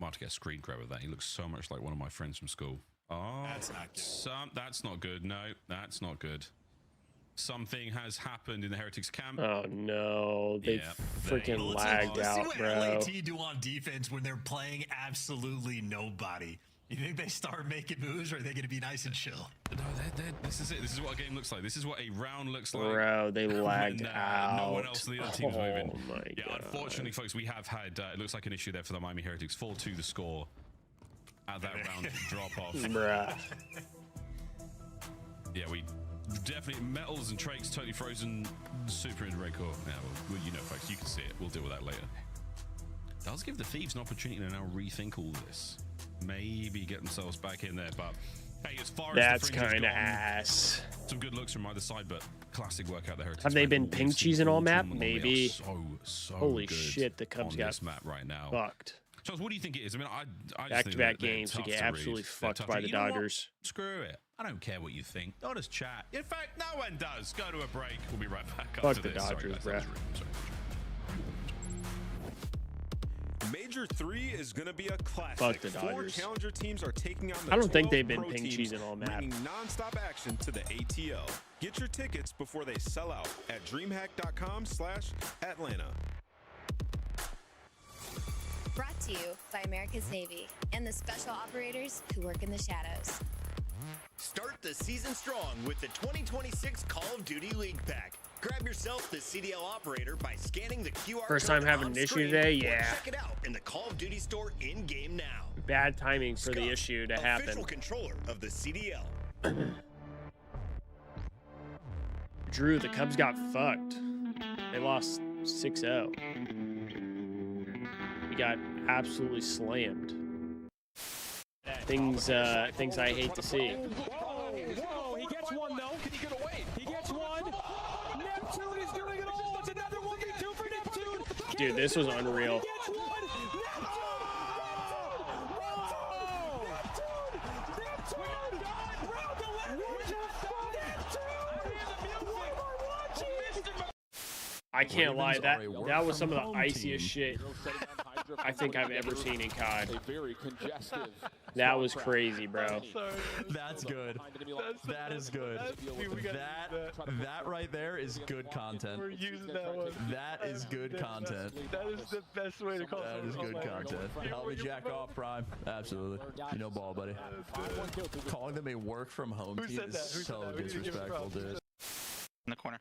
Might have to get a screen grab of that. He looks so much like one of my friends from school. Oh, that's not good. That's not good. No, that's not good. Something has happened in the Heretics camp. Oh no, they freaking lagged out, Let's see bro. what LAT do on defense when they're playing absolutely nobody. You think they start making moves, or are they going to be nice and chill? No, this is it. This is what a game looks like. This is what a round looks like. Bro, they lagged out. No one else in the other team's moving. Oh my god. Unfortunately, folks, we have had, it looks like an issue there for the Miami Heretics. 4-2 the score at that round drop off. Bruh. Yeah, we definitely, Metals and Trakes totally frozen. Super in Rancor. Yeah, well, you know, folks, you can see it. We'll deal with that later. Does give the Thieves an opportunity to now rethink all this. Maybe get themselves back in there, but hey, as far That's as the fringe kind of has gone, ass. some good looks from either side, but classic work out the Heretics. Have they been pink cheesing all map? They are Maybe. so Holy good shit, the Cubs on got this map right now. fucked. Charles, what do you think it is? I mean, I just think Back-to-back they're games to tough get read. absolutely They're fucked tough by to the read. You know what? Dodgers. Screw it. I don't care what you think. I'll just chat. In fact, no one does. Go to a break. We'll be right back Fuck after the this. Dodgers, Sorry, guys, bruh. Sorry. Major 3 is going to be a classic. Fuck the 4 Dodgers. challenger teams are taking on the I don't think 12 they've been pro pink teams, cheesing all map. bringing non-stop action to the ATO. Get your tickets before they sell out at dreamhack.com/Atlanta. Brought to you by America's Navy and the special operators who work in the shadows. Start the season strong with the 2026 Call of Duty League Pack. Grab yourself the CDL operator by scanning the QR First code time having on an issue screen today? or Yeah. check it out in the Call of Duty store in-game now. Bad timing for the issue to happen. Official controller of the CDL. Drew, the Cubs got fucked. They lost 6-0. We got absolutely slammed. Things I hate to see. Dude, this was unreal. I can't lie, that was some of the iciest shit I think I've ever seen in COD. That was crazy, bro. That's good. That is good. That right there is good content. We're using that one. That is good content. That is the best way to call it. That is good content. Help me jack off, Prime. Absolutely. You know ball, buddy. Calling them a work from home team is so disrespectful, dude. In the corner.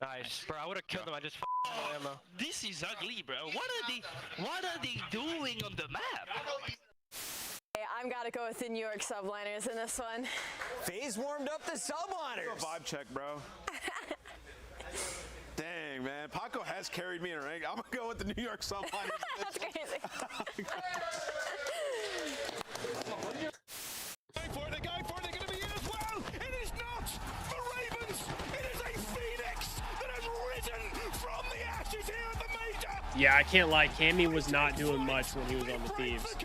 Nice, bro. I would have killed him. I just ammo. This is ugly, bro. What are they doing on the map? Hey, I'm gotta go with the New York subliners in this one. FaZe warmed up the subliners. Vibe check, bro. Dang, man. Paco has carried me in a rank. I'm gonna go with the New York subliners. That's crazy. Going for it, they're going for it, they're going to be in as well. It is not the Ravens. It is a Phoenix that has risen from the ashes here at the major. Yeah, I can't lie. Cammy was not doing much when he was on the Thieves.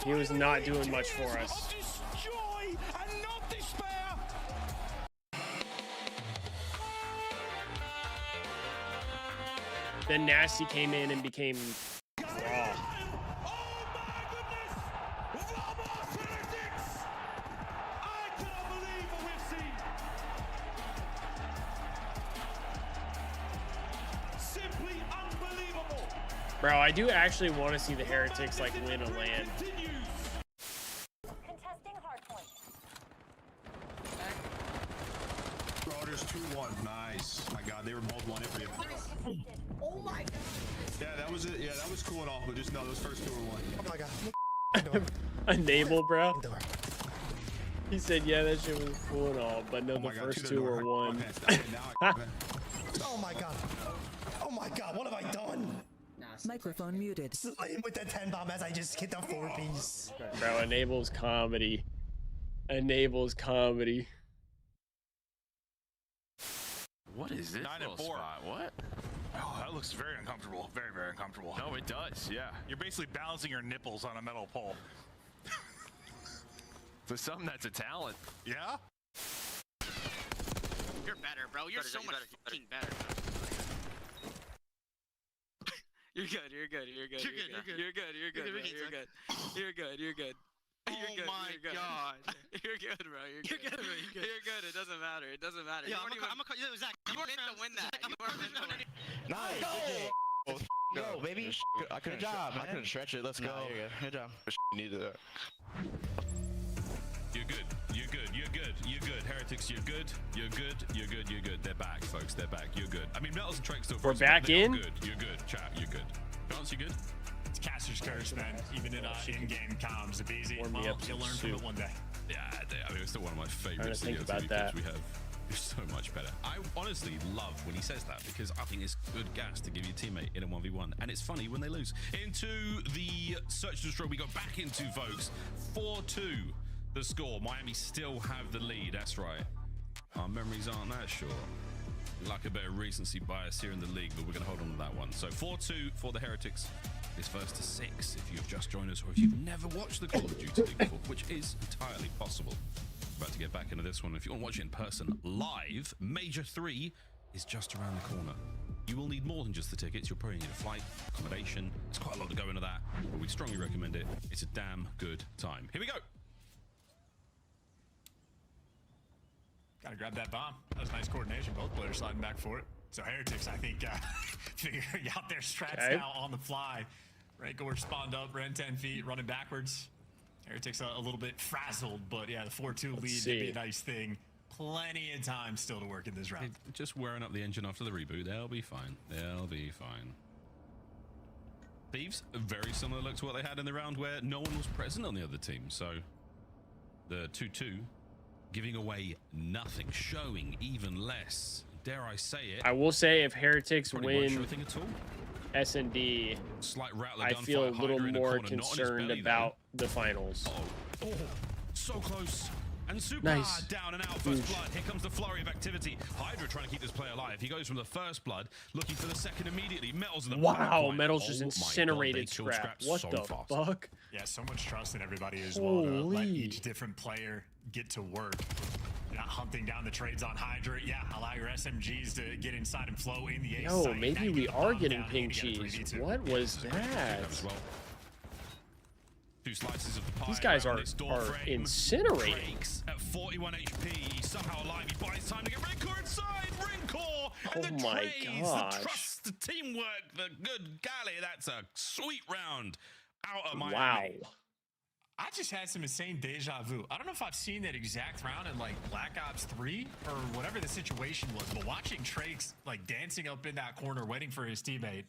He was not doing much for us. Joy and not despair. Then Nasty came in and became raw. Bro, I do actually want to see the Heretics like win a LAN. Bro, there's 2-1. Nice. My God, they were both 1 for you. Oh my God. Yeah, that was it. Yeah, that was cool and all, but just know those first 2 were 1. Oh my God. Enable, bro. He said, yeah, that shit was cool and all, but no, the first 2 were 1. Oh my God. Oh my God, what have I done? Microphone muted. Slaying with the 10 bomb as I just hit the 4-piece. Bro, enables comedy. Enables comedy. What is this? 9 and 4. Spot? What? Oh, that looks very uncomfortable. Very, very uncomfortable. No, it does. Yeah. You're basically balancing your nipples on a metal pole. For something that's a talent. Yeah? You're better, bro. You're so much fucking better. You're good. You're good. You're good. You're good. You're good. You're good. You're good. You're good. You're good. Oh my God. You're good, bro. You're good. You're good. It doesn't matter. It doesn't matter. Yeah, I'm gonna call you Zach. You weren't meant to win that. You weren't meant to win it. Nice. Go, baby. Good job, man. I couldn't stretch it. Let's go. Good job. Needed that. You're good. You're good. You're good. You're good. Heretics, you're good. You're good. You're good. You're good. They're back, folks. They're back. You're good. I mean, Metals and Trek still. We're back in. Good. You're good. Chat. You're good. Chance, you good? It's Caster's curse, man. Even in in-game comms, it's easy. Warm me Well, up you'll learn from it one day. Yeah, I mean, it's still one of my favorite think CDL about TV that. clips we have. It's so much better. I honestly love when he says that because I think it's good gas to give your teammate in a 1v1, and it's funny when they lose. Into the search and destroy we go back into, folks. 4-2 the score. Miami still have the lead. That's right. Our memories aren't that short. Like a bit of recency bias here in the league, but we're going to hold on to that one. So 4-2 for the Heretics. It's first to 6 if you've just joined us or if you've never watched the Call of Duty League before, which is entirely possible. About to get back into this one. If you want to watch it in person live, Major 3 is just around the corner. You will need more than just the tickets. You'll probably need a flight, accommodation. There's quite a lot to go into that, but we strongly recommend it. It's a damn good time. Here we go. Gotta grab that bomb. That was nice coordination. Both players sliding back for it. So Heretics, I think, figuring out their strats now on the fly. Rancor spawned up, ran 10 feet, running backwards. Heretics a little bit frazzled, but yeah, the 4-2 lead would be a nice thing. Plenty of time still to work in this round. Just wearing up the engine after the reboot. They'll be fine. They'll be fine. Thieves, a very similar look to what they had in the round where no one was present on the other team. So the 2-2 giving away nothing, showing even less. Dare I say it? I will say if Heretics win at all. S&D, Slight rattler I feel a little more concerned about the finals. Oh, so close. And Super Nice. down and out, first blood. Here comes the flurry of activity. Hydra trying to keep this play alive. He goes from the first blood, looking for the second immediately. Metal's in the Wow, back. Metal's just Oh my incinerated God, they killed Scrap. What so the fast. fuck? Yeah, so much trust in everybody as well to let Holy. each different player get to work. You're not hunting down the trades on Hydra. Yeah, allow your SMGs to get inside and flow in the A Yo, site. Now maybe you we get the are bomb getting down ping and you get a cheese. 3v2. What was That that? as well. 2 slices of the pie. These guys around are this door frame. incinerating. Breaks at 41 HP. He's somehow alive. He buys time to get Rinkor inside. Rinkor and the Oh my trades, gosh. the trust, the teamwork, the good golly. That's a sweet round out of Miami. Wow. I just had some insane deja vu. I don't know if I've seen that exact round in like Black Ops 3 or whatever the situation was, but watching Trakes like dancing up in that corner waiting for his teammate,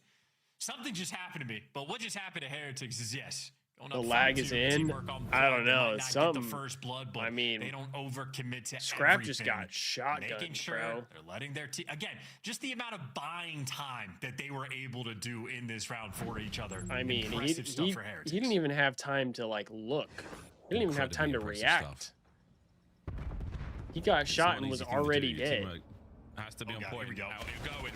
something just happened to me. But what just happened to Heretics is yes. The lag is in. I don't know. It's something. The first blood, but I mean, they don't overcommit to Scrap everything. just got shotgunned, Making sure bro. they're letting their team again. Just the amount of buying time that they were able to do in this round for each other. I mean, Impressive stuff for Heretics. he didn't even have time to like look. He didn't even have time to Incredibly react. He got shot and was already dead. Has to be on God, point. here we go.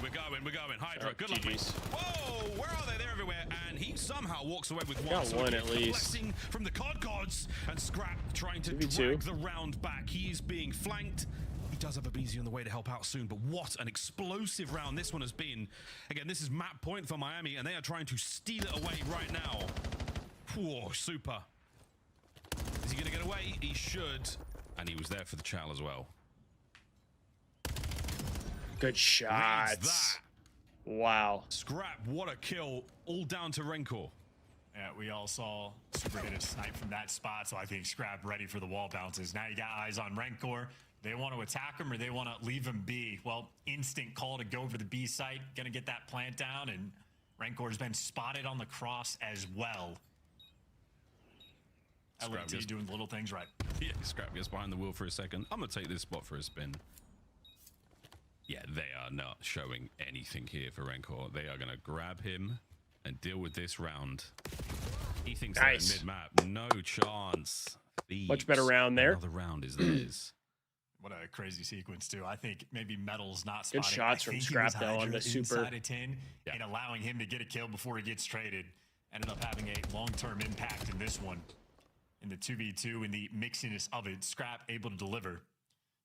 We're going. Hydra, Oh, good luck. GG's. Whoa, where are they? They're everywhere. And he somehow walks away with one. Got So one again, at least. blessing from the COD gods. And Scrap trying to 2v2. drag the round back. He is being flanked. He does have a BZ on the way to help out soon, but what an explosive round this one has been. Again, this is map point for Miami, and they are trying to steal it away right now. Whoa, Super. Is he going to get away? He should. And he was there for the chow as well. Good shots. Wow. Scrap, what a kill. All down to Renkor. Yeah, we all saw Super hit a snipe from that spot, so I think Scrap ready for the wall bounces. Now you got eyes on Renkor. They want to attack him or they want to leave him be. Well, instant call to go for the B site. Gonna get that plant down, and Renkor's been spotted on the cross as well. LAT doing little things right. Yeah, Scrap gets behind the wheel for a second. I'm going to take this spot for a spin. Yeah, they are not showing anything here for Renkor. They are going to grab him and deal with this round. He thinks Nice. they're mid-map. No chance. Thieves. Much better round there. Another round is theirs. What a crazy sequence, too. I think maybe Metal's not Good spotting. shots I from think Scrap, it was though, on Hydra the Super. inside of 10 and allowing him to get a kill before he gets traded. Ended up having a long-term impact in this one. In the 2v2, in the mixiness of it, Scrap able to deliver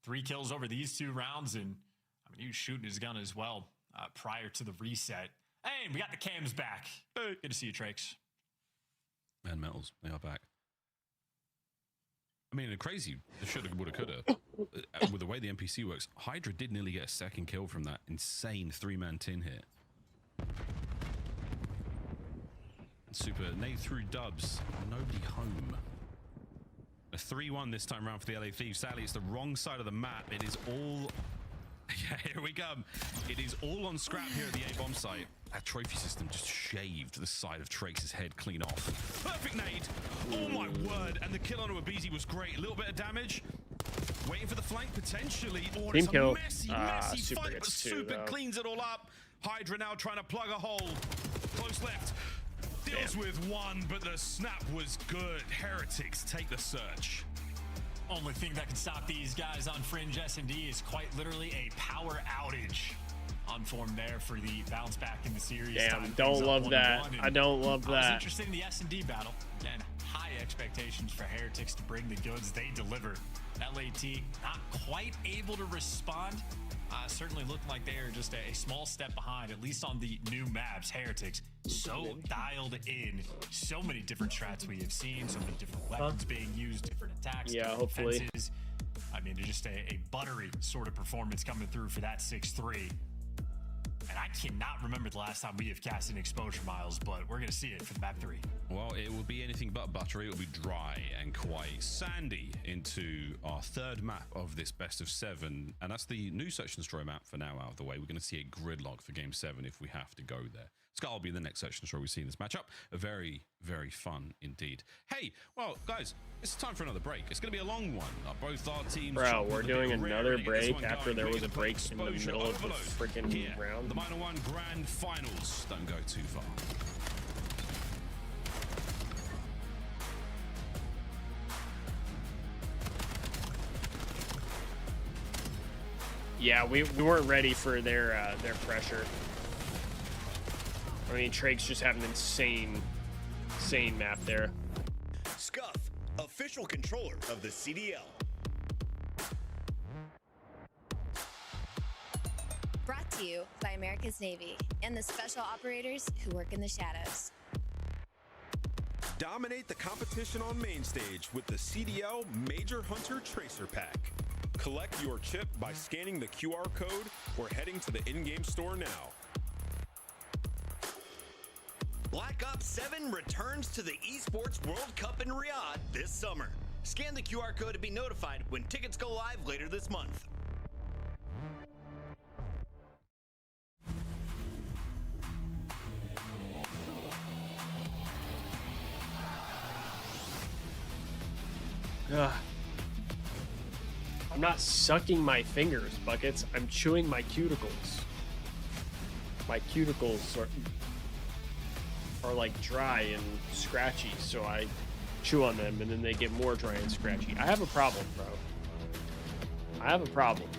3 kills over these 2 rounds, and I mean, he was shooting his gun as well prior to the reset. Hey, we got the cams back. Good to see you, Trakes. And Metals, they are back. I mean, crazy. They shoulda, woulda, coulda. With the way the NPC works, Hydra did nearly get a second kill from that insane 3-man tin hit. Super nade through dubs. Nobody home. A 3-1 this time around for the LA Thieves. Sadly, it's the wrong side of the map. It is all... Yeah, here we come. It is all on Scrap here at the A-bomb site. That trophy system just shaved the side of Trace's head clean off. Perfect nade. Oh my word. And the kill on Abizi was great. A little bit of damage. Waiting for the flank potentially. Oh, Team it's kill. a messy Super fight, but gets 2, Super though. cleans it all up. Hydra now trying to plug a hole. Close left. Deals with 1, but the snap was good. Heretics take the search. Only thing that can stop these guys on Fringe S&D is quite literally a power outage. On form there for the bounce back in the series. Damn, don't love that. I don't love I was that. interested in the S&D battle. Again, high expectations for Heretics to bring the goods. They deliver. LAT not quite able to respond. Certainly looked like they are just a small step behind, at least on the new maps. Heretics so dialed in. So many different strats we have seen, so many different weapons being used, different attacks, Yeah, different hopefully. defenses. I mean, just a buttery sort of performance coming through for that 6-3. And I cannot remember the last time we have cast in exposure miles, but we're going to see it for the map 3. Well, it will be anything but buttery. It will be dry and quite sandy into our 3rd map of this best of 7. And that's the new Search and Destroy map for now out of the way. We're going to see a gridlock for game 7 if we have to go there. Scar will be the next Search and Destroy we see in this matchup. A very, very fun indeed. Hey, well, guys, it's time for another break. It's going to be a long one. Both our teams... Bro, we're doing another break after there was a break in the middle of the freaking round. The Minor 1 Grand Finals. Don't go too far. Yeah, we weren't ready for their pressure. I mean, Trake's just have an insane map there. Scuff, official controller of the CDL. Brought to you by America's Navy and the special operators who work in the shadows. Dominate the competition on main stage with the CDL Major Hunter Tracer Pack. Collect your chip by scanning the QR code or heading to the in-game store now. Black Ops 7 returns to the Esports World Cup in Riyadh this summer. Scan the QR code to be notified when tickets go live later this month. Ugh. I'm not sucking my fingers, Buckets. I'm chewing my cuticles. My cuticles are like dry and scratchy, so I chew on them and then they get more dry and scratchy. I have a problem, bro. I have a problem.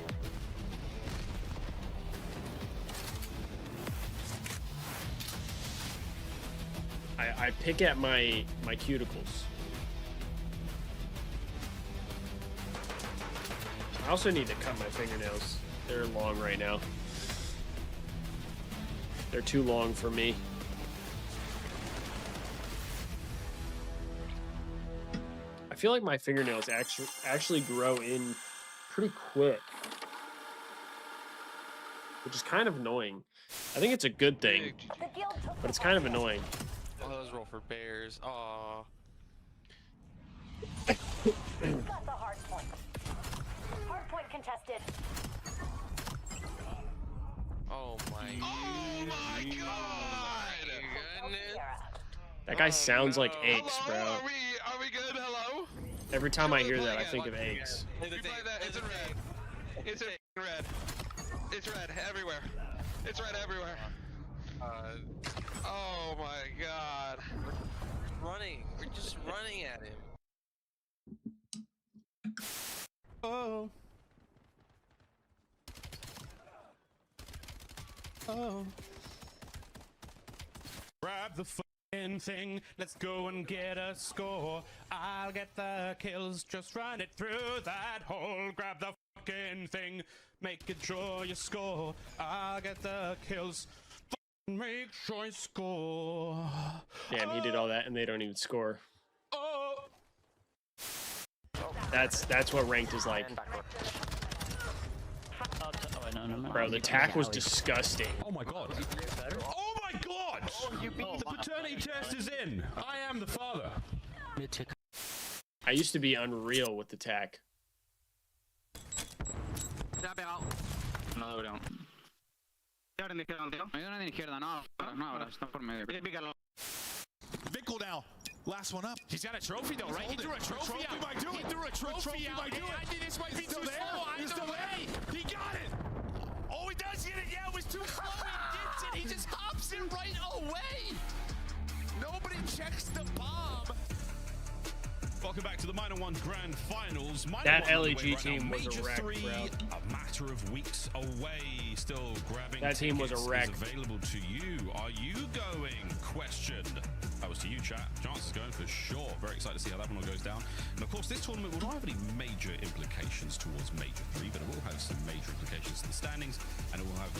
I pick at my cuticles. I also need to cut my fingernails. They're long right now. They're too long for me. I feel like my fingernails actually grow in pretty quick, which is kind of annoying. I think it's a good thing, but it's kind of annoying. Oh, those roll for bears. Aw. Got the hard point. Hard point contested. Oh my. Oh my god! That guy sounds like eggs, bro. Are we good? Hello? Every time I hear that, I think of eggs. It's in red. It's in red. It's red everywhere. It's red everywhere. Oh my god. We're running. We're just running at him. Oh. Oh. Grab the fucking thing. Let's go and get a score. I'll get the kills. Just run it through that hole. Grab the fucking thing. Make it sure you score. I'll get the kills. Make sure you score. Damn, he did all that and they don't even score. Oh. That's what ranked is like. Bro, the tack was disgusting. Oh my god. Oh my god! The paternity test is in. I am the father. I used to be unreal with the tack. No, no. Ayudan en izquierda, no, ahora está por medio. Pícalo. Vickle now. Last one up. He's got a trophy though, right? He threw a trophy out. He threw a trophy out. I think this might be too slow. Either way, he got it. Oh, he does get it. Yeah, it was too slow. He gets it. He just hops in right away. Nobody checks the bomb. Welcome back to the Minor Ones Grand Finals. That LEG team was a wreck, bro. A matter of weeks away. Still grabbing. That team was a wreck. Available to you. Are you going? Question. That was to you, chat. Chance is going for sure. Very excited to see how that one all goes down. And of course, this tournament will not have any major implications towards Major 3, but it will have some major implications to the standings, and it will have,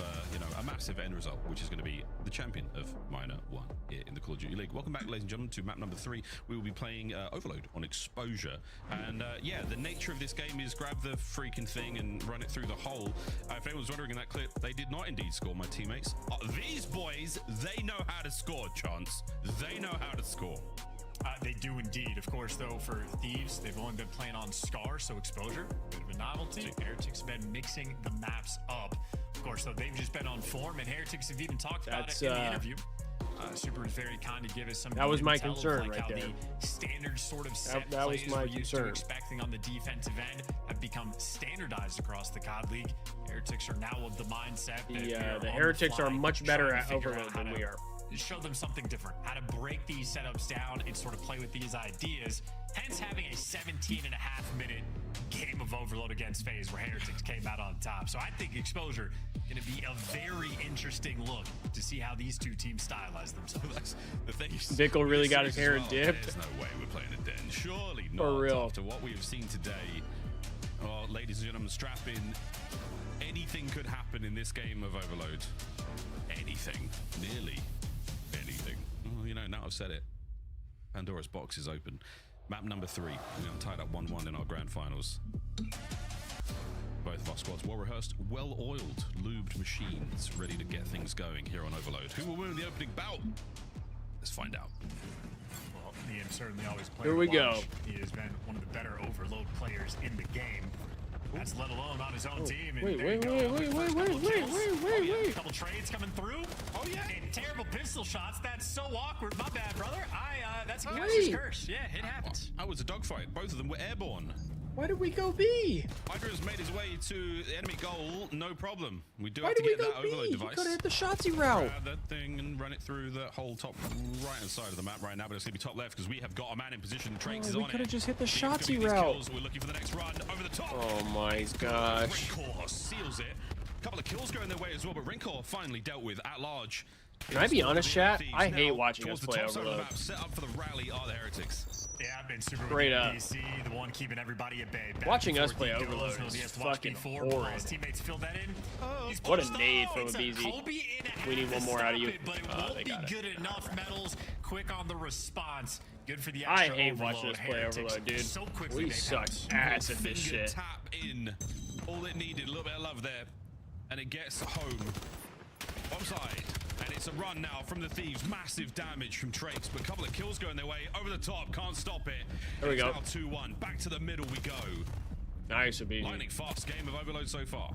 a massive end result, which is going to be the champion of Minor 1 here in the Call of Duty League. Welcome back, ladies and gentlemen, to map number 3. We will be playing Overload on Exposure. And yeah, the nature of this game is grab the freaking thing and run it through the hole. If anyone's wondering in that clip, they did not indeed score, my teammates. These boys, they know how to score, Chance. They know how to score. They do indeed. Of course, though, for Thieves, they've only been playing on Scar, so Exposure, bit of a novelty. Heretics have been mixing the maps up. Of course, though, they've just been on form, and Heretics have even talked about it in the interview. Super is very kind to give us some. That was my concern like right how there. The standard sort of set that was plays my we're used to concern. expecting on the defensive end have become standardized across the COD League. Heretics are now of the mindset that the Heretics are much better at Overload than we are. Show them something different, how to break these setups down and sort of play with these ideas. Hence having a 17.5-minute game of Overload against FaZe where Heretics came out on top. So I think Exposure going to be a very interesting look to see how these two teams stylize themselves. That's the thing. Bickle really got his hair dipped. There's no way we're playing a den. Surely not. For real. After what we have seen today. Oh, ladies and gentlemen, strap in. Anything could happen in this game of Overload. Anything. Nearly anything. Oh, you know, now I've said it. Pandora's box is open. Map number 3. We're going to tie up 1-1 in our grand finals. Both of our squads well rehearsed, well oiled, lubed machines ready to get things going here on Overload. Who will win the opening bout? Let's find out. Well, Ian certainly always plays. Here we go. He has been one of the better Overload players in the game. That's let alone on his own team. And Wait. A couple trades coming through. Oh yeah. And terrible pistol shots. That's so awkward. My bad, brother. That's a catcher's curse. Yeah, it happens. Oh, it was a dogfight. Both of them were airborne. Why did we go B? Hydra's made his way to the enemy goal, no problem. We do have to get that overload device. You could have hit the Shotzzy route. Grab that thing and run it through the whole top right-hand side of the map right now, but it's going to be top left because we have got a man in position. Trakes is on it. We could have just hit the Shotzzy route. route. We're looking for the next run over the top. Oh my gosh. Rincor seals it. A couple of kills going their way as well, but Rincor finally dealt with at large. Can I be honest, chat? I hate watching us play Overload. Set up for the rally are the Heretics. Yeah, I've been super straight up. DC, the one keeping everybody at bay. Watching us play Overload is fucking horrid. His teammates filled that in. What a nade from a BZ. We need one more out of you. But it won't be good enough. Metals quick on the response. Good for the I extra hate overload. watching us play Overload, dude. So quickly We suck ass at this shit. Tap in. All it needed, a little bit of love there, and it gets home. Onside. And it's a run now from the Thieves. Massive damage from Trakes, but a couple of kills going their way. Over the top, can't stop it. There we go. Now 2-1. Back to the middle we go. Nice, Abidi. Lightning fast game of Overload so far.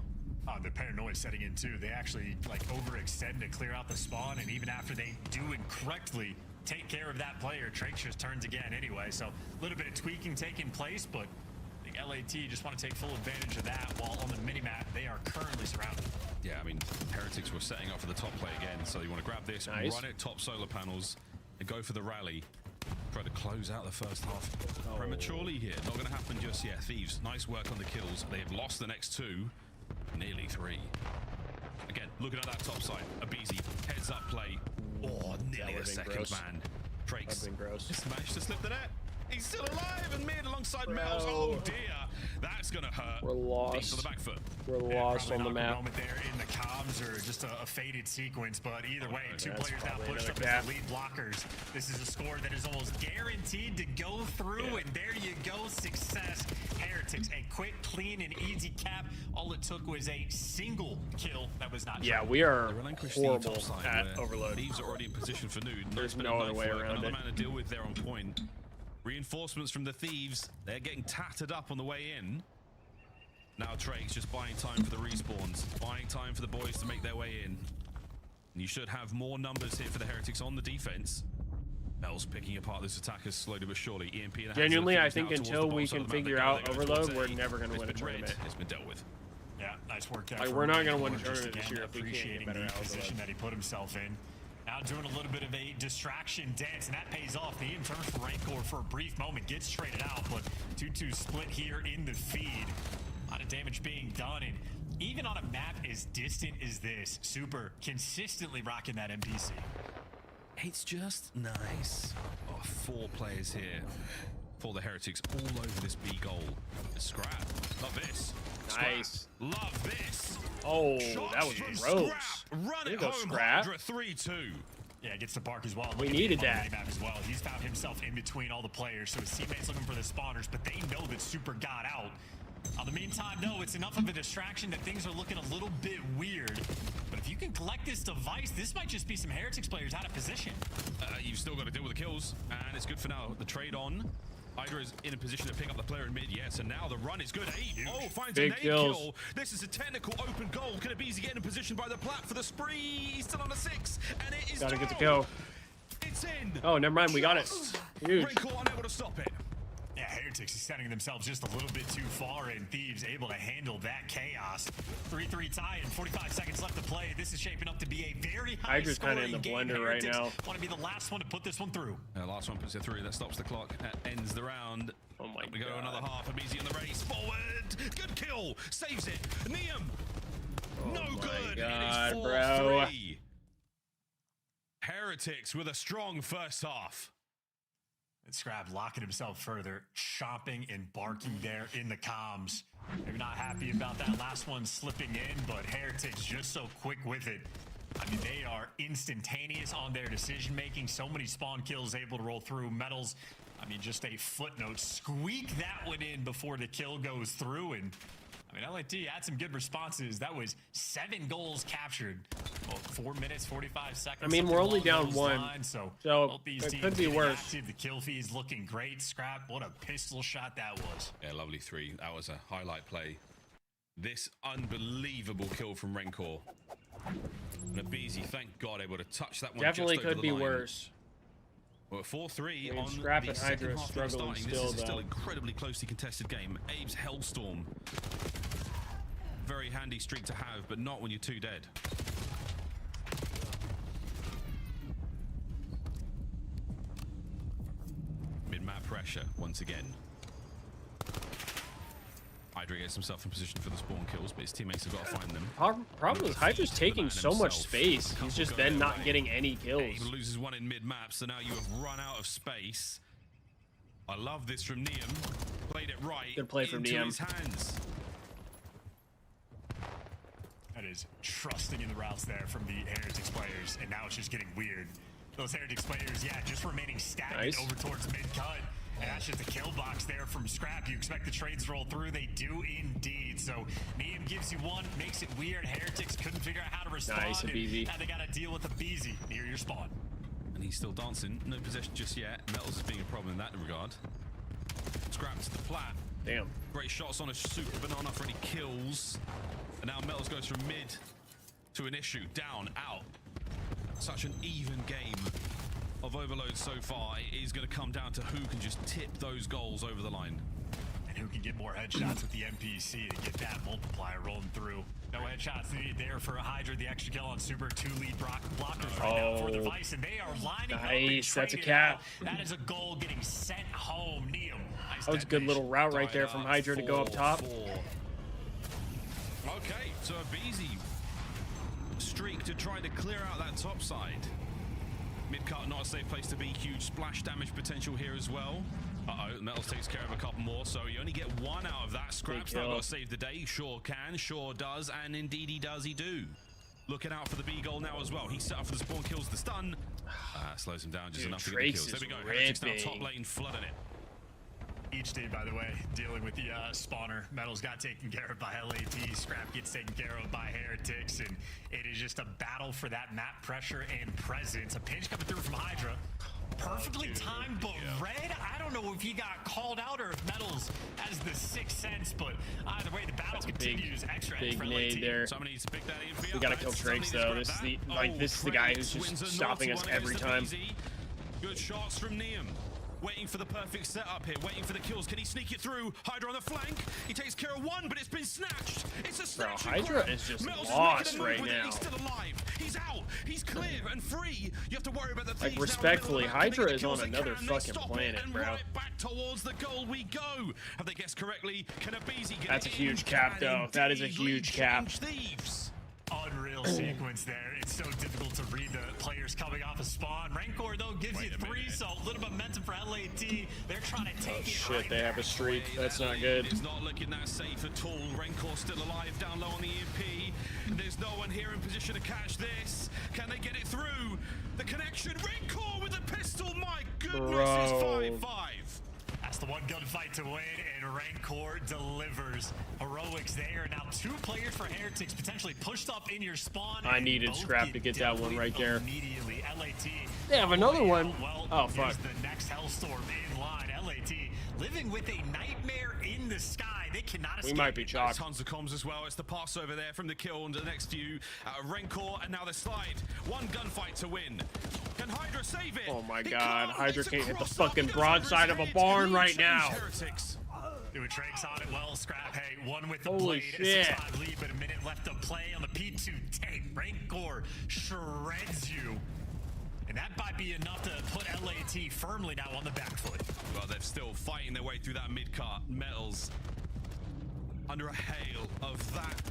The paranoia setting in too. They actually like overextend to clear out the spawn, and even after they do incorrectly take care of that player, Trakes just turns again anyway. So a little bit of tweaking taking place, but I think LAT just want to take full advantage of that, while on the minimap they are currently surrounded. Yeah, I mean, Heretics were setting up for the top play again, so you want to grab this, run it top solar panels, and go for the rally. Try to close out the first half prematurely here. Not going to happen just yet. Thieves, nice work on the kills. They have lost the next 2, nearly 3. Again, looking at that top side. Abizi, heads up play. Oh, nearly a second man. Trakes just managed to slip the net. He's still alive and mid alongside Metals. Oh dear, that's gonna hurt. We're lost. Knees to the back foot. We're lost on the map. Moment there in the comms, or just a faded sequence, but either way, two players now pushed up as the lead blockers. This is a score that is almost guaranteed to go through, and there you go, success. Heretics, a quick, clean, and easy cap. All it took was a single kill that was not. Yeah, we are horrible at Overload. Thieves are already in position for Nude. There's no other way around Another it. man to deal with there on point. Reinforcements from the Thieves. They're getting tattered up on the way in. Now Trakes just buying time for the respawns. Buying time for the boys to make their way in. And you should have more numbers here for the Heretics on the defense. Mel's picking apart this attacker slowly but surely. EMP in the Genuinely, I think until we can figure out Overload, we're never going to win a tournament. It's been dealt with. Yeah, nice work. Like, we're not going to win a tournament this year if we can't get better the at position Overload. that he put himself in. Now doing a little bit of a distraction dance, and that pays off. The in turns for Rancor for a brief moment, gets traded out, but 2-2 split here in the feed. A lot of damage being done, and even on a map as distant as this, Super consistently rocking that NPC. It's just nice. Oh, 4 players here for the Heretics all over this B goal. Scrap. Love this. Nice. Love this. Oh, Shots that was from gross. Scrap. Run There it you go, home. Scrap. 3-2. Yeah, it gets to Bark as well. We Look at needed him on that. the map as well. He's found himself in between all the players, so his teammates looking for the spawners, but they know that Super got out. In the meantime, though, it's enough of a distraction that things are looking a little bit weird. But if you can collect this device, this might just be some Heretics players out of position. You've still got to deal with the kills, and it's good for now. The trade on. Hydra is in a position to pick up the player in mid, yes, and now the run is good. 8. Oh, finds Big a nade kills. kill. This is a technical open goal. Can it be easy getting in position by the plat for the spree? He's still on a 6, and it is Gotta get the down. kill. It's in. Oh, never mind. We got it. Huge. Wrinkle unable to stop it. Yeah, Heretics extending themselves just a little bit too far, and Thieves able to handle that chaos. 3-3 tie and 45 seconds left to play. This is shaping up to be a very high Hydra's kind of in the blender right now. Want to be the last one to put this one through. Last one puts it through. That stops the clock. That ends the round. Oh my We go God. another half. Abizi on the race. Forward. Good kill. Saves it. Niam. No good. God, it is bro. 4-3. Heretics with a strong first half. And Scrap locking himself further, chopping and barking there in the comms. Maybe not happy about that last one slipping in, but Heretics just so quick with it. I mean, they are instantaneous on their decision making. So many spawn kills able to roll through. Metals, I mean, just a footnote. Squeak that one in before the kill goes through. And I mean, LAT had some good responses. That was 7 goals captured. 4 minutes, 45 seconds. I mean, we're only down 1, lines, so it could be worse. Active. The kill feed is looking great. Scrap, what a pistol shot that was. Yeah, lovely 3. That was a highlight play. This unbelievable kill from Rencor. Nabizi, thank God, able to touch that one. Definitely just over could the be line. worse. Well, 4-3 I mean, on Scrap the and second Hydra half struggling starting. still, This is still though. incredibly closely contested game. Abe's Hellstorm. Very handy streak to have, but not when you're 2 dead. Mid-map pressure once again. Hydra gets himself in position for the spawn kills, but his teammates have got to find them. Problem is, Hydra's taking so much space. He's just then not getting any kills. Abe loses one in mid-map, so now you have run out of space. I love this from Niam. Played it right. Good play from into Niam. his hands. That is trusting in the routes there from the Heretics players, and now it's just getting weird. Those Heretics players, yeah, just remaining stagnant over towards mid-cut. And that's just a kill box there from Scrap. You expect the trades to roll through. They do indeed. So Niam gives you one, makes it weird. Heretics couldn't figure out how to respond. Nice, Abizi. Now they got to deal with Abizi near your spawn. And he's still dancing. No possession just yet. Metals is being a problem in that regard. Scrap to the plat. Damn. Great shots on a super banana for any kills. And now Metals goes from mid to an issue. Down, out. Such an even game of overload so far. It is going to come down to who can just tip those goals over the line. And who can get more headshots with the NPC to get that multiplier rolling through. No headshots needed there for a Hydra. The extra kill on Super. 2 lead blockers right now for the Vice, and they are lining up. Nice, that's a cap. That is a goal getting sent home. Niam. Nice That was a good little route right there from Hydra to go up top. Okay, so Abizi streak to try to clear out that top side. Mid-cut, not a safe place to be. Huge splash damage potential here as well. Uh-oh, Metals takes care of a couple more, so you only get 1 out of that. Scrap's now got to save the day. Sure can, sure does, and indeed he does, he do. Looking out for the B goal now as well. He's set up for the spawn kills, the stun. Slows him down just enough to get the kills. There we go, Heretics now top lane, flooding it. Each team, by the way, dealing with the spawner. Metals got taken care of by LAT. Scrap gets taken care of by Heretics. And it is just a battle for that map pressure and presence. A pinch coming through from Hydra. Perfectly timed, but Red, I don't know if he got called out or if Metals has the 6th sense, but either way, the battle continues. Extra big for nade LAT. there. Somebody needs to pick that in for you. We gotta kill Trakes though. This is the this is the guy who's just stopping us every time. Good shots from Niam. Waiting for the perfect setup here, waiting for the kills. Can he sneak it through? Hydra on the flank. He takes care of one, but it's been snatched. It's a snatch. Bro, Hydra is just lost right now. He's still alive. He's out. He's clear and free. You have to worry about the thieves. Like, respectfully, Hydra is on another fucking planet, bro. Right back towards the goal we go. Have they guessed correctly? Can Abizi get That's a huge cap, though. That is a huge cap. Thieves. Unreal sequence there. It's so difficult to read the players coming off a spawn. Rancor, though, gives you 3, so a little momentum for LAT. They're trying to take it. Shit, right they have a streak. That's not good. It's not looking that safe at all. Rancor still alive down low on the EMP. There's no one here in position to catch this. Can they get it through? The connection. Rancor with a pistol. My goodness, it's 5-5. That's the one gunfight to win, and Rancor delivers. Heroics there. Now 2 players for Heretics potentially pushed up in your spawn. I needed Scrap to get that one right there. Immediately, LAT. They have another one. Well, oh, fuck. The next Hellstorm in line. LAT living with a nightmare in the sky. They cannot escape. We might be chalked. Tons of comms as well. It's the pass over there from the kill into the next few. Rencor, and now the slide. One gunfight to win. Can Hydra save it? Oh my god, Hydra can't hit the fucking broadside of a barn right now. Dude, Drake's on it well, Scrap. Hey, one with the Holy blade. shit. 6-5 lead, but a minute left to play on the P2 tank. Rancor shreds you. And that might be enough to put LAT firmly now on the back foot. Well, they're still fighting their way through that mid-cart. Metals under a hail of that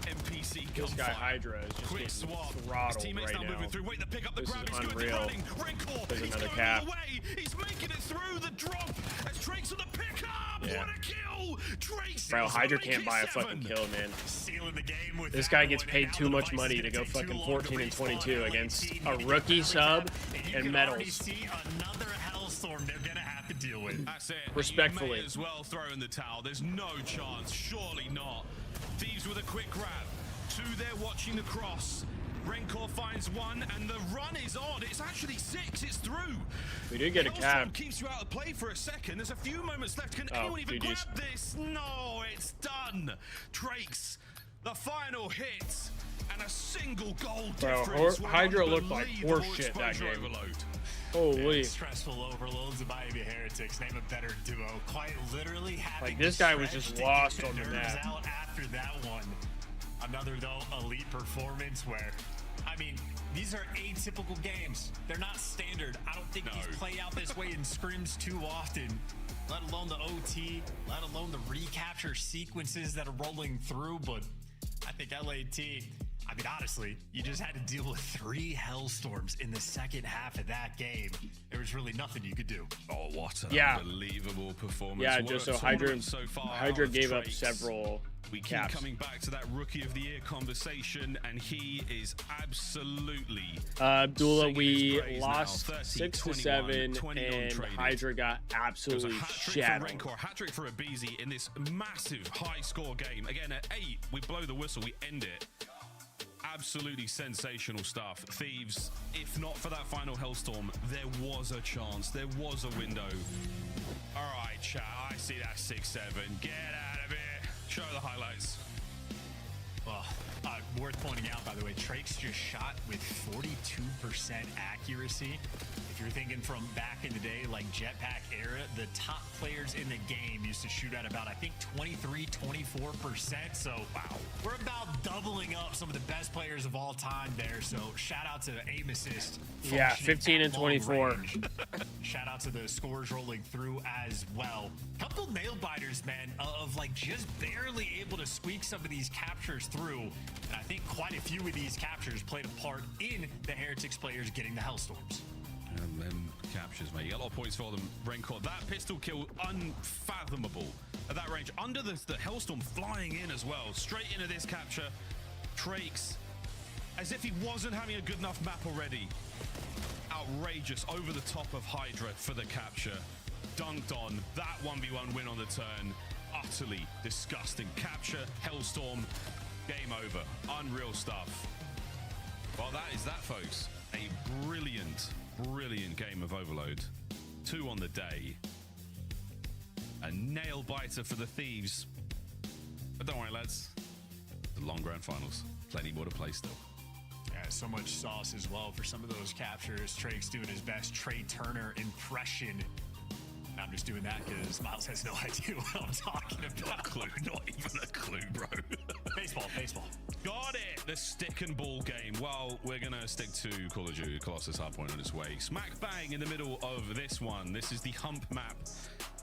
NPC gunfight. This guy Hydra is just getting throttled teammates right now moving through. Wait, the pick up the This grab. is He's unreal. running. Rancor, There's he's another going cap. all the way. He's making it through the drop. As Drake's on the pickup. Yeah. What a kill. Drake's Bro, Hydra can't buy a fucking kill, man. Sealing the game with This guy gets paid too much money to go fucking 14 and 22 against a rookie sub and Metals. See another hellstorm they're gonna have to deal with. That's it. Respectfully. You may as well throw in the towel. There's no chance. Surely not. Thieves with a quick grab. Two there watching the cross. Rencor finds one, and the run is on. It's actually 6. It's through. We did get a cap. Keeps you out of play for a second. There's a few moments left. Can anyone even grab this? No, it's done. Drakes, the final hit, and a single goal difference. Hydra looked like horse shit that game. Holy. Stressful overloads of Miami Heretics. Name a better duo. Quite literally having Like, this guy was just lost on the nerves map. out after that one. Another, though, elite performance where, I mean, these are atypical games. They're not standard. I don't think these play out this way in scrims too often, let alone the OT, let alone the recapture sequences that are rolling through. But I think LAT, I mean, honestly, you just had to deal with 3 hellstorms in the second half of that game. There was really nothing you could do. Oh, what an Yeah. unbelievable performance. Yeah, What just a so Hydra, tournament so far Hydra out of gave up Drakes. several We keep caps. coming back to that Rookie of the Year conversation, and he is absolutely Abdullah, singing his we praise lost now. 30, 6-7, 21, 20 and untraded. Hydra got It was a absolutely hat-trick shattered. for Rencor, hat-trick for Abizi in this massive high-score game. Again, at 8, we blow the whistle, we end it. Absolutely sensational stuff. Thieves, if not for that final Hellstorm, there was a chance. There was a window. All right, chat, I see that 6-7. Get out of here. Show the highlights. Well, worth pointing out, by the way, Trakes just shot with 42% accuracy. If you're thinking from back in the day, like Jetpack era, the top players in the game used to shoot at about, I think, 23, 24%. So, wow, we're about doubling up some of the best players of all time there. So, shout out to aim assist. Yeah, 15 and 24. Shout out to the scores rolling through as well. Couple nail biters, man, of like just barely able to squeak some of these captures through. And I think quite a few of these captures played a part in the Heretics players getting the Hellstorms. And then captures, mate. You got a lot of points for them. Rencor, that pistol kill, unfathomable at that range. Under the Hellstorm flying in as well. Straight into this capture. Trakes, as if he wasn't having a good enough map already. Outrageous over the top of Hydra for the capture. Dunked on. That 1v1 win on the turn. Utterly disgusting. Capture, Hellstorm, game over. Unreal stuff. Well, that is that, folks. A brilliant game of Overload. 2 on the day. A nail biter for the Thieves. But don't worry, lads. The long grand finals. Plenty more to play still. Yeah, so much sauce as well for some of those captures. Trake's doing his best Trey Turner impression. And I'm just doing that because Miles has no idea what I'm talking about. Not a clue. Not even a clue, bro. Baseball. Got it. The stick and ball game. Well, we're going to stick to Call of Duty Colossus hardpoint on its way. Smack bang in the middle of this one. This is the hump map.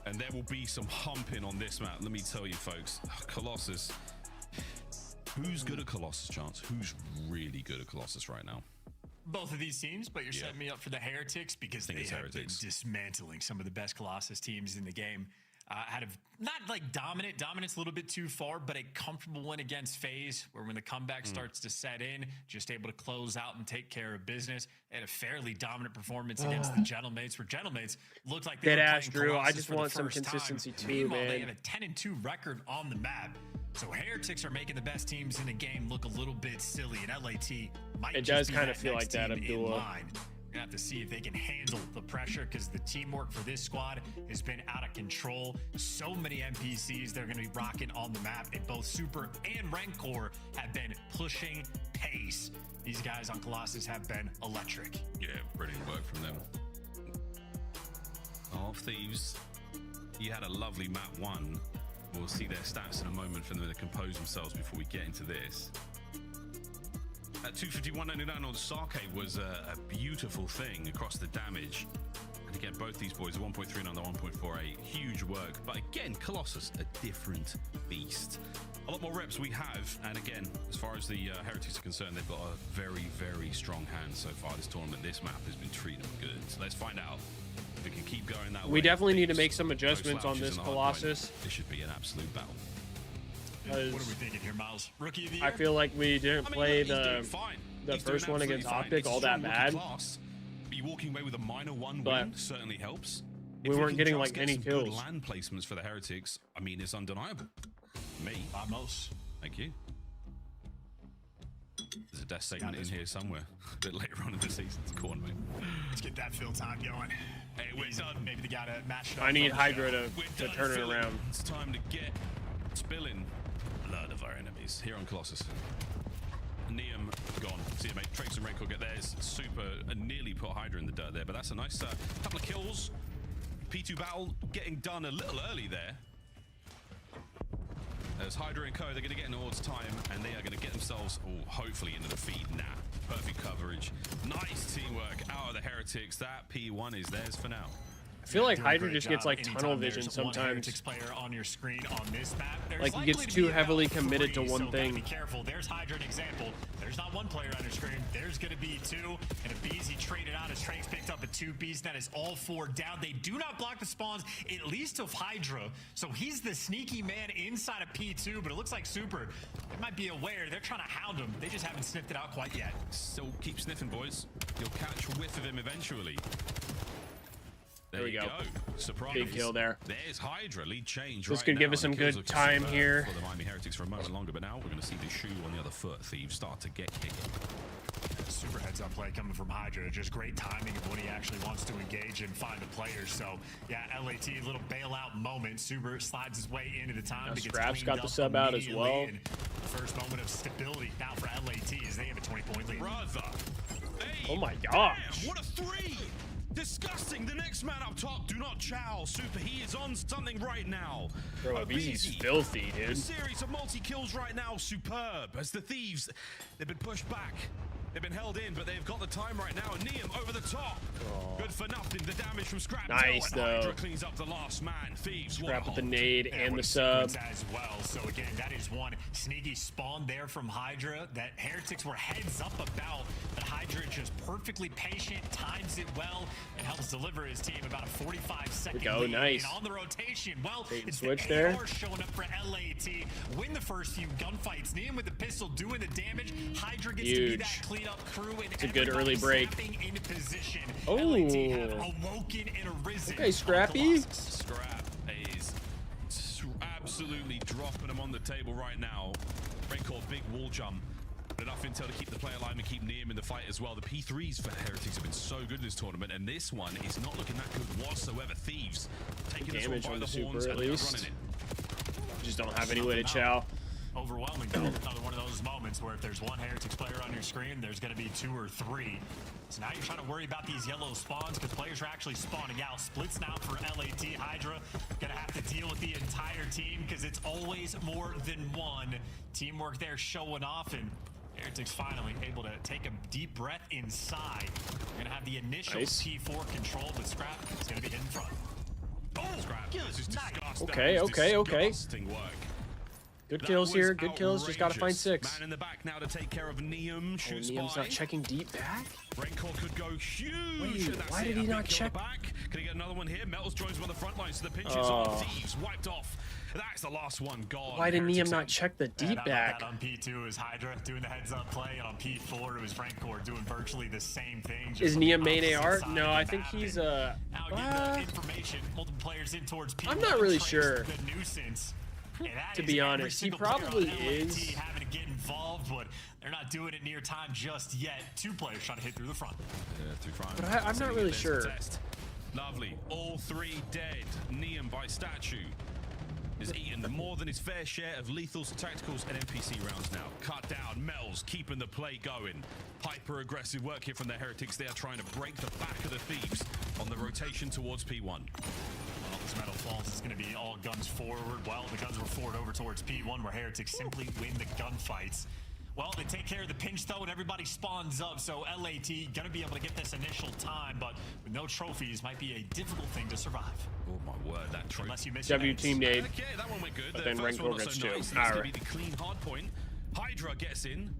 And there will be some humping on this map. Let me tell you, folks. Colossus. Who's good at Colossus, Chance? Who's really good at Colossus right now? Both of these teams, but you're setting me up for the Heretics because they have been dismantling some of the best Colossus teams in the game. Out of not like dominant, dominance a little bit too far, but a comfortable win against FaZe, where when the comeback starts to set in, just able to close out and take care of business. They had a fairly dominant performance against the Gentlemates, where Gentlemates looked like they were playing Drew. Colossus I just for the want some first consistency time. too, Meanwhile, man. they have a 10-2 record on the map. So Heretics are making the best teams in the game look a little bit silly, and LAT might It just does be kind of that feel next like that, team in Abdullah. line. We're gonna have to see if they can handle the pressure, because the teamwork for this squad has been out of control. So many NPCs they're gonna be rocking on the map, and both Super and Rancor have been pushing pace. These guys on Colossus have been electric. Yeah, brilliant work from them. Oh, Thieves, you had a lovely map 1. We'll see their stats in a moment for them to compose themselves before we get into this. At 251.99 on Sake was a beautiful thing across the damage. And again, both these boys, the 1.39 and the 1.48, huge work. But again, Colossus, a different beast. A lot more reps we have. And again, as far as the Heretics are concerned, they've got a very, very strong hand so far this tournament. This map has been treating them good. So let's find out if we can keep going that way. We definitely need to make some adjustments on this Colossus. This should be an absolute battle. What are we thinking here, Miles? Rookie of the year? I feel like we didn't play the first one against OpTic all that bad. Be walking away with a -1 win certainly helps. We weren't getting like any kills. Good land placements for the Heretics. I mean, it's undeniable. Me, Vamos. Thank you. There's a death segment in here somewhere. A bit later on in the season. It's corn, mate. Let's get that fill time going. Hey, we're done. Maybe the guy to match it up. I need Hydra to turn it around. It's time to get spilling blood of our enemies here on Colossus. Neum gone. See you, mate. Trace and Rancor get theirs. Super nearly put Hydra in the dirt there, but that's a nice couple of kills. P2 battle getting done a little early there. There's Hydra and Co. They're going to get in towards time, and they are going to get themselves, hopefully, into the feed. Nah, perfect coverage. Nice teamwork out of the Heretics. That P1 is theirs for now. I feel like Hydra just gets like tunnel vision sometimes. Player on your screen on this map. Like he gets too heavily committed to one thing. Be careful. There's Hydra, an example. There's not one player on your screen. There's going to be 2. And a B's he traded out. His Trace picked up a 2 B's. That is all 4 down. They do not block the spawns, at least of Hydra. So he's the sneaky man inside of P2. But it looks like Super, they might be aware. They're trying to hound him. They just haven't sniffed it out quite yet. Still keep sniffing, boys. You'll catch a whiff of him eventually. There we go. Surprise. Big kill there. There's Hydra, lead change. This could give us some good time here. For the Miami Heretics for a moment longer, but now we're going to see the shoe on the other foot. Thieves start to get kicking. Super heads up play coming from Hydra. Just great timing of when he actually wants to engage and find the players. So yeah, LAT, a little bailout moment. Super slides his way into the time. Scrap's got the sub out as well. First moment of stability now for LAT as they have a 20-point lead. Brother. Hey, oh my gosh. Damn, what a 3! Disgusting. The next man up top, do not chow. Super, he is on something right now. Bro, he's filthy, dude. A series of multi-kills right now, superb. As the Thieves, they've been pushed back. They've been held in, but they've got the time right now. Neum over the top. Oh. Good for nothing. The damage from Scrap. Nice, though. Hydra cleans up the last man. Thieves. Scrap with the nade and the sub. As well. So again, that is one sneaky spawn there from Hydra that Heretics were heads up about. But Hydra just perfectly patient, times it well, and helps deliver his team about a 45-second lead. Nice. And on the rotation, well, it's switch the there. AR showing up for LAT. Win the first few gunfights. Neum with the pistol doing the damage. Hydra gets to be that clean up crew, and it's a good early break. Into position. Oh, LAT have awoken and arisen. Okay, Scrappy. Scrap is absolutely dropping them on the table right now. Rancor, big wall jump. But enough intel to keep the play alive and keep Neum in the fight as well. The P3s for Heretics have been so good in this tournament, and this one is not looking that good whatsoever. Thieves taking this one by the horns and running it. Just don't have any way to chow. Overwhelming though. Another one of those moments where if there's one Heretics player on your screen, there's going to be 2 or 3. So now you're trying to worry about these yellow spawns because players are actually spawning out. Splits now for LAT. Hydra going to have to deal with the entire team because it's always more than one. Teamwork there showing off, and Heretics finally able to take a deep breath inside. We're going to have the initial P4 control, but Scrap is going to be in front. Oh, Scrap. This is disgusting. Okay. Disgusting work. Good kills here. Good kills. Just gotta find 6. Man in the back now to take care of Neum. Shoots Neum's not checking deep back. Rancor could go huge. Wait, why did he not check? Back. Can he get another one here? Metals joins on the front line, so the pinches on Thieves wiped off. That's the last one gone. Why did Neum not check the deep back? On P2 is Hydra doing the heads up play, and on P4 it was Rancor doing virtually the same thing. Is Neum main AR? No, I think he's now getting the information. Multiple players in towards P1. I'm not really sure. The nuisance. To be honest, he probably is. Having to get involved, but They're not doing it near time just yet. 2 players trying to hit through the front. Through front. But I'm not really sure. Test. Lovely. All 3 dead. Neon by statue is eaten more than his fair share of lethals, tacticals, and NPC rounds now. Cut down. Mel's keeping the play going. Hyper aggressive work here from the Heretics. They are trying to break the back of the Thieves on the rotation towards P1. Well, this Metal falls. It's going to be all guns forward. Well, the guns were forward over towards P1, where Heretics simply win the gunfights. Well, they take care of the pinch, though, and everybody spawns up, so LAT going to be able to get this initial time, but with no trophies, might be a difficult thing to survive. Oh, my word, that trophy. Unless you miss W team nade. Okay, that one went good. But The then first Rancor one not gets so 2. nice. This could be the clean hard point. Hydra gets in.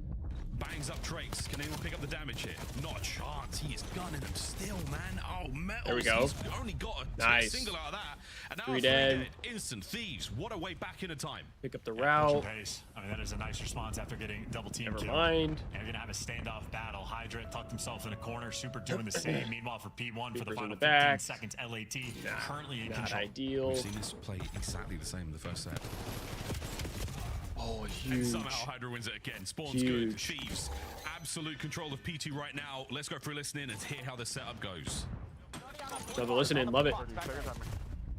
Bangs up Traits. Can anyone pick up the damage here? Not a chance. He is gunning them still, man. Oh, Metals. There we go. He's only got a single out of that. And now 3 dead. Instant Thieves. What a way back into time. Pick up the route. I mean, that is a nice response after getting double team Never kill. mind. And you're going to have a standoff battle. Hydra tucked himself in a corner. Super doing the same. Meanwhile, for P1, for the final 15 seconds, LAT currently in Not control. ideal. We've seen this play exactly the same in the first set. Oh, And huge. somehow Hydra wins it again. Spawn's good. Thieves, absolute control of P2 right now. Let's go through listening and hear how the setup goes. Love the listening. Love it.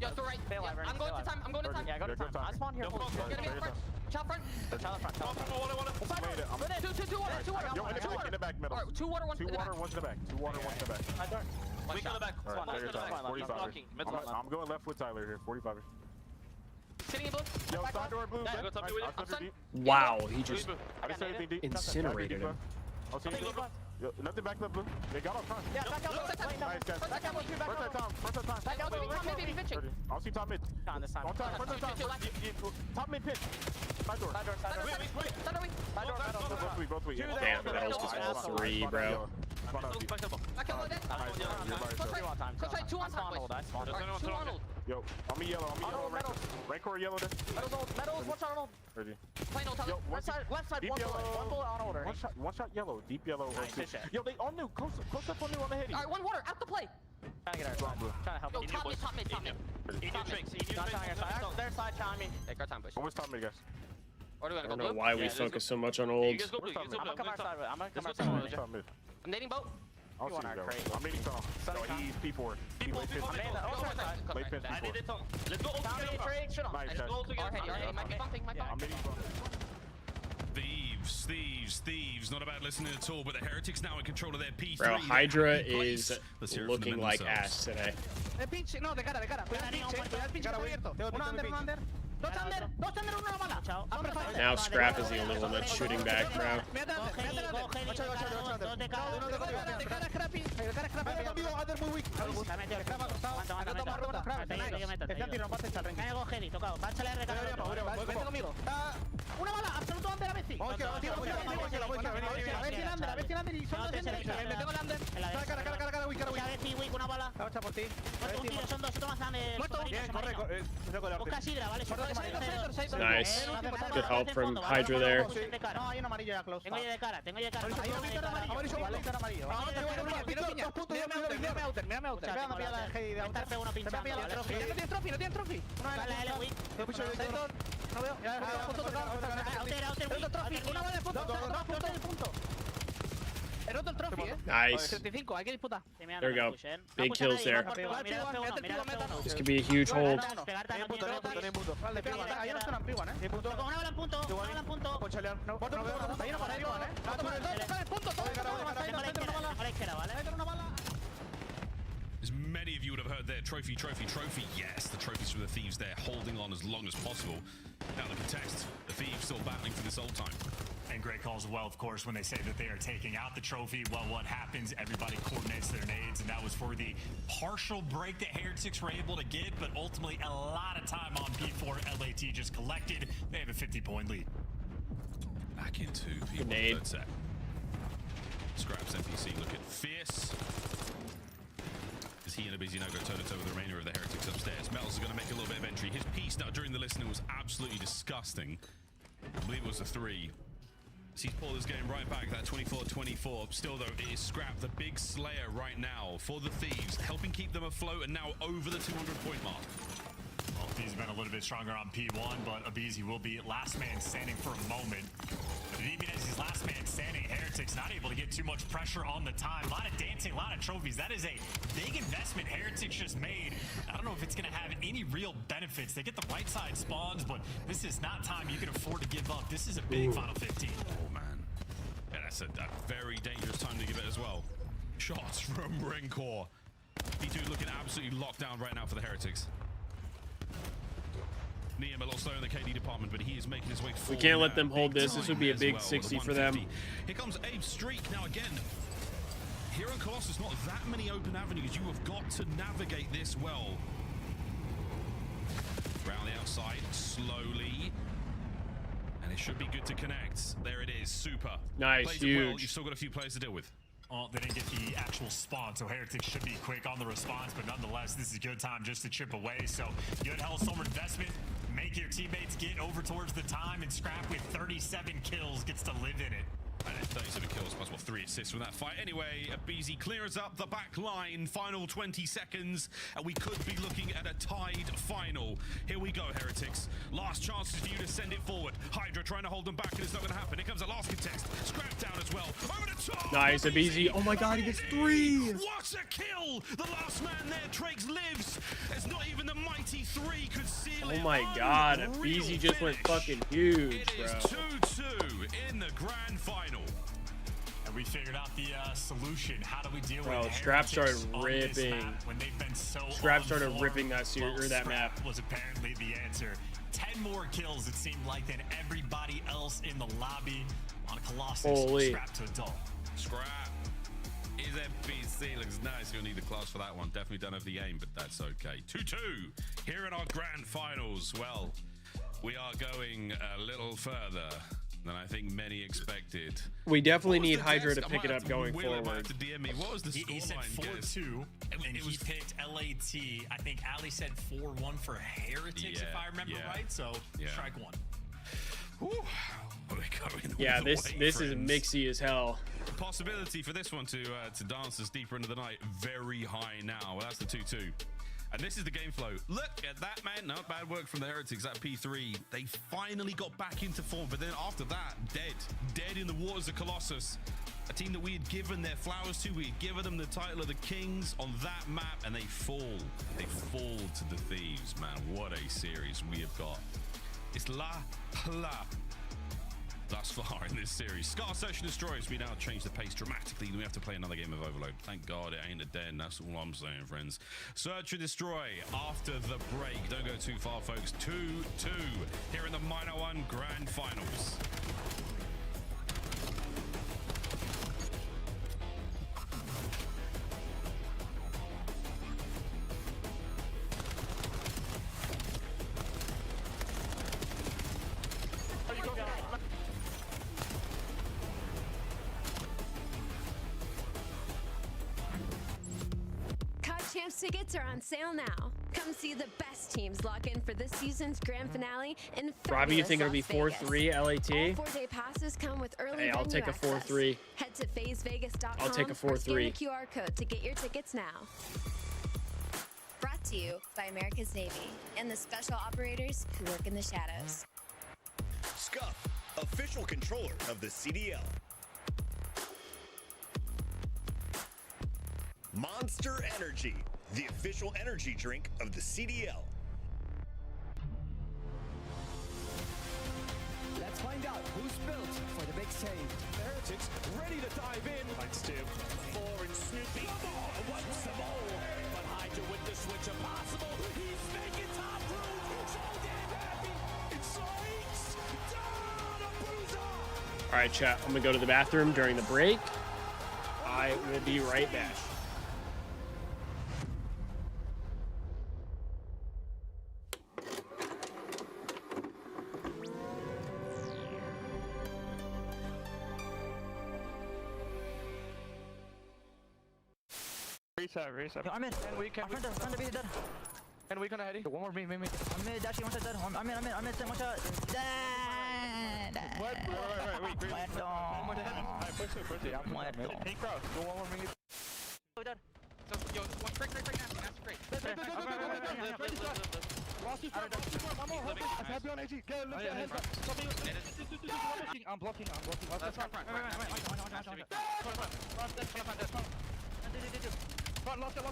Yo, to right. Yeah, I'm going to time. I'm going to time. Yeah, go to time. I spawn here. Gonna be up front. Child front. Child front. Child front. In the back middle. 2 water, 1 2 water, 1 to the back. 2 water, 1 to the back. I don't. We go back. I'm going left with Tyler here. 45. Sitting in blue. Yo, side door blue. Yeah, go top me with it. Wow, he just I didn't say anything deep. incinerated him. I'll see you. Yo, nothing back left blue. They got up front. Yeah, back out. Nice, guys. Back out. First time. Back out. Maybe pitching. I'll see top mid. On this time. On time. First time. Top mid pitch. Side door. Both weak. Damn, that was just all 3, bro. Yo, I'm me yellow. Rancor yellow there. Metals, watch out on. Ready. Plain old top. Left side, deep one yellow. bullet on order. One shot yellow. Deep yellow. Yo, they all new. Close up on new on the heady. Alright, 1 water, out the play. Trying to get our blue. Trying to help. Yo, top mid. Their side, chime me. Take our time, push. Almost top mid, guys. Or do we I go don't know blue? why we focus so much on olds. I'm gonna come outside with it. I'm nading boat. I'll see you guys. I'm meeting Tom. Yo, he's P4. He late pitch. Late pitch P4. Let's go. Nice, guys. Might be bumping. I'm meeting Tom. Thieves. Not a bad listening at all, but the Heretics now in control of their P3. Bro, Hydra is Let's hear it from the looking men like themselves. ass today. Pinche, no, de cara. Cuidado el pinche está abierto. Uno under. Dos under, una bala. Now Scrap is the only one that's shooting back, bro. Una bala, absoluto under a Messi. A ver si lander y son 2 le tengo lander. Cara, una bala. Por ti. Un tiro, son 2, toma lander. Bien, corre. Busca Sidra, vale. Nice. Good help from Hydra there. No, hay un amarillo ya, close. Tengo ya de cara. Amarillo. Mírame outer. No tiene trophy. No veo. Una bala de punto. He roto el trophy, Nice. 35, hay que disputar. There we go. Big kills there. This could be a huge hold. Ahí no están P1, Una bala en punto. Ahí no para As many of you would have heard there, trophy. Yes, the trophies from the Thieves there, holding on as long as possible. Now the contest, the Thieves still battling for this old time. And great calls as well, of course, when they say that they are taking out the trophy. Well, what happens? Everybody coordinates their nades, and that was for the partial break that Heretics were able to get, but ultimately a lot of time on P4. LAT just collected. They have a 50-point lead. Back into P1 third set. Scraps NPC looking fierce. As he and Abizi now go toe-to-toe with the remainder of the Heretics upstairs. Metals is going to make a little bit of entry. His piece now during the listening was absolutely disgusting. I believe it was a 3. He's pulled his game right back, that 24-24. Still, though, it is Scrap, the big slayer right now for the Thieves, helping keep them afloat and now over the 200-point mark. Well, Thieves have been a little bit stronger on P1, but Abizi will be last man standing for a moment. And even as his last man standing, Heretics not able to get too much pressure on the time. A lot of dancing, a lot of trophies. That is a big investment Heretics just made. I don't know if it's going to have any real benefits. They get the right side spawns, but this is not time you can afford to give up. This is a big Final 15. Oh, man. Yeah, that's a very dangerous time to give it as well. Shots from Rencor. P2 looking absolutely locked down right now for the Heretics. Niam a little slow in the KD department, but he is making his way forward. We can't let them hold this. This would be a big 60 for them. Here comes Abe's streak. Now again, here on Colossus, not that many open avenues. You have got to navigate this well. Round the outside, slowly. And it should be good to connect. There it is, super. Nice, huge. Well. You've still got a few players to deal with. Well, they didn't get the actual spawn, so Heretics should be quick on the response, but nonetheless, this is a good time just to chip away. So good Hellstorm investment. Make your teammates get over towards the time, and Scrap with 37 kills gets to live in it. And 37 kills plus 3 assists from that fight. Anyway, BZ clears up the back line. Final 20 seconds, and we could be looking at a tied final. Here we go, Heretics. Last chances for you to send it forward. Hydra trying to hold them back, and it's not going to happen. Here comes the last contest. Scrap down as well. Over the top. Nice, BZ. Oh my God, he gets 3. What a kill! The last man there, Trakes lives. It's not even the mighty 3 could seal it. Oh my God, BZ just went fucking huge, It is bro. 2-2 in the grand final. And we figured out the solution. How do we deal with Bro, Scrap started Heretics on this ripping. map when they've been so Scrap on started form? ripping that Well, that map. Scrap was apparently the answer. 10 more kills, it seemed like, than everybody else in the lobby on Colossus. Holy. Scrap to adult. Scrap. Is FBC looks nice. You'll need the class for that one. Definitely don't have the aim, but that's okay. 2-2 here in our grand finals. Well, we are going a little further than I think many expected. We definitely need Hydra to pick it up going forward. What was the He said 4-2, and he picked LAT. I think Ali said 4-1 for Heretics, if I remember right. So strike one. Yeah, this is mixy as hell. The possibility for this one to dance us deeper into the night very high now. Well, that's the 2-2. And this is the game flow. Look at that, man. Not bad work from the Heretics. That P3, they finally got back into form. But then after that, dead in the waters of Colossus. A team that we had given their flowers to. We had given them the title of the Kings on that map. And they fall. They fall to the Thieves, man. What a series we have got. It's la thus far in this series. Scar Search and Destroy as we now change the pace dramatically. We have to play another game of Overload. Thank God it ain't a den. That's all I'm saying, friends. Search and Destroy after the break. Don't go too far, folks. 2-2 here in the Minor 1 Grand Finals. Champs tickets are on sale now. Come see the best teams lock in for this season's grand finale in Robbie, you think it'll be 4-3 LAT? All 4-day passes come with early Hey, I'll venue take a access. 4-3. Head to phasevegas.com. I'll take a or scan 4-3. the QR code to get your tickets now. Brought to you by America's Navy and the special operators who work in the shadows. Scuff, official controller of the CDL. Monster Energy, the official energy drink of the CDL. Let's find out who's built for the big save. Heretics ready to dive in. Lights two. 4 and Snoopy. Come on, what's some more? But Hydra with the switch impossible. He's making top room. So damn happy. It's Sykes. Down a bruiser. All right, chat. I'm gonna go to the bathroom during the break. I will be right back. Reset. I'm in. And we can. Front of me, dead. And we gonna head it. One more me. I'm mid, dashing, one shot dead. I'm in, one shot. Dead. What? Wait. One more dead. Alright, push it. I'm ready. Hey, cross. Go one more me. Dead. So, yo, one break, nasty, great. One more. I have you on AG. Get heads up. I'm blocking. Let's go. Front, lost it.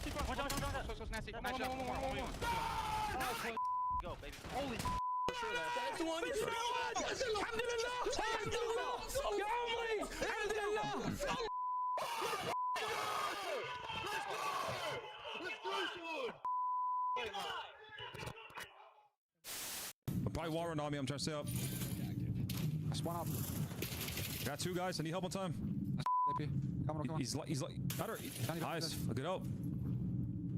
So nasty. Go, baby. Holy that's the one. Probably wall run on me. I'm trying to stay up. I spawn up. Got 2 guys. I need help on time. Come on. He's like, got her. Nice. Good help.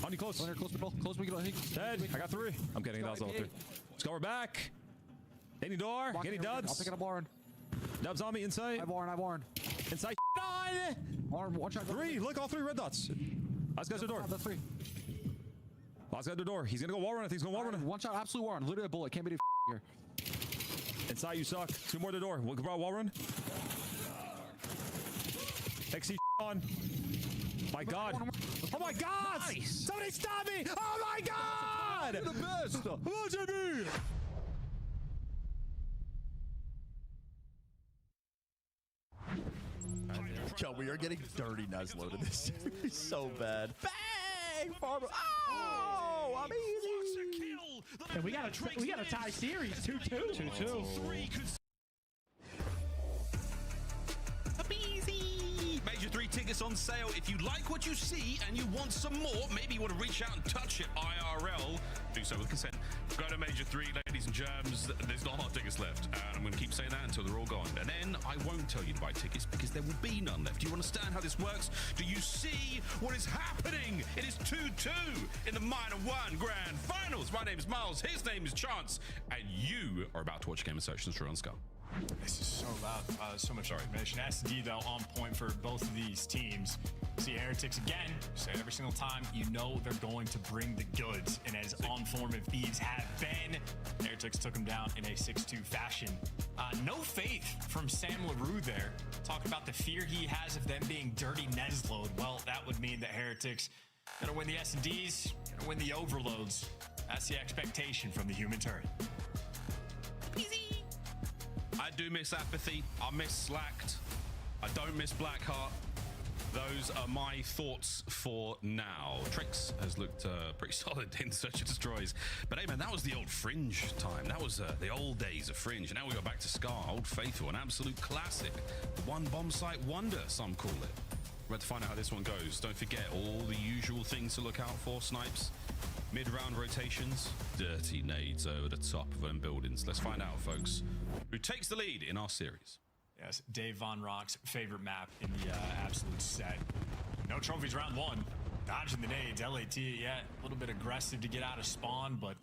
On you close. Close. We get dead. I got 3. I'm kidding. That was level 3. Let's go. We're back. Any door? Any dubs? I'll pick it up, Warren. Dubs on me inside. I Warren. Inside. On. Warren, watch out. 3. Look, all 3 red dots. Last guy's the door. That's 3. Last guy's the door. He's gonna go wall run. I think he's going wall run. One shot, absolute Warren. Literally a bullet. Can't be here. Inside, you suck. 2 more to the door. Wall run. XC on. My God. Oh my God! Nice. Somebody stop me! Oh my God! You're the best! Watch me! Yo, we are getting dirty Nuzlo to this. So bad. Bang! Farmer. Oh, amazing! And we got a tie series 2-2. 2-2. Major 3 tickets on sale. If you like what you see and you want some more, maybe you want to reach out and touch it IRL, do so with consent. Go to Major 3, ladies and germs. There's not hot tickets left. And I'm going to keep saying that until they're all gone. And then I won't tell you to buy tickets because there will be none left. Do you understand how this works? Do you see what is happening? It is 2-2 in the Minor 1 Grand Finals. My name is Miles. His name is Chance. And you are about to watch Game of Sections True on Skull. This is so loud. So much information. SD, though, on point for both of these teams. See Heretics again. Say it every single time. You know they're going to bring the goods. And as on form of Thieves have been, Heretics took them down in a 6-2 fashion. No faith from Sam LaRue there. Talking about the fear he has of them being dirty Nesload. Well, that would mean that Heretics gonna win the S&Ds, gonna win the overloads. That's the expectation from the human turret. I do miss apathy. I miss slacked. I don't miss Blackheart. Those are my thoughts for now. Trix has looked pretty solid in Search and Destroys. But hey, man, that was the old Fringe time. That was the old days of Fringe. And now we go back to Scar, Old Faithful, an absolute classic. The one bomb site wonder, some call it. We're about to find out how this one goes. Don't forget all the usual things to look out for, snipes. Mid-round rotations, dirty nades over the top of them buildings. Let's find out, folks, who takes the lead in our series. Yes, Dave Von Rock's favorite map in the absolute set. No trophies round 1. Dodging the nades. LAT, yeah, a little bit aggressive to get out of spawn, but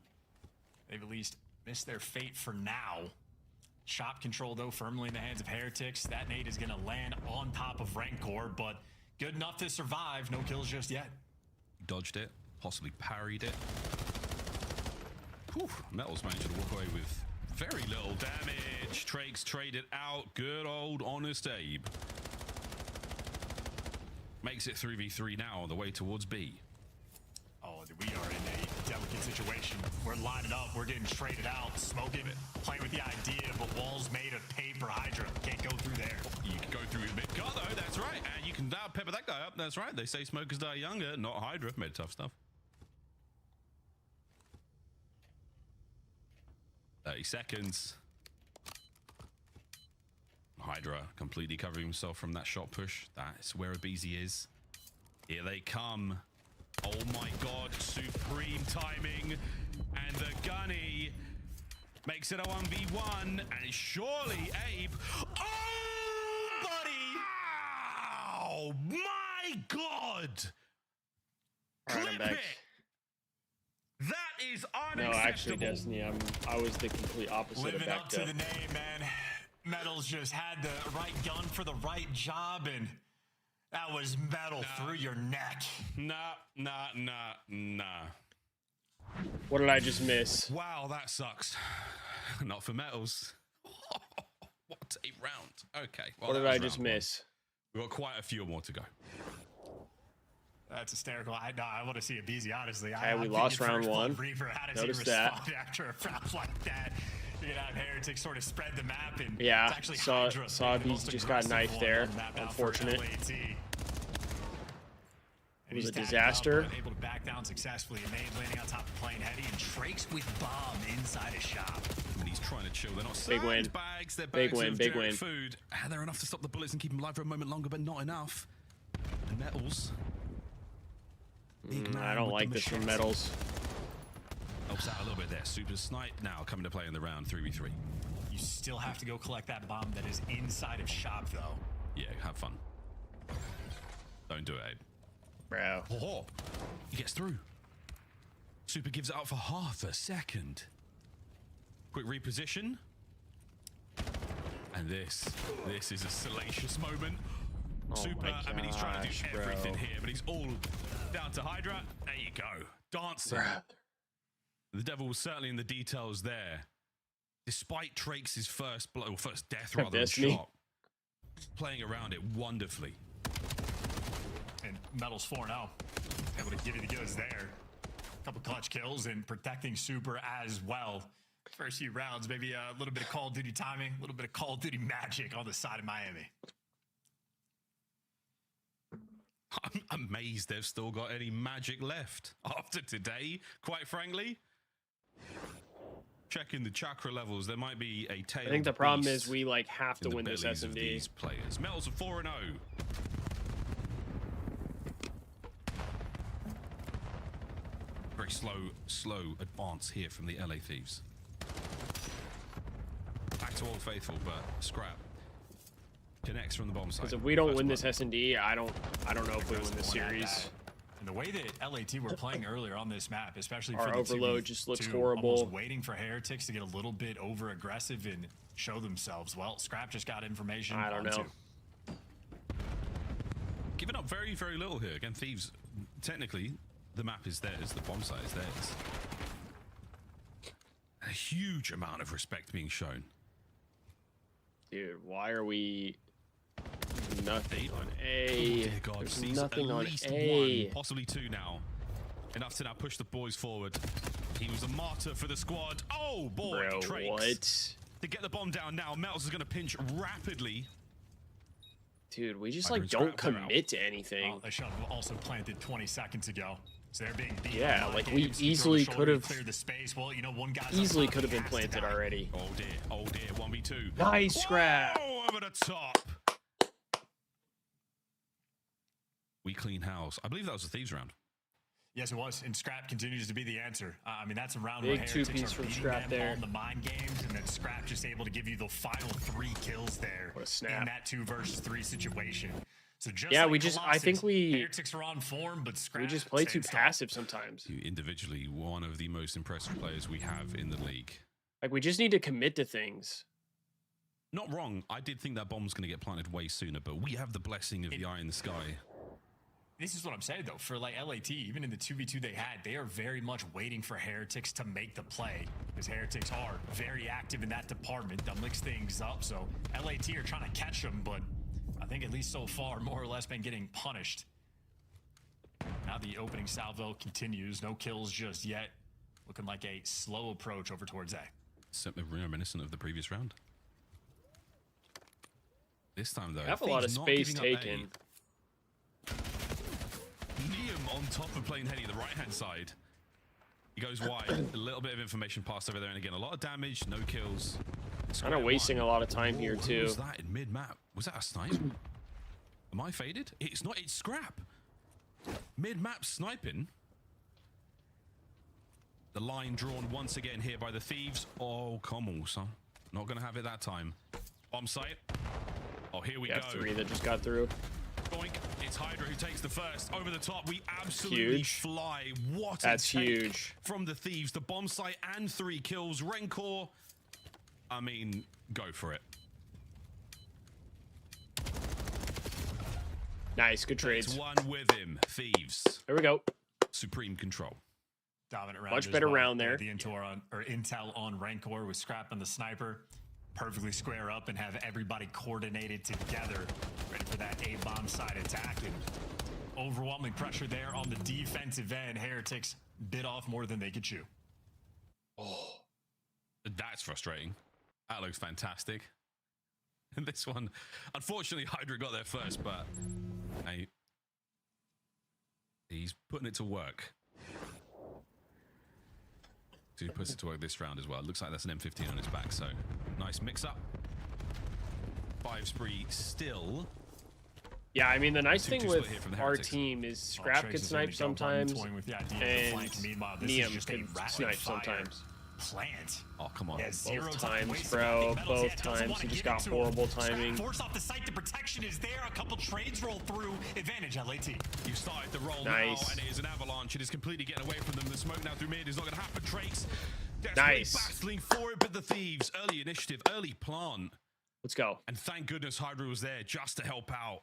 they've at least missed their fate for now. Shop control, though, firmly in the hands of Heretics. That nade is going to land on top of Rancor, but good enough to survive. No kills just yet. Dodged it. Possibly parried it. Whew. Metals managed to walk away with very little damage. Trakes traded out. Good old honest Abe. Makes it 3v3 now on the way towards B. Oh, we are in a delicate situation. We're lining up. We're getting traded out. Smoking it. Playing with the idea of a walls made of paper. Hydra can't go through there. You can go through a bit. God, though, that's right. And you can now pepper that guy up. That's right. They say smokers die younger, not Hydra. Made tough stuff. 30 seconds. Hydra completely covering himself from that shot push. That's where Abizi is. Here they come. Oh my God, supreme timing. And the gunny makes it a 1v1. And it's surely Abe. Oh, buddy. Oh my God. All right, I'm back. That is unacceptable. No, actually, Destiny, I was the complete opposite. Living up to the name, man. Metals just had the right gun for the right job, and that was metal through your neck. Nah. What did I just miss? Wow, that sucks. Not for Metals. What a round. Okay. Well, what did I just miss? We've got quite a few more to go. That's hysterical. I want to see it easy, honestly. Okay, we lost round one. Notice that. After a round like that, you're gonna have Heretics sort of spread the map, and yeah, it's actually Hydra, saw he just got knifed there. Unfortunate. It was a disaster. Able to back down successfully. Nade landing on top of plane heady, and Trakes with bomb inside a shop. And he's trying to chill. They're not big win. Bags. They're big bags win. of Big win. Food. And they're enough to stop the bullets and keep them alive for a moment longer, but not enough. And Metals. I don't like this from Metals. Helps out a little bit there. Super Snipe now coming to play in the round 3v3. You still have to go collect that bomb that is inside of shop, though. Yeah, have fun. Don't do it, Abe. Bro. Oh, he gets through. Super gives it up for half a second. Quick reposition. And this is a salacious moment. Oh Super, gosh, I mean, he's trying to do everything here, but he's all down to Hydra. There you go. Dancing. The devil was certainly in the details there. Despite Trakes' first death rather than shot, playing around it wonderfully. And Metal's 4-0. Able to give you the goods there. A couple clutch kills and protecting Super as well. First few rounds, maybe a little bit of Call of Duty timing, a little bit of Call of Duty magic on the side of Miami. I'm amazed they've still got any magic left after today, quite frankly. Checking the chakra levels, there might be a tail. I think the problem is we like have to win this S&D. These players. Metals are 4-0. Very slow advance here from the LA Thieves. Back to Old Faithful, but Scrap connects from the bomb side. Because if we don't win this S&D, I don't know if we win this series. And the way that LAT were playing earlier on this map, especially for our the overload just looks 2v2, horrible. almost waiting for Heretics to get a little bit over aggressive and show themselves. Well, Scrap just got information. I don't know. Giving up very, very little here. Again, Thieves, technically, the map is theirs. The bomb site is theirs. A huge amount of respect being shown. Dude, why are we... Nothing on A. Oh, dear God. There's nothing at on least A. One, possibly two now. Enough to now push the boys forward. He was a martyr for the squad. Oh boy, Bro, Trakes. what? To get the bomb down now, Metals is going to pinch rapidly. Dude, we just like don't commit to anything. They should have also planted 20 seconds ago. So they're being beat. Yeah, like we easily could have cleared the space. Well, you know, one guy's easily could have been planted already. Oh dear, 1v2. Nice Scrap. Oh, over the top. We clean house. I believe that was the Thieves round. Yes, it was. And Scrap continues to be the answer. I mean, that's a round Big where Heretics two-piece are from beating Scrap them there. on the mind games, and then Scrap just able to give you the final 3 kills there. What a snap. In that 2 versus 3 situation. So just yeah, like we just Colossus, I think Heretics are on form, but Scrap we just play too stands tall. passive sometimes. Individually, one of the most impressive players we have in the league. Like we just need to commit to things. Not wrong. I did think that bomb's going to get planted way sooner, but we have the blessing of the eye in the sky. This is what I'm saying, though. For like LAT, even in the 2v2 they had, they are very much waiting for Heretics to make the play. Because Heretics are very active in that department. They'll mix things up. So LAT are trying to catch them, but I think at least so far, more or less been getting punished. Now the opening salvo continues. No kills just yet. Looking like a slow approach over towards A. Something reminiscent of the previous round. This time, though, We have a lot of space taken. Liam on top of playing Henny, the right-hand side. He goes wide. A little bit of information passed over there, and again, a lot of damage, no kills. Kind of wasting a lot of time here, too. What was that in mid-map? Was that a snipe? Am I faded? It's not. It's Scrap. Mid-map sniping. The line drawn once again here by the Thieves. Oh, come on, son. Not going to have it that time. Bomb site. Oh, here we go. 3 that just got through. Boink. It's Hydra who takes the first. Over the top. We absolutely fly. What That's a take huge. from the Thieves. The bomb site and 3 kills. Rencor. I mean, go for it. Nice. Good trades. It's one with him. Thieves. There we go. Supreme control. Dominant round. Much better well. round there. The intel on Rancor with Scrap and the sniper. Perfectly square up and have everybody coordinated together, ready for that A-bomb side attack. And overwhelming pressure there on the defensive end. Heretics bit off more than they could chew. Oh, that's frustrating. That looks fantastic. And this one, unfortunately, Hydra got there first, but hey, he's putting it to work. So he puts it to work this round as well. It looks like that's an M15 on his back, so nice mix-up. 5 spree still. Yeah, I mean, the nice thing with our team is Scrap could snipe sometimes, and Neum could snipe sometimes. Plant. Oh, come on. Yeah, both times, bro. Both times. He just got horrible timing. Force off the site. The protection is there. A couple trades roll through. Advantage, LAT. You started the roll now, and it is an avalanche. It is completely getting away from them. The smoke now through mid is not going to happen. Trakes desperately battling for it, but the Thieves. Early initiative, early plant. Let's go. And thank goodness Hydra was there just to help out.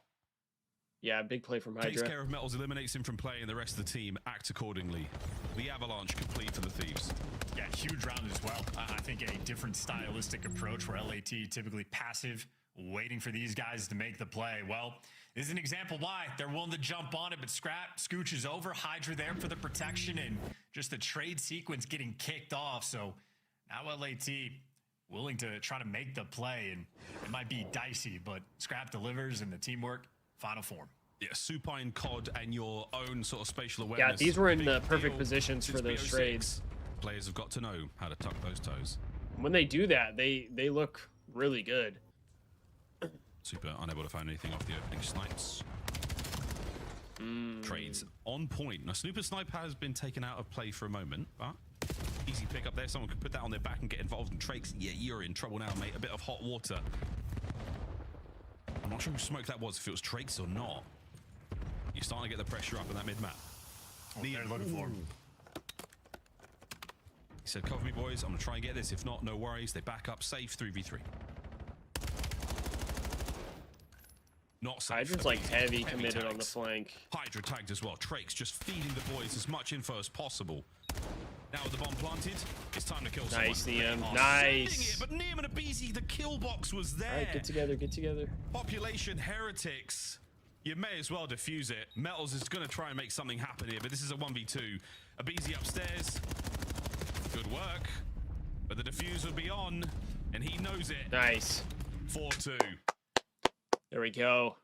Yeah, big play from Hydra. Takes care of Metals, eliminates him from play, and the rest of the team act accordingly. The avalanche complete for the Thieves. Yeah, huge round as well. I think a different stylistic approach where LAT typically passive, waiting for these guys to make the play. Well, this is an example why they're willing to jump on it, but Scrap scooches over. Hydra there for the protection and just the trade sequence getting kicked off. So now LAT willing to try to make the play, and it might be dicey, but Scrap delivers and the teamwork. Final form. Yeah, supine COD and your own sort of spatial awareness. Yeah, these were in the perfect positions for those trades. Players have got to know how to tuck those toes. When they do that, they look really good. Super unable to find anything off the opening snipes. Trades on point. Now, Snooper Snipe has been taken out of play for a moment, but easy pick up there. Someone could put that on their back and get involved in Trakes. Yeah, you're in trouble now, mate. A bit of hot water. I'm not sure who smoke that was, if it was Trakes or not. You're starting to get the pressure up in that mid-map. They're looking for him. He said, cover me, boys. I'm going to try and get this. If not, no worries. They back up. Safe 3v3. Not safe. Hydra's like heavy committed on the flank. Hydra tagged as well. Trakes just feeding the boys as much info as possible. Now with the bomb planted, it's time to kill someone. Nice, Neum. Nice. But Neum and Abizi, the kill box was there. All right, get together, get together. Population Heretics. You may as well defuse it. Metals is going to try and make something happen here, but this is a 1v2. Abizi upstairs. Good work. But the defuse will be on, and he knows it. Nice. 4-2. There we go.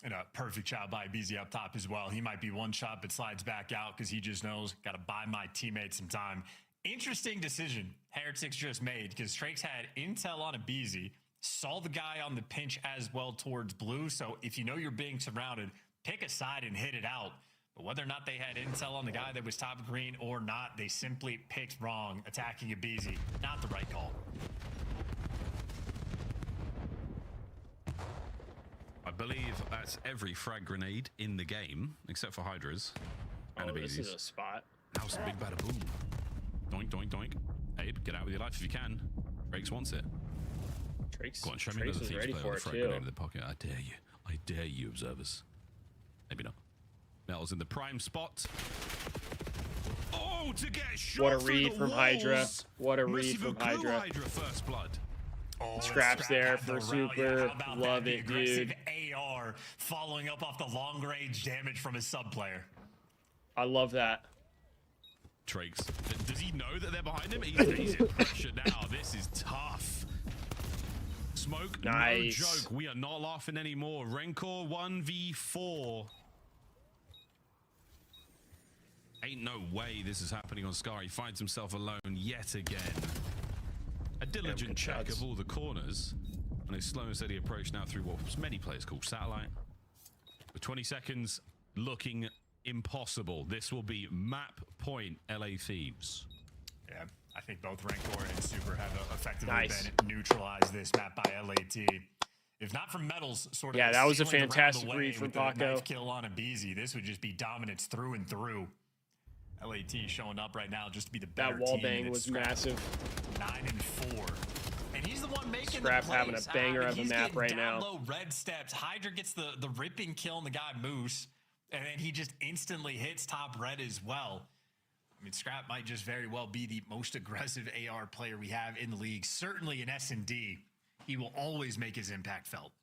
And a perfect shot by BZ up top as well. He might be one shot, but slides back out because he just knows, got to buy my teammates some time. Interesting decision Heretics just made because Trakes had intel on a BZ, saw the guy on the pinch as well towards blue. So if you know you're being surrounded, pick a side and hit it out. But whether or not they had intel on the guy that was top green or not, they simply picked wrong, attacking a BZ. Not the right call. I believe that's every frag grenade in the game, except for Hydra's and This is Abizi's. a spot. Now it's a big bada boom. Doink, doink, doink. Abe, get out with your life if you can. Trakes wants it. Trakes, Go on, show me Trakes another is Thieves ready player for with a it frag too. grenade in the pocket. I dare you. I dare you, observers. Maybe not. Metal's in the prime spot. Oh, to get shot. What a read from Hydra. What a read from Hydra. Hydra first blood. Oh, Scraps there for super. Yeah, Love it, dude. AR following up off the long range damage from his sub player. I love that. Trakes. Does he know that they're behind him? He's in pressure now. This is tough. Smoke, nice. No joke. We are not laughing anymore. Rencor 1v4. Ain't no way this is happening on Scar. He finds himself alone yet again. A diligent check of all the corners. And a slow and steady approach now through what many players call satellite. With 20 seconds looking impossible. This will be map point LA Thieves. Yeah, I think both Rancor and Super have effectively been neutralized this map by LAT. If not from Metals, sort of. Yeah, that was a stealing fantastic around the way read from with the Paco. knife kill on a BZ. This would just be dominance through and through. LAT showing up right now just to be the better That wall team, bang and was it's Scrap massive. 9-4. And he's the one making Scrap the plays. having a banger of a He's map getting right down now. Low red steps. Hydra gets the ripping kill on the guy Moose, and then he just instantly hits top red as well. I mean, Scrap might just very well be the most aggressive AR player we have in the league. Certainly in S&D, he will always make his impact felt.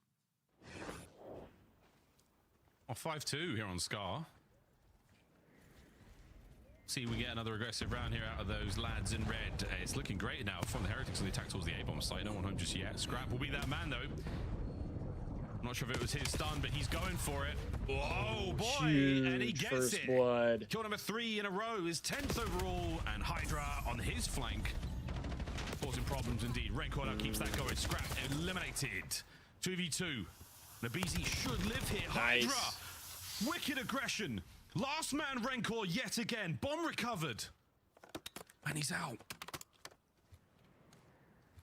Oh, 5-2 here on Scar. See, we get another aggressive round here out of those lads in red. It's looking great now from the Heretics on the attack towards the A-bomb site. No one home just yet. Scrap will be that man, though. I'm not sure if it was his stun, but he's going for it. Oh, boy. And he gets first it. blood. Kill number 3 in a row is 10th overall. And Hydra on his flank. Causing problems indeed. Raincore now keeps that going. Scrap eliminated. 2v2. Nabizi should live here. Nice. Hydra. Wicked aggression. Last man Rancor yet again. Bomb recovered. And he's out.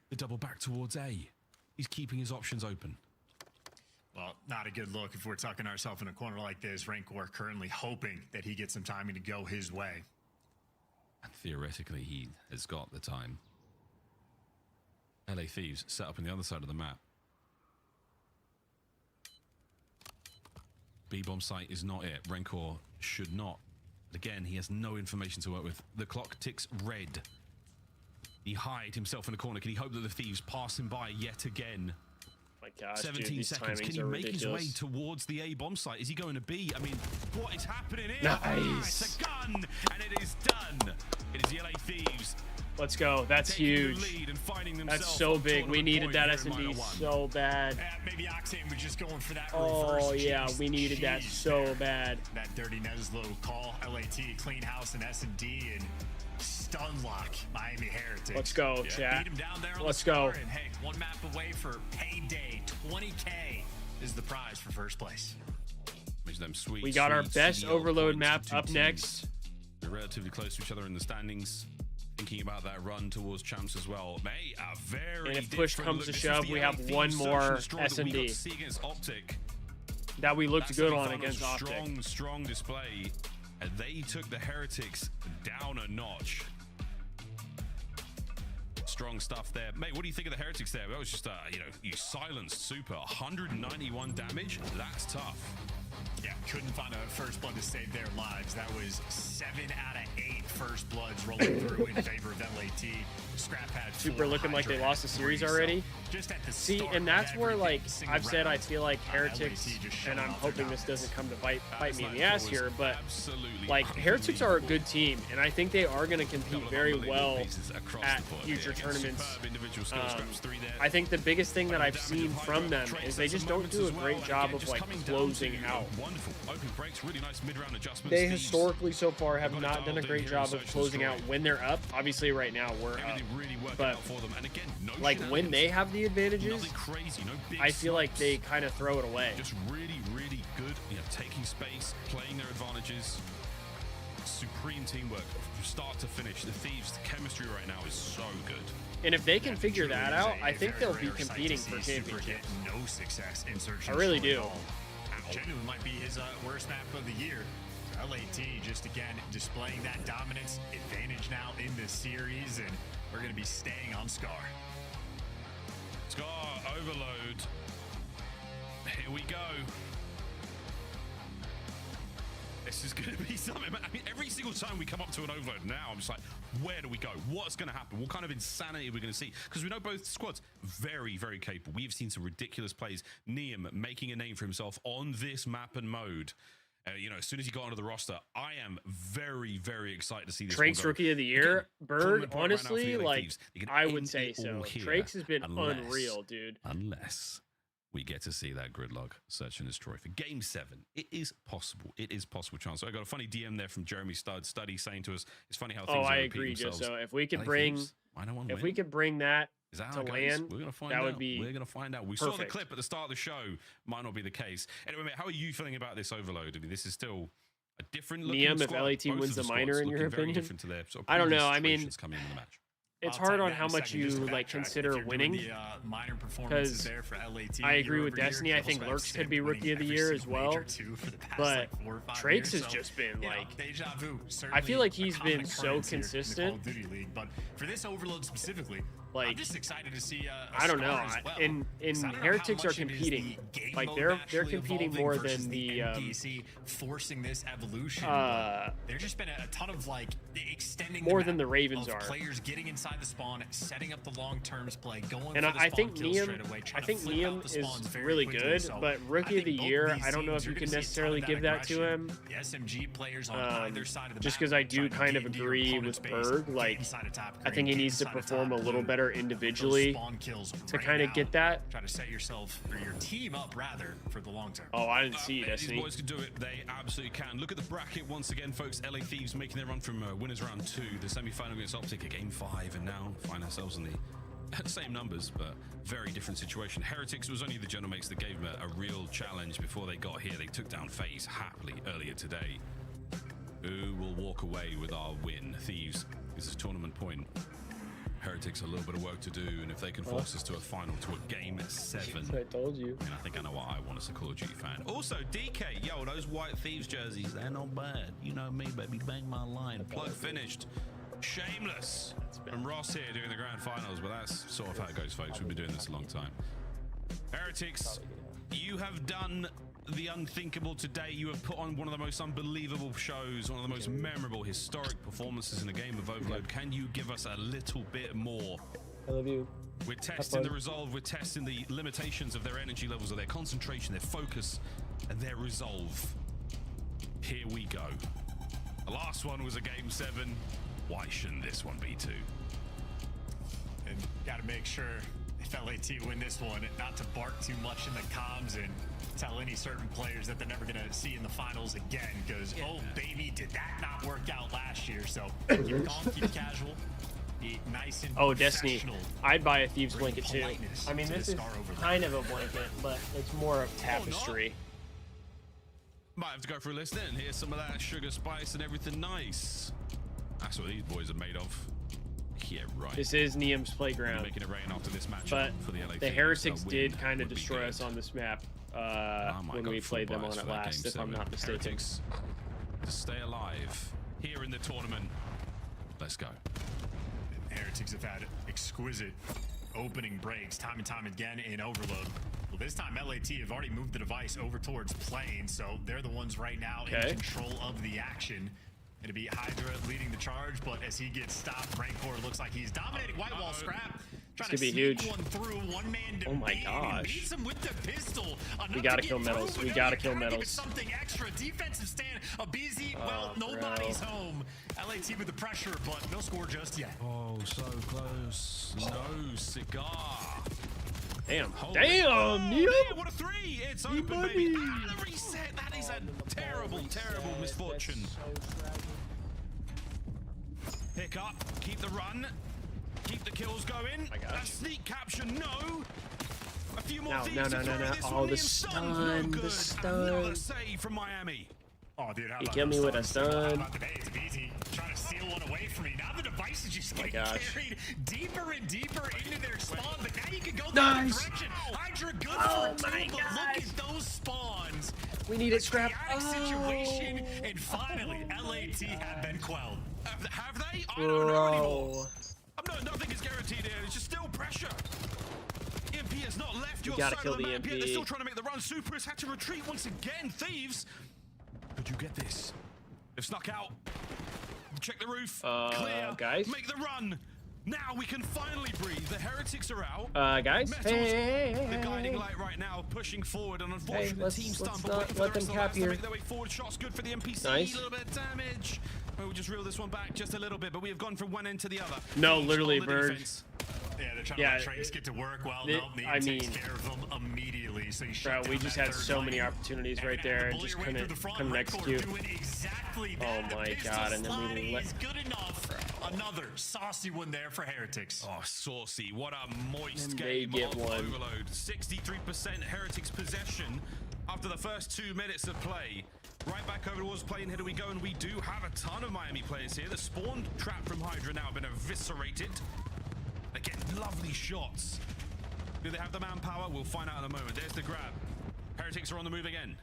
The double back towards A. He's keeping his options open. Well, not a good look if we're tucking ourselves in a corner like this. Rancor currently hoping that he gets some timing to go his way. And theoretically, he has got the time. LA Thieves set up on the other side of the map. B-bomb site is not it. Rancor should not. But again, he has no information to work with. The clock ticks red. He hide himself in a corner. Can he hope that the Thieves pass him by yet again? My gosh, 17 dude, seconds. Can he make his way towards the A-bomb site? Is he going to B? I mean, what is happening here? Nice. It's a gun, and it is done. It is the LA Thieves. Let's go. That's huge. That's so big. We needed that S&D so bad. Maybe Octane was just going for that Oh, reverse yeah. chase. We needed that so bad. That dirty Neslo call. LAT, clean house, and S&D, and stun lock Miami Heretics. Let's go, chat. Beat him down there on Let's the go. score, and hey, one map away for payday. 20K is the prize for first place. Them sweet, We got our sweet best CDL overload points map for two up teams. next. They're relatively close to each other in the standings. Thinking about that run towards champs as well. May a very And if push different comes look. to This shove, is the we LA have Thieves one search more and destroy that we got S&D. to see against OpTic. That we looked That's good the on final against OpTic. strong display. And they took the Heretics down a notch. Strong stuff there. Mate, what do you think of the Heretics there? That was just, you silenced Super. 191 damage. That's tough. Yeah, couldn't find a first blood to save their lives. That was 7 out of 8 first bloods rolling through in favor of LAT. Scrap had Super looking like they lost the series already. Just at the See, start and that's of where, like, every single I've said I round, feel like Heretics, LAT just showed and I'm off their hoping this dominance. doesn't come to bite me in the ass here, but, absolutely like, Heretics are a good team, and I think they are going to compete very well at future tournaments. I think the biggest thing that I've seen from them is they just don't do a great job of, like, closing out. Wonderful open breaks, really nice mid-round adjustments. They historically so far have not done a great job of closing out when they're up. Obviously right now we're up, but like when they have the advantages, I feel like they kind of throw it away. Just really good, taking space, playing their advantages. Supreme teamwork from start to finish. The Thieves, the chemistry right now is so good. And if they can figure that out, I think they'll be competing for championship. No success in search. I really do. Genuinely might be his worst map of the year. LAT just again displaying that dominance advantage now in this series, and we're going to be staying on Scar. Scar overload. Here we go. This is going to be something. I mean, every single time we come up to an overload now, I'm just like, where do we go? What's going to happen? What kind of insanity are we going to see? Because we know both squads very capable. We've seen some ridiculous plays. Neum making a name for himself on this map and mode. As soon as he got onto the roster, I am very excited to see this. Trakes Rookie of the Year, Bird, honestly, like, I would say so. Trakes has been unreal, dude. Unless we get to see that gridlock search and destroy for game 7. It is possible. It is possible chance. So I got a funny DM there from Jeremy Study saying to us, it's funny how things I agree, just so if we could bring that is that to how land, we're gonna find that out. would be We're gonna find out. We saw the clip at the start of the show. Might not be the case. Anyway, mate, how are you feeling about this overload? I mean, this is still a different looking Neum, if squad. LAT Both wins of the minor, in squads your looking very opinion, different to their sort of I don't know. previous I mean, situations coming into the match. It's hard on how much you like consider winning, because I agree with Destiny. I think Lurks could be Rookie of the Year as well, but Trakes has just been like, I feel like he's been so consistent. But for this overload specifically, Like, I'm just excited to see. I don't know. Well. In Heretics are competing. Like they're competing more than the NPC forcing this evolution. There's just been a ton of like extending more than the Ravens are. Players getting inside the spawn, setting up the long terms play, going. And for the I spawn think kill straight away, I think Neum is really quickly. good, So but Rookie of the Year, I don't know if you can necessarily give that to him. The SMG players on either side of the just map because I do trying to kind of get into your agree opponent's with base, Berg. get Like, inside a top I crate, think he get needs to inside a perform a top little blue. better individually Spawn kills to right kind of now. get that. Try to set yourself or your team up rather for the long term. Oh, I didn't see These Destiny. boys can do it. They absolutely can. Look at the bracket once again, folks. LA Thieves making their run from winners round 2, the semi-final against OpTic at game 5, and now find ourselves in the same numbers, but very different situation. Heretics was only the general mates that gave them a real challenge before they got here. They took down FaZe happily earlier today. Who will walk away with our win? Thieves. This is tournament point. Heretics a little bit of work to do, and if they can force us to a final, to a game 7. I told you. And I think I know what I want as a Call of Duty fan. Also, DK, yo, those white Thieves jerseys, they're not bad. You know me, baby, bang my line. Plug finished. Shameless. And Ross here doing the grand finals, but that's sort of how it goes, folks. We've been doing this a long time. Heretics, you have done the unthinkable today. You have put on one of the most unbelievable shows, one of the most memorable, historic performances in a game of Overload. Can you give us a little bit more? I love you. We're testing the resolve, we're testing the limitations of their energy levels, of their concentration, their focus, and their resolve. Here we go. The last one was a game 7. Why shouldn't this one be 2? And got to make sure if LAT win this one, not to bark too much in the comms and tell any certain players that they're never going to see in the finals again, because oh baby, did that not work out last year? So keep calm, keep casual, be nice and Destiny. I'd buy a Thieves blanket too. I mean, this is kind of a blanket, but it's more of tapestry. Might have to go through a list then. Here's some of that sugar spice and everything nice. That's what these boys are made of. Yeah, right. This is Neum's playground. Making it rain after this match, but for the LA the Thieves, Heretics so did kind of destroy us on this map when we played them on it last, if I'm not mistaken. Heretics to stay alive here in the tournament. Let's go. Heretics have had exquisite opening breaks time and time again in Overload. Well, this time LAT have already moved the device over towards plane, so they're the ones right now in control of the action. It'll be Hydra leading the charge, but as he gets stopped, Rancor looks like he's dominating White Wall Scrap. Trying to sneak one through, one man to oh my gosh. beats him with the pistol. We gotta kill Metals. We gotta kill Metals. Something extra. Defensive stand. A BZ. Well, nobody's home. LAT with the pressure, but no score just yet. Oh, so close. No cigar. Damn. Damn, Neum. What a 3. It's open, baby. Ah, the reset. That is a terrible, terrible misfortune. Pick up. Keep the run. Keep the kills going. A sneak capture, no. A few more thieves to throw this Oh, one. the stun. The stun. Another save from Miami. Oh, dude, how he about killed me with a stun. It's easy. Trying to steal one away from me. Now the device is just getting carried deeper and deeper into their spawn, but now you can go the other direction. Hydra good for it too, but look at those spawns. We need it, Scrap. Situation, and finally, LAT have been quelled. Have they? I don't know anymore. Nothing is guaranteed here. It's just still pressure. EMP has not left your side of the map yet. They're still trying to make the run. Super has had to retreat once again. Thieves, could you get this? They've snuck out. Check the roof. Clear. Guys. Make the run. Now we can finally breathe. The Heretics are out. Guys. Metals, hey. the guiding light right now, pushing forward, and unfortunately the team's done. But waiting for let the them rest cap of the here. make their way forward. Shots good for the NPC. Nice. A little bit of damage. We'll just reel this one back just a little bit, but we have gone from one end to the other. No, literally, Bird. Yeah, they're trying to let Trace get to work. Well, no, Neum takes care of them immediately. So we just had so many opportunities right there and just couldn't execute. Oh my god, and then we let... good enough. Another saucy one there for Heretics. Oh, saucy. What a moist And game they get of one. Overload. 63% Heretics possession after the first 2 minutes of play. Right back over towards playing. Here we go, and we do have a ton of Miami players here. The spawn trap from Hydra now been eviscerated. Again, lovely shots. Do they have the manpower? We'll find out in a moment. There's the grab. Heretics are on the move again.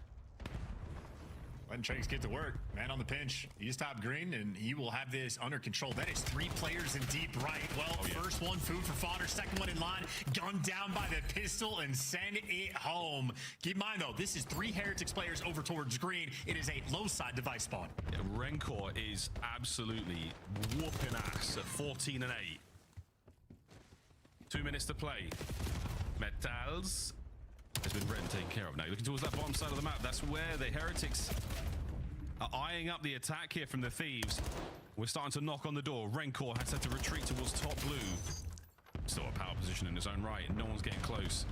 When Trakes get to work, man on the pinch. He's top green, and he will have this under control. That is 3 players in deep right. Well, first one, food for fodder. Second one in line, gunned down by the pistol and send it home. Keep in mind, though, this is 3 Heretics players over towards green. It is a low side device spawn. Yeah, Rencor is absolutely whooping ass at 14 and 8. 2 minutes to play. Metals has been read and taken care of now. Looking towards that bottom side of the map. That's where the Heretics are eyeing up the attack here from the Thieves. We're starting to knock on the door. Rencor has had to retreat towards top blue. Still a power position in his own right, and no one's getting close.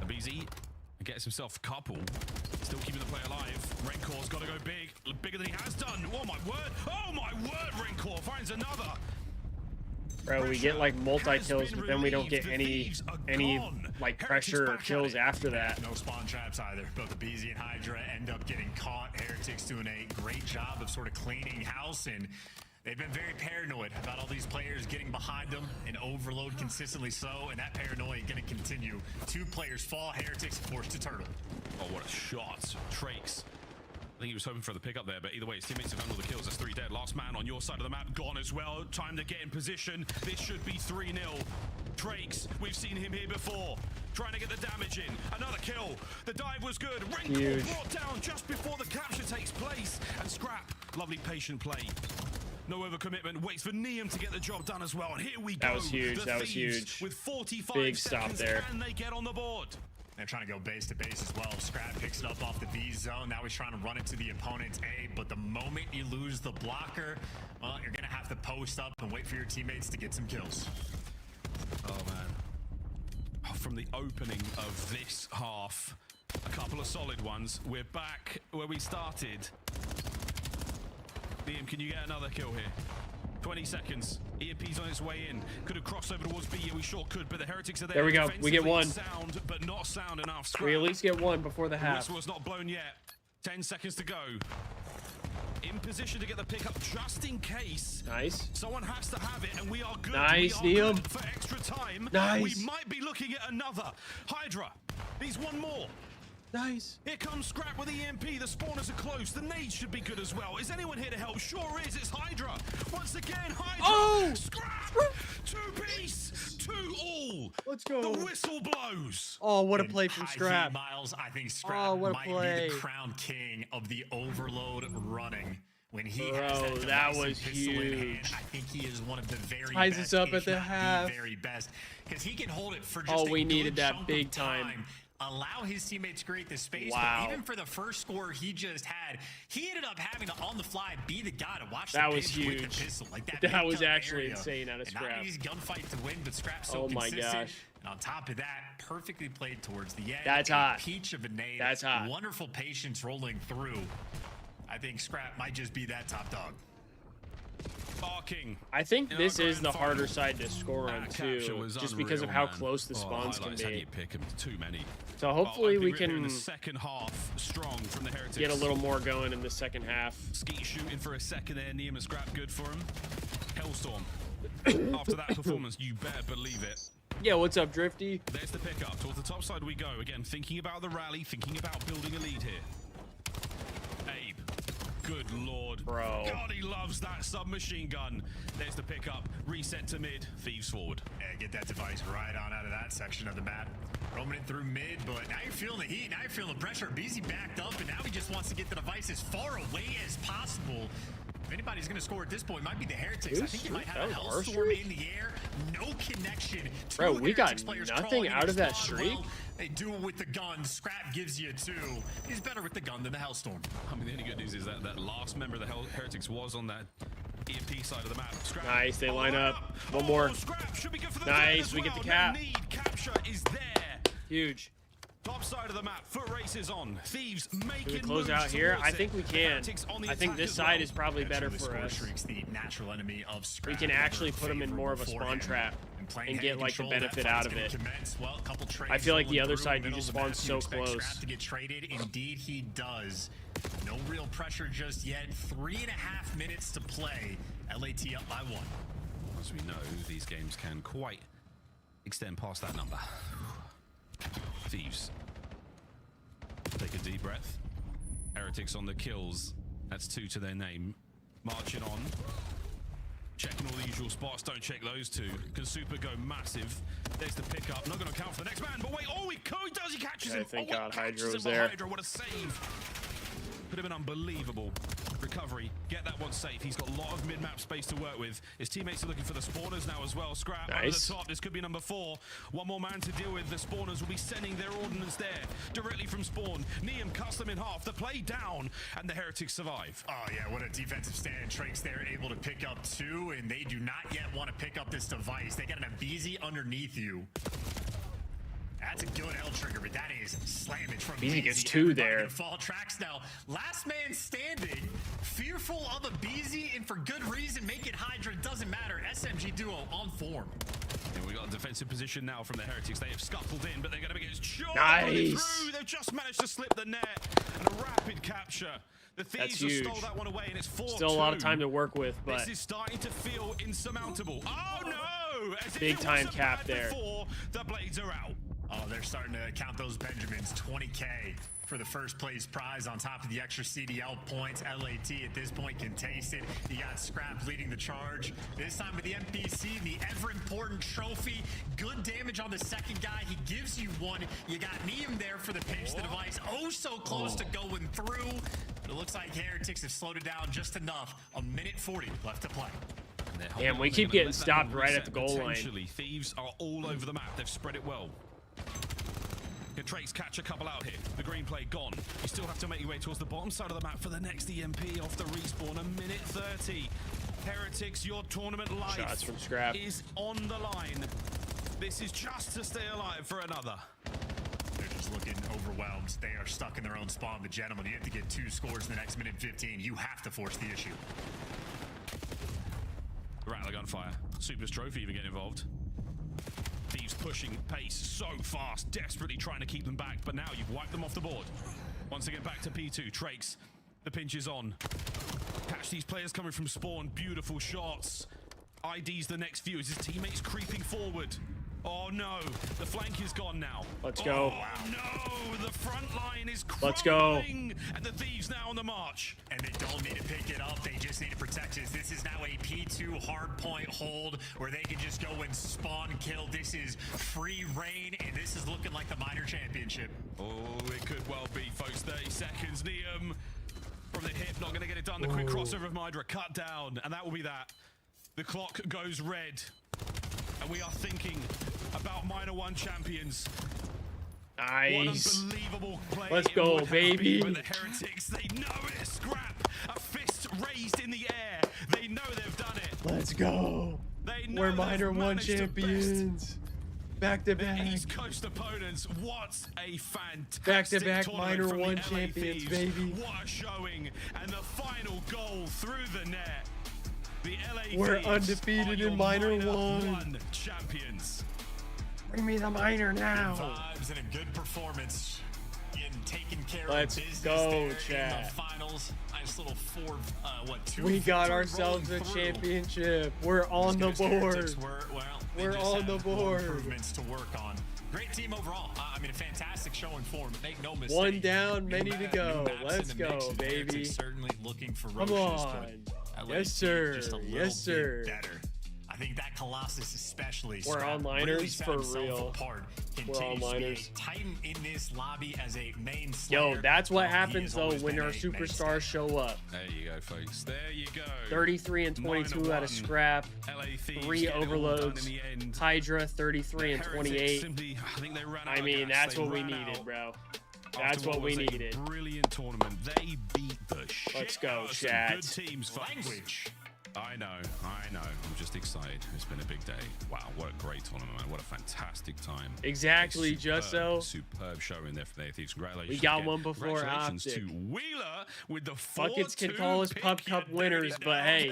BZ gets himself a couple. Still keeping the play alive. Rencor's got to go big. Bigger than he has done. Oh my word. Oh my word, Rencor finds another. Bro, we get like multi-kills, but then we don't get any like pressure or kills after that. No spawn traps either. Both the BZ and Hydra end up getting caught. Heretics doing a great job of sort of cleaning house, and they've been very paranoid about all these players getting behind them and overload consistently so, and that paranoia going to continue. 2 players fall. Heretics forced to turtle. Oh, what a shot. Trakes. I think he was hoping for the pickup there, but either way, his teammates have done all the kills. That's 3 dead. Last man on your side of the map gone as well. Time to get in position. This should be 3-0. Trakes, we've seen him here before. Trying to get the damage in. Another kill. The dive was good. Rencor brought down just before the capture takes place. And Scrap, lovely patient play. No overcommitment. Waits for Neum to get the job done as well. And here we go. That was huge. That was huge. With 45 big seconds, stop there. Can they get on the board? They're trying to go base to base as well. Scrap picks it up off the B zone. Now he's trying to run it to the opponent's A, but the moment you lose the blocker, well, you're going to have to post up and wait for your teammates to get some kills. Oh, man. From the opening of this half, a couple of solid ones. We're back where we started. Liam, can you get another kill here? 20 seconds. EMP's on its way in. Could have crossed over towards B. Yeah, we sure could, but the Heretics are there. There we go. We get one. Sound, but not sound enough. Scrap. We at least get one before the half. The whistle was not blown yet. 10 seconds to go. In position to get the pickup just in case. Nice. Someone has to have it, and we are good. Nice, Neum. For extra time. Nice. We might be looking at another. Hydra needs one more. Nice. Here comes Scrap with the EMP. The spawners are close. The nades should be good as well. Is anyone here to help? Sure is. It's Hydra. Once again, Hydra. Oh! Scrap! 2-piece. 2-all. Let's go. The whistle blows. Oh, what a play from Scrap. Miles, I think Scrap might be the crown king of the overload running. When he has that was huge. I think he is one of the very ties best, us up at the half. The very best, because he can hold it for just we a needed good that chunk big of time. Allow his teammates to create the space. Wow. But even for the first score he just had, he ended up having to on the fly be the guy to watch that the was huge. With the pistol. Like that was actually area. insane out of Scrap. Not an easy gunfight to win, but Scrap's so consistent. Gosh. And on top of that, perfectly played towards the end. That's hot. Peach of a nade. That's hot. Wonderful patience rolling through. I think Scrap might just be that top dog. Barking. I think this is the harder side to score on too, just because of how close the spawns can be. How do you pick him? Too many. So hopefully we can in the second half strong from the Heretics. Get a little more going in the second half. Skeet shooting for a second there. Neum and Scrap good for him. Hellstorm. After that performance, you better believe it. Yeah, what's up, Drifty? There's the pickup. Towards the top side we go. Again, thinking about the rally, thinking about building a lead here. Abe. Good lord. Bro. God, he loves that submachine gun. There's the pickup. Reset to mid. Thieves forward. Yeah, get that device right on out of that section of the map. Roaming it through mid, but now you're feeling the heat. Now you're feeling the pressure. BZ backed up, and now he just wants to get the device as far away as possible. If anybody's going to score at this point, it might be the Heretics. I think you might have a Hellstorm in the air. No connection. Bro, we got nothing out of that streak. Well, they do it with the gun. Scrap gives you 2. He's better with the gun than the Hellstorm. I mean, the only good news is that that last member of the Heretics was on that EMP side of the map. Scrap. Nice, they line up. One more. Scrap should be good for the nice, we get the cap. Capture is there. Huge. Top side of the map, foot races on. Thieves making Can we close out here? I think we can. I think this side is probably better for us. The natural enemy of Scrap. We can actually put them in more of a spawn trap and get like the benefit out of it. Well, I feel like the other side, you just spawn so close. To get traded, indeed he does. No real pressure just yet. 3.5 minutes to play. LAT up by 1. As we know, these games can quite extend past that number. Thieves. Take a deep breath. Heretics on the kills. That's 2 to their name. Marching on. Checking all the usual spots. Don't check those two. Can Super go massive? There's the pickup. Not going to count for the next man. But wait, oh, he does. He catches him. Thank oh, God Hydra was there. there. What a save. Could have been unbelievable. Recovery. Get that one safe. He's got a lot of mid-map space to work with. His teammates are looking for the spawners now as well. Scrap over the top. This could be number 4. One more man to deal with. The spawners will be sending their ordnance there directly from spawn. Neum cuts them in half. The play down, and the Heretics survive. Oh yeah, what a defensive stand. Trakes there able to pick up 2, and they do not yet want to pick up this device. They got an Abizi underneath you. That's a good L trigger, but that is slammage from Beezy Beezy. gets 2 there. Fall tracks now. Last man standing. Fearful of a Beezy, and for good reason. Make it Hydra. Doesn't matter. SMG duo on form. And we got a defensive position now from the Heretics. They have scuffled in, but they're going to get short. Nice. They've just managed to slip the net, and a rapid capture. The Thieves just stole that one away, and it's 4-2. Still a lot of time to work with, but this is starting to feel insurmountable. Oh no! As big time cap there. Before, the blades are out. Oh, they're starting to count those Benjamins. 20K for the first place prize on top of the extra CDL points. LAT at this point can taste it. You got Scrap leading the charge. This time with the MPC, the ever-important trophy. Good damage on the second guy. He gives you 1. You got Neum there for the pinch the device. Oh, so close to going through. But it looks like Heretics have slowed it down just enough. 1:40 left to play. Damn, we keep getting stopped right at the goal line. Thieves are all over the map. They've spread it well. Can Trakes catch a couple out here? The green play gone. You still have to make your way towards the bottom side of the map for the next EMP off the respawn. 1:30. Heretics, your tournament life Shots from Scrap. is on the line. This is just to stay alive for another. They're just looking overwhelmed. They are stuck in their own spawn. But gentlemen, you have to get 2 scores in the next minute 15. You have to force the issue. Rattler gunfire. Super's trophy even getting involved. Thieves pushing pace so fast, desperately trying to keep them back, but now you've wiped them off the board. Once again, back to P2. Trakes, the pinch is on. Catch these players coming from spawn. Beautiful shots. ID's the next few as his teammates creeping forward. Oh no, the flank is gone now. Let's go. Oh no, the front line is crumbling. Let's go. And the Thieves now on the march. And they don't need to pick it up, they just need to protect it. This is now a P2 hard point hold where they can just go and spawn kill. This is free reign, and this is looking like the minor championship. Oh, it could well be, folks. 30 seconds. Neum from the hip, not going to get it done. The quick crossover of Hydra cut down, and that will be that. The clock goes red, and we are thinking about Minor 1 champions. Nice. What unbelievable play. Let's go, baby. The Heretics, they know it. Scrap, a fist raised in the air. They know they've done it. Let's go. They know We're Minor 1 champions. Back to back. East Coast opponents. What a fantastic back-to-back tournament Minor from 1 the LA champions, Thieves. baby. What a showing. And the final goal through the net. The LA We're Thieves undefeated in Minor 1 champions. Bring me the minor now. Vibes and a good performance. Getting taken care Let's of business go, there in chat. the finals. Nice little 2 We got victory ourselves a rolling through. championship. We're on the board. We're on the board. Improvements to work on. Great team overall. I mean, a fantastic show and form. Make no mistake. 1 down, many to go. New maps Let's in the mix, go, and baby. Heretics certainly looking for Come on. Yes, sir. Yes, sir. Better. I think that Colossus especially. We're Scrap, all-liners really set for himself real. Apart. We're Continues to all-liners. be a titan in this lobby as a main slayer. Yo, that's what He happens has though always when been our a mainstay. superstars show up. There you go, folks. There you go. 33 and 22 Minor out 1. of Scrap. LA Thieves 3 getting it all done overloads. in the end. Hydra 33 and Heretics 28. simply, I think they ran out I of mean, gas. that's They what we ran needed, out. bro. After That's what we was a needed. Brilliant tournament. They beat the shit. Let's go, out of some chat. Good teams, folks. Language. I know. I'm just excited. It's been a big day. Wow, what a great tournament, man. What a fantastic time. Exactly, Jusso. Superb showing there for the Thieves. Congratulations. We got again. one before Congratulations OpTic. to Wheeler with the 4-2 Buckets can call us Pub Cup winners, but hey,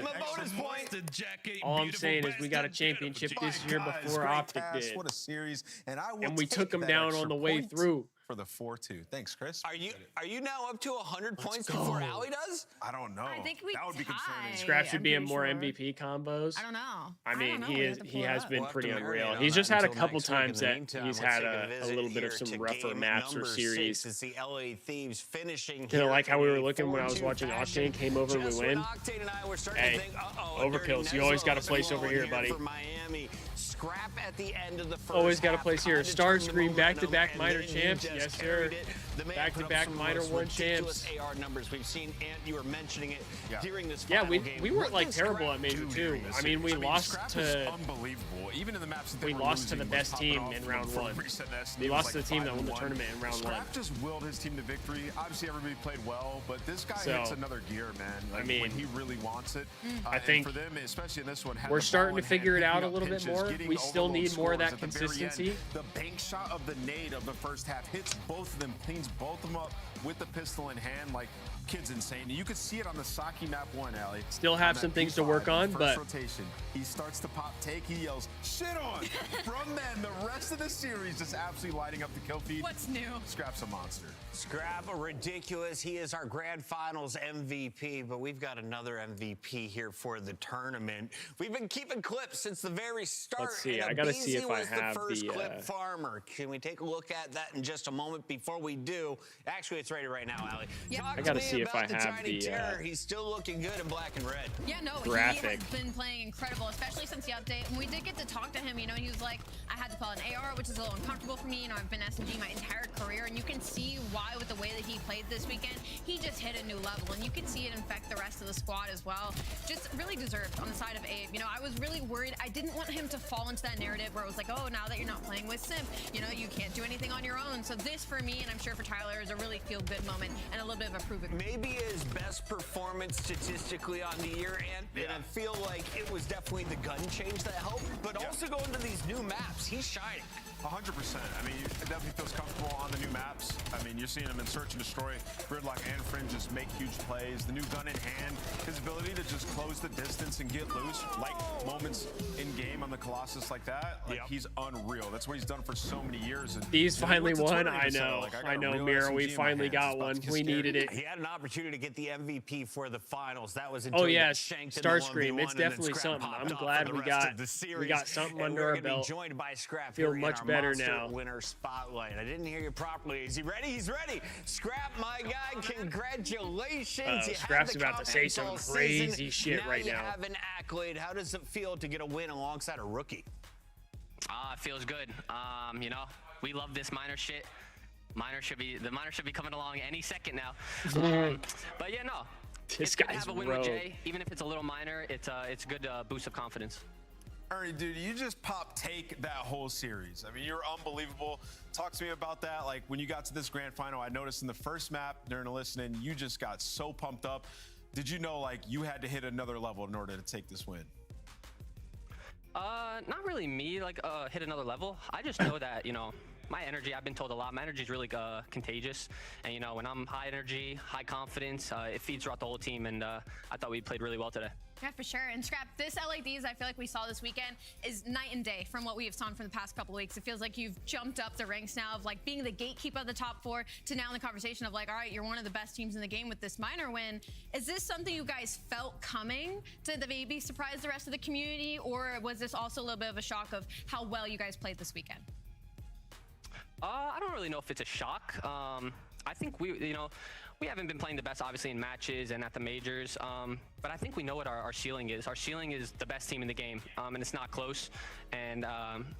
all I'm saying is we got a championship this year before OpTic did. What a series. And we took them down on the way through. for the 4-2. Thanks, Chris. Are you now up to 100 points before Allie does? I don't know. I think we that would be concerning. Scrap should be in more MVP combos. I don't know. I mean, he has been pretty unreal. on He's that just had a until couple next week. In times the that meantime, he's let's had take a a visit little bit of here some to rougher game maps or number series. 6. It's the LA Thieves finishing Kind of like how we were here looking in when I was 4-2 watching fashion. Octane came over and we Just win. when Octane and I were starting Hey, to think, a dirty overkills. You always got a Nezzo place over here, buddy. for Miami. Scrap at the end of the first Always got a half, place here. kinda Star turned the Screen back-to-back momentum, minor and then champs. just Yes, sir. carried it. The man put up Back-to-back some of the minor most one ridiculous champs. AR numbers we've seen, and you were mentioning it during this Yeah, final game. we weren't What like does terrible Scrap at Major do too. during this I mean, we series? lost Scrap is to unbelievable. Even in the maps that we they were lost to the losing, best was team popping in off round from one. reset S, We it was lost to like the team that won the 5-1. tournament in round one. Scrap just willed his team to victory. Obviously, everybody played well, but this guy So, hits another gear, man. Like, I mean, when he really wants it. I and think for them, especially in this one, had we're the starting ball to in figure hand, it out picking a up little bit pinches, more. getting We still overload need more of scores that at the very end. consistency. The bank shot of the nade of the first half hits both of them, cleans both of them up with the pistol in hand. Like, kid's insane. You could see it on the Saki map 1, Allie. Still have some things to work on, but rotation, he starts to pop take. He yells, "Shit on!" From then, the rest of the series just absolutely lighting up the kill feed. What's new? Scrap's a monster. Scrap, ridiculous. He is our grand finals MVP, but we've got another MVP here for the tournament. We've been keeping clips since the very start. Let's see. And I gotta see if I was have the first the, clip farmer. Can we take a look at that in just a moment? Before we do, actually, it's ready right now, Allie. Talk I gotta to me see if about I have Tiny the, Terror. He's still looking good in black and red. Yeah, no, graphic. he has been playing incredible, especially since the update. And we did get to talk to him, you know, he was like, I had to pull an AR, which is a little uncomfortable for me. You know, I've been SMG my entire career, and you can see why with the way that he played this weekend, he just hit a new level, and you can see it infect the rest of the squad as well. Just really deserved on the side of Abe. You know, I was really worried. I didn't want him to fall into that narrative where it was like, oh, now that you're not playing with Simp, you know, you can't do anything on your own. So this, for me, and I'm sure for Tyler, is a really feel-good moment and a little bit of a prove it. Maybe his best performance statistically on the year, and I feel like it was definitely the gun change that helped, but also going to these new maps, he's shining. 100%. I mean, it definitely feels comfortable on the new maps. I mean, you're seeing him in Search and Destroy, Gridlock, and Fringe just make huge plays. The new gun in hand, his ability to just close the distance and get loose, like moments in game on the Colossus like that, like he's unreal. That's what he's done for so many years. And These finally won. I so, know. like, I got a know, real Mira. SMG We in my finally hands. got It's about one. to get We scary. needed it. He had an opportunity to get the MVP for the finals. That was until Oh he yeah, got shanked in the 1v1, Starscream. It's and then definitely Scrap something. popped I'm off glad for the we rest got of the series. we got something And under we're our gonna belt. be joined by Scrap Feel here much in our better Monster now. Winner Spotlight. I didn't hear you properly. Is he ready? He's ready. Scrap, my guy, congratulations. You had Scrap's the about to say confidence some all crazy season. shit right you now. have an accolade. How does it feel to get a win alongside a rookie? It feels good. You know, we love this minor shit. The minor should be coming along any second now. But yeah, no. This it's good to guy's have a win rogue. with Jay, even if it's a little minor. It's good boost of confidence. Ernie, dude, you just take that whole series. I mean, you're unbelievable. Talk to me about that. Like, when you got to this grand final, I noticed in the first map during the listening, you just got so pumped up. Did you know, like, you had to hit another level in order to take this win? Not really me, like, hit another level. I just know that, you know, my energy, I've been told a lot, my energy is really contagious. And, you know, when I'm high energy, high confidence, it feeds throughout the whole team. And I thought we played really well today. Yeah, for sure. And Scrap, this LADs I feel like we saw this weekend is night and day from what we have seen from the past couple weeks. It feels like you've jumped up the ranks now of like being the gatekeeper of the top four to now in the conversation of like, all right, you're one of the best teams in the game with this minor win. Is this something you guys felt coming to maybe surprise the rest of the community, or was this also a little bit of a shock of how well you guys played this weekend? I don't really know if it's a shock. I think we haven't been playing the best, obviously, in matches and at the majors, but I think we know what our ceiling is. Our ceiling is the best team in the game, and it's not close. And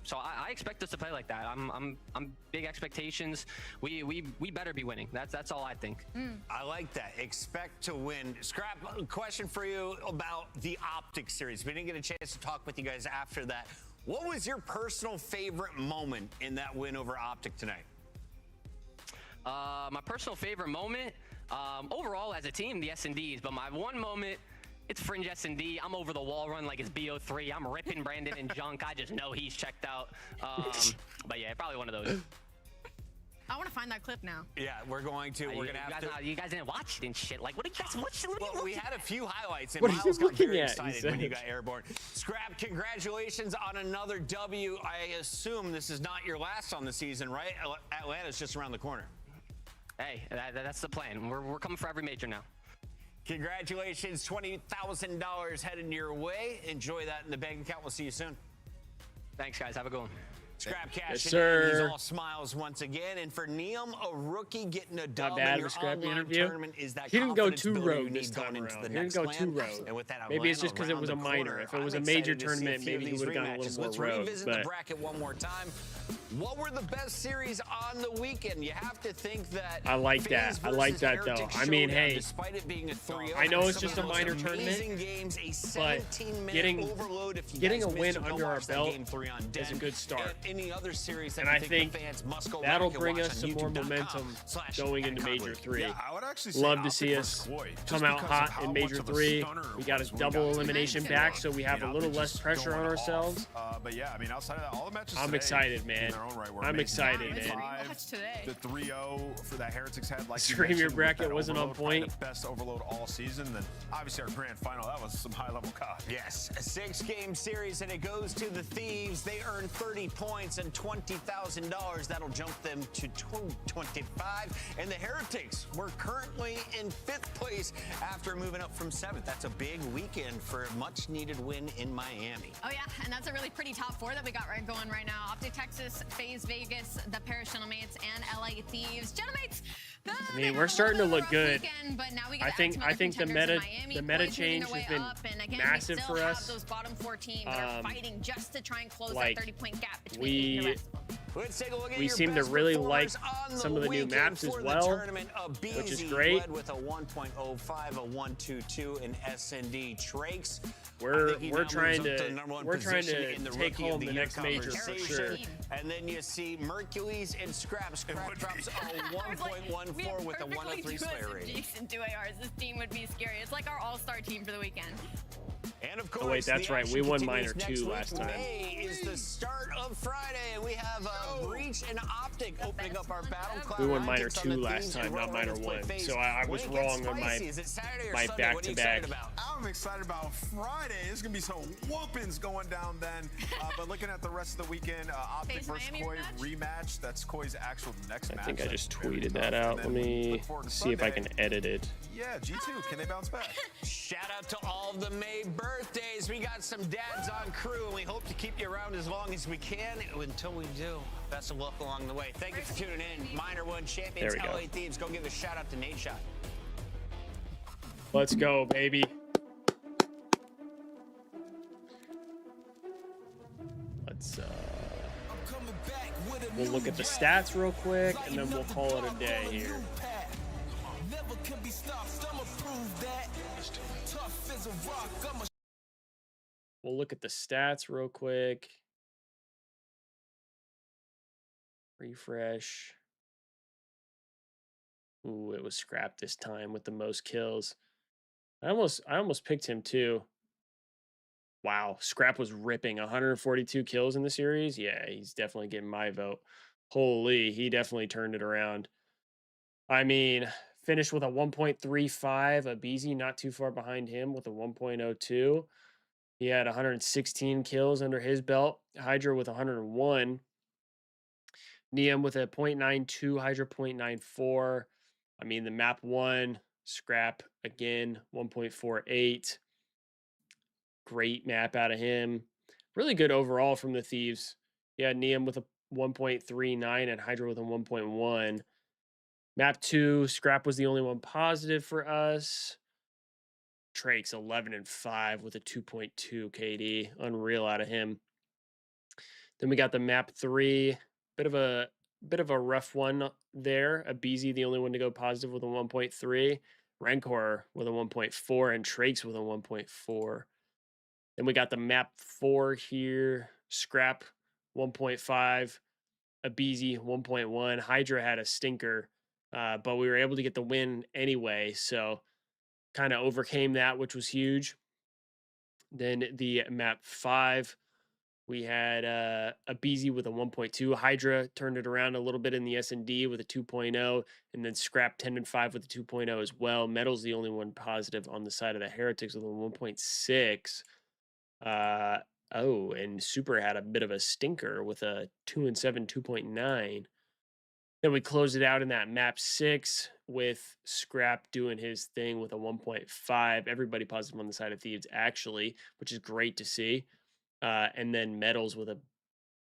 so I expect us to play like that. I'm big expectations. We better be winning. That's all I think. I like that. Expect to win. Scrap, question for you about the OpTic series. We didn't get a chance to talk with you guys after that. What was your personal favorite moment in that win over OpTic tonight? My personal favorite moment, overall as a team, the S&Ds, but my one moment, it's Fringe S&D. I'm over the wall run like it's BO3. I'm ripping Brandon and junk. I just know he's checked out. But yeah, probably one of those. I want to find that clip now. Yeah, we're going to. We're gonna have to. You guys didn't watch it and shit. Like, what are you guys watching? Well, we had a few highlights, and What are Miles you got very looking at? excited when you got airborne. Scrap, congratulations on another W. I assume this is not your last on the season, right? Atlanta's just around the corner. Hey, that's the plan. We're coming for every major now. Congratulations, $20,000 heading your way. Enjoy that in the bank account. We'll see you soon. Thanks, guys. Have a good one. Scrap cash. Yes, sir. He's all smiles once again. And for Neum, a rookie getting a dub Not bad in your of a Scrappy online interview. tournament is that He didn't go confidence too builder you rogue need this time going into around. the He didn't next go land. too rogue. And with that Maybe it's Atlanta just because it was a around the minor. corner, If it was I'm a major excited to see a tournament, few of maybe he these would have gone a rematches. little more Let's rogue. revisit the But bracket one more time. What were the best series on the weekend? You have to think that. I like that. I like that, though. I mean, hey, despite it being a 3-0, I know it's some just of a those minor amazing tournament, games, a but 17-minute overload. If you getting a guys win missed it, go under our watch that belt game 3 on is a Den. good start. Any other series that And you I think the fans must go that'll back and bring watch us on some more youtube.com/@conley. momentum going into Major 3. Yeah, I would actually say Love to Optic see versus us Koi, just come out because of hot how in much Major of a 3. stunner We got a was when double guys elimination came back, out. so we have You a know, little they're less just pressure going on ourselves. But yeah, I mean, outside of that, all the matches I'm today excited, man. in their own right were I'm amazing. excited, The man. Watch today. The 3-0 for that Heretics had, like you Scream Your mentioned, with bracket that wasn't on overload, probably point. The best overload all season. Then obviously our grand final, that was some high-level COD. Yes, a 6-game series, and it goes to the Thieves. They earn 30 points and $20,000. That'll jump them to 225. And the Heretics were currently in 5th place after moving up from 7th. That's a big weekend for a much-needed win in Miami. Oh, yeah, and that's a really pretty top 4 that we got going right now. OpTic Texas, FaZe Vegas, the Paris Gentlemates, and LA Thieves. Gentlemates! I mean, we're starting to look good. Weekend, but now we I think the meta change has been massive for us. Those bottom 4 teams that are fighting just to try and close like, that 30-point gap between the rest of them. Let's take a look at We your seem to best really like performers some of the new weekend maps as for the well, tournament. which is Beezy great. led with a 1.05, a 122 in S&D Trakes. We're trying to take home the next major for sure. And then you see Mercules and Scrap. Scrap drops a 1.14 with a 103 Slayer rating. And 2 ARs. This team would be scary. It's like our all-star team for the weekend. And of course, oh wait, that's right. We won minor 2 last time. May is the start of Friday, and we have Breach and OpTic opening up our battle class. We won minor 2 last time, not minor 1. So I was wrong on my back-to-back. I'm excited about Friday. There's going to be some whoopings going down then. But looking at the rest of the weekend, OpTic versus Koi rematch. That's Koi's actual next match. I think I just tweeted that out. Let me see if I can edit it. Yeah, G2, can they bounce back? Shout out to all the May birthdays. We got some dads on crew, and we hope to keep you around as long as we can until we do. Best of luck along the way. Thank you for tuning in. Minor 1 champions, LA Thieves. Go give a shout out to Nate Shot. Let's go, baby. Let's we'll look at the stats real quick, and then we'll call it a day here. We'll look at the stats real quick. Refresh. Ooh, it was Scrap this time with the most kills. I almost picked him too. Wow, Scrap was ripping 142 kills in the series. Yeah, he's definitely getting my vote. Holy, he definitely turned it around. I mean, finished with a 1.35. A Beezy not too far behind him with a 1.02. He had 116 kills under his belt. Hydra with 101. Neum with a 0.92. Hydra 0.94. I mean, the map 1. Scrap again, 1.48. Great map out of him. Really good overall from the Thieves. Yeah, Neum with a 1.39 and Hydra with a 1.1. Map 2, Scrap was the only one positive for us. Trakes 11-5 with a 2.2 KD. Unreal out of him. Then we got the map 3. Bit of a rough one there. A Beezy, the only one to go positive with a 1.3. Rancor with a 1.4 and Trakes with a 1.4. Then we got the map 4 here. Scrap 1.5. A Beezy 1.1. Hydra had a stinker, but we were able to get the win anyway. So kind of overcame that, which was huge. Then the map 5. We had a BZ with a 1.2. Hydra turned it around a little bit in the S&D with a 2.0, and then Scrap 10 and 5 with a 2.0 as well. Metal's the only one positive on the side of the Heretics with a 1.6. Oh, and Super had a bit of a stinker with a 2 and 7, 2.9. Then we closed it out in that map 6 with Scrap doing his thing with a 1.5. Everybody positive on the side of Thieves, actually, which is great to see. And then Metals with a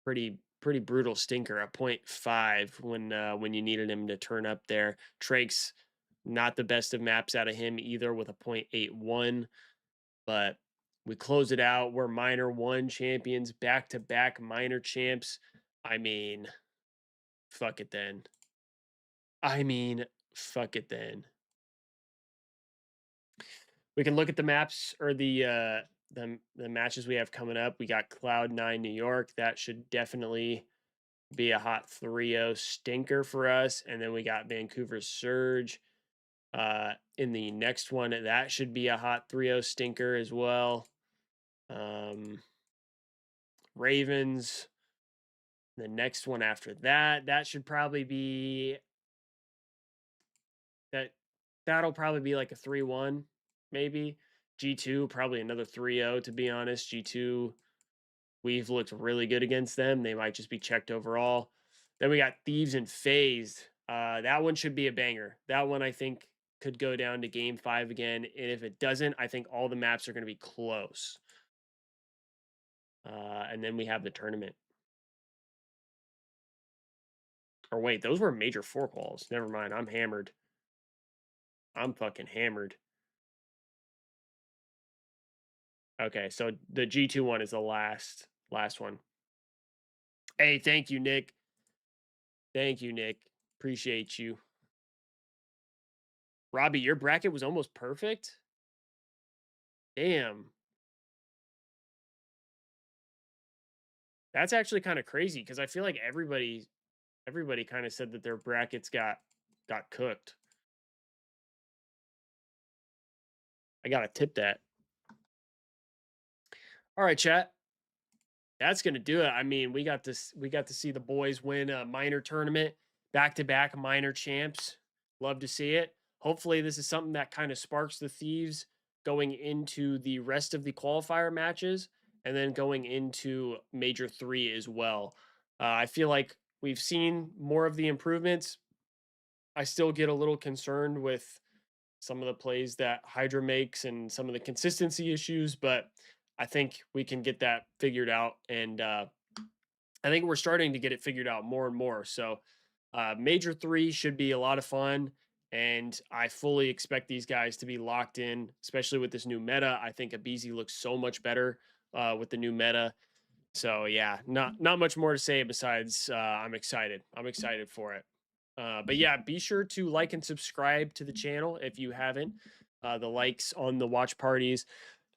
pretty brutal stinker, a 0.5 when you needed him to turn up there. Trake's not the best of maps out of him either with a 0.81, but we closed it out. We're minor 1 champions, back-to-back minor champs. I mean, fuck it then. We can look at the maps or the matches we have coming up. We got Cloud9 New York. That should definitely be a hot 3-0 stinker for us. And then we got Vancouver Surge in the next one. That should be a hot 3-0 stinker as well. Ravens, the next one after that should probably be that'll probably be like a 3-1 maybe. G2 probably another 3-0 to be honest. G2, we've looked really good against them. They might just be checked overall. Then we got Thieves and Phased. That one should be a banger. That one I think could go down to game 5 again, and if it doesn't, I think all the maps are going to be close. And then we have the tournament. Or wait, those were major 4 quals. Never mind, I'm hammered. I'm fucking hammered. Okay, so the G2 one is the last one. Hey, thank you, Nick. Thank you, Nick. Appreciate you. Robbie, your bracket was almost perfect? Damn. That's actually kind of crazy because I feel like everybody kind of said that their brackets got cooked. I gotta tip that. All right, chat. That's gonna do it. I mean, we got to see the boys win a minor tournament, back-to-back minor champs. Love to see it. Hopefully, this is something that kind of sparks the Thieves going into the rest of the qualifier matches, and then going into Major 3 as well. I feel like we've seen more of the improvements. I still get a little concerned with some of the plays that Hydra makes and some of the consistency issues, but I think we can get that figured out. And I think we're starting to get it figured out more and more. So Major 3 should be a lot of fun. And I fully expect these guys to be locked in, especially with this new meta. I think Abizi looks so much better with the new meta. So yeah, not much more to say besides I'm excited. I'm excited for it. But yeah, be sure to like and subscribe to the channel if you haven't. The likes on the watch parties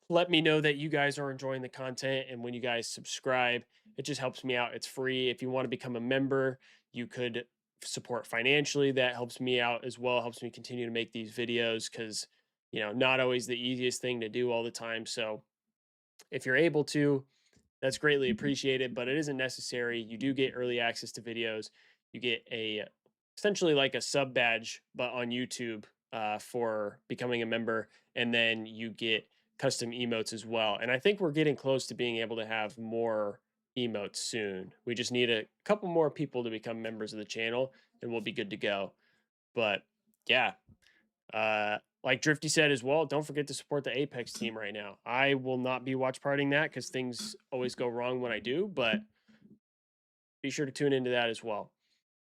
let me know that you guys are enjoying the content, and when you guys subscribe, it just helps me out. It's free. If you want to become a member, you could support financially. That helps me out as well. Helps me continue to make these videos because, you know, not always the easiest thing to do all the time. So if you're able to, that's greatly appreciated, but it isn't necessary. You do get early access to videos. You get essentially like a sub badge, but on YouTube for becoming a member, and then you get custom emotes as well. And I think we're getting close to being able to have more emotes soon. We just need a couple more people to become members of the channel, and we'll be good to go. But yeah, like Drifty said as well, don't forget to support the Apex team right now. I will not be watch partying that because things always go wrong when I do, but be sure to tune into that as well.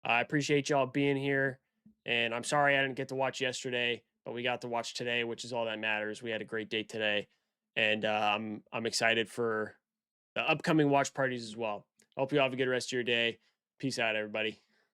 I appreciate y'all being here, and I'm sorry I didn't get to watch yesterday, but we got to watch today, which is all that matters. We had a great day today, and I'm excited for the upcoming watch parties as well. Hope you all have a good rest of your day. Peace out, everybody.